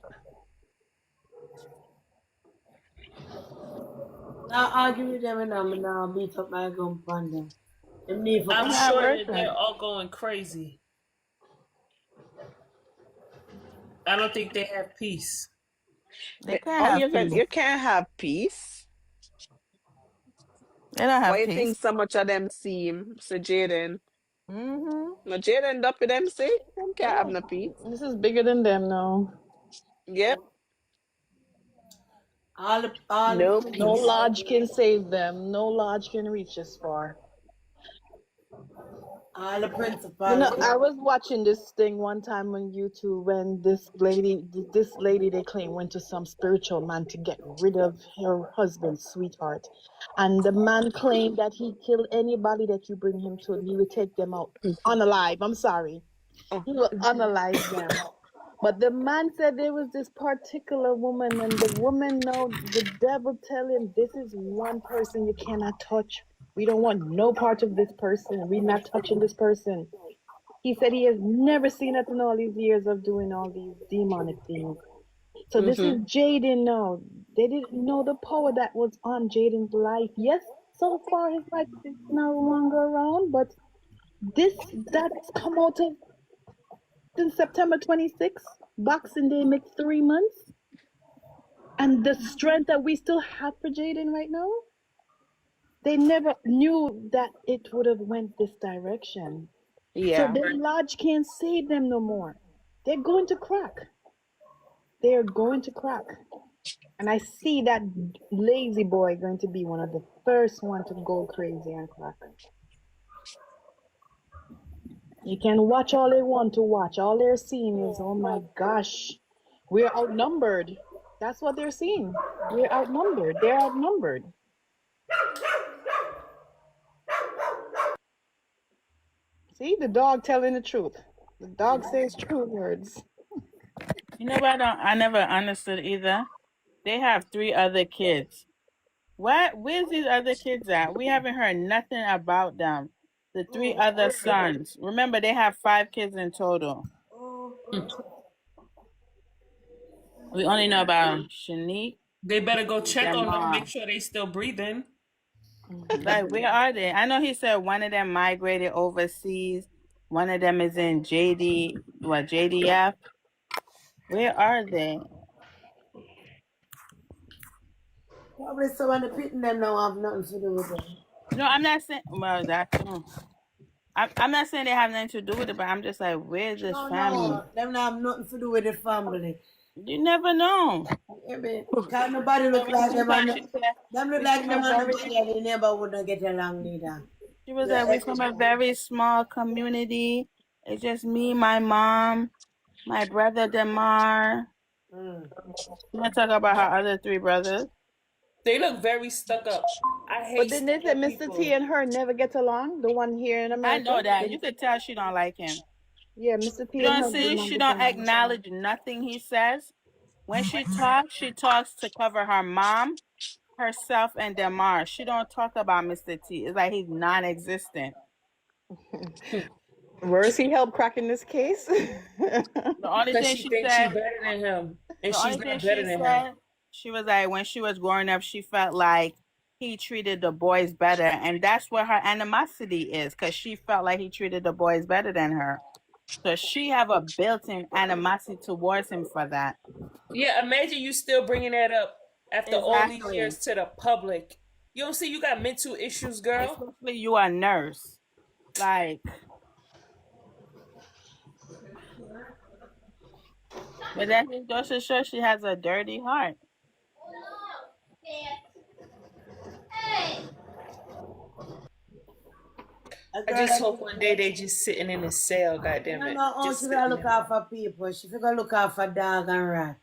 S1: Now argue with them and I'm now beat up my gun on them.
S3: I'm sure that they're all going crazy. I don't think they have peace.
S7: You can't have peace.
S6: They don't have
S7: Why
S6: peace.
S7: you think so much of them seem so Jayden? No, Jayden up with them say them can't have no peace.
S12: This is bigger than them now.
S7: Yep.
S12: Nope. No lodge can save them. No lodge can reach this far.
S1: All the principals.
S12: You know, I was watching this thing one time on YouTube when this lady they claim went to some spiritual man to get rid of her husband's sweetheart. And the man claimed that he killed anybody that you bring him to, he would take them out unalive. I'm sorry. He will unalive them. But the man said there was this particular woman, and the woman know the devil tell him, this is one person you cannot touch. We don't want no part of this person. We're not touching this person. He said he has never seen it in all these years of doing all these demonic things. So this is Jayden now. They didn't know the power that was on Jayden's life. Yes, so far his life is no longer around, but that's come out of since September 26th. Boxing Day makes 3 months. And the strength that we still have for Jayden right now, they never knew that it would have went this direction.
S6: Yeah.
S12: So the lodge can't save them no more. They're going to crack. They are going to crack. And I see that lazy boy going to be one of the first one to go crazy and crack. You can watch all they want to watch. All they're seeing is, oh my gosh, we're outnumbered. That's what they're seeing. We're outnumbered. They're outnumbered. See, the dog telling the truth. The dog says true words.
S6: You know what I never understood either? They have 3 other kids. Where's these other kids at? We haven't heard nothing about them. The 3 other sons. Remember, they have 5 kids in total. We only know about Shanique.
S3: They better go check
S6: their
S3: on them,
S6: mom.
S3: make sure they still breathing.
S6: Like, where are they? I know he said one of them migrated overseas. One of them is in JDF. Where are they?
S1: Probably someone pitting them now have nothing to do with them.
S6: No, I'm not saying. Well, that's. I'm not saying they have nothing to do with it, but I'm just like, where's this family?
S1: No, them not have nothing to do with the family.
S6: You never know.
S1: Can't nobody look like them. Them look like them and they never wouldn't get along neither.
S6: She was like, we're from a very small community. It's just me, my mom, my brother Demar. You want to talk about her other 3 brothers?
S3: They look very stuck up. I hate.
S12: But then they said Mr. T and her never get along. The one here in America.
S6: I know that. You could tell she don't like him.
S12: Yeah, Mr. T.
S6: You don't see? She don't acknowledge nothing he says. When she talks to cover her mom, herself, and Demar. She don't talk about Mr. T. It's like he's non-existent.
S12: Where is he help cracking this case?
S6: The only thing she
S3: thinks
S6: said,
S3: she's better than him, and
S6: the
S3: she's
S6: only
S3: not
S6: thing
S3: better
S6: she
S3: than
S6: said,
S3: him.
S6: she was like, when she was growing up, she felt like he treated the boys better, and that's where her animosity is, because she felt like he treated the boys better than her. So she have a built-in animosity towards him for that.
S3: Yeah, imagine you still bringing that up after all these years to the public. You don't see you got mental issues, girl.
S6: Especially you a nurse. Like, but that just goes to show she has a dirty heart.
S3: I just hope one day they just sitting in a cell, goddamn it.
S1: No, she gotta look out for people. She gotta look out for dog and rat.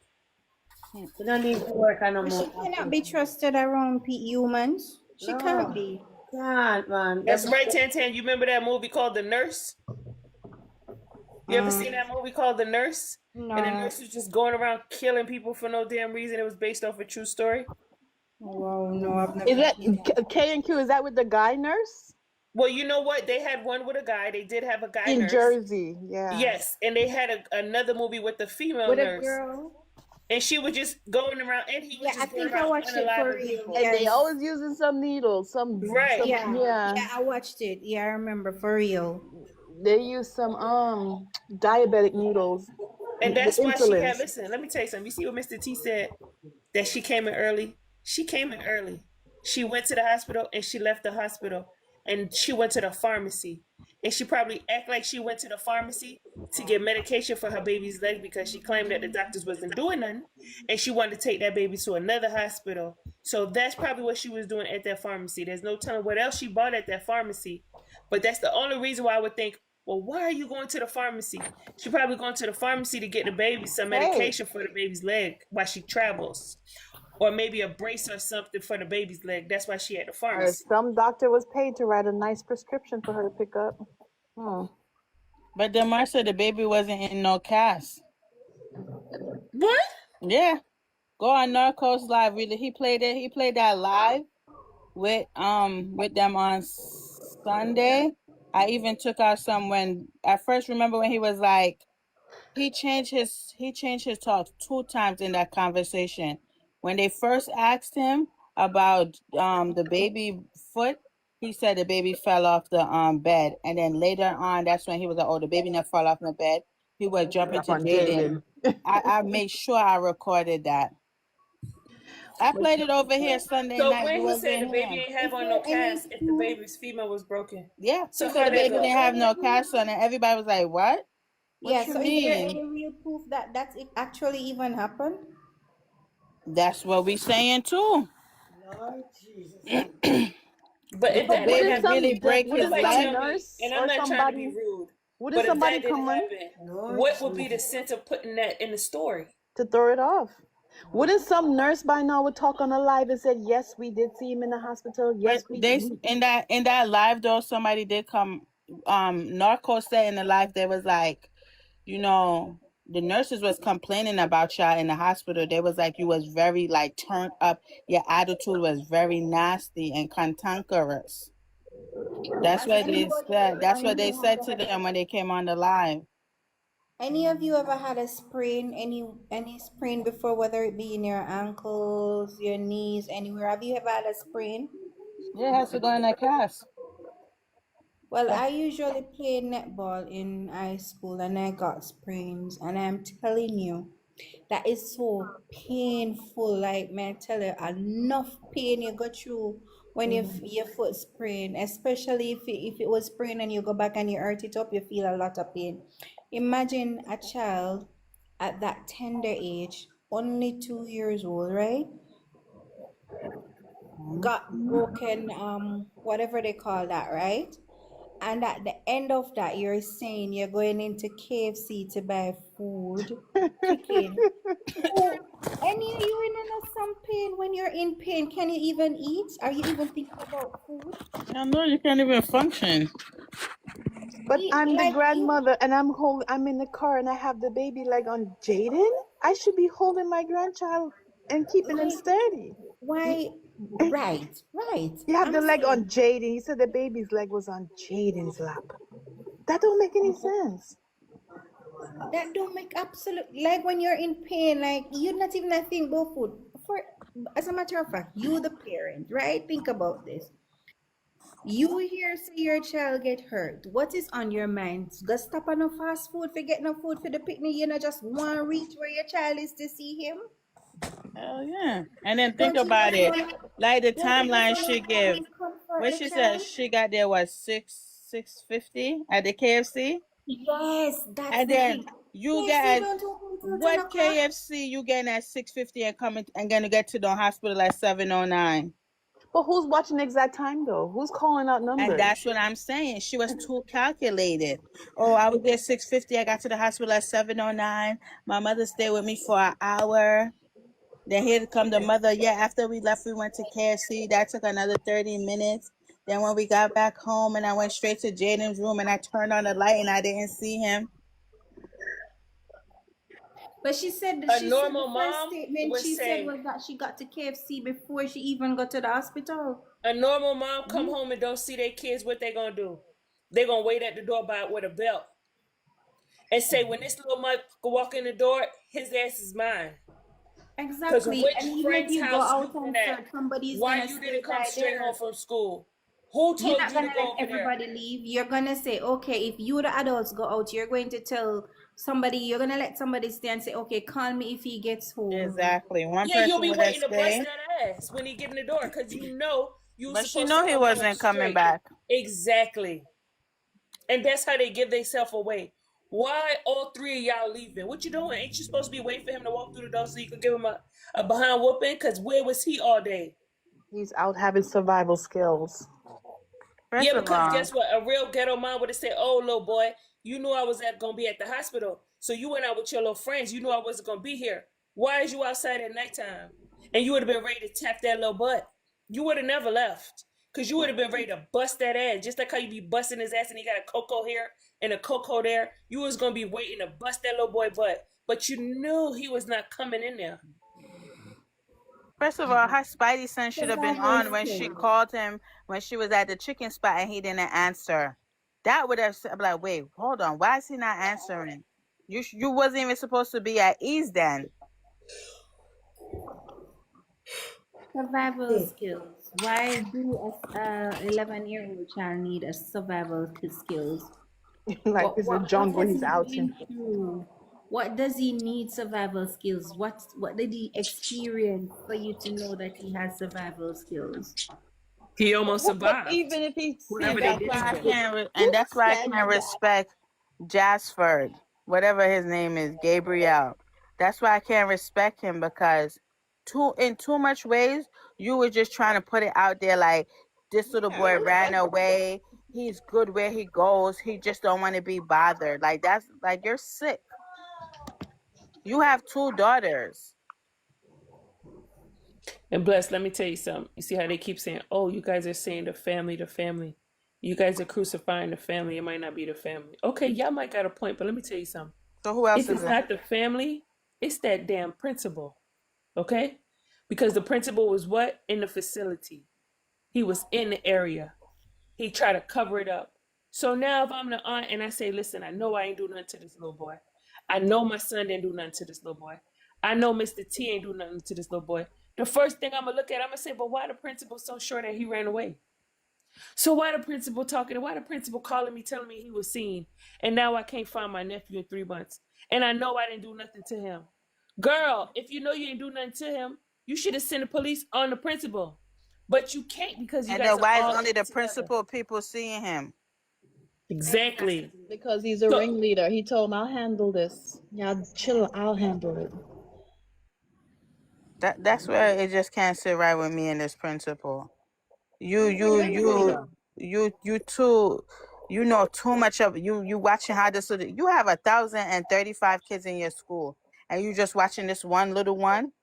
S1: She don't need to work on no more.
S21: She cannot be trusted around humans. She can't be.
S1: Can't, man.
S3: That's right, Tantan. You remember that movie called The Nurse? You ever seen that movie called The Nurse?
S21: No.
S3: And the nurse was just going around killing people for no damn reason. It was based off a true story.
S21: Wow, no, I've never.
S12: Is that K&Q? Is that with the guy nurse?
S3: Well, you know what? They had one with a guy. They did have a guy
S12: in
S3: nurse.
S12: Jersey. Yeah.
S3: Yes, and they had another movie with the female
S21: With
S3: nurse.
S21: a girl.
S3: And she was just going around, and he was just
S21: I
S3: going
S21: think I
S3: around
S21: watched it for
S3: unaliving
S21: real.
S3: people.
S12: And they always using some needles,
S21: Yeah.
S12: yeah.
S21: Yeah, I watched it. Yeah, I remember for real.
S12: They use some diabetic needles.
S3: And that's why she
S12: insulin.
S3: had, listen, let me tell you something. You see what Mr. T said? That she came in early? She came in early. She went to the hospital and she left the hospital. And she went to the pharmacy. And she probably act like she went to the pharmacy to get medication for her baby's leg because she claimed that the doctors wasn't doing nothing. And she wanted to take that baby to another hospital. So that's probably what she was doing at that pharmacy. There's no telling what else she bought at that pharmacy. But that's the only reason why I would think, well, why are you going to the pharmacy? She probably going to the pharmacy to get the baby some medication for the baby's leg while she travels. Or maybe a brace or something for the baby's leg. That's why she at the
S12: Or
S3: pharmacy.
S12: some doctor was paid to write a nice prescription for her to pick up.
S6: But the Marcia, the baby wasn't in no cast.
S3: What?
S6: Yeah. Go on Narcos Live. Really, he played it. He played that live with them on Sunday. I even took out some when at first remember when he was like he changed his talk 2 times in that conversation. When they first asked him about the baby foot, he said the baby fell off the bed, and then later on that's when he was like, oh, the baby never fell off the bed. He was jumping to Jayden. I made sure I recorded that. I played it over here Sunday night.
S3: So when he said the
S6: wasn't
S3: baby
S6: here.
S3: ain't have on no cast if the baby's female was broken.
S6: Yeah.
S3: So
S6: So the baby didn't have no cast on it. Everybody was like, what? What you
S21: so
S6: mean?
S21: is there any real proof that that's actually even happened?
S6: That's what we saying too.
S21: Lord Jesus.
S3: But if that
S6: baby
S3: didn't happen,
S6: really break his
S3: somebody
S6: leg,
S3: tell me, and I'm not trying to be rude, but if that didn't happen, what would be the sense of putting that in the story?
S12: To throw it off. Wouldn't some nurse by now would talk on a live and said, yes, we did see him in the hospital. Yes,
S6: but they in that live though, somebody did come. Narco said in the live they was like, you know, the nurses was complaining about y'all in the hospital. They was like, you was very like turned up. Your attitude was very nasty and cantankerous. That's what they said. That's what they said to them when they came on the live.
S21: Any of you ever had a sprain, any sprain before, whether it be in your ankles, your knees, anywhere? Have you ever had a sprain?
S6: Yeah, it has to go in a cast.
S21: Well, I usually play netball in high school and I got sprains, and I'm telling you, that is so painful. Like, man, I tell you, enough pain you go through when your foot sprain, especially if it was sprained and you go back and you hurt it up, you feel a lot of pain. Imagine a child at that tender age, only 2 years old, right? Got broken, whatever they call that, right? And at the end of that, you're saying you're going into KFC to buy food, chicken. Any of you in some pain? When you're in pain, can you even eat? Are you even thinking about food?
S6: I know you can't even function.
S12: But I'm the grandmother and I'm in the car and I have the baby leg on Jayden. I should be holding my grandchild and keeping him sturdy.
S21: Why? Right.
S12: You have the leg on Jayden. He said the baby's leg was on Jayden's lap. That don't make any sense.
S21: That don't make absolute, like when you're in pain, like you're not even thinking about food. As a matter of fact, you the parent, right? Think about this. You hear say your child get hurt. What is on your mind? Go stop on no fast food for get no food for the picnic. You know, just want to reach where your child is to see him.
S6: Hell yeah. And then think about it. Like the timeline she give. When she said she got there was $6.50 at the KFC.
S21: Yes, that's
S6: and
S21: the
S6: then
S21: thing.
S6: you
S21: KFC
S6: get
S21: don't open till 10
S6: what
S21: o'clock.
S6: KFC you getting at $6.50 and coming and gonna get to the hospital at 7:09.
S12: But who's watching the exact time though? Who's calling out numbers?
S6: And that's what I'm saying. She was too calculated. Oh, I would get $6.50. I got to the hospital at 7:09. My mother stayed with me for an hour. Then here come the mother. Yeah, after we left, we went to KFC. That took another 30 minutes. Then when we got back home and I went straight to Jayden's room and I turned on the light and I didn't see him.
S21: But she said
S3: a normal
S21: the first
S3: mom
S21: statement
S3: would
S21: she
S3: say,
S21: said was that she got to KFC before she even got to the hospital.
S3: A normal mom come home and don't see their kids, what they gonna do? They gonna wait at the door with a belt and say, when this little mother walk in the door, his ass is mine.
S21: Exactly.
S3: Which
S21: And even if
S3: friend's
S21: you go
S3: house
S21: out
S3: you
S21: and
S3: been
S21: search,
S3: at?
S21: somebody's
S3: Why
S21: gonna
S3: you
S21: stay
S3: didn't come
S21: right
S3: straight
S21: there.
S3: home from school? Who told
S21: You're not
S3: you
S21: gonna
S3: to go
S21: let
S3: over
S21: everybody
S3: there?
S21: leave. You're gonna say, okay, if you the adults go out, you're going to tell somebody, you're gonna let somebody stay and say, okay, call me if he gets home.
S6: Exactly. One
S3: Yeah, you'll
S6: person
S3: be
S6: would
S3: waiting to bust
S6: stay.
S3: that ass when he get in the door because you know you
S6: But she
S3: supposed
S6: know
S3: to
S6: he
S3: come
S6: wasn't
S3: home
S6: coming
S3: straight.
S6: back.
S3: Exactly. And that's how they give themselves away. Why all 3 of y'all leaving? What you doing? Ain't you supposed to be waiting for him to walk through the door so you could give him a behind whooping? Because where was he all day?
S12: He's out having survival skills.
S3: Yeah, because guess what? A real ghetto mom would have said, "Oh, little boy, you knew I was gonna be at the hospital, so you went out with your little friends. You knew I wasn't gonna be here. Why is you outside at nighttime?" And you would have been ready to tap that little butt. You would have never left, cause you would have been ready to bust that ass, just like how you be busting his ass and he got a cocoa here and a cocoa there. You was gonna be waiting to bust that little boy butt, but you knew he was not coming in there.
S6: First of all, her spidey sense should have been
S15: Survival
S6: on when she
S15: skills.
S6: called him when she was at the chicken spot and he didn't answer. That would have been like, wait, hold on, why is he not answering? You wasn't even supposed to be at ease then.
S15: Survival skills. Why do a 11-year-old child need a survival skills?
S12: Like it's a
S15: What
S12: jungle
S15: has
S12: he's
S15: he
S12: out
S15: been
S12: in.
S15: through? What does he need survival skills? What did he experience for you to know that he has survival skills?
S3: He almost
S12: But
S3: survived
S12: even if he
S3: whatever
S6: And
S3: they
S6: that's
S3: did
S6: why
S3: to
S6: I
S3: him.
S6: can't. And that's why I can't respect Jasford, whatever his name is, Gabriel. That's why I can't respect him because in too much ways you were just trying to put it out there like this little boy ran away. He's good where he goes. He just don't want to be bothered. Like that's like you're sick. You have 2 daughters.
S3: And bless, let me tell you something. You see how they keep saying, "Oh, you guys are saying the family, the family. You guys are crucifying the family. It might not be the family." Okay, y'all might got a point, but let me tell you something.
S6: So who else
S3: If
S6: is
S3: it's
S6: it?
S3: not the family, it's that damn principal. Okay? Because the principal was what? In the facility. He was in the area. He tried to cover it up. So now if I'm the aunt and I say, "Listen, I know I ain't do nothing to this little boy. I know my son didn't do nothing to this little boy. I know Mr. T ain't do nothing to this little boy." The first thing I'm gonna look at, I'm gonna say, "But why the principal so sure that he ran away? So why the principal talking? Why the principal calling me, telling me he was seen, and now I can't find my nephew in 3 months, and I know I didn't do nothing to him." Girl, if you know you didn't do nothing to him, you should have sent the police on the principal, but you can't because you
S6: And
S3: guys
S6: then
S3: are
S6: why is
S3: all
S6: only
S3: in
S6: the
S3: it together.
S6: principal people seeing him?
S3: Exactly.
S12: Because he's a
S3: So
S12: ringleader. He told him, I'll handle this. Yeah, chill, I'll handle it.
S6: That's where it just can't sit right with me and this principal. You
S12: He's a ringleader.
S6: too. You know too much of you watching how this little, you have 1,035 kids in your school and you just watching this one little one.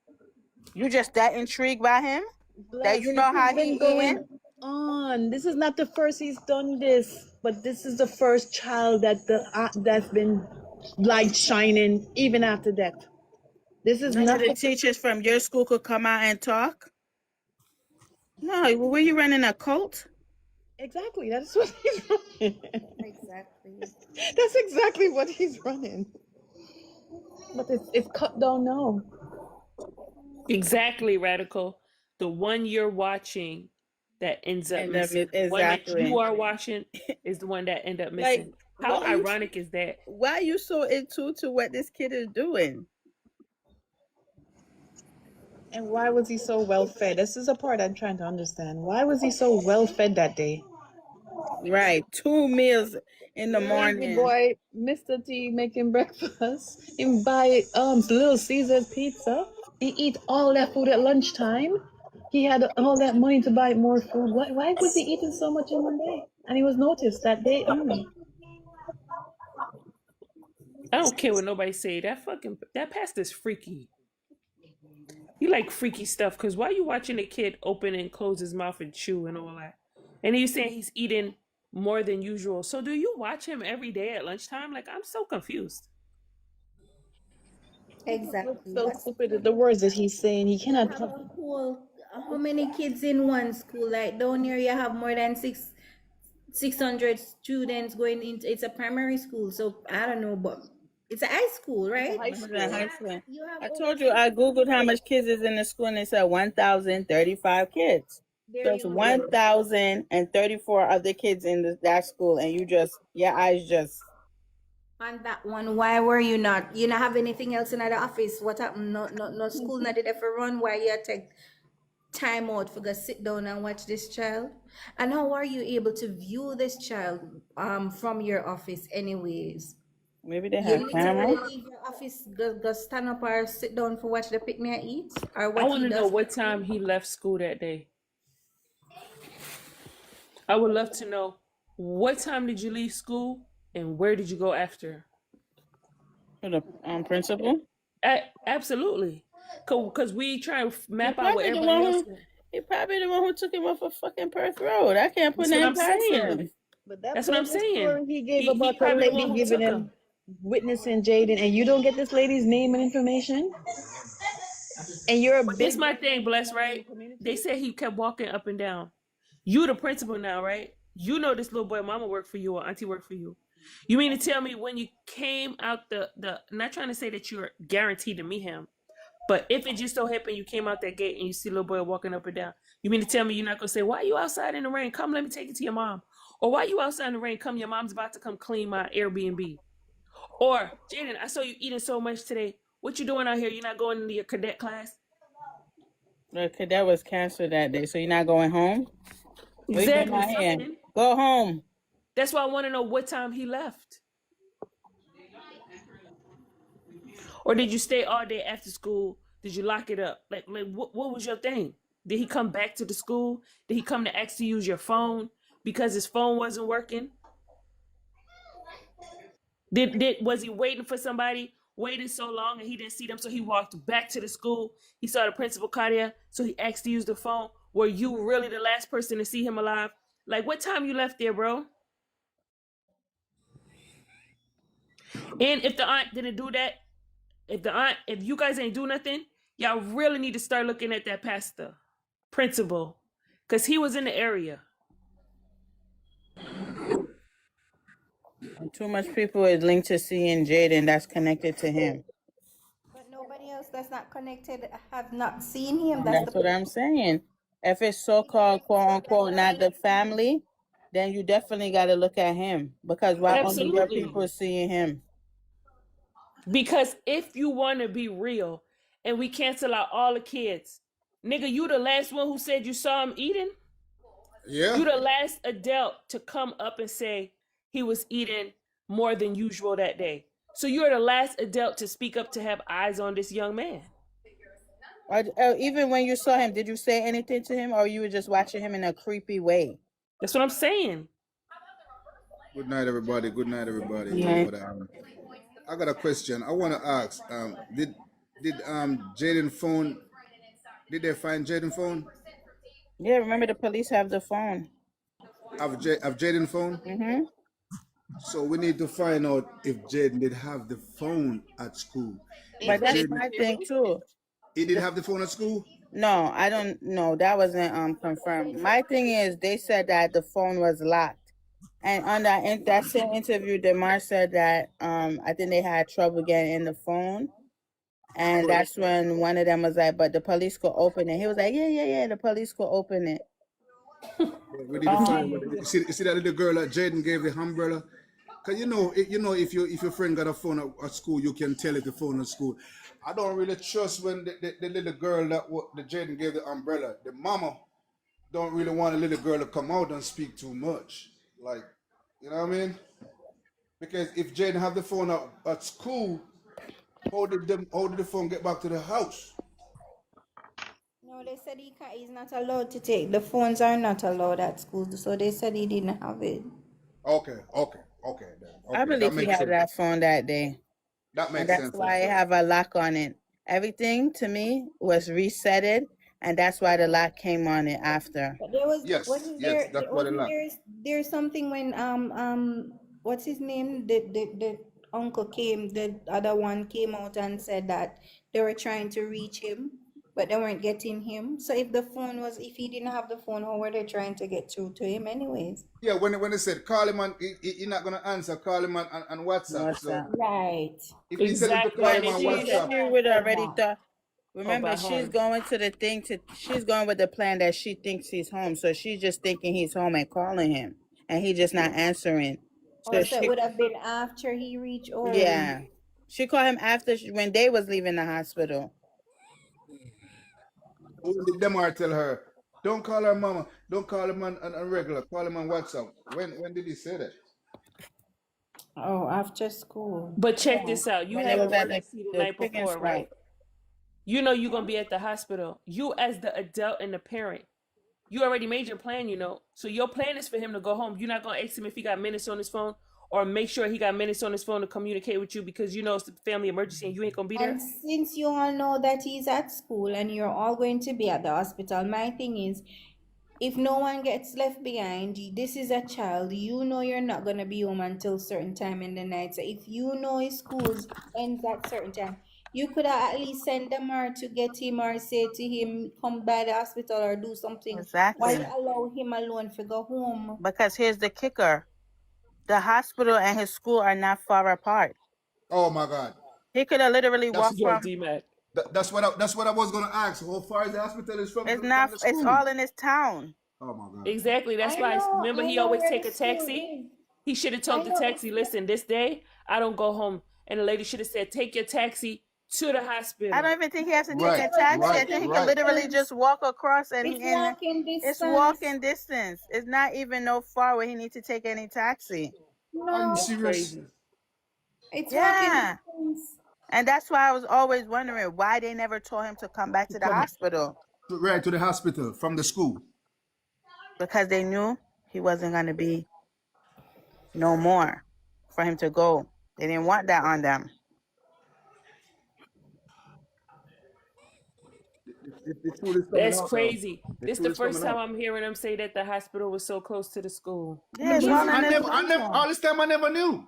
S6: You just that intrigued by him that
S12: Bless,
S6: you
S12: this
S6: know
S12: has
S6: how
S12: been
S6: he in.
S12: going on. This is not the first he's done this, but this is the first child that's been light shining even after death. This is
S6: None of
S12: not
S6: the
S12: the
S6: teachers from your school could come out and talk. No, were you running a cult?
S12: exactly. That's what he's running.
S15: Exactly.
S12: That's exactly what he's running. But it's cut down now.
S3: exactly, Radical. The one you're watching that ends up
S6: And that
S3: missing.
S6: is
S3: The one that you
S6: exactly
S3: are watching is the one that end up
S6: like
S3: missing. How ironic is that?
S6: why are you so into to what this kid is doing?
S12: And why was he so well fed? This is a part I'm trying to understand. Why was he so well fed that day?
S6: Right, 2 meals in the
S12: Lazy
S6: morning.
S12: boy, Mr. T making breakfast. Him buy Little Caesar's pizza. He eat all that food at lunchtime. He had all that money to buy more food. Why was he eating so much in one day? And he was noticed that day only.
S3: I don't care what nobody say. That pastor's freaky. He like freaky stuff. Cause why you watching a kid open and close his mouth and chew and all that? And you saying he's eating more than usual. So do you watch him every day at lunchtime? Like I'm so confused.
S15: Exactly.
S12: So stupid. The words that he's saying, he
S15: You
S12: cannot
S15: have
S12: talk.
S15: a whole, how many kids in one school? Like down here, you have more than 600 students going into. It's a primary school, so I don't know, but it's a high school, right?
S6: High school.
S15: You have
S6: I
S15: over
S6: told you I googled how much kids is in the school and it said 1,035 kids.
S15: There
S6: So it's
S15: you go.
S6: 1,034 other kids in that school, and your eyes just.
S15: On that one, why were you not? You not have anything else in the office? What happened? No school not did ever run. Why you take time out for go sit down and watch this child? And how are you able to view this child from your office anyways?
S6: Maybe they
S15: You
S6: have
S15: literally
S6: cameras.
S15: leave your office, go stand up or sit down for watch the picnic eat? Or
S3: I
S15: what
S3: want
S15: he
S3: to know
S15: does?
S3: what time he left school that day. I would love to know, what time did you leave school and where did you go after?
S6: For the principal?
S3: Absolutely. Because we try to
S6: He
S3: map out what
S6: probably the
S3: everybody
S6: one
S3: else
S6: who
S3: did.
S6: he probably the one who took him off of fucking Perth Road. I can't put
S3: That's what
S6: nothing
S3: I'm
S6: past
S3: saying.
S6: him.
S12: But that
S3: That's what I'm
S12: was the
S3: saying.
S12: story he gave
S3: He
S12: about the
S3: probably the one
S12: lady
S3: who
S12: giving
S3: took
S12: him
S3: him.
S12: witnessing Jayden, and you don't get this lady's name and information, and you're a
S3: But this
S12: big
S3: my
S12: black
S3: thing,
S12: woman
S3: Bless,
S12: known in the
S3: right? They
S12: community.
S3: said he kept walking up and down. You the principal now, right? You know this little boy mama worked for you or auntie worked for you. You mean to tell me when you came out the not trying to say that you're guaranteed to meet him, but if it just so happened you came out that gate and you see little boy walking up and down, you mean to tell me you're not gonna say, why are you outside in the rain? Come, let me take you to your mom. Or why are you outside in the rain? Come, your mom's about to come clean my Airbnb. Or Jayden, I saw you eating so much today. What you doing out here? You're not going into your cadet class?
S6: The cadet was canceled that day, so you're not going home? What you doing
S3: Exactly,
S6: out here?
S3: something.
S6: Go home.
S3: That's why I want to know what time he left. Or did you stay all day after school? Did you lock it up? Like what was your thing? Did he come back to the school? Did he come to ask to use your phone because his phone wasn't working? Was he waiting for somebody, waiting so long and he didn't see them, so he walked back to the school? He saw the principal Claudia, so he asked to use the phone. Were you really the last person to see him alive? Like, what time you left there, bro? And if the aunt didn't do that, if you guys ain't do nothing, y'all really need to start looking at that pastor, principal, because he was in the area.
S6: And too much people is linked to seeing Jayden that's connected to him.
S21: But nobody else that's not connected have not seen him.
S6: That's what I'm saying. If it's so-called quote unquote not the family, then you definitely got to look at him, because why only your
S3: Absolutely.
S6: people seeing him?
S3: Because if you want to be real and we cancel out all the kids, nigga, you the last one who said you saw him eating?
S10: Yeah.
S3: You the last adult to come up and say he was eating more than usual that day. So you're the last adult to speak up to have eyes on this young man.
S6: Even when you saw him, did you say anything to him, or you were just watching him in a creepy way?
S3: That's what I'm saying.
S10: Good night, everybody. Good night, everybody.
S6: Yeah.
S10: I got a question. I want to ask. Did Jayden phone? Did they find Jayden phone?
S6: Yeah, remember the police have the phone.
S10: Have Jayden phone?
S6: Mm-hmm.
S10: So we need to find out if Jayden did have the phone at school.
S6: But that's my thing too.
S10: He did have the phone at school?
S6: No, I don't know. That wasn't confirmed. My thing is, they said that the phone was locked, and on that same interview, Demar said that I think they had trouble getting in the phone, and that's when one of them was like, "But the police could open it." He was like, "Yeah, the police could open it."
S10: We need to find. You see that little girl that Jayden gave the umbrella? Cause you know if your friend got a phone at school, you can tell it the phone at school. I don't really trust when the little girl that Jayden gave the umbrella, the mama don't really want a little girl to come out and speak too much. Like, you know what I mean? Because if Jayden have the phone at school, how did the phone get back to the house?
S21: No, they said he's not allowed to take. The phones are not allowed at school, so they said he didn't have it.
S10: Okay. Then.
S6: I believe he had that phone that day.
S10: That makes
S6: sense.
S10: sense.
S6: That's why I have a lock on it. Everything to me was resetted, and that's why the lock came on it after.
S21: But there was
S10: Yes, that's why the lock.
S21: There's something when what's his name? The uncle came, the other one came out and said that they were trying to reach him, but they weren't getting him. So if he didn't have the phone, how were they trying to get through to him anyways?
S10: Yeah, when they said call him on, he's not gonna answer. Call him on WhatsApp. So
S21: right.
S10: if he said to call him on WhatsApp,
S6: she would already thought. Remember, she's going to the thing she's going with the plan that she thinks he's home. So she's just thinking he's home and calling him, and he just not answering.
S21: So it would have been after he reached home.
S6: Yeah, she called him after when they was leaving the hospital.
S10: when did Demar tell her, don't call her mama, don't call him on regular, call him on WhatsApp? When did he say that?
S21: Oh, after school.
S3: But check this out. You had emergency the night
S6: chicken
S3: before,
S6: spot.
S3: right? You know you're going to be at the hospital. You as the adult and the parent, You already made your plan, you know. So your plan is for him to go home. You're not gonna ask him if he got minutes on his phone, or make sure he got minutes on his phone to communicate with you because you know it's a family emergency and you ain't gonna be there.
S21: And since you all know that he's at school and you're all going to be at the hospital, my thing is, if no one gets left behind, this is a child. You know you're not gonna be home until certain time in the night. So if you know his schools ends at certain time, you could have at least send them or to get him or say to him, come by the hospital or do something. Why
S6: Exactly.
S21: you allow him alone to go home?
S6: Because here's the kicker. The hospital and his school are not far apart.
S9: Oh my God.
S6: He could have literally
S9: That's
S6: walked
S3: Yo,
S6: from.
S3: D-Mac.
S9: that's what I was gonna ask. How far is the hospital is
S6: It's
S9: from
S6: not.
S9: the
S6: It's
S9: school?
S6: all in his town.
S9: Oh my God.
S3: Exactly. That's why. Remember,
S21: I
S3: he
S21: know
S3: always
S21: where
S3: take
S21: the
S3: a
S21: school
S3: taxi.
S21: is.
S3: He should have
S21: I
S3: told the
S21: know
S3: taxi, "Listen, this day I don't go home." And the lady should have said, "Take your taxi to the hospital."
S6: I don't even think he has to take
S9: Right,
S6: a
S21: because
S6: taxi. I
S9: right,
S6: think he
S21: walking
S6: could
S9: right.
S6: literally
S21: distance.
S6: just walk across and
S21: It's walking
S6: it's
S21: distance.
S6: walking distance. It's not even no far where he needs to take any taxi.
S9: Are you
S21: No,
S3: That's
S9: serious?
S3: crazy.
S21: it's walking
S6: Yeah.
S21: distance.
S6: And that's why I was always wondering why they never told him to come back
S9: To
S6: to the
S9: come
S6: hospital.
S9: right to the hospital from the school.
S6: Because they knew he wasn't going to be no more for him to go. They didn't want that on them.
S9: The truth is coming
S3: That's
S9: out now.
S3: crazy.
S9: The
S3: This is the
S9: truth is
S3: first
S9: coming
S3: time
S9: out.
S3: I'm hearing them say that the hospital was so close to the school.
S6: Yeah, it's
S21: It's
S6: all in
S9: I
S6: his
S9: never,
S21: very,
S9: I never,
S6: town.
S9: all this time I never knew.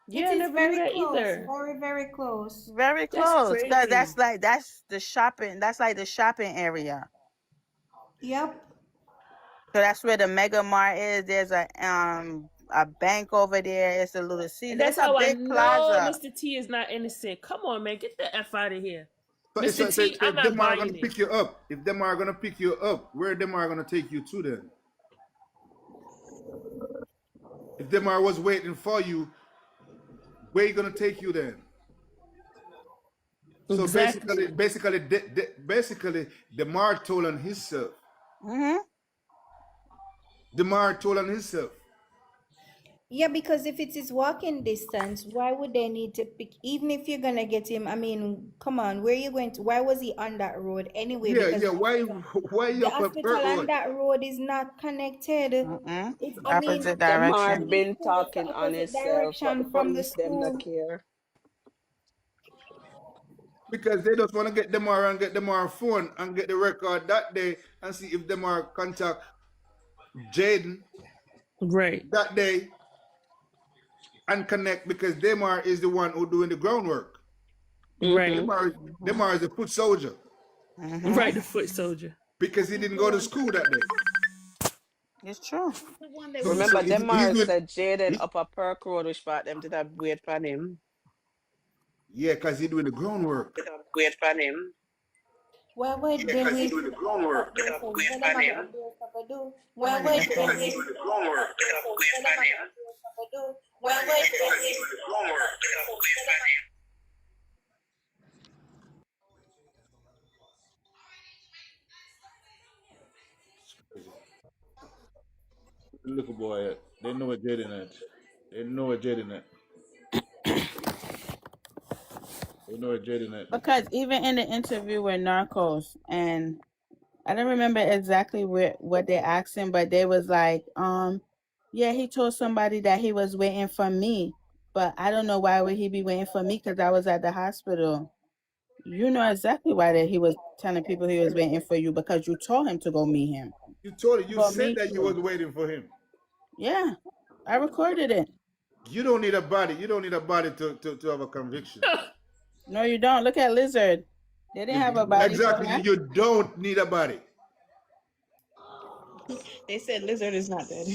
S3: Yeah,
S21: it
S3: I
S21: is
S3: never knew
S21: very
S3: that
S21: close,
S3: either.
S21: very, very close.
S6: Very
S3: That's
S6: close. Because
S3: crazy.
S6: that's the shopping. That's like the shopping area.
S21: Yep.
S6: So that's where the Mega Mart is. There's a bank over there. It's a little
S3: And
S6: Caesar.
S3: that's
S6: It's a
S3: how I
S6: big
S3: know
S6: plaza.
S3: Mr. T is not innocent. Come on, man. Get the F out of here.
S9: So,
S3: Mr. T, I'm
S9: if
S3: not
S9: them are gonna
S3: buying it.
S9: pick you up, if them are gonna pick you up, where them are gonna take you to then? If them are was waiting for you, where you gonna take you then? So
S3: Exactly.
S9: basically, Demar told on himself.
S6: Mm-hmm.
S9: Demar told on himself.
S21: Yeah, because if it is walking distance, why would they need to pick? Even if you're gonna get him, I mean, come on, where you going to? Why was he on that road anyway?
S9: Yeah,
S21: Because
S9: yeah. Why you
S21: the
S9: up on
S21: hospital
S9: Burt
S21: and
S9: Road?
S21: that road is not connected.
S6: Mm-mm.
S21: It's, I mean,
S6: Opposite
S7: Them
S6: direction.
S7: are
S21: his
S7: been
S21: school is the
S7: talking on
S21: opposite
S7: himself, but the
S21: direction from the
S7: police them not
S21: school.
S7: care.
S9: Because they just want to get Demar and get Demar phone and get the record that day and see if Demar contact Jayden
S3: Right.
S9: that day and connect because Demar is the one who doing the groundwork.
S3: Right.
S9: Demar is a foot soldier.
S6: Mm-hmm.
S3: Right, the foot soldier.
S9: Because he didn't go to school that day.
S6: It's true.
S7: Remember,
S9: He's
S7: Demar
S9: doing,
S7: said Jayden up a Perk Road, which part them did have wait for him.
S9: yeah, because he's doing the groundwork.
S7: Wait for him.
S21: Why would
S9: Yeah,
S21: they
S9: because he's
S21: wait
S9: doing the
S21: for
S9: groundwork.
S21: what they say? What am I gonna do? Why would
S9: Yeah,
S21: they
S9: because he's
S21: wait
S9: doing the groundwork.
S21: what am I gonna do? Why would
S9: Yeah,
S21: they
S9: because
S21: wait
S9: he's doing the groundwork. Little boy, they know what Jayden at. They know what Jayden at. They know what Jayden at.
S6: Because even in the interview with Narcos, and I don't remember exactly what they asked him, but they was like, yeah, he told somebody that he was waiting for me, but I don't know why would he be waiting for me because I was at the hospital. You know exactly why that he was telling people he was waiting for you because you told him to go meet him.
S9: You
S6: Go
S9: said
S6: meet
S9: that you
S6: you.
S9: was waiting for him.
S6: Yeah, I recorded it.
S9: You don't need a body. You don't need a body to have a conviction.
S6: No, you don't. Look at Lizard. They didn't have a body for
S9: Exactly.
S6: her.
S9: You don't need a body.
S12: They said Lizard is not dead.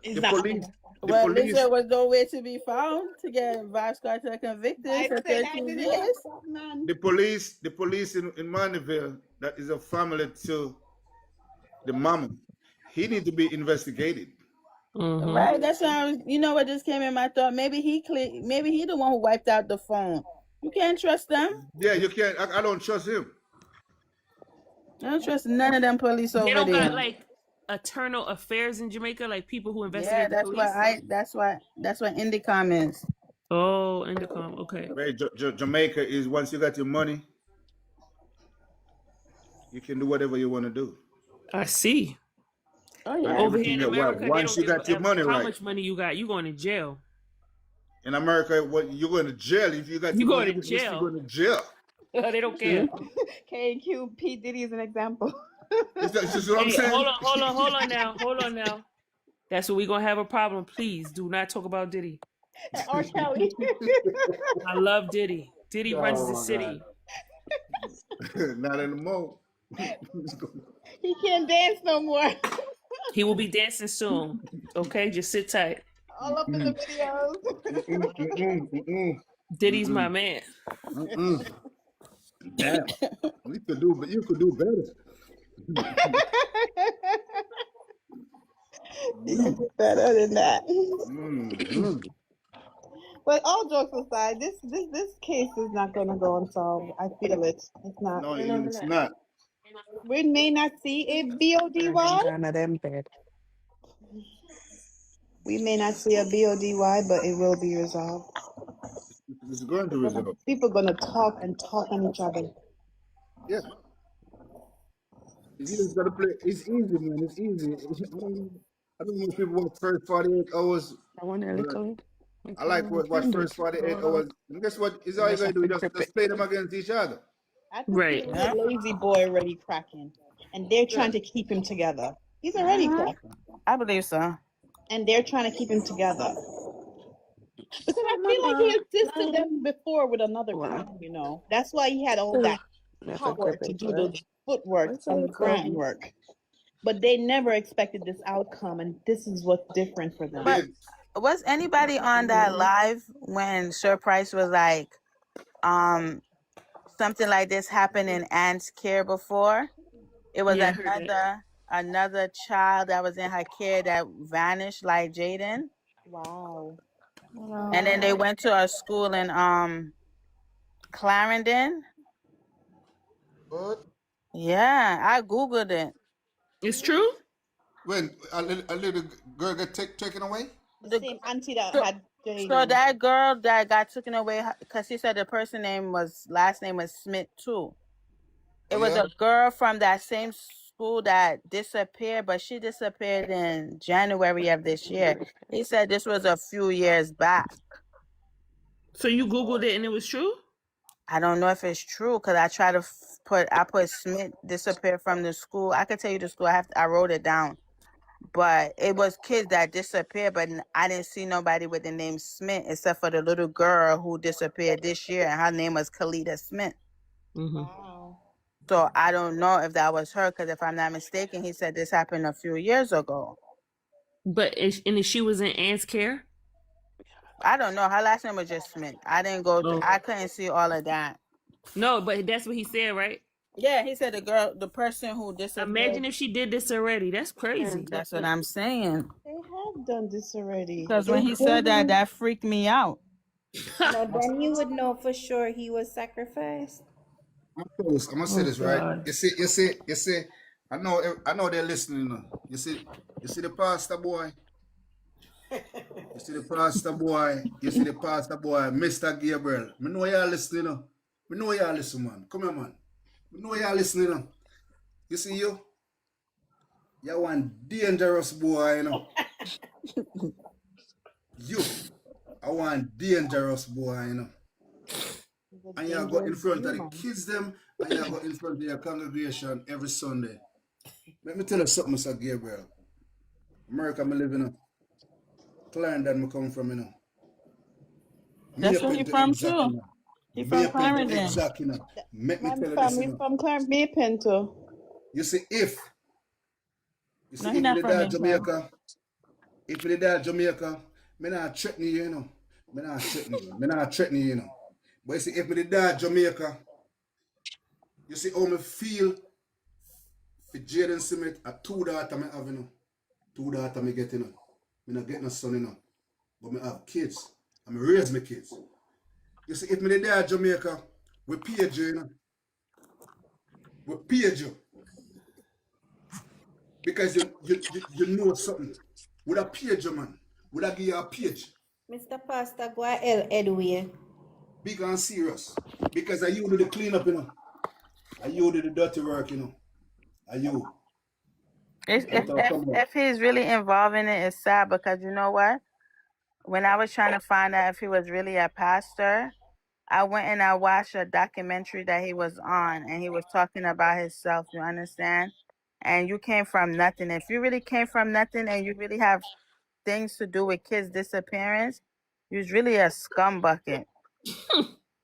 S12: Is
S9: The
S12: that
S9: police. The
S6: Well,
S9: police.
S6: Lizard was nowhere to be found to get Vice Cartel convicted
S12: I
S6: for
S12: said I
S6: 13
S12: didn't
S6: years.
S12: know that, man.
S9: The police in Mandeville, that is a family to the mama. He need to be investigated.
S6: Right, that's why I was. You know what just came in my thought? Maybe maybe he the one who wiped out the phone. You can't trust them.
S9: Yeah, you can't. I don't trust him.
S6: I don't trust none of them police
S3: They
S6: over
S3: don't
S6: there.
S3: got like eternal affairs in Jamaica, like people who investigate
S6: Yeah,
S3: the
S6: that's
S3: police.
S6: that's what Indicom is.
S3: Oh, Indicom. Okay.
S9: Right, Jamaica is once you got your money, you can do whatever you want to do.
S3: I see.
S6: Oh
S11: And
S6: yeah.
S3: Over
S11: everything
S3: here in
S11: that
S3: America, they
S11: once
S3: don't
S11: you
S3: give
S11: got your
S3: a
S11: money
S3: how
S11: right.
S3: much money you got. You going to jail.
S11: In America, what you're going to jail if you got
S3: You
S11: your
S3: going
S11: money.
S3: to
S11: You're still
S3: jail.
S11: going to jail.
S3: They don't care.
S12: K&Q, P. Diddy is an example.
S11: Is that what I'm
S3: Hey,
S11: saying?
S3: hold on now. That's what we gonna have a problem. Please do not talk about Diddy.
S12: R. Kelly.
S3: I love Diddy. Diddy runs the
S11: Oh my
S3: city.
S11: God. Not anymore.
S12: He can't dance no more.
S3: He will be dancing soon. Okay, just sit tight.
S12: All up in the videos.
S3: Diddy's my man.
S11: Damn. You could do, but you could do better.
S12: You can do better than that.
S11: Mm-hmm.
S12: But all jokes aside, this case is not gonna go unsolved. I feel it. It's not.
S11: No, it's not.
S12: We may not see a BODY. We may not see a BODY, but it will be resolved.
S11: It's going to resolve.
S12: People gonna talk and talk on each other.
S11: Yeah. You just gotta play. It's easy, man. It's easy. I don't know if people watch first 48 hours,
S6: I want a
S11: but
S6: little.
S11: I like watch first 48 hours. And guess what? Is all you gotta do. Just play them against each other.
S12: I think he's a lazy boy already cracking, and they're trying to keep him together. He's already cracking.
S6: I believe so.
S12: And they're trying to keep him together. Because I feel like he assisted them before with another crime, you know. That's why he had all that power to do the footwork and the groundwork. But they never expected this outcome, and this is what's different for them.
S6: But was anybody on that live when Sir Price was like, something like this happened in Ant's care before? It was another child that was in her care that vanished like Jayden.
S12: Wow.
S6: And then they went to a school in Clarendon.
S11: What?
S6: Yeah, I Googled it.
S3: It's true?
S11: When a little girl got taken away?
S12: The same auntie that had Jayden.
S6: So that girl that got taken away, because he said the last name was Smith too. It was a girl from that same school that disappeared, but she disappeared in January of this year. He said this was a few years back.
S3: So you Googled it and it was true?
S6: I don't know if it's true because I tried to put Smith disappeared from the school. I could tell you the school. I wrote it down. But it was kids that disappeared, but I didn't see nobody with the name Smith except for the little girl who disappeared this year, and her name was Kalita Smith.
S12: Wow.
S6: So I don't know if that was her, because if I'm not mistaken, he said this happened a few years ago.
S3: But and she was in Ant's care?
S6: I don't know. Her last name was just Smith. I didn't go. I couldn't see all of that.
S3: No, but that's what he said, right?
S6: Yeah, he said the person who disappeared.
S3: Imagine if she did this already. That's crazy.
S6: That's what I'm saying.
S12: They have done this already.
S6: Because when he said that freaked me out.
S21: Now then you would know for sure he was sacrificed.
S11: I'm gonna say this, right? You see. I know they're listening now. You see the pastor boy. You see the pastor boy, Mr. Gabriel. I know y'all listening now. I know y'all listen, man. Come here, man. I know y'all listening now. You see you? You're one dangerous boy, you know. You are one dangerous boy, you know. And you go in front of the kids them, and you go in front of your congregation every Sunday. Let me tell you something, Mr. Gabriel. America, I live in. Clarendon, I come from, you know.
S6: That's where he from too. He from Clarendon.
S11: Exactly.
S12: My family from Clarendon too.
S11: You see, if you did that Jamaica, me not threaten you, you know. Me not threaten you, you know. But you see, if me did that Jamaica, you see how me feel for Jayden Smith, a 2 daughter me have, you know. 2 daughter me get, you know. Me not get no son, you know. But me have kids. And me raise my kids. You see, if me did that Jamaica, we paid you, you know. We paid you. Because you know something. Would I page you, man? Would I give you a page?
S21: Mr. Pastor, go ahead, Edway.
S11: Big and serious. Because I you do the cleanup, you know. I you do the dirty work, you know. I you.
S6: If he's really involved in it, it's sad because you know what? When I was trying to find out if he was really a pastor, I went and I watched a documentary that he was on, and he was talking about himself. You understand? And you came from nothing. If you really came from nothing and you really have things to do with kids' disappearance, you're really a scum bucket.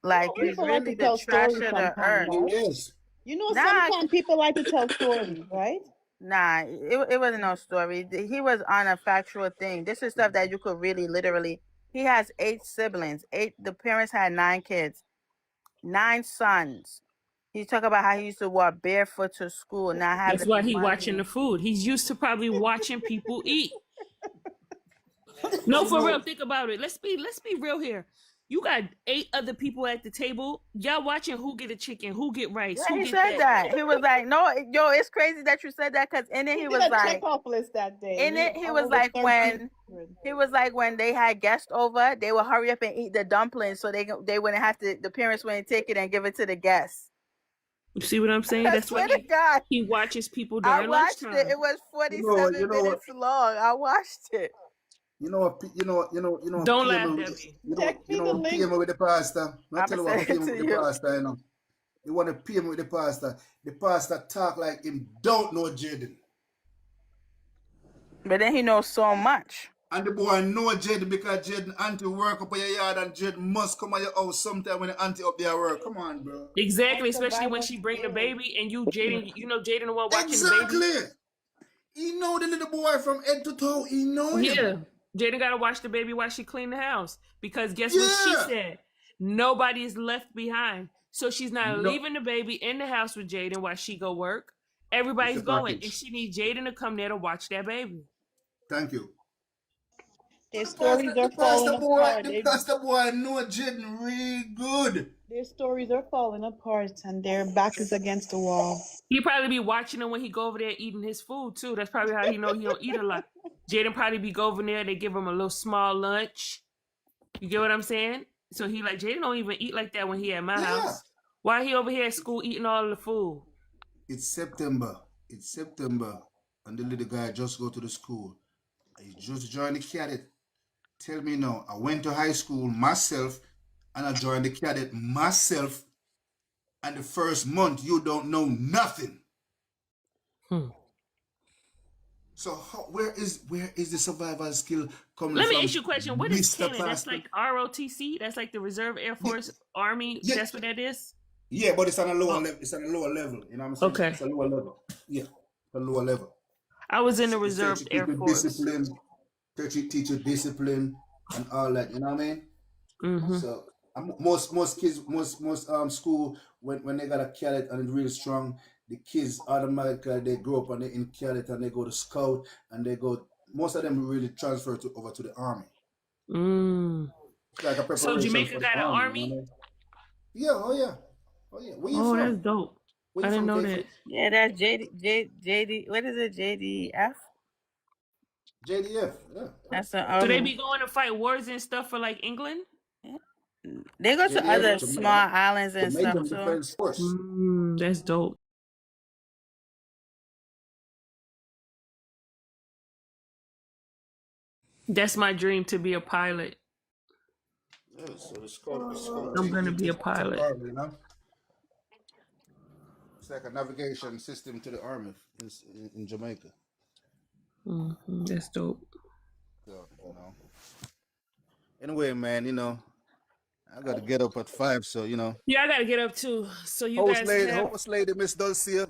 S6: Like you're
S12: People like to
S6: really the
S12: tell
S6: trash
S12: stories
S6: of the
S12: sometimes,
S6: earth.
S12: right?
S11: Yes.
S12: You know,
S6: Nah,
S12: sometimes people like to tell stories, right?
S6: nah, it wasn't no story. He was on a factual thing. This is stuff that you could really literally. He has 8 siblings. The parents had 9 kids, 9 sons. He talk about how he used to walk barefoot to school, not
S3: That's
S6: having
S3: why he
S6: money.
S3: watching the food. He's used to probably watching people eat. No, for real. Think about it. Let's be real here. You got 8 other people at the table. Y'all watching who get a chicken, who get rice,
S6: Yeah,
S3: who
S6: he
S3: get
S6: said that. He was like, "No, yo, it's crazy that you said that." Because in it, he
S12: Did
S6: was
S12: a
S6: like,
S12: checkoff list that day.
S6: in it, he was
S12: Over
S6: like
S12: 13.
S6: when they had guests over, they would hurry up and eat the dumplings so they wouldn't have to. The parents wouldn't take it and give it to the guests.
S3: You see what I'm saying?
S6: I
S3: That's why
S6: swear to God,
S3: he watches people
S6: I
S3: during
S6: watched
S3: lunchtime.
S6: it. It was 47 minutes long. I watched it.
S11: You know what?
S3: Don't
S11: PM
S3: laugh,
S11: with
S3: Debbie.
S11: PM with the pastor. Not tell you
S6: I'ma
S11: what
S6: send it
S11: PM
S6: to
S11: with the
S6: you.
S11: pastor. You know, you want to PM with the pastor. The pastor talk like him don't know Jayden.
S6: But then he knows so much.
S11: And the boy know Jayden because Jayden auntie work up on your yard and Jayden must come at your house sometime when the auntie up there work. Come on, bro.
S3: Exactly, especially when she bring the baby and Jayden, Jayden the one watching the baby.
S11: Exactly. He know the little boy from head to toe. He know him.
S3: Yeah, Jayden gotta watch the baby while she clean the house because guess what she said? Nobody is left behind, so she's not leaving the baby in the house with Jayden while she go work. Everybody's going, and she needs Jayden to come there to watch that baby.
S11: Thank you.
S12: Their stories are falling apart.
S11: The pastor boy know Jayden really good.
S12: Their stories are falling apart, and their back is against the wall.
S3: He probably be watching him when he go over there eating his food too. That's probably how he know he don't eat a lot. Jayden probably be go over there. They give him a little small lunch. You get what I'm saying? So he like Jayden don't even eat like that when he at my house. Why he over here at school eating all of the food?
S11: It's September, and the little guy just go to the school. I just joined the cadet. Tell me now, I went to high school myself, and I joined the cadet myself. And the first month, you don't know nothing. So where is the survival skill coming from?
S3: Let me ask you a question. What is
S11: Mr.
S3: cadet? That's like ROTC. That's like the Reserve Air Force Army.
S11: Yeah.
S3: That's what that is.
S11: Yeah, but it's on a lower level. It's on a lower level. You know what I'm saying?
S3: Okay.
S11: It's a lower level. Yeah, a lower level.
S3: I was in the Reserve Air Force.
S11: Teach you discipline and all that. You know what I mean?
S3: Mm-hmm.
S11: So most kids, school when they got a cadet and it's really strong, the kids automatically they grow up and they in cadet and they go to scout and they go. Most of them really transfer over to the army. It's like a preparation.
S3: So Jamaica
S11: for
S3: got an army?
S11: You know? Yeah. Oh yeah. Where you from?
S3: That's dope. I didn't know that.
S6: Yeah, that's JD. What is it? JDF.
S11: JDF. Yeah.
S6: That's an
S3: Do they be going to fight wars and stuff for like England?
S6: They go to other small islands and stuff too.
S3: That's dope. That's my dream, to be a pilot.
S11: Yeah, so
S3: I'm gonna be a pilot.
S11: You know? It's like a navigation system to the army in Jamaica.
S3: That's dope.
S11: So, you know. Anyway, man, I got to get up at 5, so
S3: Yeah, I gotta get up too. So you guys
S11: host lady, Miss Dulcia.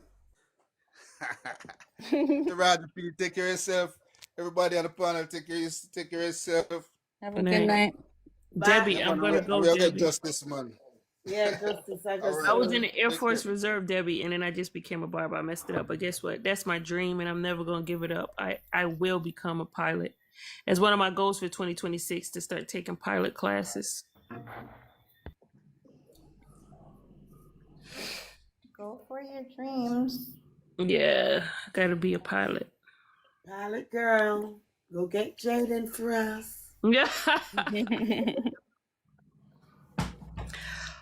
S11: The Roger P, take care of yourself. Everybody on the panel, take care of yourself.
S6: Have a good night.
S3: Debbie, I'm gonna go,
S11: We'll
S3: Debbie.
S11: get justice, man.
S1: Yeah, Justice.
S3: I was in the Air Force Reserve, Debbie, and then I just became a barber. I messed it up. But guess what? That's my dream, and I'm never gonna give it up. I will become a pilot. As one of my goals for 2026 to start taking pilot classes.
S21: Go for your dreams.
S3: Yeah, I gotta be a pilot.
S1: Pilot girl, go get Jayden for us.
S3: Yeah.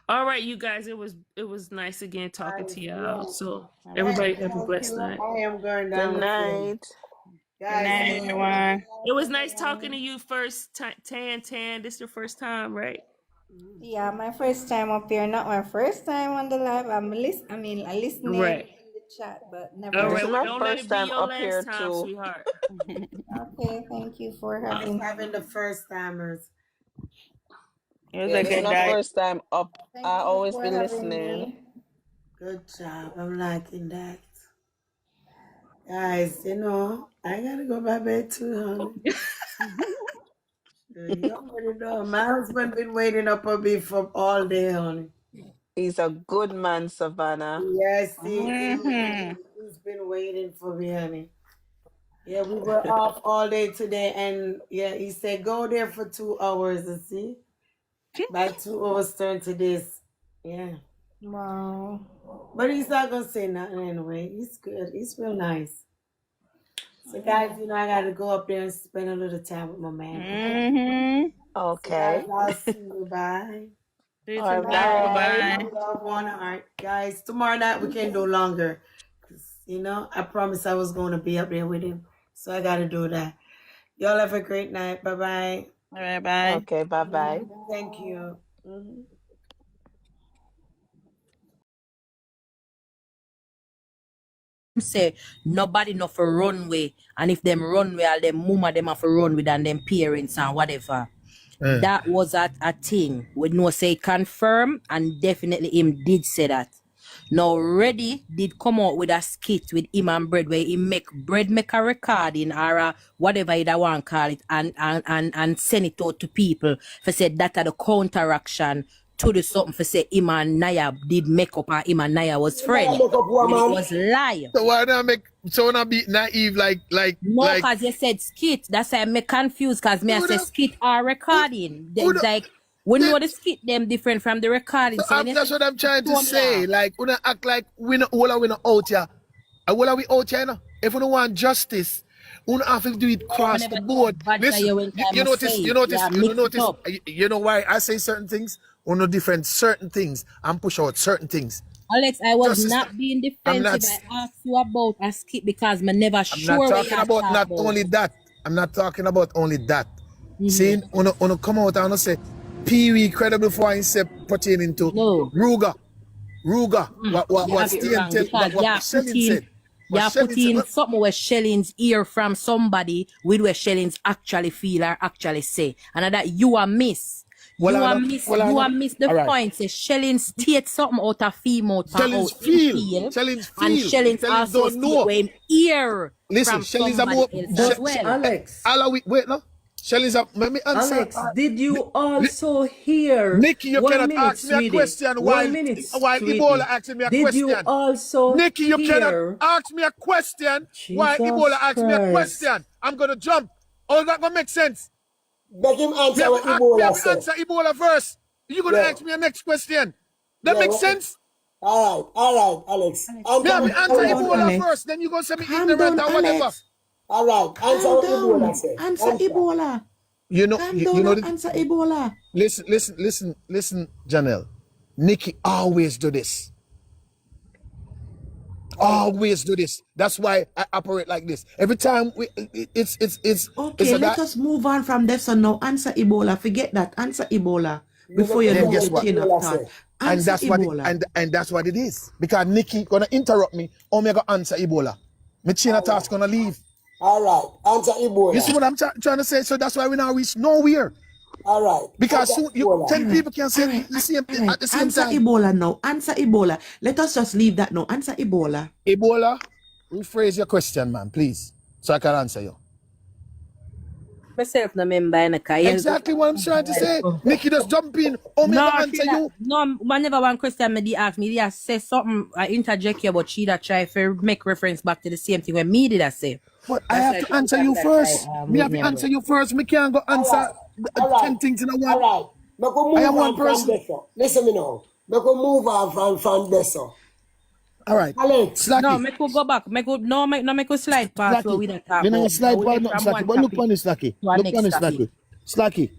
S3: All right, you guys, it was nice again talking to y'all. So everybody have a blessed night.
S1: I am going
S7: Good
S1: down.
S7: night.
S1: Guys,
S6: Good night, everyone.
S3: It was nice talking to you first, Tan. This your first time, right?
S21: Yeah, my first time up here. Not my first time on the live. I'm listening
S3: Right.
S21: in the chat, but
S3: All
S21: never.
S7: This
S3: right,
S7: is
S3: well,
S7: my
S3: don't let
S7: first
S3: it be
S7: time
S3: your
S7: up
S3: last
S7: here
S3: time,
S7: too.
S3: sweetheart.
S21: Okay, thank you for having
S1: the first timers.
S6: It was
S7: Yeah,
S6: a
S7: this is
S6: good
S7: my
S6: night.
S7: first time up.
S21: Thank
S7: I
S21: you
S7: always
S21: for
S7: be
S21: having
S7: listening.
S21: me.
S1: Good job. I'm liking that. Guys, you know, I gotta go by bed too, honey. You already know. My husband been waiting up on me for all day, honey.
S7: He's a good man, Savannah.
S1: Yes,
S6: Mm-hmm.
S1: he's been waiting for me, honey. Yeah, we were off all day today, and yeah, he said go there for 2 hours and see. By 2 hours turn to this. Yeah.
S21: Wow.
S1: But he's not gonna say nothing anyway. He's good. He's real nice. So guys, you know I gotta go up there and spend a little time with my man.
S6: Mm-hmm.
S1: So guys,
S7: Okay.
S1: I'll see you. Bye.
S6: See you
S7: All
S6: tonight.
S7: right.
S6: Bye-bye.
S1: Love one. All right, guys. Tomorrow night we can do longer. 'Cause, you know, I promised I was gonna be up there with him. So I gotta do that. Y'all have a great night. Bye-bye.
S6: All right, bye.
S7: Okay, bye-bye.
S1: Thank you.
S14: Say nobody no for runway, and if them runway all them mama them have to run with and them parents and whatever. That was a thing. We know say confirm, and definitely him did say that. Now Reddy did come out with a skit with him and Bread where he make a recording or whatever you want to call it and send it out to people for say that are the counteraction to the something for say him and Naya did make up and him and Naya was friends. It was lie.
S8: So why not make so not be naive like
S14: No, because you said skit. That's why I'm confused because me I say skit or recording. It's like we know the skit them different from the recording. So
S8: that's what I'm trying to say. Like we don't act like we not all are we not out here. And all are we out here now? If we don't want justice, we don't have to do it across the board. Listen, you notice, you know why I say certain things? We know different certain things and push out certain things.
S14: Alex, I was not being defensive. I asked you about a skit because I never sure.
S8: I'm not talking about not only that. I'm not talking about only that. Seeing on come out and say Pee-wee credible for himself pertaining to Ruger. What Shelling said.
S14: You're putting something where Shelling's ear from somebody with where Shelling's actually feel or actually say. And that you are miss. You are miss the point. Say Shelling state something out of female.
S8: Shelling's feel. Shelling's feel.
S14: And Shelling's also
S8: don't know.
S14: When ear.
S8: Listen, Shelling's about
S22: Alex.
S8: Wait, no. Shelling's up. Let me answer.
S22: Alex, did you also hear?
S8: Nikki, you cannot ask me a question while Ebola asking me a question.
S22: Did you also
S8: Nikki, you
S22: hear?
S8: cannot ask me a question while Ebola asks me a question. I'm gonna jump. All that gonna make sense.
S23: Let him answer what Ebola said.
S8: Answer Ebola first. You're gonna ask me a next question. That makes sense?
S23: All right, Alex.
S8: Answer Ebola first, then you're gonna say me ignorant or whatever.
S23: All right, answer what Ebola said.
S22: Answer Ebola.
S8: You know,
S22: answer Ebola.
S8: Listen, Janelle. Nikki always do this. Always do this. That's why I operate like this. Every time it's
S22: okay. Let us move on from this and now answer Ebola. Forget that. Answer Ebola before you do
S8: guess
S22: the
S8: what?
S22: chain of thought.
S8: And that's
S22: Ebola.
S8: what and that's what it is. Because Nikki gonna interrupt me. Or me gonna answer Ebola. My chain of thought's gonna leave.
S23: All right, answer Ebola.
S8: You see what I'm trying to say? So that's why we now reach nowhere.
S23: All right.
S8: Because soon 10 people can say the same thing at the same
S22: answer
S8: time.
S22: Ebola now. Answer Ebola. Let us just leave that now. Answer Ebola.
S8: Ebola, rephrase your question, man, please. So I can answer you.
S14: Myself no member in a
S8: Exactly what I'm trying to say. Nikki just jump in. Oh, me answer you.
S14: No, whenever one question me ask me, they say something, I interject here, but she that try to make reference back to the same thing when me did I say.
S8: But I have to answer you first. Me have to answer you first. Me can't go answer 10 things in a one.
S23: All right.
S8: I am one person.
S23: Listen me now. We can move on from this.
S8: All right.
S23: Alex.
S8: Slacky.
S14: No, make we go back. Make we slide past where we don't talk.
S8: We don't slide past not Slacky. But look on this Slacky. Look on this Slacky. Slacky.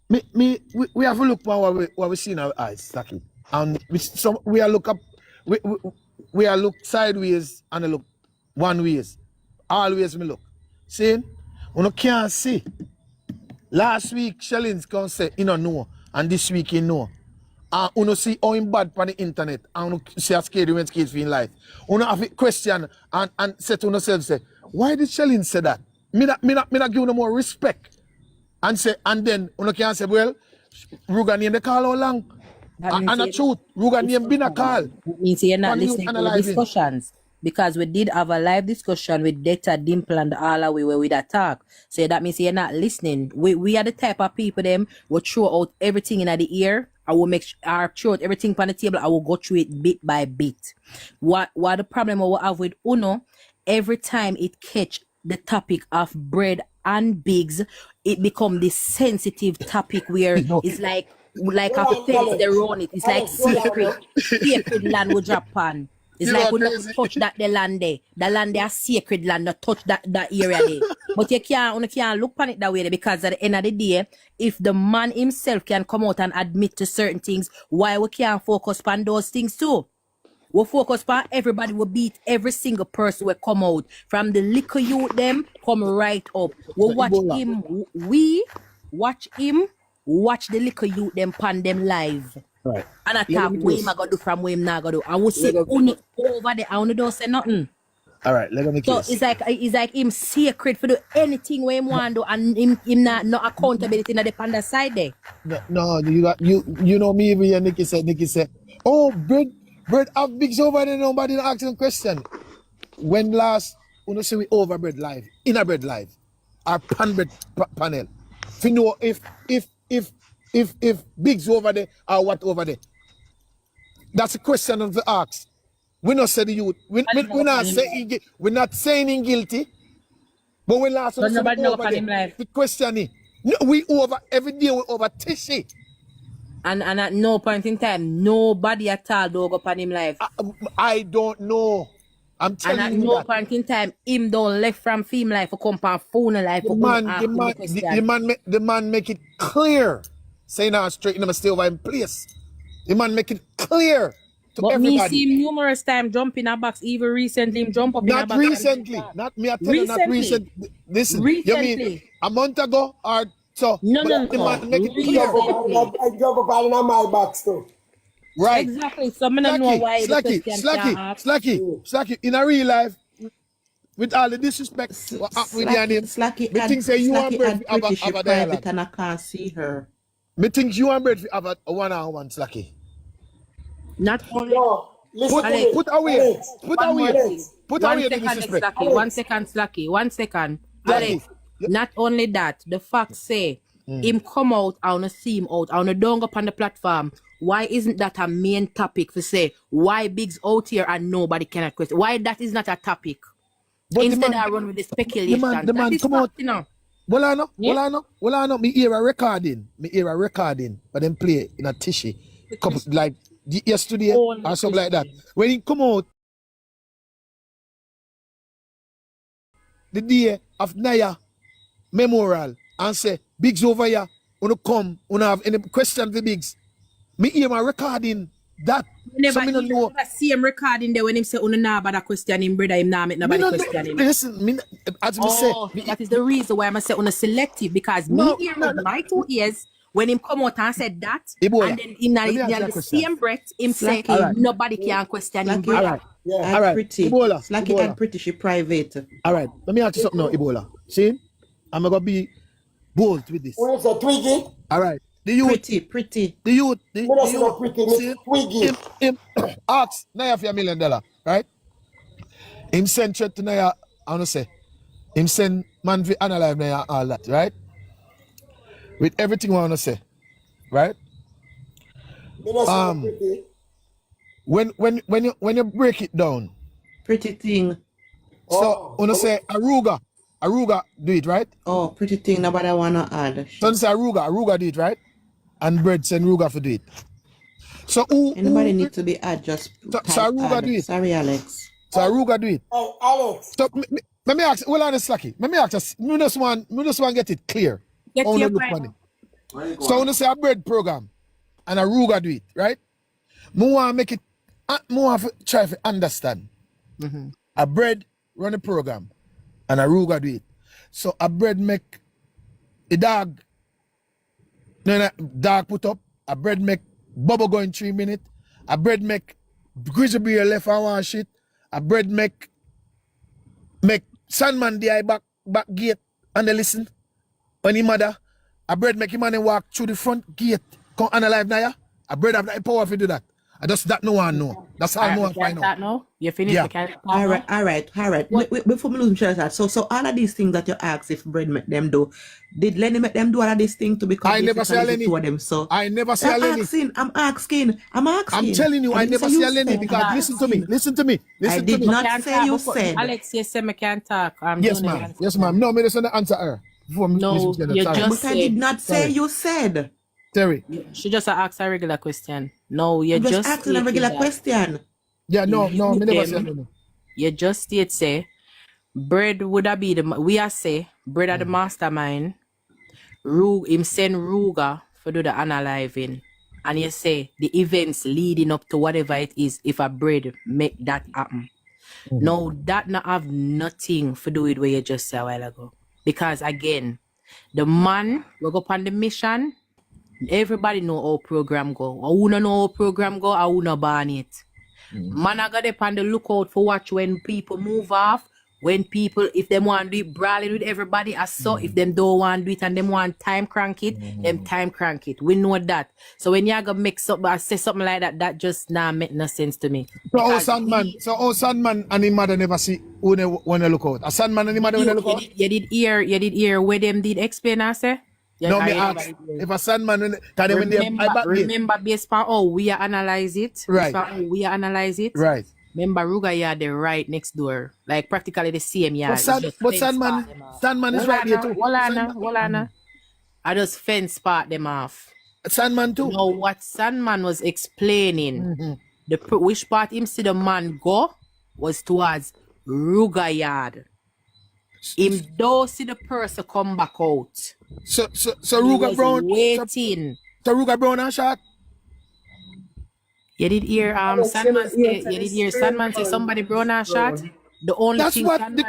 S8: we have to look for what we see in our eyes, Stacky. And we are look up, we are look sideways and I look one ways. Always me look. See, you can't see. Last week, Shellings can say, you know, and this week, you know. And you see how him bad on the internet, and you see how scared when kids feel life. You have a question and say to yourself, say, why did Shellings say that? Me not give you no more respect. And say, and then you can say, well, Ruga name the call how long? And the truth, Ruga name been a call.
S14: That means you're not listening to the discussions. Because we did have a live discussion with Data, Dimple, and all the way where we that talk. So that means you're not listening. We are the type of people them will throw out everything in the ear. I will throw out everything on the table. I will go through it bit by bit. What the problem we have with Uno, every time it catch the topic of bread and bigs, it become this sensitive topic where it's like a fence they run it. It's like sacred land will drop on. It's like we not touch that the land there. The land there is sacred land, not touch that area there. But you can't look on it that way because at the end of the day, if the man himself can come out and admit to certain things, why we can't focus on those things too? We focus on everybody will beat every single person will come out. From the liquor youth them come right up. We watch him, watch the liquor youth them pan them live.
S8: Right.
S14: And attack what him gonna do from what him not gonna do. And we see only over there, I only don't say nothing.
S8: All right, let me
S14: So it's like him sacred for do anything where him want to do, and him not accountability in the panda side there.
S8: No, you know me even Nikki said, oh, bread have bigs over there, nobody asking question. When last you say we over bread live, in a bread live, our pan bread panel. If you know if bigs over there or what over there. That's a question of the ask. We not say the youth. We're not saying guilty. But when last time we over there, the question is, we over every day we over Tishy.
S14: And at no point in time, nobody at all don't go upon him live.
S8: I don't know. I'm telling you.
S14: And at no point in time, him don't left from film life for come on phone life for
S8: the man make it clear. Saying now straight, I'm stay over in place. The man make it clear to everybody.
S14: Me see him numerous times jump in a box. Even recently, him jump up in a box.
S8: Not recently. Not me. I tell you, not recent. Listen, recently. You mean a month ago or so?
S14: No.
S8: The man make it clear.
S23: I jump up in my box too.
S8: Right.
S14: Exactly. So I don't know why
S8: Slacky. In a real life, with all the disrespect, with your name,
S22: Slacky,
S8: me think say you and Brett have a dialogue.
S22: And I can't see her.
S8: Me think you and Brett have a one-on-one, Slacky.
S14: Not only.
S23: No, listen
S8: put away the disrespect.
S14: One second, Slacky. 1 second. Alex, not only that, the facts say him come out, I wanna see him out, I wanna don't go up on the platform. Why isn't that a main topic to say why Big's out here and nobody cannot question? Why that is not a topic? But instead I run with the speculation.
S8: The man come out.
S14: You know.
S8: Well, I know. Me hear a recording, but then play in a Tishy, couple like yesterday or something like that. When he come out, the day of Naya Memorial and say, Biggs over here, wanna come, wanna have any question for Biggs. Me hear my recording that.
S14: Never see him recording there when him say, "Una about a question him, brother, him nah make nobody question him."
S8: Listen, as me say,
S14: that is the reason why I say una selective because me hear with my 2 ears when him come out and said that,
S8: Ebola,
S14: and then in the same breath him say nobody can question him.
S8: All right, all right,
S22: pretty.
S8: Ebola,
S22: Slacky and pretty, she private.
S8: All right, let me ask you something now, Ebola. See, I'm gonna be bold with this.
S23: Where's the Twiggy?
S8: All right. The youth,
S22: pretty.
S8: The youth,
S23: Twiggy.
S8: Him ask Naya for $1 million, right? Him send threat to Naya, I wanna say, him send man for analyze Naya all that, right? With everything I wanna say, right? When you break it down,
S22: pretty thing.
S8: So wanna say Aruga do it, right?
S22: Oh, pretty thing, nobody wanna add.
S8: So say Aruga do it, right? And Bread send Ruga for do it. So
S22: anybody need to be add, just
S8: so Aruga do it.
S22: Sorry, Alex.
S8: So Aruga do it.
S23: Hey, Alex.
S8: So let me ask, well, honest Slacky. Let me ask us, me just want get it clear.
S14: Get your
S8: So when you say a bread program and a Ruga do it, right? More make it more try to understand. A bread run a program and a Ruga do it. So a bread make a dog dog put up, a bread make bubble go in 3 minutes, a bread make grizzly bear left and one shit, a bread make Sandman the back gate and they listen when he mother, a bread make him and walk through the front gate, come analyze now, a bread have the power to do that. I just that no one know. That's all no one find out.
S14: No, you finished.
S8: Yeah.
S22: All right. Before me lose track of that, so all of these things that you ask if bread make them do, did Lenny make them do all of these things to become
S8: I never say Lenny.
S22: to them? So
S8: I never say Lenny.
S22: I'm asking.
S8: I'm telling you, I never say Lenny because listen to me.
S22: I did not say you said.
S14: Alex, you said me can't talk.
S8: Yes, ma'am. Yes, ma'am. No, me just answer her.
S14: No, you just
S22: I did not say you said.
S8: Terry.
S14: She just asked a regular question. No, you just
S22: asking a regular question.
S8: Yeah, no, me never say Lenny.
S14: You just state say bread would have be the we are say bread are the mastermind. Him send Ruga for do the analyzing. And you say the events leading up to whatever it is, if a bread make that happen. No, that not have nothing to do with what you just said a while ago. Because again, the man will go on the mission. Everybody know how program go. I wanna know how program go, I wanna ban it. Man, I got up on the lookout for watch when people move off. When people, if they want to do it brawling with everybody, I saw if them don't want to do it and them want time crank it, them time crank it. We know that. So when you gonna mix up or say something like that, that just make no sense to me.
S8: So Sandman and his mother never see when they look out. A Sandman and his mother when they look out.
S14: You did hear where them did explain I say?
S8: No, me ask if a Sandman
S14: remember based on how we analyze it.
S8: Right.
S14: Right. Remember Ruga yard the right next door. Like practically the same yard.
S8: But Sandman is right here too.
S14: Walana. I just fence part them off.
S8: Sandman too.
S14: No, what Sandman was explaining, which part him see the man go was towards Ruga yard. Him don't see the person come back out.
S8: So Ruga Brown
S14: waiting.
S8: So Ruga Brown and shot.
S14: You did hear Sandman say Sandman say somebody brown and shot. The only
S8: that's
S14: thing
S8: what
S14: Sandman,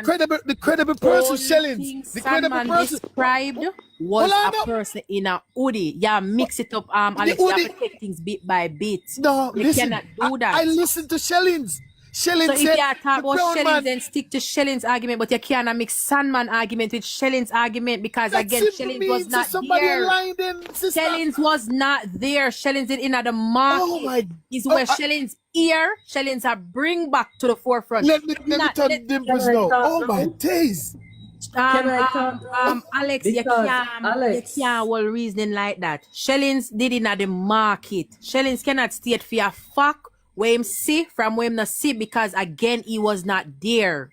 S8: the credible person Shellings. The credible person
S14: described was a person in a hoodie. Yeah, mix it up, Alex. You have to take things bit by bit.
S8: No,
S14: you
S8: listen,
S14: cannot do that.
S8: I listen to Shellings.
S14: So if you talk about Shellings, then stick to Shellings' argument, but you cannot mix Sandman argument with Shellings' argument because
S8: that
S14: again, Shellings was not there. Shellings was not there. Shellings did in at the market.
S8: Oh my!
S14: Is where Shellings here. Shellings are bring back to the forefront.
S8: Let me turn Dimples now. Oh my days!
S14: Alex, you can't well reasoning like that. Shellings did in at the market. Shellings cannot state for a fact where him see from where him not see because again he was not there.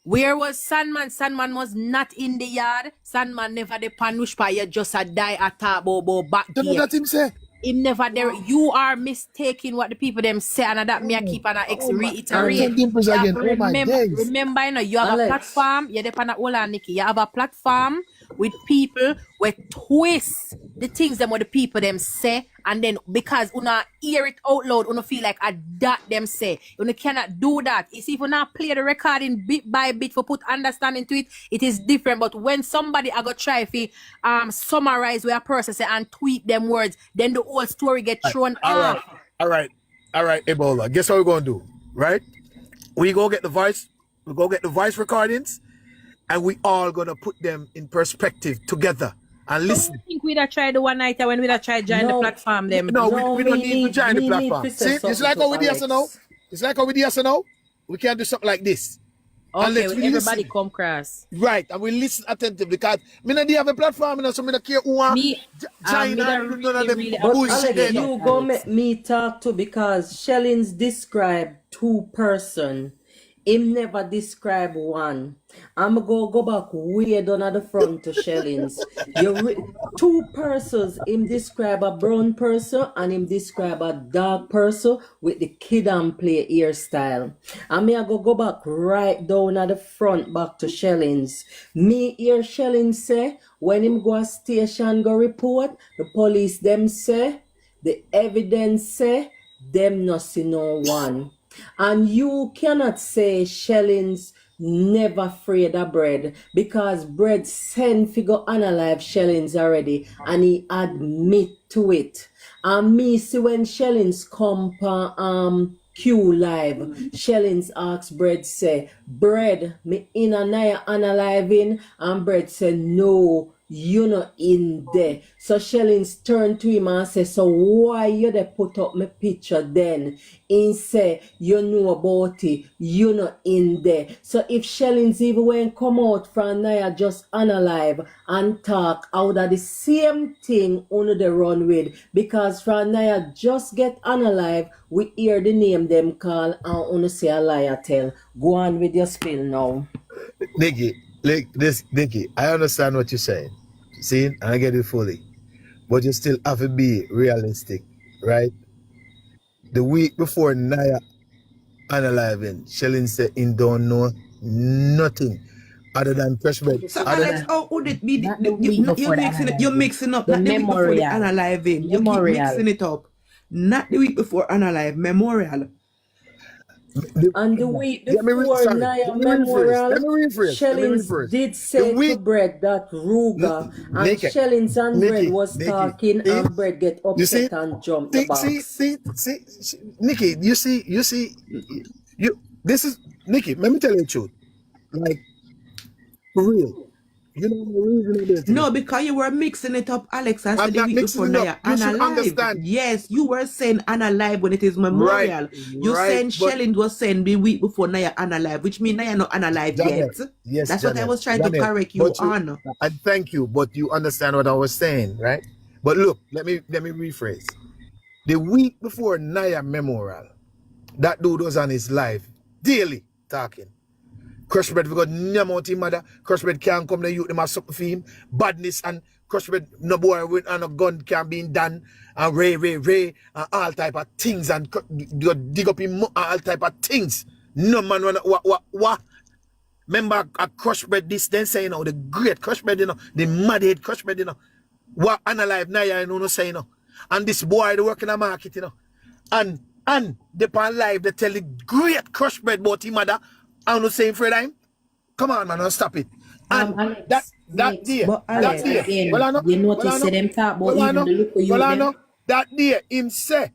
S14: Where was Sandman? Sandman was not in the yard. Sandman never the panush pa you just a die at bobo back here.
S8: You know that him say?
S14: Him never there. You are mistaking what the people them say and that me I keep on reiterate. Remember, you know, you have a platform, you depend on all Nikki. You have a platform with people where twist the things them what the people them say, and then because una hear it out loud, una feel like a that them say. Una cannot do that. It's if you not play the recording bit by bit for put understanding to it, it is different. But when somebody I go try if summarize where a person say and tweet them words, then the whole story get thrown off.
S8: All right, Ebola. Guess what we're gonna do, right? We go get the voice recordings, and we all gonna put them in perspective together and listen.
S14: I think we'd have tried the one night when we'd have tried join the platform them.
S8: No, we don't need to join the platform. See, it's like how we do now. It's like how we do now. We can't do something like this.
S14: Okay, everybody come cross.
S8: Right, and we listen attentively because me not have a platform, so me not care who want join
S16: Alex, you go make me talk to because Shellings described two person
S14: him never describe one. I'm gonna go back way down at the front to Shellings. Two persons, him describe a brown person and him describe a dark person with the kid and play hairstyle. And me I go back right down at the front back to Shellings. Me hear Shellings say when him go a station go report, the police them say, the evidence say, them not see no one. And you cannot say Shellings never afraid of bread because bread send figure unalive Shellings already and he admit to it. And me see when Shellings come pa Q live, Shellings asks bread say, bread me in a naya analyzing and bread say no. You not in there. So Shellings turn to him and say, so why you they put up my picture then? He say, you know about it. You not in there. So if Shellings even when come out from Naya just unalive and talk out of the same thing under the run with. Because from Naya just get unalive, we hear the name them call and only say a liar tell. Go on with your spill now.
S8: Nikki, I understand what you're saying. See, and I get it fully. But you still have to be realistic, right? The week before Naya unaliving, Shelling said he don't know nothing other than fresh bread.
S22: So Alex, how would it be? You're mixing up, not the week before the unaliving. You keep mixing it up. Not the week before unalive, memorial.
S14: And the week before Naya Memorial, Shellings did say to Bread that Ruga and Shellings and Bread was talking and Bread get upset and jump the box.
S8: See, Nikki, you see, this is, Nikki, let me tell you the truth. Like, for real. You know the reason it is.
S22: No, because you were mixing it up, Alex. I said the week before Naya.
S8: You should understand.
S22: Yes, you were saying unalive when it is memorial. You're saying Shelling was saying the week before Naya unalive, which means Naya not unalive yet.
S8: Yes,
S22: that's what I was trying to correct you on.
S8: And thank you, but you understand what I was saying, right? But look, let me rephrase. The week before Naya Memorial, that dude was on his live daily talking. Crush bread we got nyamount him mother. Crush bread can't come the youth them a something for him. Badness and crush bread no boy with and a gun can be done and ray and all type of things and dig up him all type of things. No man what remember a crush bread this then say the great crush bread the mad head crush bread what unalive Naya you know say and this boy they work in the market and they pan live they tell the great crush bread about him mother. I'm not saying for him. Come on, man, don't stop it. And
S14: Alex,
S8: that day,
S14: again, you notice them talk about even the look of you.
S8: That day, him say,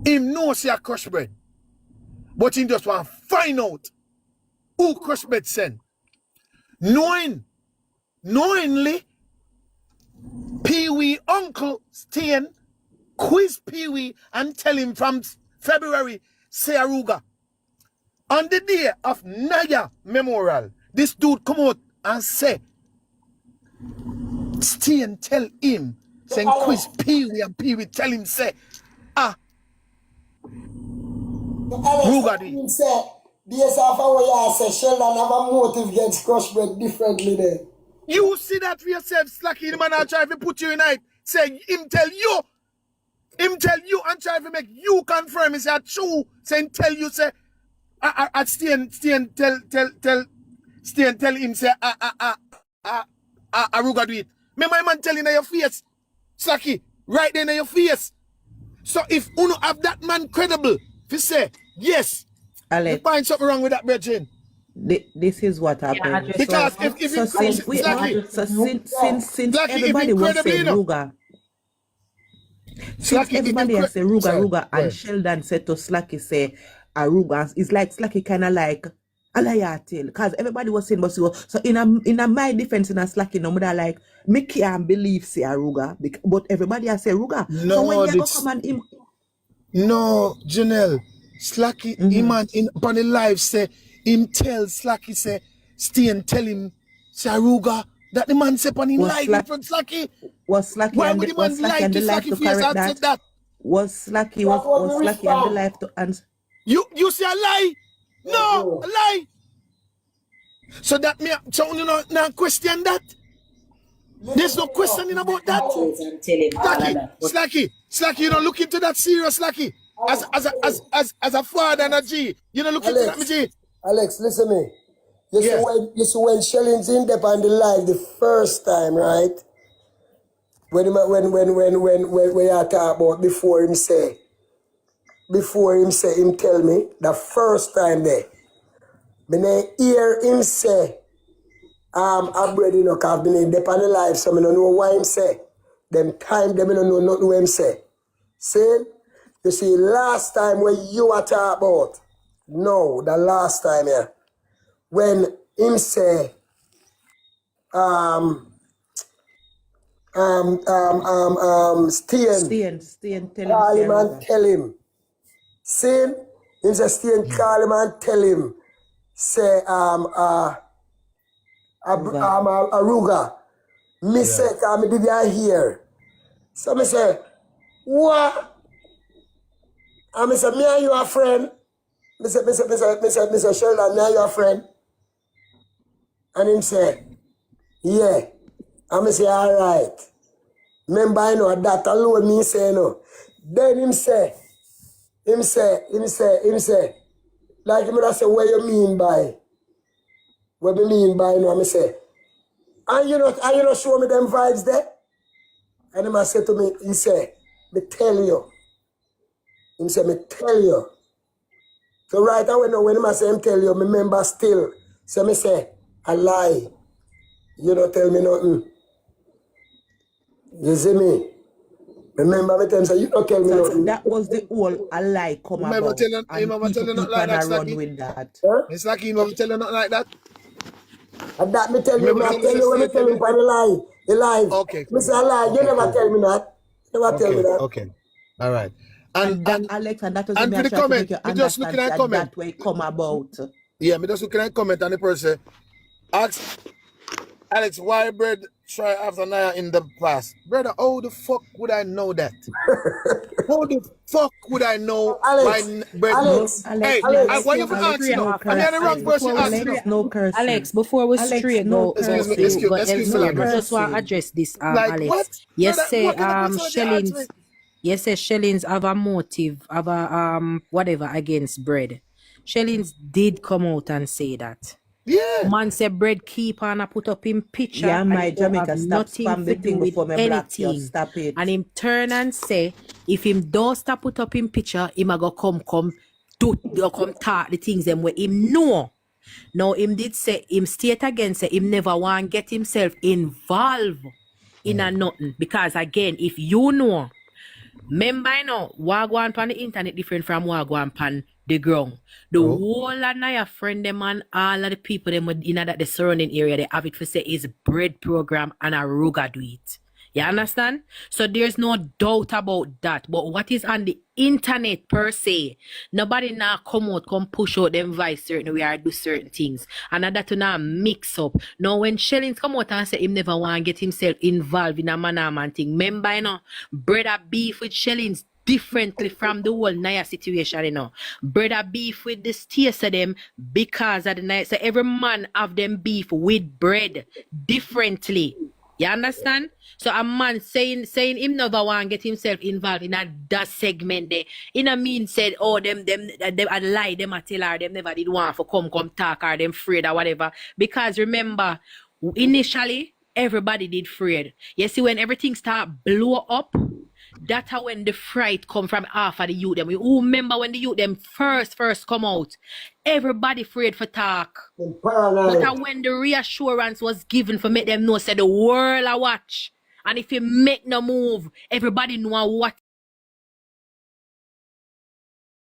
S8: him know say a crush bread, but him just want to find out who crush bread send. Knowingly, Pee-wee Uncle Steen quiz Pee-wee and tell him from February, say Aruga. On the day of Naya Memorial, this dude come out and say, Steen tell him, saying quiz Pee-wee and Pee-wee tell him, say,
S23: Ruga do say, this half hour you say, Sheldon have a motive against crush bread differently there.
S8: You see that for yourself, Slacky, the man I try to put you in it, say, him tell you and try to make you confirm, he say, true, saying tell you, say, Steen tell him say Ruga do it. Me my man telling in your face, Saki, right there in your face. So if Uno have that man credible, if you say yes,
S22: Alex,
S8: you find something wrong with that virgin.
S22: This is what happened.
S8: Because
S22: since everybody was saying Ruga. Since everybody has said Ruga, and Sheldon said to Slacky say Aruga, it's like Slacky kind of like a liar tale, because everybody was saying, but so in a my defense in a Slacky, no matter like me can't believe say Aruga, but everybody has said Ruga.
S8: No,
S22: so when you go come and him,
S8: no, Janelle, Slacky, him and in upon the live say him tell Slacky say Steen tell him say Aruga that the man say upon him live in front Slacky.
S22: Was Slacky
S8: why would the man lie to Slacky face and said that?
S22: Was Slacky on the live to answer?
S8: You see a lie? No, a lie. So that me, so you know, now question that. There's no questioning about that. Slacky, you don't look into that serious, Slacky. As a father and a G, you don't look into that, G.
S23: Alex, listen to me. You see when Shelling's in there on the live the first time, right? When I talk about before him tell me the first time there. When I hear him say, I'm ready no cause been dep on the live, so I don't know why him say. Them time them I don't know nothing what him say. See? You see, last time when you were talking about, no, the last time, yeah. When him say,
S22: Stain, tell him
S23: call
S22: say
S23: him and tell him. See? Him say Stain, call him and tell him. Say, Aruga. Me say, cause me did that here. So me say, what? And me say, me and you a friend. Me say, Sheldon, me and you a friend. And him say, yeah. And me say, all right. Remember, you know, that alone me say, no. Then him say, like him say, what you mean by? What me mean by, you know, me say, and you know show me them vibes there? And him say to me, he say, me tell you. Him say, me tell you. So right away now, when him say him tell you, me remember still. So me say, I lie. You don't tell me nothing. You see me? Remember me tell him say, you don't tell me nothing.
S22: That was the whole a lie come about. And people keep on a run with that.
S8: It's like him never tell you nothing like that.
S23: And that me tell you, when me tell him by the live.
S8: Okay.
S23: Me say a lie, you never tell me that. Never tell me that.
S8: Okay. All right.
S22: And Alex, and that was
S8: and
S22: me
S8: for the
S22: try to
S8: comment,
S22: make you
S8: me just
S22: understand
S8: looking at comment.
S22: that way come about.
S8: Yeah, me just looking at comment and the person ask Alex, why bread try after Naya in the past? Brother, how the fuck would I know that? How the fuck would I know why bread? Hey, why you asking? You know? I'm the wrong person asking.
S22: Alex,
S14: before we stray go
S8: Excuse me,
S14: elsewhere, I just want to address this,
S8: like
S14: Alex.
S8: what?
S14: Yes,
S8: Brother,
S14: say
S8: what kind of question you ask me?
S14: Shellings. Yes, say Shellings have a motive, have a whatever against bread. Shellings did come out and say that.
S8: Yeah.
S14: Man say bread keep on a put up in picture.
S22: Yeah, my
S14: and
S22: Jamaica,
S14: have
S22: stop
S14: nothing
S22: spam
S14: to
S22: the
S14: do
S22: thing
S14: with
S22: before me block you.
S14: anything.
S22: Stop it.
S14: And him turn and say, if him don't stop put up in picture, him a go come talk the things them where him know. Now him did say, him state again say him never want get himself involved in a nothing. Because again, if you know, remember, you know, Wagwan pan the internet different from Wagwan pan the ground. The whole of your friend them and all of the people them in that the surrounding area, they have it for say is bread program and a Ruga do it. You understand? So there's no doubt about that. But what is on the internet per se, nobody now come push out them vice certain way or do certain things. And that to now mix up. Now when Shellings come out and say him never want to get himself involved in a man thing, remember, you know, brother beef with Shellings differently from the whole Naya situation, you know. Brother beef with the states of them because of the Naya. So every man have them beef with bread differently. You understand? So a man saying him never want to get himself involved in that segment there. In a mean said, oh, them a lie, them a tell her, them never did want to come talk or them afraid or whatever. Because remember, initially, everybody did afraid. You see, when everything start blow up, that's how when the fright come from half of the youth them. You remember when the youth them first come out, everybody afraid for talk. But when the reassurance was given for make them know, say the world a watch. And if you make no move, everybody know what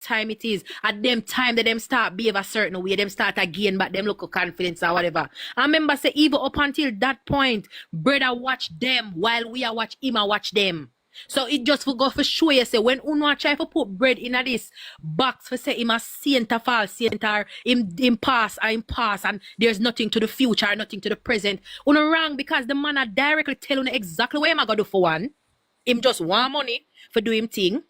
S14: time it is. At them time that them start behave a certain way, them start again, but them look of confidence or whatever. I remember say even up until that point, brother watch them while we are watch him and watch them. So it just for go for show you say when uno try to put bread in this box for say him a saint or false saint or him pass and there's nothing to the future, nothing to the present. Uno wrong because the man a directly tell you exactly what him a go do for one. Him just want money for do him thing.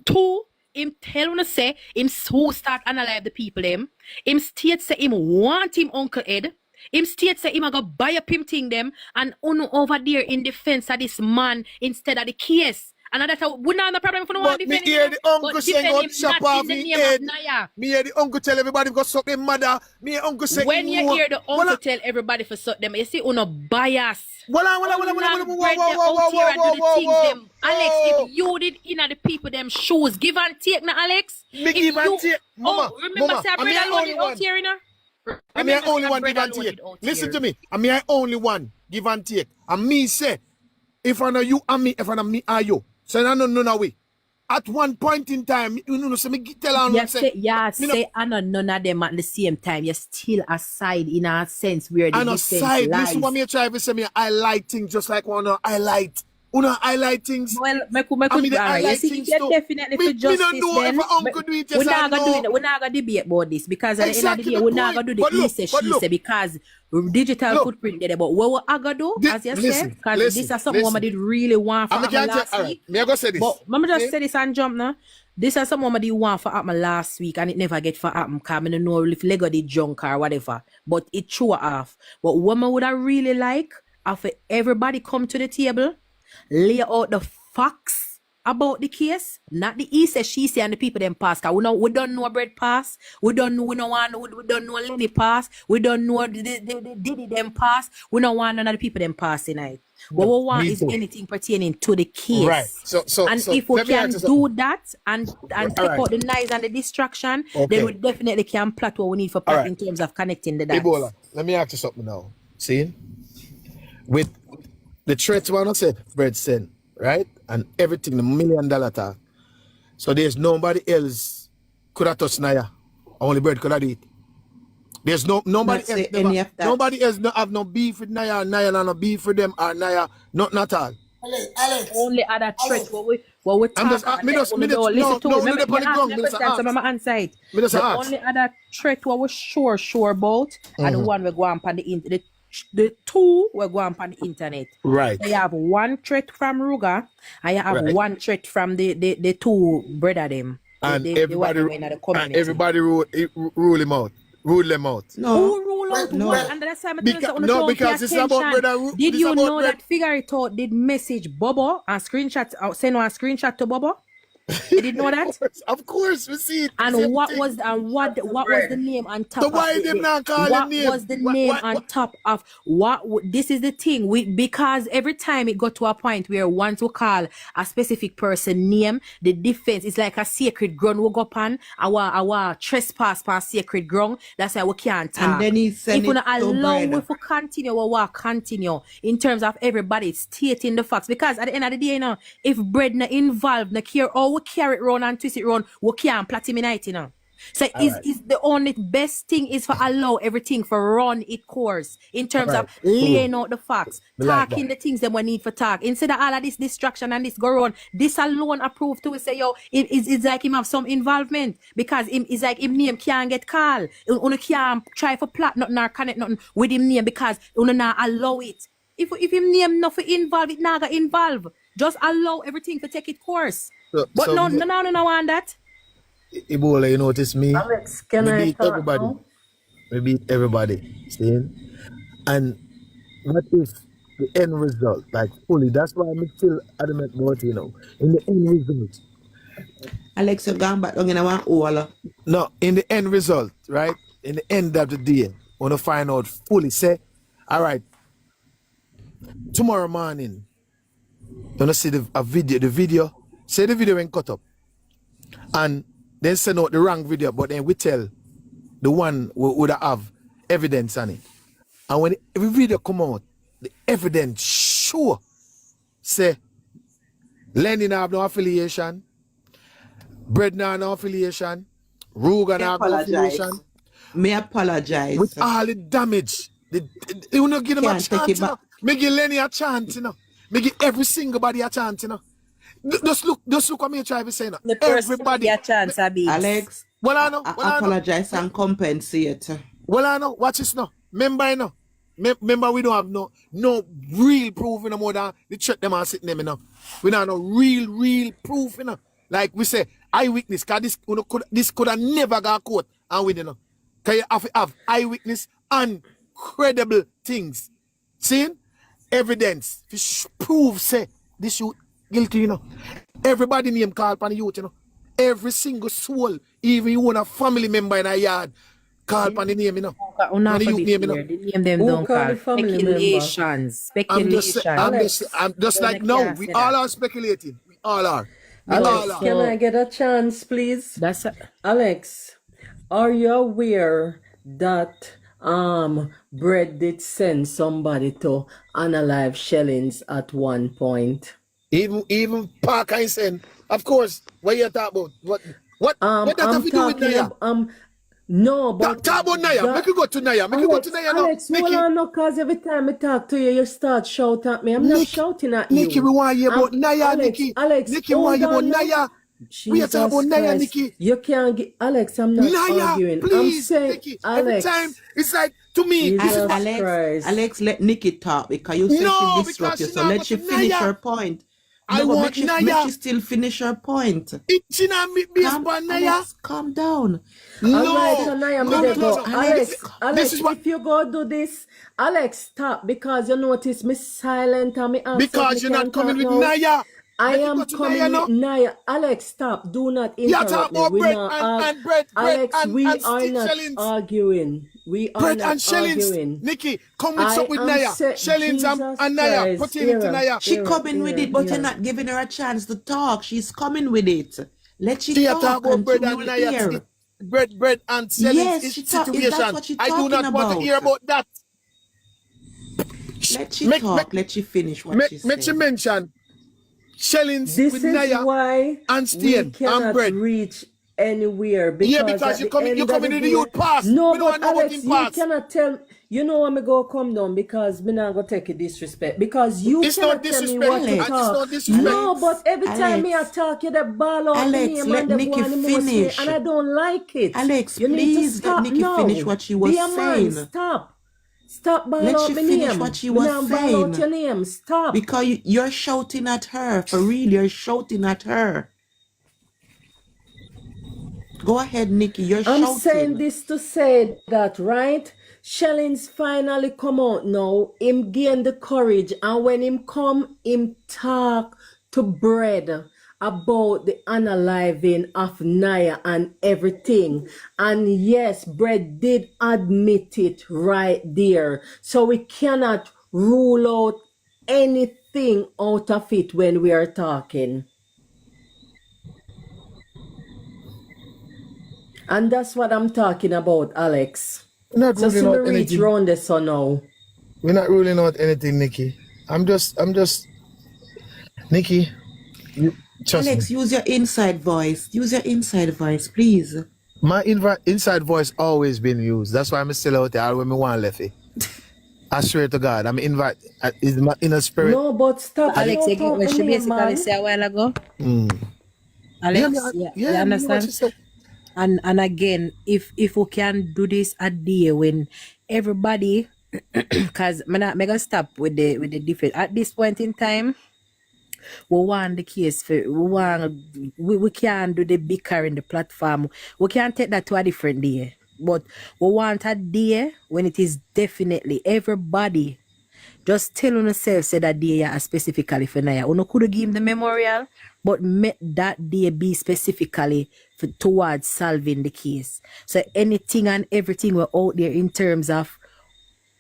S14: Two, him tell him say him so start analyze the people them. Him state say him want him Uncle Ed. Him state say him a go buy up him thing them and uno over there in defense of this man instead of the case. And that's how we not have no problem if we don't want to
S8: me
S14: defend
S8: hear
S14: him.
S8: the
S14: But
S8: uncle saying
S14: defend
S8: go
S14: him
S8: chop
S14: not
S8: off
S14: in the
S8: his
S14: name
S8: head.
S14: of Naya.
S8: Me hear the uncle tell everybody go suck him mother. Me hear uncle say
S14: When you hear the uncle tell everybody for suck them, you see uno bias. Alex, if you did in the people them shoes, give and take now, Alex.
S8: Me give and take. Mama,
S14: remember say
S8: I'm
S14: brother
S8: the only
S14: loaded
S8: one.
S14: out here, you know?
S8: I'm the only one give and take. Listen to me. I'm the only one give and take. And me say, if I know you and me, if I know me and you. So I know no way. At one point in time, you know, so me tell her
S14: say I know none of them at the same time. You're still aside in a sense where the defense
S8: aside,
S14: lies.
S8: listen what me try to say me I like things just like one highlight. Una highlight things.
S14: Well, me could you see, you definitely for justice then. We're not gonna debate about this because at the end of the day, we're not gonna do the he say she say because digital footprint there. But what I gonna do, as you say, because this is something I did really want for last week.
S8: Me I go say this.
S14: But let me just say this and jump now. This is something I did want for happen last week and it never get for happen because I don't know if Lego did junk or whatever. But it threw off. But what I would I really like after everybody come to the table, lay out the facts about the case, not the he say, she say, and the people them pass. Cause we don't know bread pass. We don't know Lenny pass. We don't know the Diddy them pass. We don't want none of the people them pass tonight. What we want is anything pertaining to the case.
S8: Right. So
S14: if we can do that and take out the noise and the distraction, then we definitely can plot what we need for plot in terms of connecting the dots.
S8: Ebola, let me ask you something now. See? With the threats one I said, Bread sent, right? And everything, the $1 million talk. So there's nobody else could have touched Naya. Only Bread could have did it. There's nobody else. Nobody else have no beef with Naya. Naya no beef with them or Naya. Not at all.
S14: Alex. Only other threat what we talk about. Listen to me. The only other threat what we sure about are the one we go on the internet. The two we go on the internet.
S8: Right.
S14: So you have one threat from Ruga and you have one threat from the two brother them.
S8: And everybody rule him out. Rule them out.
S14: No. Who rule out what? And that's why I'm
S8: because it's about brother.
S14: Did you know that Figure It Out did message Bobo and send one screenshot to Bobo? You didn't know that?
S8: Of course, we see it.
S14: And what was the name on top?
S8: So why them not call
S14: what
S8: name?
S14: Was the name on top of what? This is the thing. Because every time it got to a point where once we call a specific person name, the defense is like a sacred ground we go upon. Our trespass past sacred ground. That's why we can't talk.
S22: And then he said,
S14: if we not allow we to continue, we will continue in terms of everybody stating the facts. Because at the end of the day, you know, if bread not involved, not care all. We carry it round and twist it round, we can't plot him in it, you know. So is the only best thing is for allow everything for run it course in terms of laying out the facts, talking the things that we need for talk. Instead of all of this distraction and this go on, this alone approved to say, yo, it's like him have some involvement because it's like him name can't get called. You can't try for plot nothing or connect nothing with him name because you not allow it. If him name not for involve, it not gonna involve. Just allow everything to take its course. But no want that.
S8: Ebola, you notice me?
S14: Alex, can I
S8: beat everybody. Now? We beat everybody. See? And what if the end result, like fully, that's why I'm still adamant about, you know, in the end result.
S22: Alex, you're going back in our all.
S8: No, in the end result, right? In the end of the day, want to find out fully, say, all right, tomorrow morning, you want to see the video, say the video ain't cut up. And then send out the wrong video, but then we tell the one who would have evidence on it. And when every video come out, the evidence sure say Lenny have no affiliation, Bread no affiliation, Ruga no affiliation.
S22: Me apologize.
S8: With all the damage. You will not give them a chance, you know. Me give Lenny a chance, you know. Me give every single body a chance, you know. Just look what me try to say now. Everybody
S14: a chance,
S22: Alex.
S8: Well, I know.
S22: I apologize and compensate.
S8: Well, I know. Watch this now. Remember, you know. Remember, we don't have no real proof no more than the threat them are sitting them, you know. We don't have no real proof, you know. Like we say, eyewitness, because this could have never got caught and with you know. Because you have to have eyewitness and credible things. See? Evidence. To prove, say, this youth guilty, you know. Everybody name call upon the youth, you know. Every single soul, even you want a family member in a yard, call upon the name, you know.
S14: Not
S8: the
S14: for
S8: youth
S14: this
S8: name, you know.
S14: year. The name them
S22: Who
S14: don't
S22: call
S14: call.
S22: the family member?
S8: I'm just
S22: Alex.
S8: like, no, we all are speculating. We all are.
S22: Alex, can I get a chance, please? Alex, are you aware that Brett did send somebody to unalive Shellings at one point?
S8: Even Parker is saying, of course, what you talk about? What does that have to do with Naya?
S22: No, but
S8: talk about Naya. Make you go to Naya. Make you go to Naya now.
S22: Alex, hold on, no, cause every time I talk to you, you start shouting at me. I'm not shouting at you.
S8: Nikki, we want to hear about Naya,
S22: Alex,
S8: Nikki.
S22: Alex,
S8: Nikki, we want to hear about Naya. We are talking about Naya, Nikki.
S22: You can't get Alex. I'm not
S8: Naya,
S22: arguing.
S8: please,
S22: I'm saying,
S8: Nikki.
S22: Alex,
S8: every time it's like to me.
S22: Alex, let Nikki talk because you said she disrupt you. So let she finish her point.
S8: I want Naya.
S22: Make she still finish her point.
S8: She not based on Naya.
S22: Alex, calm down.
S8: No,
S22: Alright, so Naya,
S8: no.
S22: Alex,
S8: This is what.
S22: if you go do this, Alex, stop because you notice me silent and me answer.
S8: Because you're not coming with Naya.
S22: I am coming with Naya. Alex, stop. Do not interrupt me.
S8: We're not bread
S22: Alex,
S8: and
S22: we are not
S8: Shellings.
S22: arguing. We are
S8: bread
S22: not
S8: and Shellings.
S22: arguing.
S8: Nikki, come with something with Naya. Shellings and Naya. Put in into Naya.
S22: She coming with it, but you're not giving her a chance to talk. She's coming with it. Let she talk
S8: about bread and Naya. Bread and Shellings is situation.
S22: That's what she's
S8: I do not want to hear about that.
S22: Let she talk. Let she finish what she said.
S8: Make she mention Shellings
S22: this
S8: with
S22: is
S8: Naya
S22: why
S8: and Steen
S22: and
S8: bread.
S22: Reach anywhere because
S8: you come in the youth pass.
S22: No,
S8: we
S22: but
S8: don't
S22: Alex, you cannot tell. You know I'm go come down because me not gonna take a disrespect because you cannot tell me what to talk. No, but every time me I talk, you the ball out Alex, me let Nikki finish, and I don't like it. Alex, you please need to stop let Nikki finish what she was saying. Man, stop ball let out she my finish name. what she was saying. Ball out your name. Stop. Because you're shouting at her. For real, you're shouting at her. Go ahead, Nikki. You're shouting. I'm saying this to say that, right? Shellings finally come out now. Him gain the courage. And when him come, him talk to Bread about the unaliving of Naya and everything. And yes, Bread did admit it right there. So we cannot rule out anything out of it when we are talking. And that's what I'm talking about, Alex.
S8: We're not ruling out
S22: anything. Reach round the sun now.
S8: We're not ruling out anything, Nikki. I'm just Nikki.
S22: Alex, use your inside voice. Use your inside voice, please.
S8: My inside voice always been used. That's why I'm still out there when me want left it. I swear to God, I'm invite is my inner spirit.
S22: No, but stop.
S14: Alex, you get what she basically said a while ago. Alex, you understand? And again, if we can do this a day when everybody, because I'm not gonna stop with the different at this point in time. We want the case for we can't do the bicker in the platform. We can't take that to a different day. But we want a day when it is definitely everybody just tell on yourself say that day specifically for Naya. We could give him the memorial, but make that day be specifically towards solving the case. So anything and everything we're out there in terms of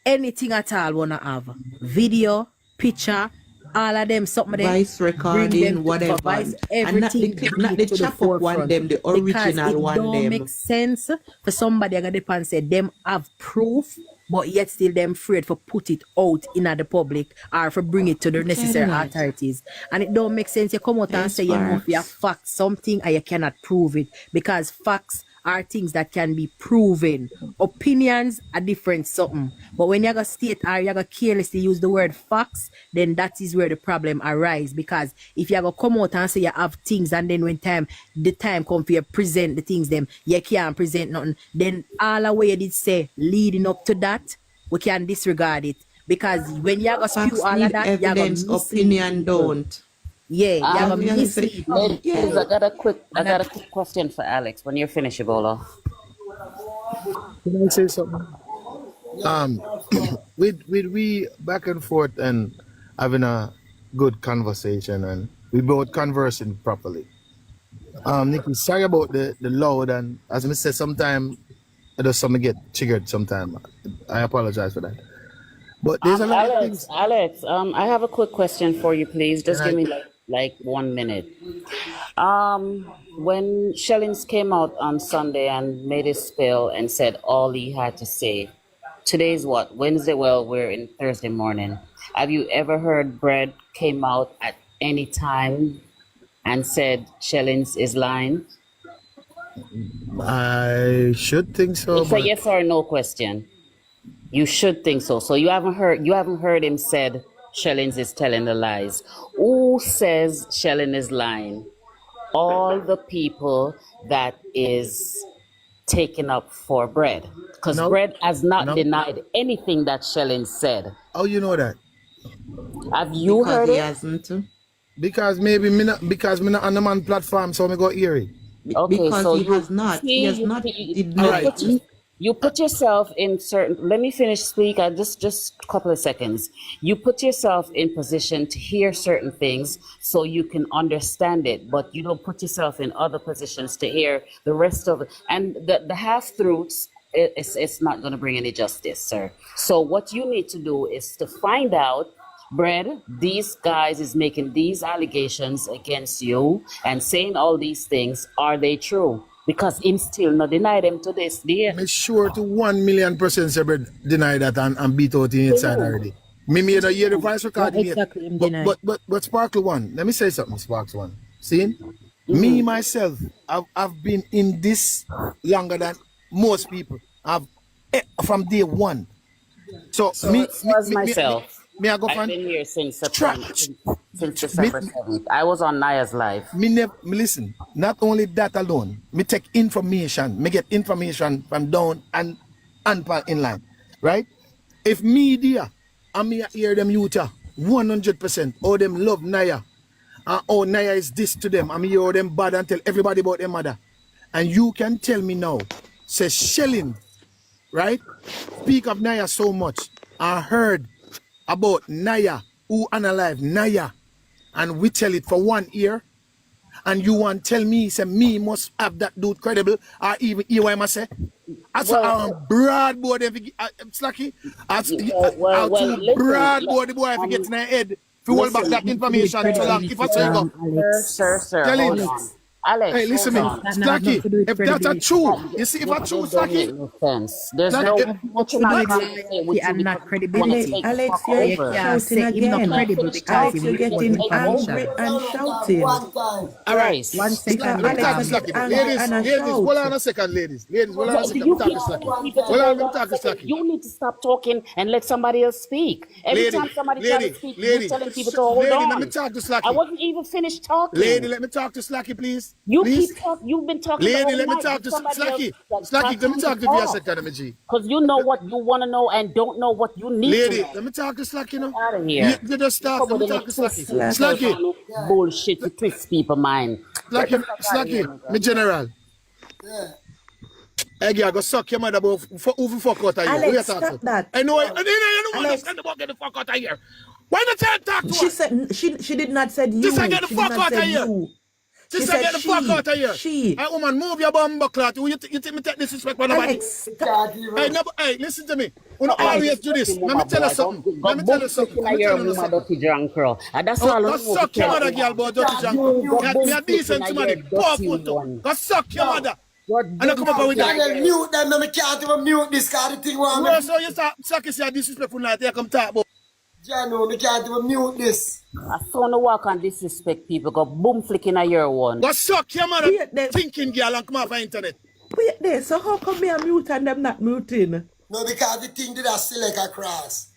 S14: anything at all wanna have. Video, picture, all of them, something
S22: voice recording, whatever,
S14: and not
S22: the chop up one them, the original one them.
S14: It don't make sense for somebody gonna depend say them have proof, but yet still them afraid for put it out in the public or for bring it to the necessary authorities. And it don't make sense. You come out and say you know if you fact something and you cannot prove it because facts are things that can be proven. Opinions are different something. But when you go state or you go carelessly use the word facts, then that is where the problem arises. Because if you go come out and say you have things and then when the time come for you present the things them, you can't present nothing, then all the way you did say leading up to that, we can disregard it. Because when you go spew all of that,
S22: evidence,
S14: you go
S22: opinion don't. Yeah, you have a message from
S17: Ladies,
S22: Kelly.
S17: I got a quick question for Alex. When you're finished, Ebola.
S8: Can I say something? We back and forth and having a good conversation, and we both conversing properly. Nikki, sorry about the loud, and as I said, sometimes it does something get triggered sometime. I apologize for that. But there's a lot of things.
S17: Alex, I have a quick question for you, please. Just give me like 1 minute. When Shellings came out on Sunday and made his spill and said all he had to say, today's what? Wednesday? Well, we're in Thursday morning. Have you ever heard Brad came out at any time and said Shellings is lying?
S8: I should think so,
S17: It's a
S8: but
S17: yes or no question. You should think so. So you haven't heard him said Shellings is telling the lies. Who says Shellings is lying? All the people that is taken up for Bread. Because Bread has not denied anything that Shellings said.
S8: How you know that?
S17: Have you heard it?
S22: Hasn't.
S8: Because maybe me not on the man platform, so me go hear it.
S17: Okay,
S22: Because
S17: so
S22: he has not. He has not denied.
S17: You put yourself in certain. Let me finish speak. Just a couple of seconds. You put yourself in position to hear certain things so you can understand it, but you don't put yourself in other positions to hear the rest of it. And the half truths, it's not going to bring any justice, sir. So what you need to do is to find out. Brad, these guys is making these allegations against you and saying all these things. Are they true? Because him still not deny them to this day.
S8: Me sure to 1,000,000% say Brad deny that and beat out the inside already. Me made a hear the voice recording yet. But Sparkle One, let me say something, Sparkle One. See? Me myself, I've been in this longer than most people. From day one. So me
S17: myself.
S8: I go
S17: I've been here since September, since December 7th. I was on Naya's live.
S8: Me listen, not only that alone, me take information, me get information from down and inline, right? If media, and me hear them youth 100%, all them love Naya, and oh Naya is this to them, and me hear them bad and tell everybody about their mother. And you can tell me now, say Shelling, right? Speak of Naya so much. I heard about Naya, who analyze Naya, and we tell it for 1 year, and you want to tell me, say me must have that dude credible, or even hear what I say? As broad board, Slacky, broad board the boy if he gets in the head, if you hold back that information too long, if I say go.
S17: Sir, hold on. Alex,
S8: hey, listen to me, Slacky, if that's a true, you see, if that's true, Slacky,
S17: there's no what you're not
S22: credibility. Alex, you're shouting again. Alex, you're getting angry and shouting.
S8: All right,
S22: 1 second, Alex,
S8: ladies, hold on a second, ladies, hold on a second, I'm talking Slacky.
S17: You need to stop talking and let somebody else speak. Every time somebody tries to speak, you're telling people to hold on.
S8: Let me talk to Slacky.
S17: I wasn't even finished talking.
S8: Lady, let me talk to Slacky, please.
S17: You've been talking.
S8: Lady, let me talk to Slacky. Slacky, let me talk to you a second, G.
S17: Because you know what you want to know and don't know what you need
S8: Lady,
S17: to know.
S8: let me talk to Slacky now.
S17: Out of here.
S8: You just start. Let me talk to Slacky.
S17: Slacky. Bullshit to twist people mind.
S8: Slacky, me general.
S23: Yeah.
S8: Hey, girl, go suck your mother, but who fuck out of here?
S22: Alex, stop that.
S8: I know, I don't understand about get the fuck out of here. Why not you talk to her?
S22: She said, she did not say you.
S8: She said get the fuck out of here. She said get the fuck out of here. Hey, woman, move your bumbo clot. You think me take disrespect for nobody? Hey, listen to me. You don't always do this. Let me tell you something.
S17: That's all.
S8: Go suck your mother, girl, but dirty junk. Me a decent somebody. Powerful too. Go suck your mother. And I come up with that.
S23: Mute them, I can't even mute this kind of thing.
S8: Well, so you start sucking your disrespectful night. Here come talk about.
S23: Jano, I can't even mute this.
S17: I saw no walk and disrespect people. Go boom flicking a year one.
S8: Go suck your mother. Thinking girl and come off the internet.
S22: Wait there, so how come me a mute and them not muting?
S23: No, because the thing did I still like a cross.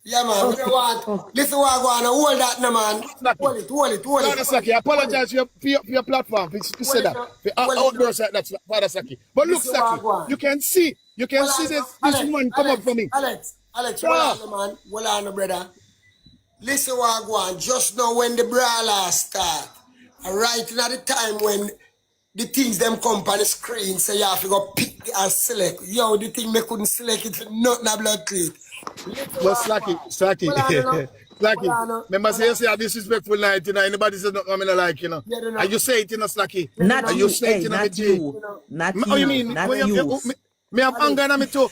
S23: Yeah, man, we don't want. Listen, what I want to hold that, no, man. Hold it.
S8: Father Saki, I apologize for your platform. You say that. Outbursts like that, Father Saki. But look, Saki, you can see this woman come up for me.
S23: Alex, hold on, man. Hold on, brother. Listen what I go on. Just now when the brawler start, right at the time when the things them come on the screen, say you have to go pick and select. Yo, the thing me couldn't select it for nothing a blood cleat.
S8: Well, Slacky. Slacky. Remember say you say a disrespectful night, you know, anybody says nothing I mean like, you know. And you say it, you know, Slacky.
S22: Not
S8: And you
S22: you,
S8: say it,
S22: hey,
S8: you know, me
S22: not
S8: G.
S22: you. Not
S8: Oh, you
S22: you.
S8: mean,
S22: Not
S8: when
S22: you.
S8: me have anger in me too.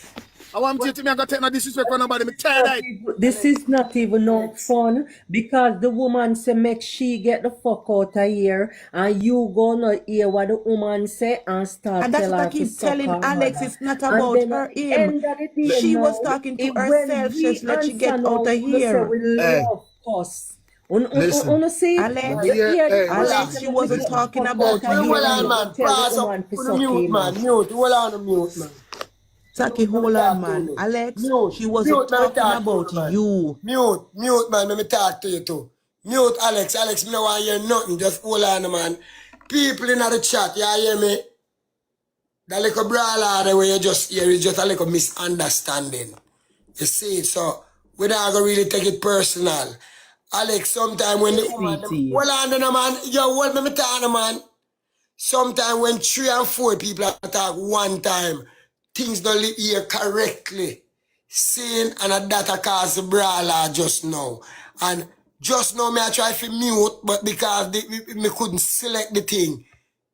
S8: I want you to me, I got to take no disrespect for nobody. Me tired.
S14: This is not even no fun because the woman say make she get the fuck out of here and you gonna hear what the woman say and start
S22: And that's
S14: tell
S22: what I
S14: her to
S22: keep
S14: suck
S22: telling
S14: her
S22: Alex.
S14: mother.
S22: It's not
S14: And
S22: about
S14: then at
S22: her,
S14: the
S22: him.
S14: end of the day
S22: She was
S14: now,
S22: talking to
S14: when
S22: herself. Just
S14: we
S22: let she
S14: answer
S22: get
S14: now,
S22: out of
S14: gonna say
S22: here.
S14: we
S8: Hey,
S14: love us.
S8: listen.
S14: Una see,
S22: Alex,
S8: Let me
S14: you
S8: hear,
S14: hear the
S8: hey,
S14: woman
S8: listen,
S22: Alex,
S14: say
S22: she
S14: make me
S22: wasn't
S14: get
S8: listen.
S14: the
S22: talking
S14: fuck out
S22: about
S14: of here
S23: Hold
S14: and
S23: on,
S14: you
S22: you.
S14: go
S23: man.
S14: tell the
S23: Pass up.
S14: woman to
S23: Put the
S14: suck
S23: mute,
S14: him
S23: man.
S14: off.
S23: Mute. Hold on, mute, man.
S22: Saki,
S23: Mute, let me
S22: hold on,
S23: talk to
S22: man.
S23: you.
S22: Alex,
S23: Mute.
S22: she wasn't
S23: Mute, let me
S22: talking
S23: talk to
S22: about
S23: you, man.
S22: you.
S23: Mute, man. Let me talk to you, too. Mute, Alex. Alex, me no want to hear nothing. Just hold on, man. People in the chat, you hear me? That little brawler the way you just hear is just a little misunderstanding. You see it, so we not gonna really take it personal. Alex, sometime when the
S14: Yes,
S23: woman,
S14: sweetie.
S23: hold on, then, man. Yo, hold me talk, man. Sometimes when 3 and 4 people attack one time, things don't live here correctly. Seeing and that cause the brawler just now. And just now me I try to mute, but because me couldn't select the thing,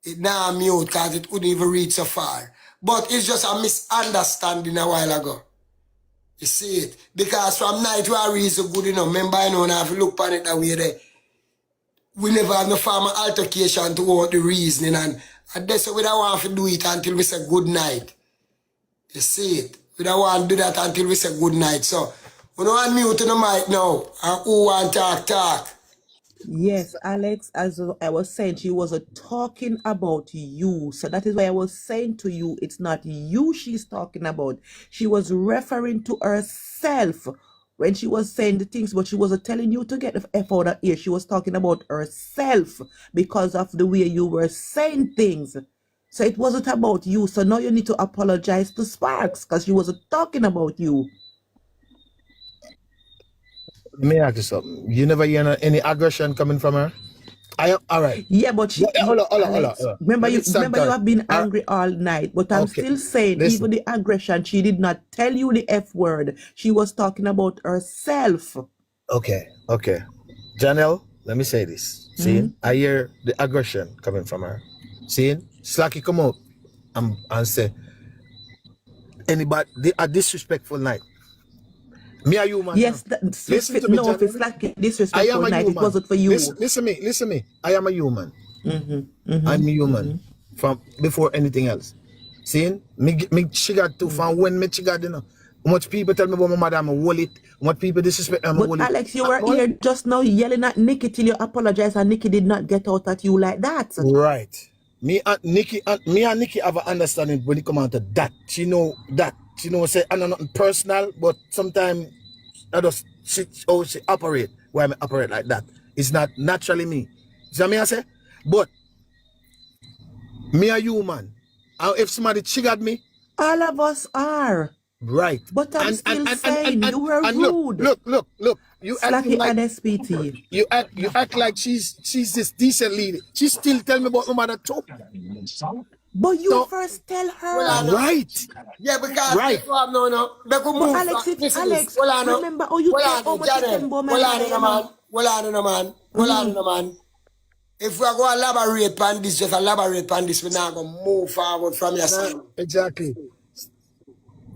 S23: it now mute because it couldn't even reach so far. But it's just a misunderstanding a while ago. You see it? Because from night where I read so good enough, remember I know and I have to look on it that way there. We never have no formal altercation toward the reasoning and that's why we don't want to do it until we say good night. You see it? We don't want to do that until we say good night. So we don't want mute on the mic now and who want talk.
S22: Yes, Alex, as I was saying, she wasn't talking about you. So that is why I was saying to you, it's not you she's talking about. She was referring to herself when she was saying the things, but she wasn't telling you to get the F out of here. She was talking about herself because of the way you were saying things. So it wasn't about you. So now you need to apologize to Sparks because she wasn't talking about you.
S8: Let me ask you something. You never hear any aggression coming from her? I am all right.
S22: Yeah, but she,
S8: Hold on.
S22: Alex, remember
S8: Let me
S22: you
S8: stand
S22: remember you
S8: there.
S22: have been
S8: All right.
S22: angry all night, but I'm
S8: Okay.
S22: still saying
S8: Listen.
S22: even the aggression, she did not tell you the F word. She was talking about herself.
S8: Okay. Janelle, let me say this. See, I hear the aggression coming from her. See, Slacky come out and say, anybody, a disrespectful night. Me are human
S22: Yes,
S8: now. Listen to me,
S22: no, if it's
S8: Janelle.
S22: like a
S8: I am
S22: disrespectful
S8: a
S22: night, it
S8: human.
S22: wasn't for you.
S8: Listen me. I am a human. I'm a human from before anything else. See, me she got too from when me she got, you know. How much people tell me about my mother, I'm a wallet. How much people disrespect I'm a
S22: But
S8: wallet.
S22: Alex, you were here just now yelling at Nikki till you apologized, and Nikki did not get out at you like that.
S8: Right. Me and Nikki have an understanding when it come on to that. She know that. She know say I know nothing personal, but sometimes I just she operate. Why I operate like that. It's not naturally me. See what I say? But me a human. And if somebody triggered me,
S22: All of us are.
S8: right.
S22: But I'm still saying you were
S8: And
S22: rude.
S8: look. You acting
S22: Slacky
S8: like
S22: and SPT.
S8: you act like she's this decent lady. She still tell me about my mother too.
S22: But you
S8: So
S22: first tell
S23: Well,
S22: her.
S23: I know.
S8: right.
S23: Yeah, because
S8: Right.
S23: this one, no. They could
S22: But
S23: move.
S22: Alex, if
S23: Listen this.
S22: Alex,
S23: Well, I know.
S22: remember how you
S23: Well,
S22: tell
S23: I
S22: how
S23: know.
S22: much you tell
S23: Jayden.
S22: about my
S23: Well, I
S22: mother, you
S23: know,
S22: know.
S23: man. Well, I know, man. Well, I know, man. If we are going to elaborate on this, just elaborate on this, we're not going to move forward from your side.
S8: Exactly.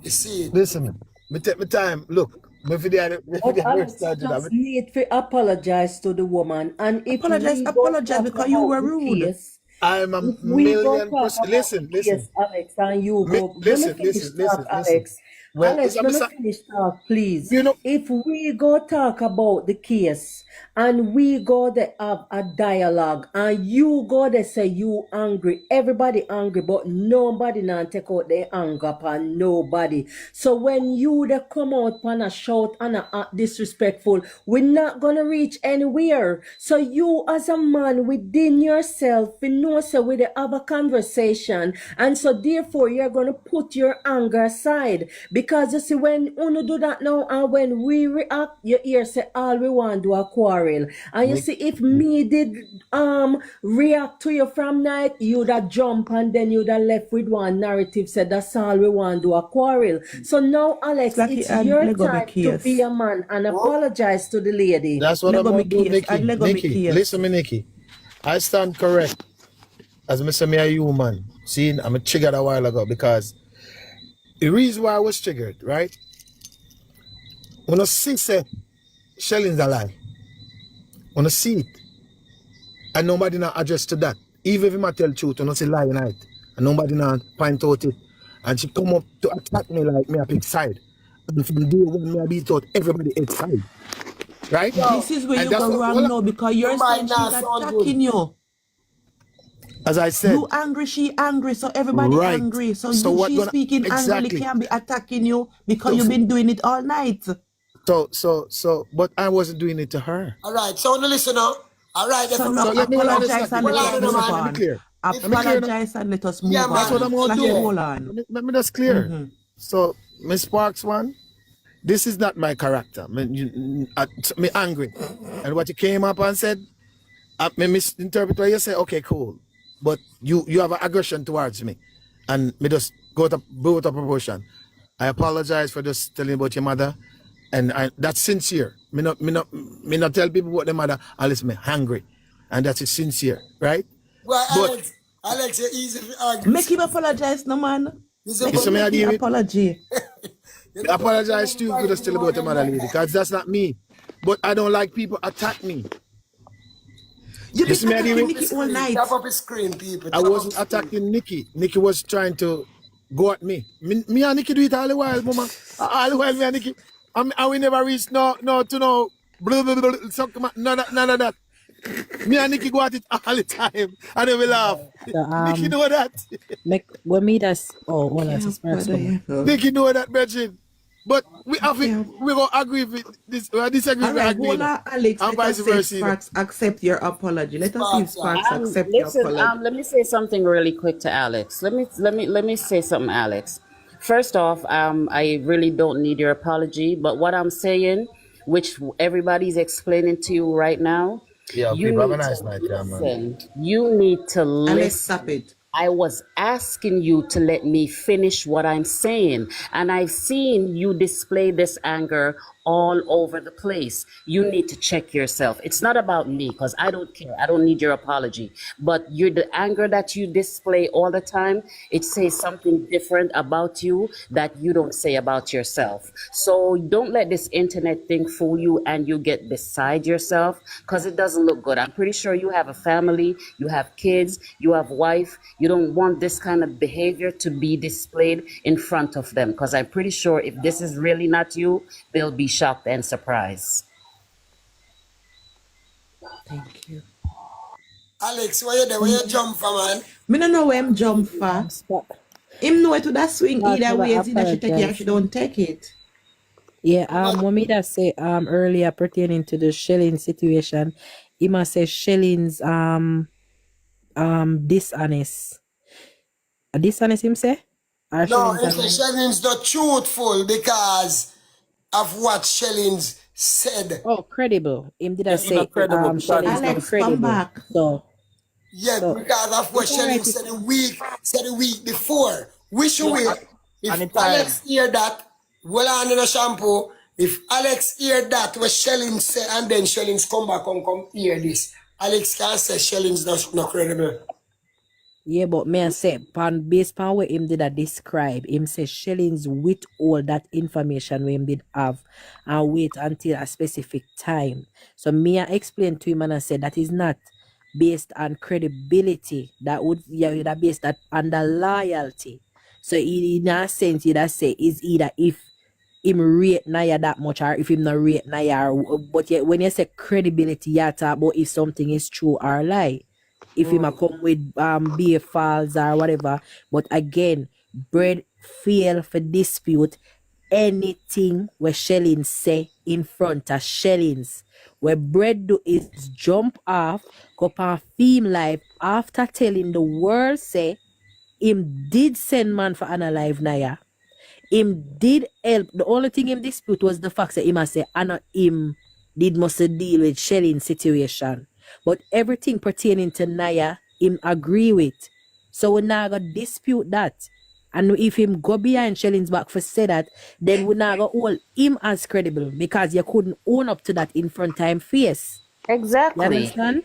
S23: You see it?
S8: Listen, me take my time. Look, me for the
S14: But
S8: first
S14: Alex, you
S8: time to that.
S14: just need to apologize to the woman. And if we go
S22: Apologize
S14: talk
S22: because you
S14: about
S22: were
S14: the
S22: rude.
S14: case,
S8: I'm a
S14: if we go
S8: million
S14: talk
S8: percent.
S14: about the
S8: Listen.
S14: case, Alex, and you go, let me
S8: Listen.
S14: finish talk, Alex.
S8: Well, it's
S14: Alex,
S8: a
S14: let me
S8: miss.
S14: finish talk, please.
S8: You know,
S14: If we go talk about the case and we go to have a dialogue and you go to say you angry, everybody angry, but nobody now take out their anger upon nobody. So when you they come out on a shout and a act disrespectful, we're not gonna reach anywhere. So you as a man within yourself, you know, so we have a conversation, and so therefore you're gonna put your anger aside
S18: Because you see, when Uno do that now, and when we react, you hear say all we want do a quarrel. And you see, if me did react to you from night, you'd have jump and then you'd have left with one narrative said that's all we want do a quarrel. So now, Alex,
S22: Slacky
S18: it's
S22: and
S18: your
S22: Lego me
S18: time to be
S22: case.
S18: a man and apologize to the lady.
S8: That's what I'm
S22: Lego me
S8: going to do,
S22: case. And
S8: Nikki.
S22: Lego me
S8: Nikki,
S22: case.
S8: listen me, Nikki. I stand correct. As Mr. Me a human. See, I'm a triggered a while ago because the reason why I was triggered, right? When I see say Shelling's a lie. When I see it, and nobody not adjust to that. Even if I tell truth, when I say lie night, and nobody not point out it. And she come up to attack me like me a pick side. And from day one, me I beat out everybody outside. Right?
S22: This is where
S8: And
S22: you
S8: that's
S22: go
S8: what,
S22: wrong now because
S23: You
S22: you're
S23: might
S22: saying she's
S23: not sound good.
S22: attacking you.
S8: as I said,
S22: You angry, she angry, so everybody
S8: right.
S22: angry. So
S8: So what
S22: she
S8: gonna
S22: speaking angrily
S8: exactly?
S22: can be attacking you because
S8: So,
S22: you've been doing it all night.
S8: but I wasn't doing it to her.
S23: All right, so now listen now. All right,
S22: So
S23: everybody.
S22: now
S8: So let me hold on this,
S22: apologize
S8: Slacky.
S22: and let
S23: Hold
S22: us
S23: on,
S22: move
S23: man.
S8: Let me
S22: on.
S8: clear.
S23: If
S8: Let me clear now.
S22: Apologize and let us
S23: yeah,
S22: move
S23: man,
S8: That's what
S22: on.
S8: I'm going to
S22: Slacky,
S8: do.
S22: hold on.
S8: Let me just clear. So, Miss Sparks one, this is not my character. Me angry. And what you came up and said, me misinterpret what you say, okay, cool. But you have an aggression towards me. And me just go to proportion. I apologize for just telling about your mother. And that's sincere. Me not tell people about the mother unless me hungry. And that is sincere, right?
S23: well,
S8: But
S23: Alex, you're easy to argue.
S22: Make him apologize, no man. Make
S8: it's
S22: him
S8: me
S22: make the
S8: deal with.
S22: apology.
S23: You
S8: I
S23: know,
S8: apologize to you for just telling about the mother lady because that's not me. But I don't like people attack me.
S22: You've
S8: You
S22: been
S8: see me deal
S22: attacking
S8: with?
S22: Nikki all
S23: tap
S22: night.
S23: up his screen, people.
S8: I
S23: Tap up
S8: wasn't
S23: his screen.
S8: attacking Nikki. Nikki was trying to go at me. Me and Nikki do it all the while, mama. All the while, me and Nikki. And we never reach no to no blah, blah, blah, so, none of that. Me and Nikki go at it all the time. And then we laugh.
S14: So,
S8: Nikki know that.
S14: when me that's hold on,
S22: Can't
S14: Sparks
S22: bother
S14: come.
S22: you. No.
S8: Nikki know that, Bridget. But we have it,
S22: Yeah.
S8: we gonna agree with this, disagree
S22: All
S8: with
S22: right,
S8: agree, you
S22: hold
S8: know.
S22: on, Alex.
S8: And
S22: Let us
S8: vice
S22: say if
S8: versa, you know.
S22: Sparks accept your apology. Let us see if
S23: Sparks,
S22: Sparks accept your
S17: Listen,
S22: apology.
S17: let me say something really quick to Alex. Let me say something, Alex. First off, I really don't need your apology, but what I'm saying, which everybody's explaining to you right now,
S8: Yeah,
S17: you
S8: people have a
S17: need to
S8: nice night, yeah, man.
S17: listen. You need to
S22: Alex, stop
S17: listen.
S22: it.
S17: I was asking you to let me finish what I'm saying. And I've seen you display this anger all over the place. You need to check yourself. It's not about me because I don't care. I don't need your apology. But the anger that you display all the time, it says something different about you that you don't say about yourself. So don't let this internet thing fool you and you get beside yourself because it doesn't look good. I'm pretty sure you have a family, you have kids, you have wife. You don't want this kind of behavior to be displayed in front of them because I'm pretty sure if this is really not you, they'll be shocked and surprised.
S22: Thank you.
S23: Alex, where you there? Where you jump from, man?
S22: Me no know where him jump for. Him know it to that swing
S14: Sparks
S22: either
S14: never
S22: way. Either she take it or she
S14: apologize.
S22: don't take it.
S14: Yeah, what me that say earlier pertaining to the shelling situation, he must say Shelling's dishonest. Dishonest him say? Or
S23: No,
S14: Shelling's a
S23: it's a
S14: lie?
S23: Shellings not truthful because of what Shellings said.
S14: Oh, credible. Him did I
S17: It's not
S14: say
S17: credible because
S14: Shelling's
S17: it's
S14: not
S17: not.
S22: Alex, come
S14: credible.
S22: back.
S23: Yeah,
S14: So
S23: because of what
S14: it's alright
S23: Shellings
S14: if
S23: said the week before. Wish
S17: Yeah,
S23: away. If Alex hear that, well on in a shampoo. If Alex hear that, what Shellings say, and then Shellings come back and come hear this. Alex can say Shellings not credible.
S14: yeah, but me I say based on what him did a describe, him say Shellings with all that information we him did have and wait until a specific time. So me I explained to him and I said that is not based on credibility. That would that based that on the loyalty. So in a sense you that say is either if him rate Naya that much or if him not rate Naya but yet when you say credibility you talk about if something is true or lie if him a come with be false or whatever. But again, bread fail for dispute anything where Shellings say in front of Shellings. Where bread do is jump off, go on theme live after telling the world say him did send man for analyze Naya. him did help. The only thing him dispute was the fact that him a say Anna him did must deal with Shelly's situation. But everything pertaining to Naya, him agree with. So we not gonna dispute that. And if him go behind Shelling's back for say that, then we not gonna hold him as credible because you couldn't own up to that in front of him face. You
S17: Exactly.
S14: understand?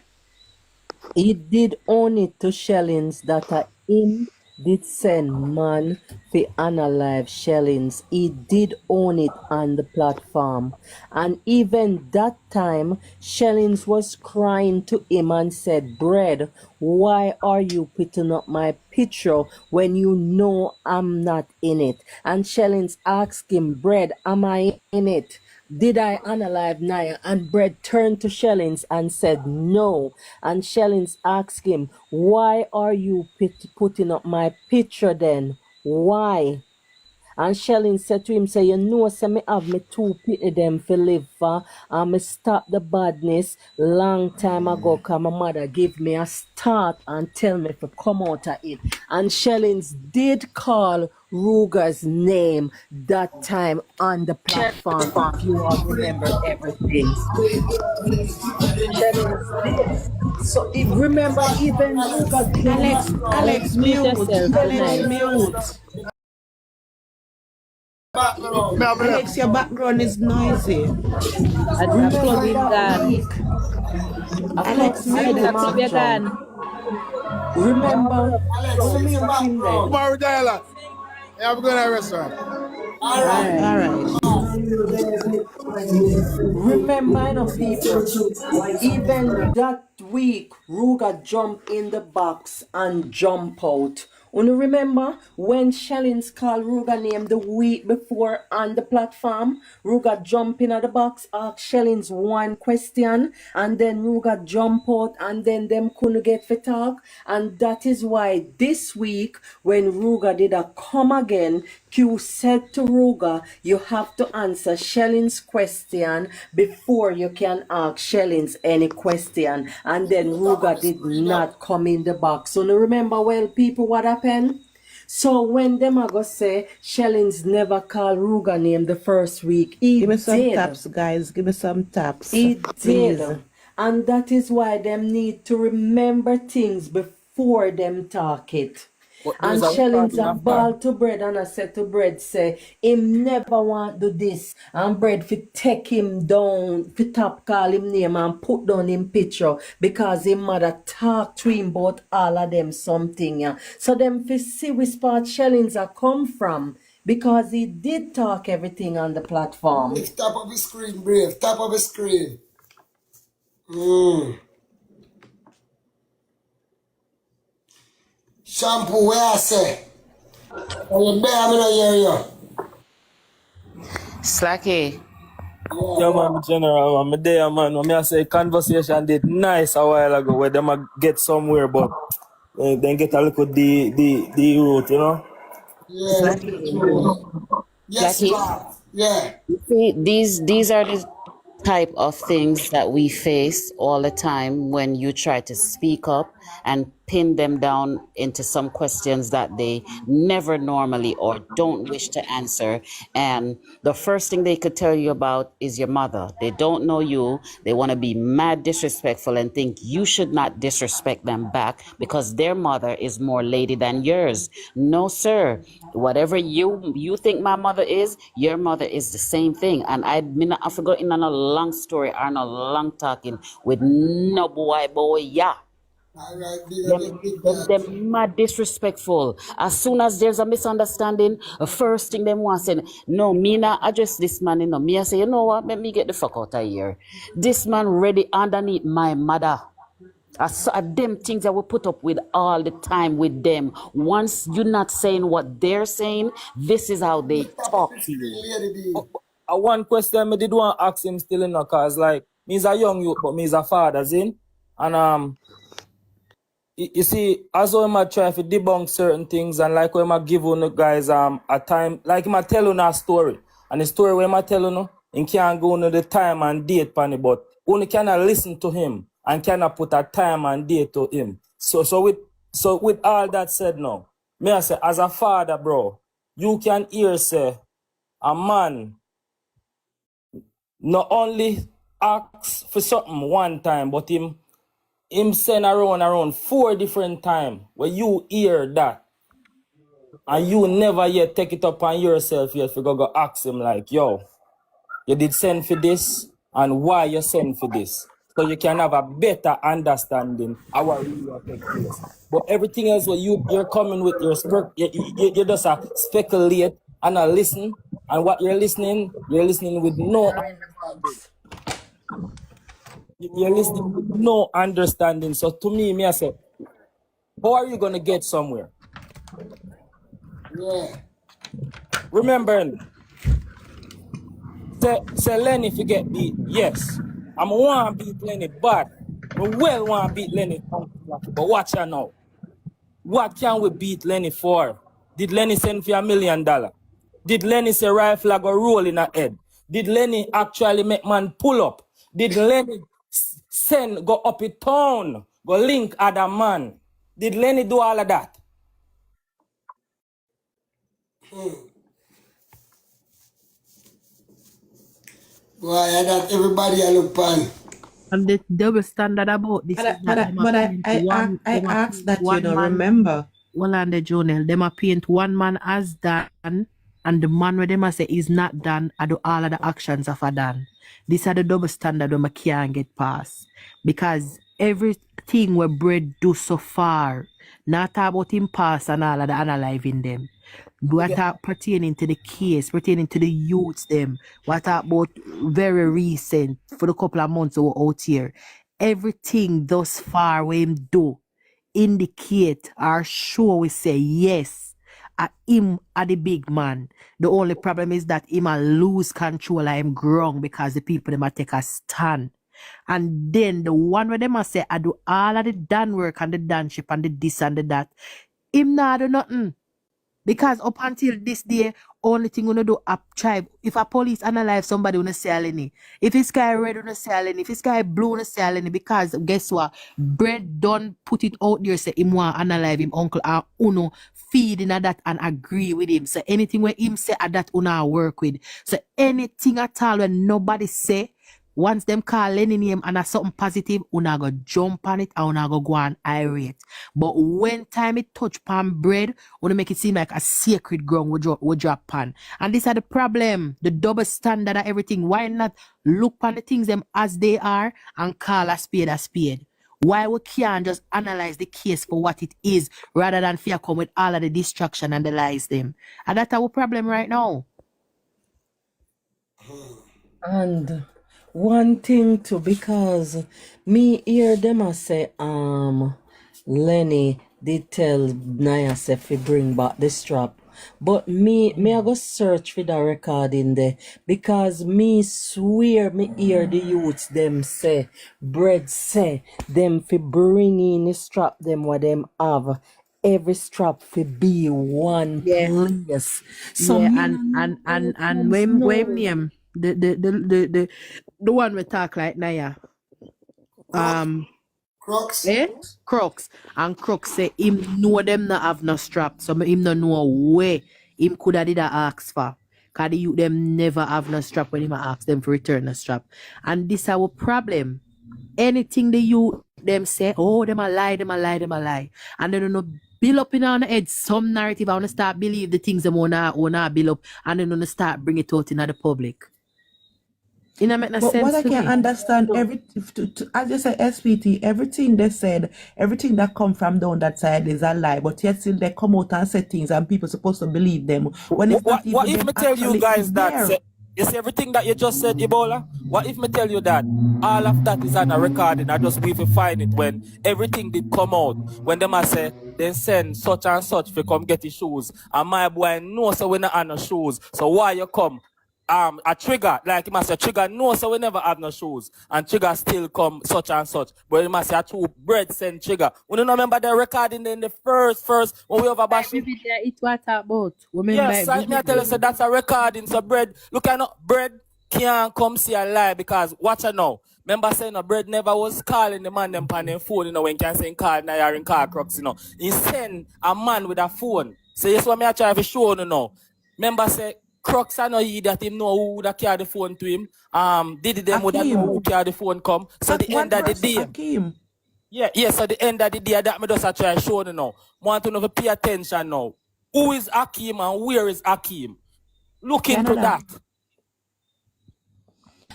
S18: He did own it to Shellings that him did send man for analyze Shellings. He did own it on the platform. And even that time, Shellings was crying to him and said, Bread, why are you putting up my picture when you know I'm not in it? And Shellings asked him, Bread, am I in it? Did I unalive Naya? And Brett turned to Shellings and said no. And Shellings asked him, why are you putting up my picture then? Why? And Shellings said to him, say, you know, say me have me two pity them for live for. And me stop the badness long time ago because my mother give me a start and tell me to come out of it. And Shellings did call Ruger's name that time on the platform, if you all remember everything. Shellings did. So remember, even Ruger jumped.
S14: Alex, mute yourself
S6: Shellings
S14: tonight.
S6: mute.
S11: Background.
S6: Alex, your background is noisy.
S14: A plug
S18: Remember
S14: in
S18: that
S14: gone.
S18: week. A plug,
S6: Alex,
S14: Alex,
S18: sorry,
S14: a
S6: mute.
S14: club
S18: Mark
S14: you
S18: John.
S14: gone.
S18: Remember,
S11: Alex,
S18: on the
S11: fix the
S18: mute him
S11: background.
S18: then.
S11: Tomorrow, Diala. Yeah, I'm going to the restaurant.
S18: All
S14: All
S18: right.
S14: right.
S6: All right.
S18: Remember, people, even that week, Ruga jumped in the box and jump out. You remember when Shellings called Ruga name the week before on the platform? Ruga jump in at the box, ask Shellings one question, and then Ruga jump out, and then them couldn't get for talk. And that is why this week, when Ruga did a come again, Q said to Ruga, you have to answer Shellings' question before you can ask Shellings any question. And then Ruga did not come in the box. So now remember, well, people, what happened? So when them are go say Shellings never called Ruga name the first week, he
S6: Give me some
S18: did.
S6: taps, guys. Give me some taps,
S18: He
S6: please.
S18: did. And that is why them need to remember things before them talk it.
S2: But there's
S18: And
S2: a
S18: Shellings
S2: recording
S18: a
S2: of her.
S18: ball to Bread and I said to Bread, say, him never want do this. And Bread fi take him down, fi top call him name and put down him picture because him mother talk to him about all of them something. Yeah. So them fi see which part Shellings a come from because he did talk everything on the platform.
S23: Brave, top of the screen, Brave, top of the screen. Shampoo, where I say? Oh, you bear me no hear you.
S17: Slacky.
S2: Yeah, man, general, man. Me there, man. Me I say conversation did nice a while ago where them a get somewhere, but then get a little the route, you know.
S23: Yeah, that's
S17: Slacky.
S23: true. Yes,
S17: Slacky.
S23: Bob. Yeah.
S17: You see, these are the type of things that we face all the time when you try to speak up and pin them down into some questions that they never normally or don't wish to answer. And the first thing they could tell you about is your mother. They don't know you. They want to be mad disrespectful and think you should not disrespect them back because their mother is more lady than yours. No, sir. Whatever you think my mother is, your mother is the same thing. And I forgot in a long story or no long talking with no boy, yeah.
S23: All right, big up
S17: Them,
S23: the big
S17: them,
S23: that.
S17: them mad disrespectful. As soon as there's a misunderstanding, the first thing them want say, no, me not address this man, you know. Me I say, you know what, let me get the fuck out of here. This man ready underneath my mother. Them things that we put up with all the time with them. Once you're not saying what they're saying, this is how they
S23: Top of
S17: talk
S23: the
S17: to you.
S23: screen, Lady B.
S2: One question me did want to ask him still in the cause like me is a young youth, but me is a father, zin. And you see, as I might try to debunk certain things and like when I give you guys a time, like I tell you a story. And the story when I tell you, you can't go on the time and date pan it, but only cannot listen to him and cannot put a time and date to him. So with all that said now, me I say as a father, bro, you can hear say a man not only ask for something one time, but him send around 4 different times where you hear that. And you never yet take it up on yourself yet to go ask him like, yo, you did send for this and why you send for this. So you can have a better understanding of what really take place. But everything else what you're coming with, you just speculate and listen. And what you're listening with no understanding. You're listening with no understanding. So to me, I say, how are you gonna get somewhere?
S23: Yeah.
S2: Remember, say Lenny if you get beat, yes. I'm want to beat Lenny, but I want to beat Lenny. But watch out now. What can we beat Lenny for? Did Lenny send for $1 million? Did Lenny say rifle go roll in a head? Did Lenny actually make man pull up? Did Lenny send go up a town, go link other man? Did Lenny do all of that?
S23: Why that everybody I look pan.
S14: And the double standard about this is that
S22: I asked that, you know, remember.
S14: Well, on the journal, them a paint one man as done, and the man where them a say is not done, I do all of the actions of a done. These are the double standard where I can't get past. Because everything where bread do so far, not talk about him past and all of the analyzing them. What talk pertaining to the case, pertaining to the youths them, what talk about very recent, for the couple of months we were out here. Everything thus far where him do indicate or show we say yes, him are the big man. The only problem is that him a lose control of him ground because the people them a take a stand. And then the one where them a say I do all of the done work and the done ship and the this and the that, him not do nothing. Because up until this day, only thing we do a tribe. If a police analyze somebody, we not sell any. If it's sky red, we not sell any. If it's sky blue, we not sell any. Because guess what? Bread don't put it out there, say him want analyze him uncle or uno feeding at that and agree with him. So anything where him say at that uno work with. So anything at all when nobody say, once them call any name and a something positive, una go jump on it and una go on irate. But when time it touch pan bread, wanna make it seem like a sacred ground we drop pan. And this are the problem, the double standard of everything. Why not look on the things them as they are and call a spade a spade? Why we can't just analyze the case for what it is rather than fear come with all of the distraction and the lies them? And that's our problem right now.
S22: And one thing too, because me hear them a say, Lenny did tell Naya say fi bring back the strap. But me I go search for the recording there because me swear me hear the youths them say, bread say, them fi bring in the strap them what them have. Every strap fi be one place. So
S14: yeah,
S22: me
S14: and when name the one we talk like Naya.
S23: Crooks.
S14: Crooks. And Crooks say him know them not have no strap. So him no know where him coulda did a ask for. Cause the youth them never have no strap when him a ask them to return the strap. And this our problem. Anything the youth them say, oh, them a lie. And they don't know build up in on the head some narrative. I wanna start believe the things them wanna build up and then wanna start bring it out in the public. It don't make no
S22: But
S14: sense
S22: what I
S14: to
S22: can
S14: me.
S22: understand, as you say, SPT, everything they said, everything that come from down that side is a lie. But yet still they come out and say things, and people supposed to believe them when it's not
S2: What
S22: even
S2: if
S22: them
S2: me tell you
S22: actually
S2: guys
S22: is
S2: that
S22: there.
S2: is everything that you just said, Ebola? What if me tell you that all of that is on a recording? I just we will find it when everything did come out. When them I say then send such and such for come get his shoes, and my boy no so we not have no shoes. So why you come? A trigger, like he must say trigger no, so we never have no shoes. And trigger still come such and such. But he must say two bread send trigger. We don't remember the recording in the first when we over bashing.
S14: It's what about.
S2: Yes, I tell you, so that's a recording. So bread, look at no bread can't come see a lie because watch it now. Remember saying no bread never was calling the man them on their phone, when can say call Naya and call Crooks, He send a man with a phone So yes, what me I try to show you now. Remember say Crux I know he that him know who would carry the phone to him. Did them would know
S22: Akeem.
S2: who carry the phone come. So the
S22: What
S2: end of the
S22: verse?
S2: day.
S22: Akeem.
S2: Yeah, so the end of the day that me just try to show you now. Want to know to pay attention now. Who is Akeem and where is Akeem? Look into
S22: Canada.
S2: that.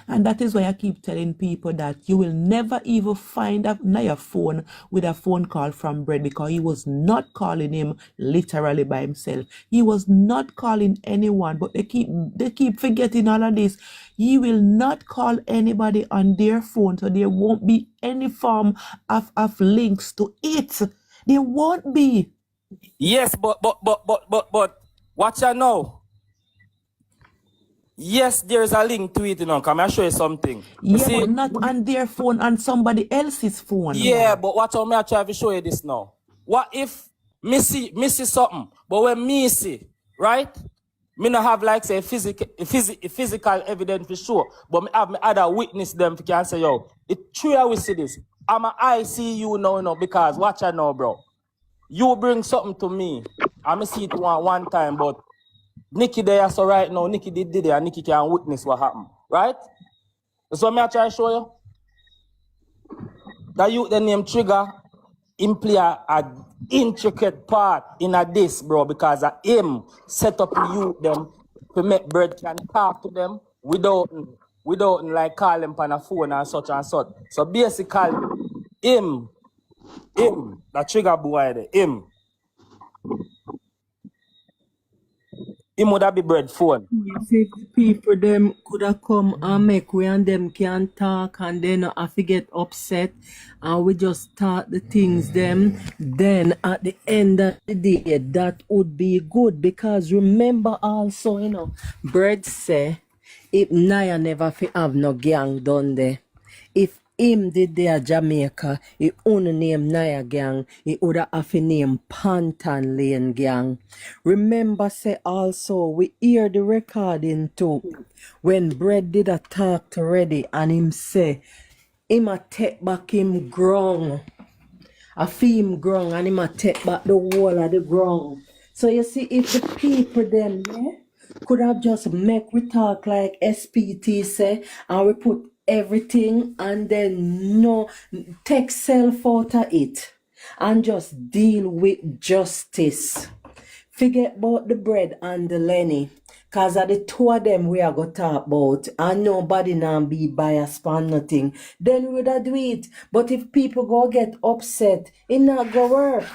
S22: And that is why I keep telling people that you will never even find a phone with a phone call from Brett, because he was not calling him literally by himself. He was not calling anyone, but they keep forgetting all of this. He will not call anybody on their phone, so there won't be any form of links to it. There won't be.
S2: Yes, but watch out now. Yes, there's a link to it, Can I show you something? You
S22: Yeah,
S2: see?
S22: but not on their phone, on somebody else's phone.
S2: Yeah, but watch out, me I try to show you this now. What if me see something, but when me see, right? Me not have like say physical evidence for sure, but me have me other witness them for can say, yo, it true how we see this. I'm a I see you now, because watch out now, bro. You bring something to me. I me see it one time, but Nikki there, so right now, Nikki did it, and Nikki can witness what happened, right? So me I try to show you. That you the name Trigger, him play a intricate part in a this, bro, because of him set up the youth them to make Bird can talk to them without like call them on a phone and such and such. So basically, him, the Trigger boy there, him would have be Bird phone.
S18: If it people them could have come and make we and them can talk and then I forget upset and we just start the things them, then at the end of the day that would be good, because remember also, Bird say if Naya never fi have no gang done there. If him did there Jamaica, he only name Naya gang, he would have name Pantan Lane gang. Remember say also, we hear the recording too, when Bread did a talk to Reddy and him say, him a take back him ground. I feel him ground and him a take back the whole of the ground. So you see, if the people them could have just make we talk like SPT say, and we put everything and then no take self out of it and just deal with justice. Forget about the Bread and the Lenny. Cause of the two of them we are going to talk about, and nobody now be biased for nothing. Then we would have do it. But if people go get upset, it not go work.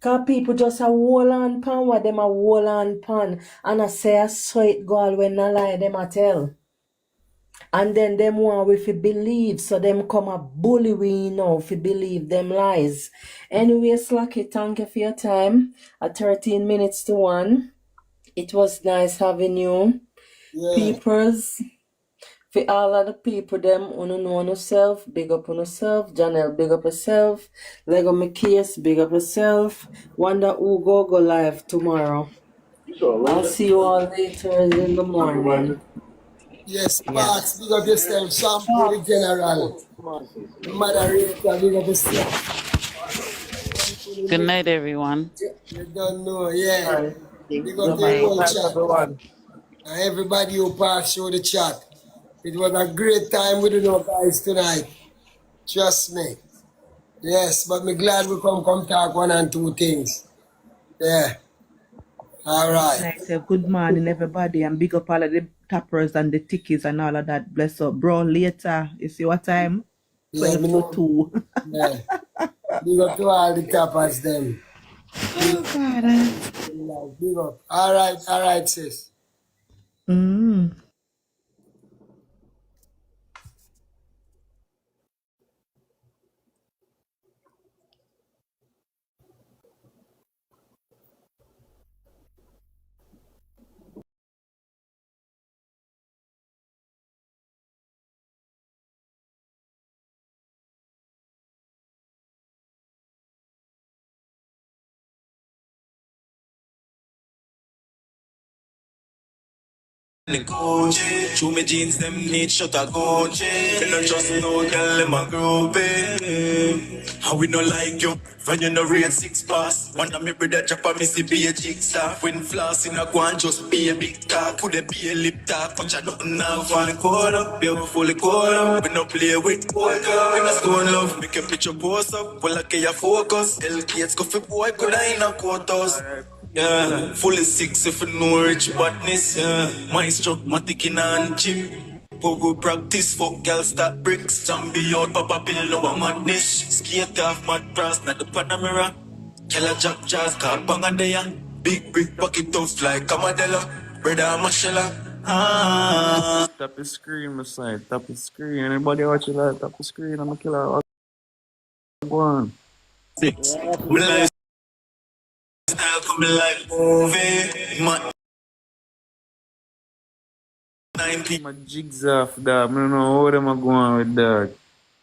S18: Cause people just a hold on pan what them a hold on pan. And I say I saw it go all when I lie them a tell. And then them want we fi believe, so them come a bully we fi believe them lies. Anyway, Slacky, thank you for your time. At 13 minutes to 1. It was nice having you.
S23: Yeah.
S18: Peepers, for all of the people them who know yourself, big up on yourself. Janelle, big up yourself. Lego McKees, big up yourself. Wonder who go live tomorrow. I'll see you all later in the morning.
S23: Yes,
S18: Yeah.
S23: Sparks, big up yourself. Shampoo the general. The moderator, big up yourself.
S17: Good night, everyone.
S23: You don't know, yeah. Big up
S2: Good
S23: the
S2: night,
S23: whole chat.
S2: everyone.
S23: And everybody who passed through the chat. It was a great time with you guys tonight. Trust me. Yes, but me glad we come talk one and two things. Yeah. All right.
S22: And I say good morning, everybody, and big up all of the tappers and the tickies and all of that. Bless up, bro. Later, you see what time?
S23: Yeah,
S22: 12
S23: me know.
S22: to 2.
S23: Yeah. Big up to all the tappers them. Big,
S22: Oh, God.
S23: big up. All right, sis.
S4: The Gucci, chew me jeans, them need shut a Gucci. You don't just know, girl, them a groupie. How we no like you, when you no rate 6 pass. One of me brother drop a missy be a jigsaw. When floss in a guan, just be a big talk. Could it be a lip talk, punch a nothing now. Fall the call up, beautifully call up. We no play with boy, girl, we no stone love. Make a picture post up, well, like your focus. LK's coffee boy, could I in a quarters. Yeah, fully 6 if you know rich badness, yeah. Maestro, matic in and gym. Pogo practice, fuck girl start bricks. Zombie out, papa pill, no a madness. Skate off, mad brass, not the Panamera. Killer jack jazz, car bang a day. Big brick pocket tough like Camadella. Brother, I'm a sheller. Ah.
S2: Tap the screen, my side. Tap the screen. Anybody watching that? Tap the screen. I'm a killer. Go on.
S4: 6. Me lifestyle coming like movie. My 90.
S2: My jigs off that. I don't know how them are going with that.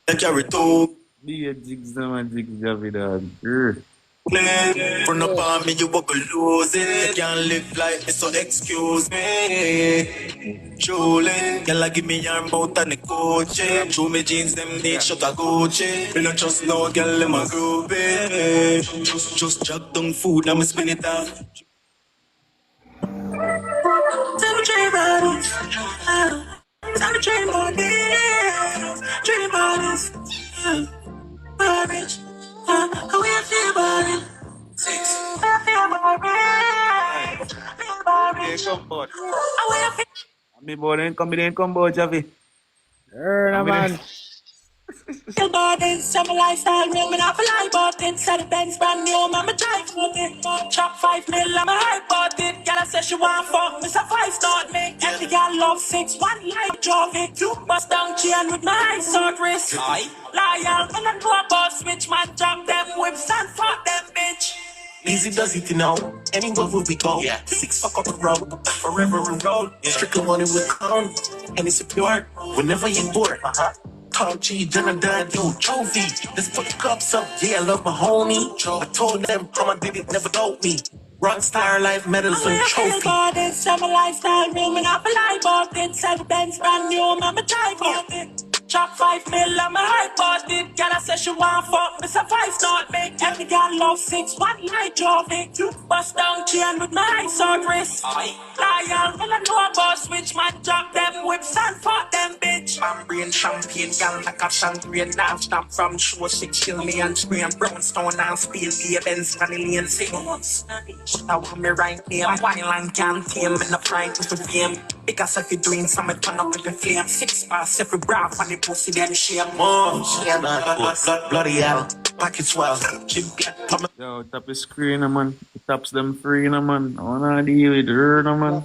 S4: I carry two.
S2: Be a jigs and my jigs off with that. Grr.
S4: Run up on me, you walk lose it. You can't live like me, so excuse me. Truly, girl, give me your mouth and the Gucci. Show me jeans, them need shut a Gucci. Me not trust no girl, them a groupie. Just jog down food, I'ma spin it off. Tell me dream about it. Tell me dream about it. Dream about it. Rich. How we feel about it? 6. How we feel about it? Feel about it. How we feel?
S2: Me boy, they ain't come, boy, Javi. Man.
S4: Feel about it, summer lifestyle, real me not for lie about it. Said the Benz brand new, mama drive for it. Chop 5 mil, I'm a hype about it. Girl, I say she want fuck, Mr. 5 start me. Every girl love 6, one life drove it. 2 bust down chain with my high sword wrist. Loyal, when I go about switch, man, drop them whips and fuck them bitch. Easy does it now. Anywhere will we go? Yeah. 6 fuck up the road. Forever we roll. Yeah. Strictly money will come. And it's pure. Whenever you're bored. Call G, then I died, yo, trophy. Let's put the cups up. Yeah, I love my homie. I told them, come on, did it, never told me. Rockstar life medals and trophy. About it, summer lifestyle, real me not for lie about it. Said the Benz brand new, mama drive about it. Chop 5 mil, I'm a hype about it. Girl, I say she want fuck, Mr. 5 start me. Every girl love 6, one night drove it. Bust down chain with my high sword wrist. Loyal, when I know about switch, man, drop them whips and fuck them bitch. I'm brain champagne, girl, like a champagne. Now stop from show 6, kill me and spray and brownstone and steel. Be a Benz, vanilla and sing. I want me right here, while and can't tame in the pride with the fame. Because if you're doing something, turn up with the flame. 6 bars, every bra, funny pussy, then shame. Bloody hell, pockets well.
S2: Yo, tap the screen, man. It taps them free, man. I wanna deal with her, man.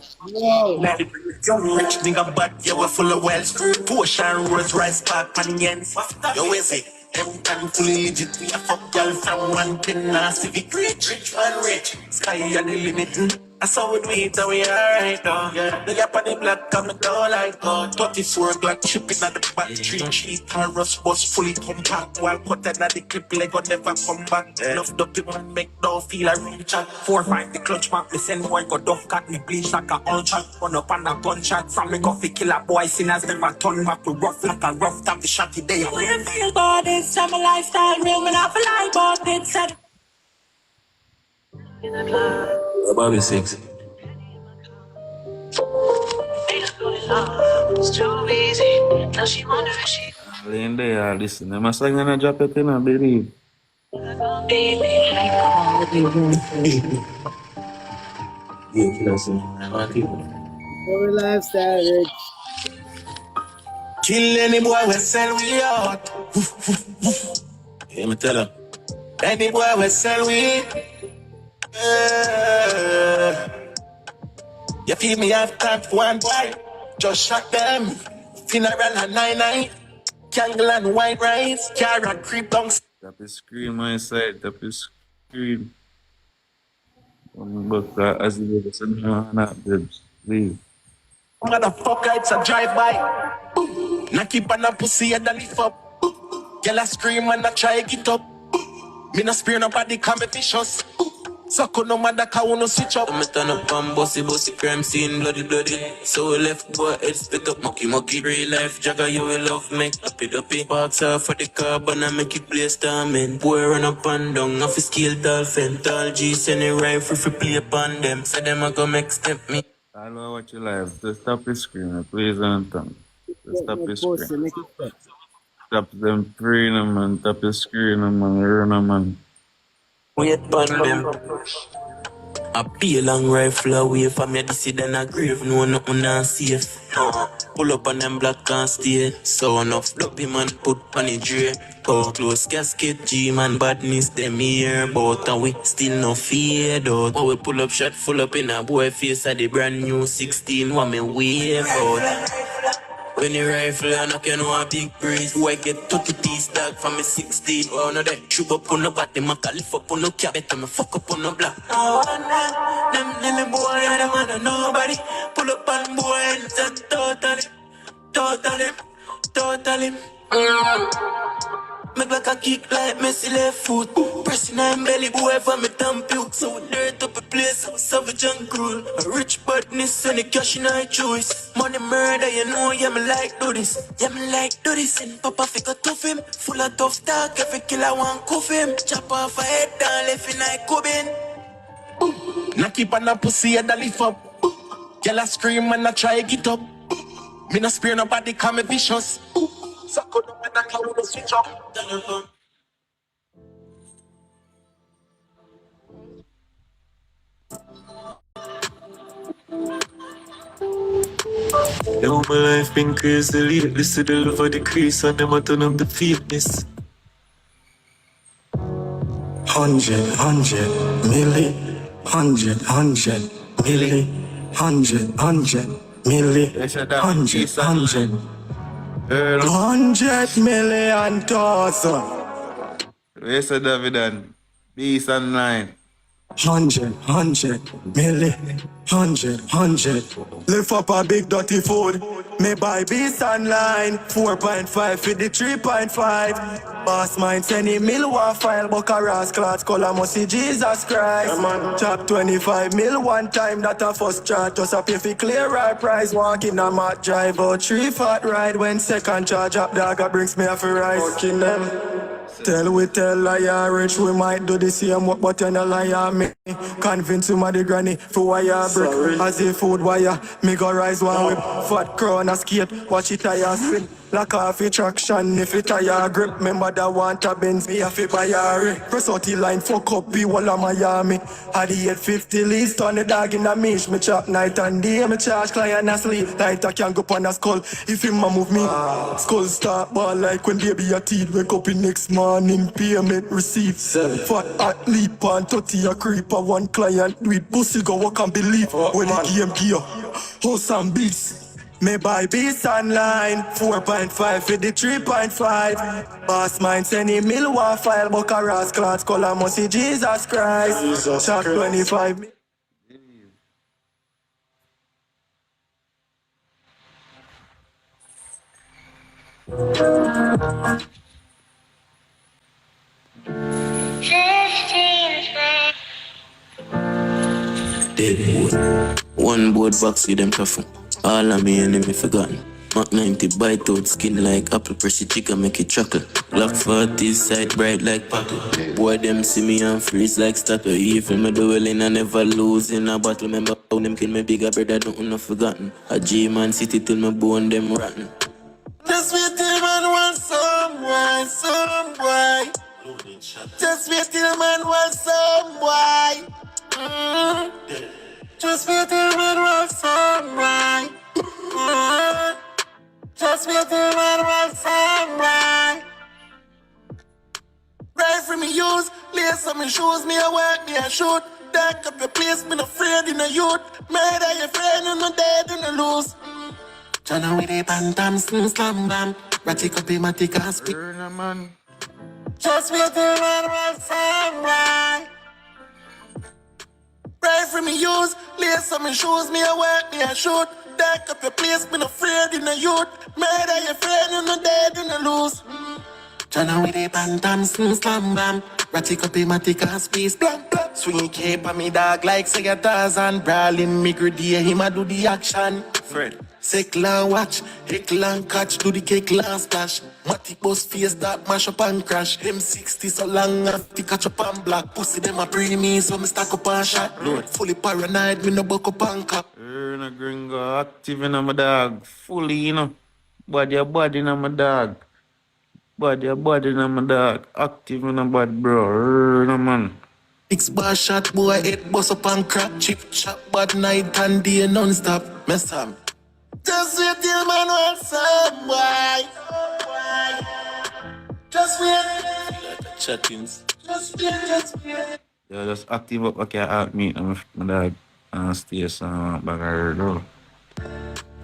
S4: Let it young rich nigga, but you were full of wealth. Potion, Rolls Royce, park, money, ends. Yo, is it? Every time fully legit, we a fuck girl from 110 now. Civic rich man rich. Sky and the limit. I saw we do it, and we alright now. Yeah. The gap on the black, come and go like God. 24 Glock, shipping at the back. 3 cheap car, rush bus, fully compact. While cut at the clip, leg will never come back. Enough dirty man, make no feel a real chat. 4-5, the clutch back, me send boy, go duff cat, me bleach like a all chat. Run up on a gunshot, from me coffee killer boy, sinners never turn back. We rough like a rough tap, the shotty day. We feel about it, summer lifestyle, real, me not for lie about it. Said Bobby 6.
S2: It's too easy. Now she wonder if she. Laying there, listen. I'm saying gonna drop it in, I believe.
S5: Our lifestyle, rich.
S4: Kill any boy we sell we out. Yeah, me tell her. Any boy we sell we. You feel me have time for one boy. Just shot them. Funeral at 9-9. Kangle and white rice. Carrot creep down.
S2: Tap the screen, my side. Tap the screen. But as you go, send me on that, please.
S4: Motherfucker, it's a drive-by. Now keep on a pussy and a lift up. Girl I scream and I try to get up. Me not spear nobody competitions. So could no matter how no switch up. I'm turn up and bossy crime scene, bloody. So we left boy head spit up, mucky. Real life jagger, you will love me. Uppy. Parks off for the carbon and make it play starman. Boy run up and down, off his scale dolphin. Tall G send a rifle for play upon them. So them a go make step me.
S13: I know what you live. Just stop the screaming, please, Anton. Just stop the screaming. Stop them praying, man. Stop the screaming, man. Run, man.
S4: Wait upon them. I be a long rifle away from me, this is then a grave, no nothing unsafe. No. Pull up on them black and stay. So enough dopey man put on the tray. Oh, close casket, G-man badness, them here. But and we still no fear, though. When we pull up shot full up in a boy face at the brand new 16, what me wave out. When you rifle and I can know a big breeze. Who I get 30 teeth dog from me 16. Oh no that shoot up on the body, my lift up on the cap. Better me fuck up on the block. No one them nilly boy and them man nobody. Pull up on boy and just totally. Make like a kick like Messi left foot. Pressing on belly, boy, for me damn puke. So dirt up a place, so savage and cruel. A rich badness and a cash in our choice. Money murder, you know, yeah, me like do this. And Papa figure tough him. Full of tough talk, every killer want cuff him. Chop off a head down, left in a cubbing. Now keep on a pussy and a lift up. Girl a scream and I try to get up. Me no spare nobody, call me vicious. So could no matter how we switch up.
S19: Yo, my life been crazy lately, see the love of the crease and them a turn up the fakeness. 100 milli, 100 milli, 100 milli, 100 million thousand.
S13: Where's the David and Beast and Line?
S19: 100 milli, 100. Lift up a big dirty food. Me buy beast online. 4.5 for the 3.5. Boss mine send him mil one file. Buck a ras class color must see Jesus Christ. Chop 25 mil one time. That a first chart. Just a pay for clear right price. Walk in a mat drive out 3 fat ride. When second charge up dog brings me a for rise. Fucking them. Tell liar rich, we might do the same work, but you're not liar me. Convince him of the granny for wire brick. As a food wire, me go rise one whip. Fat crown a skate, watch it tire spin. Lock off your traction if it tire grip. Remember that want a Benz, me a fi buy a press out the line, fuck up the wall of Miami. Had the 850 lease, turn the dog in a mish. Me chop night and day, me charge client asleep. Night I can go on a skull, if him a move me. Skull start ball like when baby a teeth. Wake up in next morning, payment receipt. Fat athlete, pan 30 a creeper. One client do it, pussy go walk and believe. When the game gear, house and beats. Me buy beast online, 4.5 for the 3.5. Boss mine send him mil one file, buck a ras class color must see Jesus Christ. Shot 25 mil.
S4: Deadwood. One board box with them tough. All of me enemy forgotten. Mark 90 bite out skin like apple. Press the chicken make it chuckle. Glock 40 side bright like buckle. Boy them see me and freeze like statue. Even me do well in I never lose in a battle. Remember how them kill me bigger brother don't not forgotten. A G-man city till me bone them rotten. Just wait till man want some boy. Just wait till man want some boy. Just wait till man want some boy. Just wait till man want some boy. Right from me use, lace on me shoes, me a work, me a shoot. Dark up your place, me no afraid in a youth. Murder your friend, you no dead, you no lose. Chana with the bantam, slam bam. Ratty copy, matic and speak. Just wait till man want some boy. Right from me use, lace on me shoes, me a work, me a shoot. Dark up your place, me no afraid in a youth. Murder your friend, you no dead, you no lose. Chana with the bantam, slam bam. Ratty copy, matic and speak.
S19: Swinging cape on me dog like say a Tarzan. Brawling me gritty, him a do the action. Fred. Seklan watch, Eklan catch, do the cake land splash. Matic boss face that mash up and crash. M60 so long to catch up and black. Pussy them a pre me so me stack up and shot. Lord, fully paranoid, me no buck up and cap.
S13: Na gringo active in my dog. Fully, you know. Body in my dog. Body in my dog. Active in my body, bro. No man.
S19: 6 bar shot, boy, 8 bust up and crack. Chip chop, bad night and day non-stop. Mess up. Just wait till man wants some, boy. Just wait. Chattings. Just wait.
S13: Yeah, just active up. Okay, out me. My dog. Stay some back road.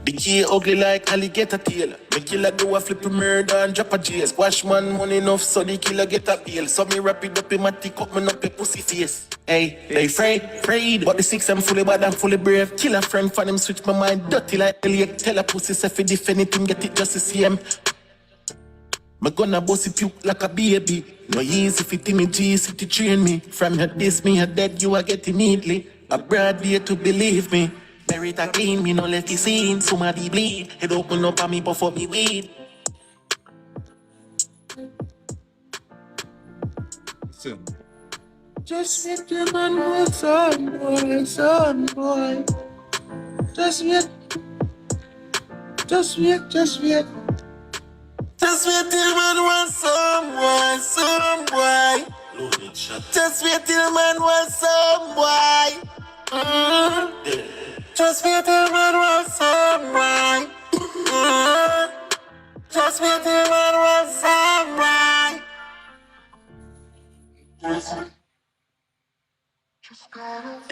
S19: The key ugly like alligator tail. Me killer do a flip a murder and drop a jail. Squash man money enough so the killer get a bail. So me wrap it up in my tick up, me up a pussy face. Hey, they afraid. But the 6 I'm fully bad and fully brave. Kill a friend for them switch my mind dirty like Elliot. Tell a pussy say if defend anything get it just the same. Me gonna bust it you like a baby. No easy fit in me G's if you train me. From your this me a dead you are getting neatly. A broad day to believe me. Bury it clean, me no let it seen. Somebody bleed. Head open up on me before me weed.
S4: Just wait till man was son boy. Just wait. Just wait till man was some boy. Just wait till man was some boy. Just wait till man was some boy. Just wait till man was some boy.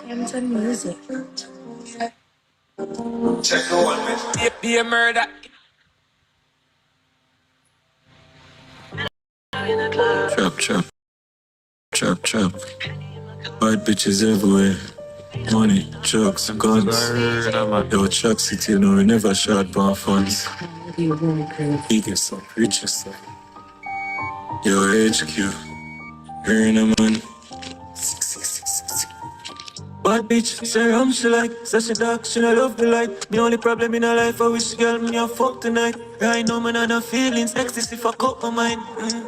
S10: Into music.
S4: Check the one with be a murder.
S19: Trap. Bad bitches everywhere. Money, drugs, guns. Yo, Chuck City, you know, we never shot bomb funds. Biggest up, richest up. Yo, HQ, earn a man. Bad bitch, say she like, say she dark, she not love the light. The only problem in her life, I wish girl me a fuck tonight. Right now, man, I no feelings, ecstasy fuck up my mind.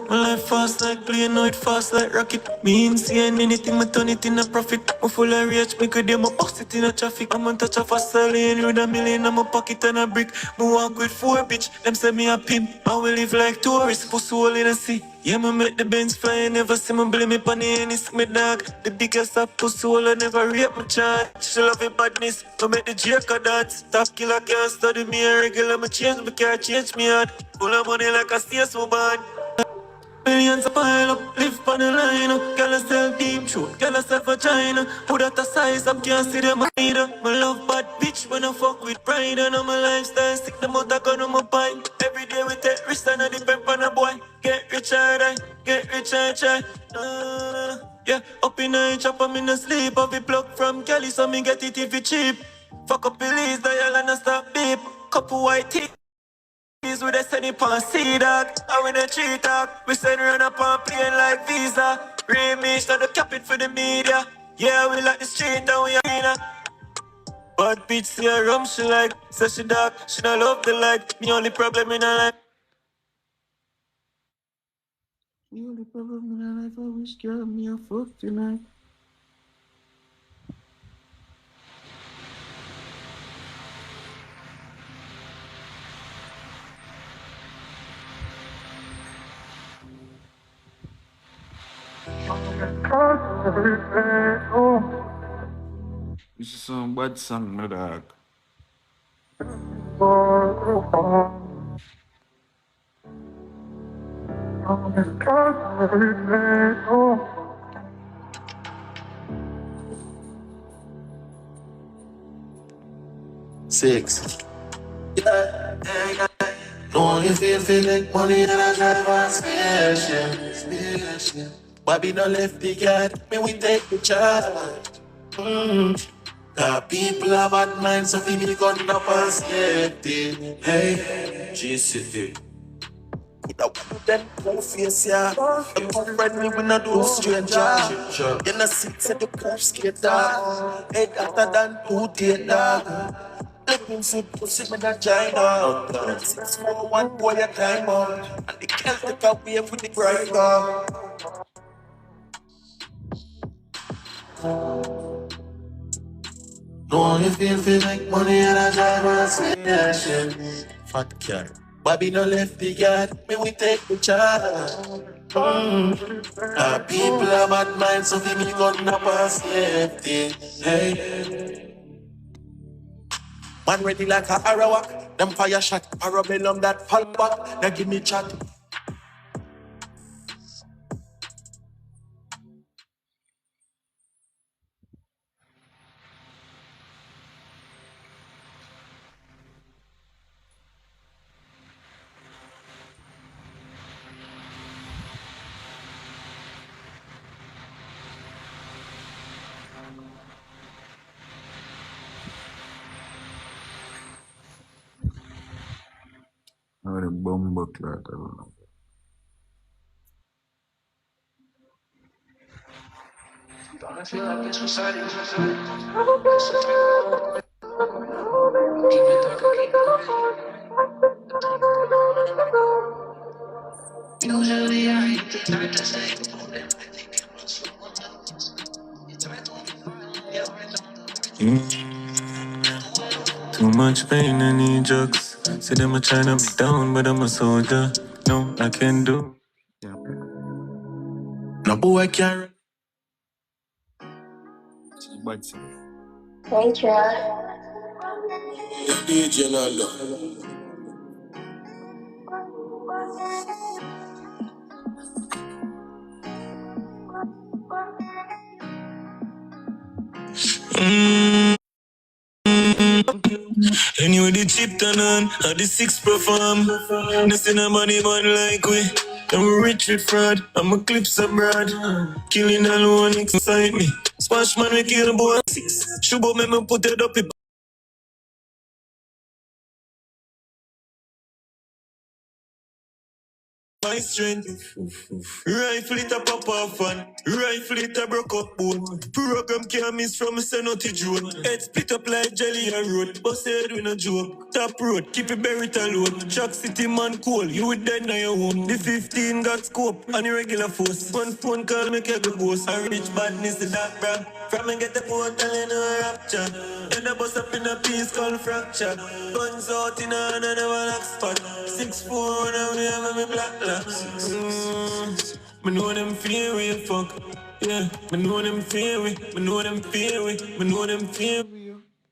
S19: My life fast like plane, now it fast like rocket. Me insane, anything, I turn it in a profit. I'm full of rage, me could them, I box it in a traffic. I'm on touch of a stallion with a million, I'm a pocket and a brick. Me walk with 4 bitch, them say me a pimp. I will live like tourists, pussy hole in a sea. Yeah, me make the Benz fly, never see me blame me on the Ennis, me dog. The biggest of pussy hole, I never rape my child. She love it badness, I make the Jacob dance. Top killer can't study me, a regular me change, me can't change me heart. Full of money like a stay so bad. Millions of pile up, live on the line up. Girl, I sell deep throat, girl, I sell vagina. Put out a size up, can't see them either. My love bad bitch when I fuck with pride. And on my lifestyle, stick them out, I gun on my pipe. Every day we take risks and I depend on a boy. Get rich and I, get rich and try. Yeah, up in a chop, I'm in a sleep. I be plucked from Cali, so me get it if it cheap. Fuck up police, dial and I stop beep. Couple white teeth. With a send it on sea dog, I win a tree talk. We send run up on plane like Visa. Remix, not the cap it for the media. Yeah, we like the street and we arena. Bad bitch see her rum, she like. Say she dark, she not love the light. Me only problem in her life. Me only problem in her life, I wish girl me a fuck tonight.
S13: This is some bad song, my dog.
S19: 6. Yeah. No, you feel like money and I drive a spaceship. Bobby no left the yard, me we take the charge. The people have bad minds, so we need gun up and safety. Hey, G-City. Could have put them no face, yeah. The come friend me, we not do stranger. You know, six at the pool skate, dog. Head hotter than 2 day, dog. Let me see pussy with a China. 641 boy a time out. And the girl take a wave with the grinder. No, you feel make money and I drive and say that shit. Fat car. Bobby no left the yard, me we take the charge. People have bad minds, so give me gun up and safety. Hey, man ready like a Arawak. Them fire shot, Parabellum that fall back. Now give me chat.
S13: I'm a bomb clat. Too much pain, I need drugs. Say them a tryna be down, but I'm a soldier. No, I can't do.
S19: No boy can't. DJ Nando. Anyway, the chip turn on, how the six perform. Nothing a money man like we. And we rich with fraud, I'm a clips abroad. Killing alone excite me. Smash man, we kill boy six. Shubo me put it up. My strength, rifle it a pop off and rifle it a broke up bone. Program can't miss from a senoti drone. Head spit up like jelly and road. Bust head with a joke. Top road, keep it buried alone. Chuck city man cool, you with dead now your home. The 15 got scope and irregular force. One phone call make you go boss. I reach badness the dark brand. From me get the portal in a rapture. End up bust up in a piece called fracture. Guns out in a hand and never lock spot. 6'4" and we have me black locks. Me know them fear we fuck. Yeah, me know them fear we. Me know them fear we. Me know them fear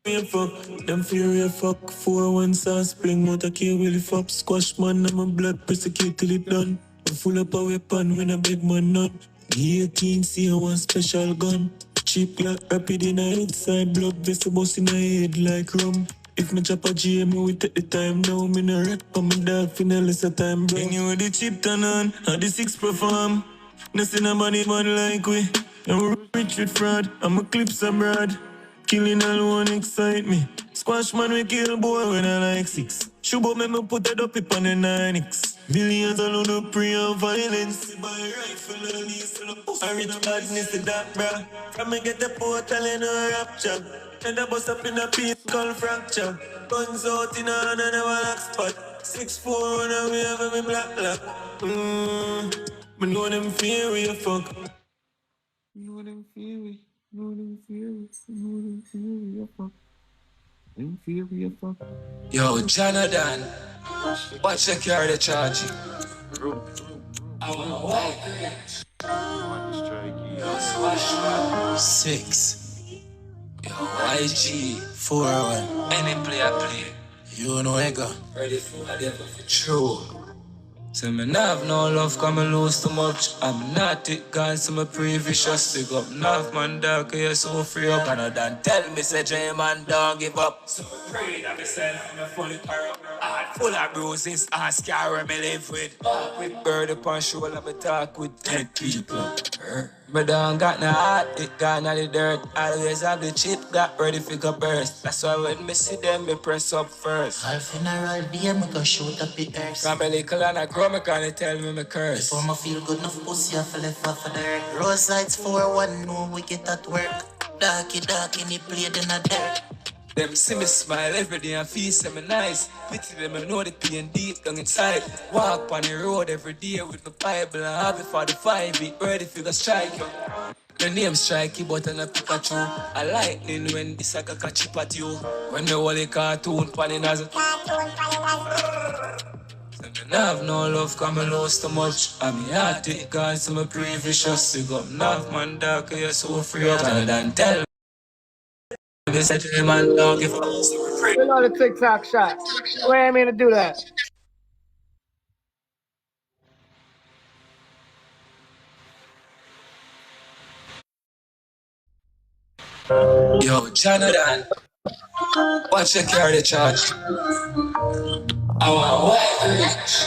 S19: we fuck. Them fear we fuck. 4-1 sauce spring motor key will fuck. Squash man I'm a blood persecute till it done. I'm full up a weapon when a big man none. 18 see I want special gun. Cheap like rapid in a inside blood vessel bust in a head like rum. If me chop a G, me we take the time now. Me no wreck, but me dog finna less a time, bro. Anyway, the chip turn on, how the six perform. Nothing nobody man like we. And we rich with fraud, I'm a clips abroad. Killing alone excite me. Squash man we kill boy when I like six. Shubo me put it up on the 9X. Millions alone the pre of violence. Buy rifle and lethal. I reach badness to that bra. From me get the portal in a rapture. And I bust up in a piece called fracture. Guns out in a hand and never lock spot. 6'4" and we have me black lock. Me know them fear we fuck. Know them fear we. Know them fear we. Know them fear we fuck. Them fear we fuck.
S9: Yo, Jonathan, watch the car the charge. I want white. Six. Yo, YG, 4-1. Any player play. You know I got. Ready for whatever. True. Say me nah have no love, cause me lose too much. I'm not it, gone, so me pre-vicious. Big up, enough man, dog, you so free up. And I done tell me, say, J man, don't give up. So pray that myself, I'm fully power. Heart full of bruises, and scar me live with. With bird upon shoulder, me talk with dead people. Me done got no heart, it gone out the dirt. Always have the chip, got ready for go burst. That's why when me see them, me press up first. All funeral day, me go shoot up the earth. From a little and I grow, me gonna tell me curse. Before me feel good enough pussy, I feel left off of the earth. Rose lights 4-1, know we get at work. Darky, darky, it played in the dirt. Them see me smile every day and feel so me nice. Pity them, I know the pain deep down inside. Walk on the road every day with my Bible and have it for the 5 beat ready for the strike. The name strikey, but I'm a Pikachu. I lightning when this I catch up at you. When me hold a cartoon panning as a I have no love, come I lose too much. I'm heart it cause I'm a pre-vicious. You got enough man dark, you're so free up. Rather than tell me, say to him and don't give up.
S8: You know the TikTok shot. Where I mean to do that?
S9: Yo, Jonathan, watch you carry the charge. I want white rich.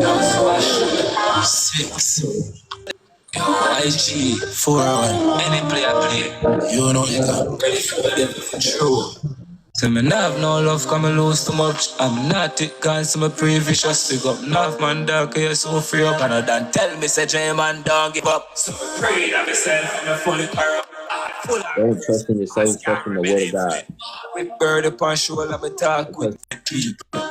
S9: Yo, smash. 6. Yo, IG, 4-1. Any play I play. You know you got ready for the true. Tell me nah have no love, come and lose too much. I'm not it, cause I'm a pre-vicious. Pick up enough man dark, you're so free up. And don't tell me, say J man don't give up. So I pray that myself, I'm a fully corrupt.
S12: Don't trust in yourself, trust in the word of God.
S9: With bird upon shoulder, me talk with people.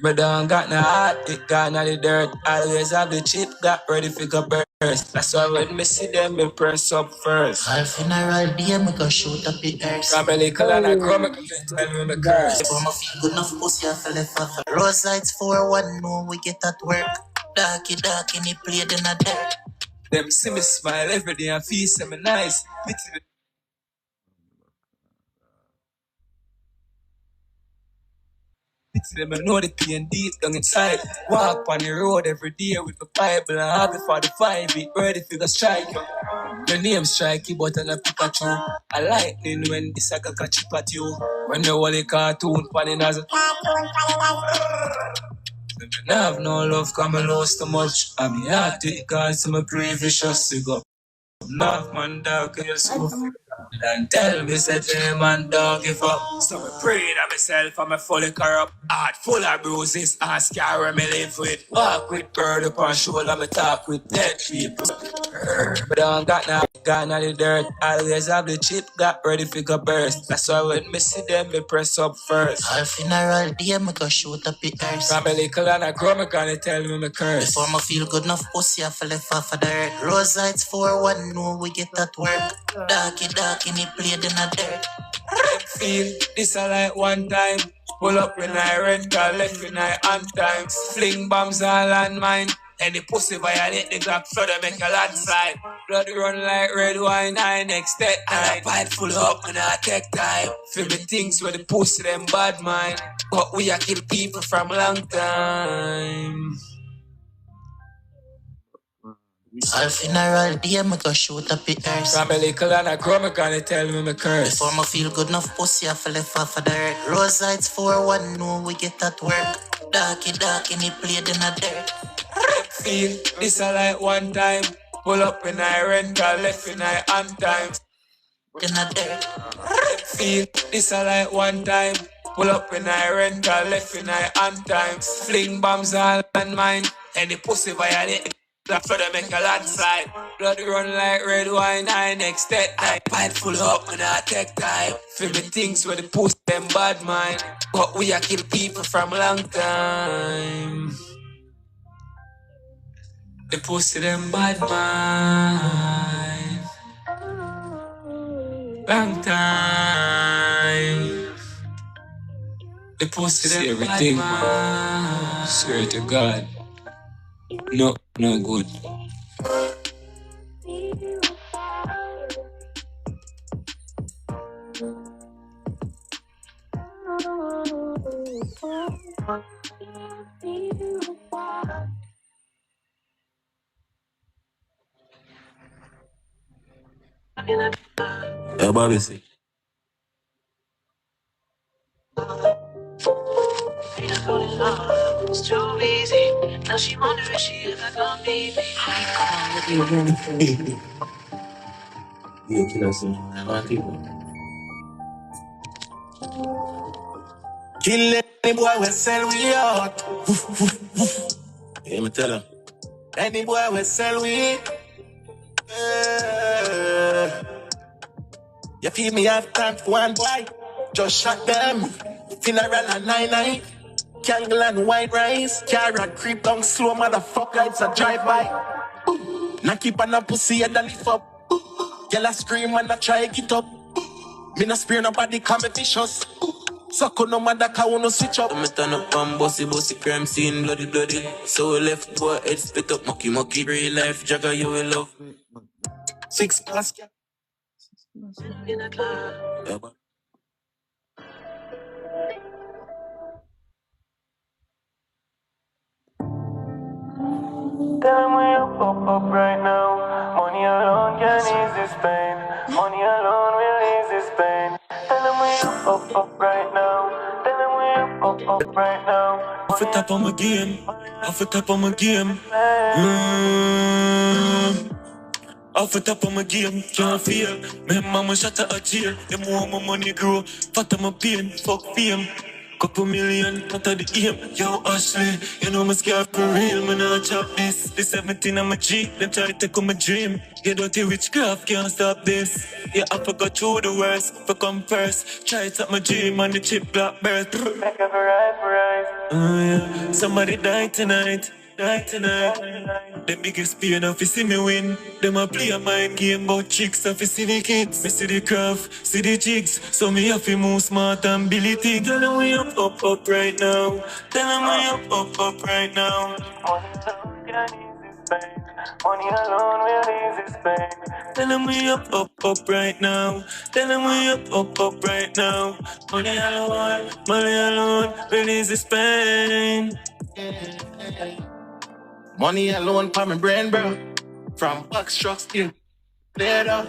S9: Me done got no heart, it gone out the dirt. Always have the chip, got ready for go burst. That's why when me see them, me press up first. All funeral day, me go shoot up the earth. From a little and I grow, me can tell me the curse. Before me feel good enough pussy, I feel left off. Rose lights 4-1, know we get at work. Darky, darky, it played in the dirt. Them see me smile every day and feel so me nice. Pity them, I know the pain deep down inside. Walk on the road every day with my Bible and have it for the 5 beat ready for the strike. The name strikey, but I'm a Pikachu. I lightning when this I catch up at you. When the whole cartoon panning as a I have no love, come and lose too much. I'm heart it cause I'm a pre-vicious. You got enough man dark, you're so free. And tell me, say to man, don't give up. So I pray that myself, I'm a fully corrupt. Heart full of bruises, and scar me live with. Walk with bird upon shoulder, me talk with dead people. But I don't got no gun on the dirt. Always have the chip, got ready for go burst. That's why when me see them, me press up first. All funeral day, me go shoot up the earth. From a little and I grow, me gonna tell me my curse. Before me feel good enough pussy, I feel left off of the earth. Rose lights 4-1, know we get at work. Darky, darky, it played in the dirt. Feel this a like one time. Pull up when I rent car, left when I on times. Fling bombs all on mine. Any pussy violate the Glock flood and make a landslide. Blood run like red wine, I next step. And I pipe full up and I take time. Feel me things where the pussy them bad mind. But we a kill people from long time. All funeral day, me go shoot up the earth. From a little and I grow, me gonna tell me my curse. Before me feel good enough pussy, I feel left off of the earth. Rose lights 4-1, know we get at work. Darky, darky, it played in the dirt. Feel this a like one time. Pull up when I rent car, left when I on time. In the dirt. Feel this a like one time. Pull up when I rent car, left when I on time. Fling bombs all on mine. Any pussy violate. Black flood make a landslide. Blood run like red wine, I next step. I pipe full up and I take time. Feel me things where the pussy them bad mind. But we a kill people from long time. The pussy them bad mind. Long time. The pussy them everything, bad man. Swear to God. No good.
S12: Yeah, Bobby.
S4: It's too easy. Now she wonder if she ever gonna be me.
S19: Yeah, can I say? Kill any boy we sell we out. Yeah, me tell him. Any boy we sell we. You feel me have time for one boy. Just shot them. Funeral at 9-9. Kangle and white rice. Carrot creep down slow, motherfucker. It's a drive-by. Now keep on a pussy and lift up. Girl I scream when I try get up. Me no spare nobody, come me vicious. Suck on no matter how no switch up. Me turn up and bossy crime scene, bloody. So left boy head spit up, mucky. Real life jagger, you will love. 6 plus.
S4: In a club.
S19: Yeah, but
S4: Tell him we up right now. Money alone can ease this pain. Money alone will ease this pain. Tell him we up right now. Tell him we up right now.
S19: off the top of my game. Off the top of my game. Off the top of my game, can't feel. My mama shut out a jail. The more my money grow, fatter my pain, fuck fame. Couple million, out of the aim. Yo, Ashley, you know my scar for real. Man, I chop this. The 17 on my G, them try to take on my dream. You dirty witchcraft, can't stop this. Yeah, I forgot through the worst, for come first. Try to take my dream on the chip blackbird.
S4: Make up for rise.
S19: Yeah. Somebody die tonight. The biggest pain of see me win. Them a play a mind game about chicks of see the kids. Me see the craft, see the jigs. So me have to move smart and ability. Tell them we up right now. Tell them we up right now.
S4: Money alone will ease this pain.
S19: Tell them we up right now. Tell them we up right now. Money alone will ease this pain. Money alone for my brain, bro. From box trucks to later.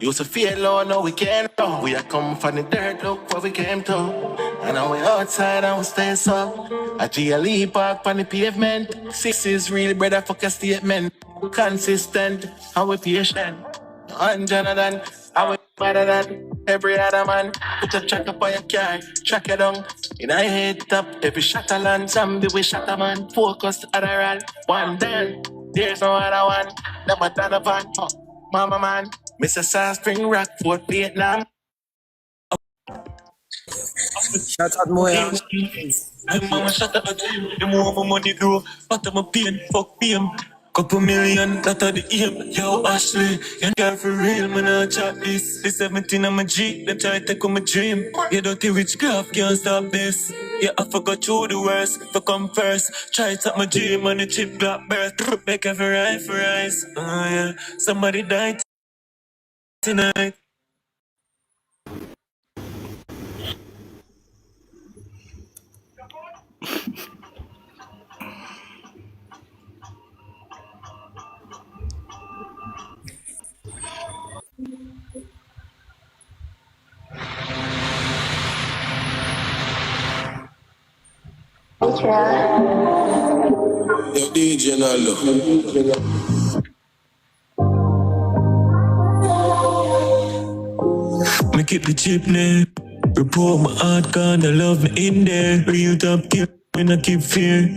S19: Used to feel low, now we can't go. We are come from the dirt, look where we came to. And now we outside and we stay so. A GLE park on the pavement. 6 is real, brother, fuck a statement. Consistent, how we patient. And Jonathan, how we better than every other man. Put a track up on your car, track it down. In I head top, every shot a land. Zombie we shot a man, focus Adderall. One down, there's no other one. Never done a van, mama man. Mr. South Spring Rock, Fort Vietnam.
S2: Shout out more.
S19: My mama shut up a dream. The more my money grow, fatter my pain, fuck fame. Couple million, that of the aim. Yo, Ashley, you girl for real, man, I chat this. The 17 on my G, them try to take on my dream. You dirty witchcraft, can't stop this. Yeah, I forgot through the worst, for come first. Try to take my dream on the chip blackbird. Make every eye for eyes. Yeah, somebody died tonight.
S4: Yo, DJ Nalo.
S19: Me keep the chipney. Report my heart, kinda love me in there. Real top kill, when I keep fear.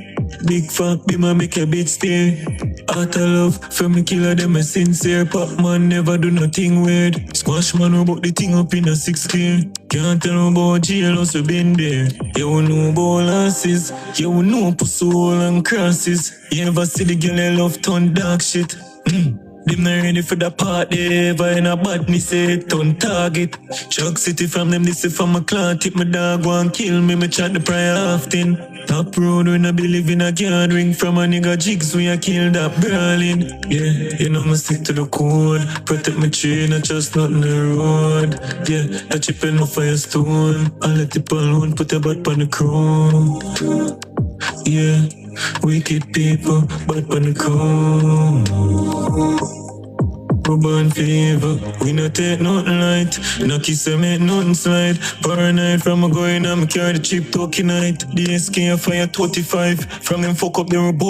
S19: Big fuck, be my make a bitch stay. Out of love, for me killer them a sincere. Pop man never do nothing weird. Squash man about the thing up in a 6 clear. Can't tell about jail, also been there. You know about losses, you know pussy hole and crosses. You ever see the girl they love turn dark shit. Them not ready for the party, ever in a badness, say, turn target. Chuck City from them, this is from a clan. Tip my dog, one kill me chat the prayer often. Top road, when I believe in a gathering. From a nigga jigs, we a kill that brawling. Yeah, you know me stick to the code. Protect my chain, I just not on the road. Yeah, I chip in no firestone. I let it alone, put a butt on the crown. Yeah, wicked people, but on the crown. Burn fever, we no take nothing light. No kiss and make nothing slide. Paranoid from a going, I'm carry the cheap talking night. The SK fire 25. From them fuck up, they were both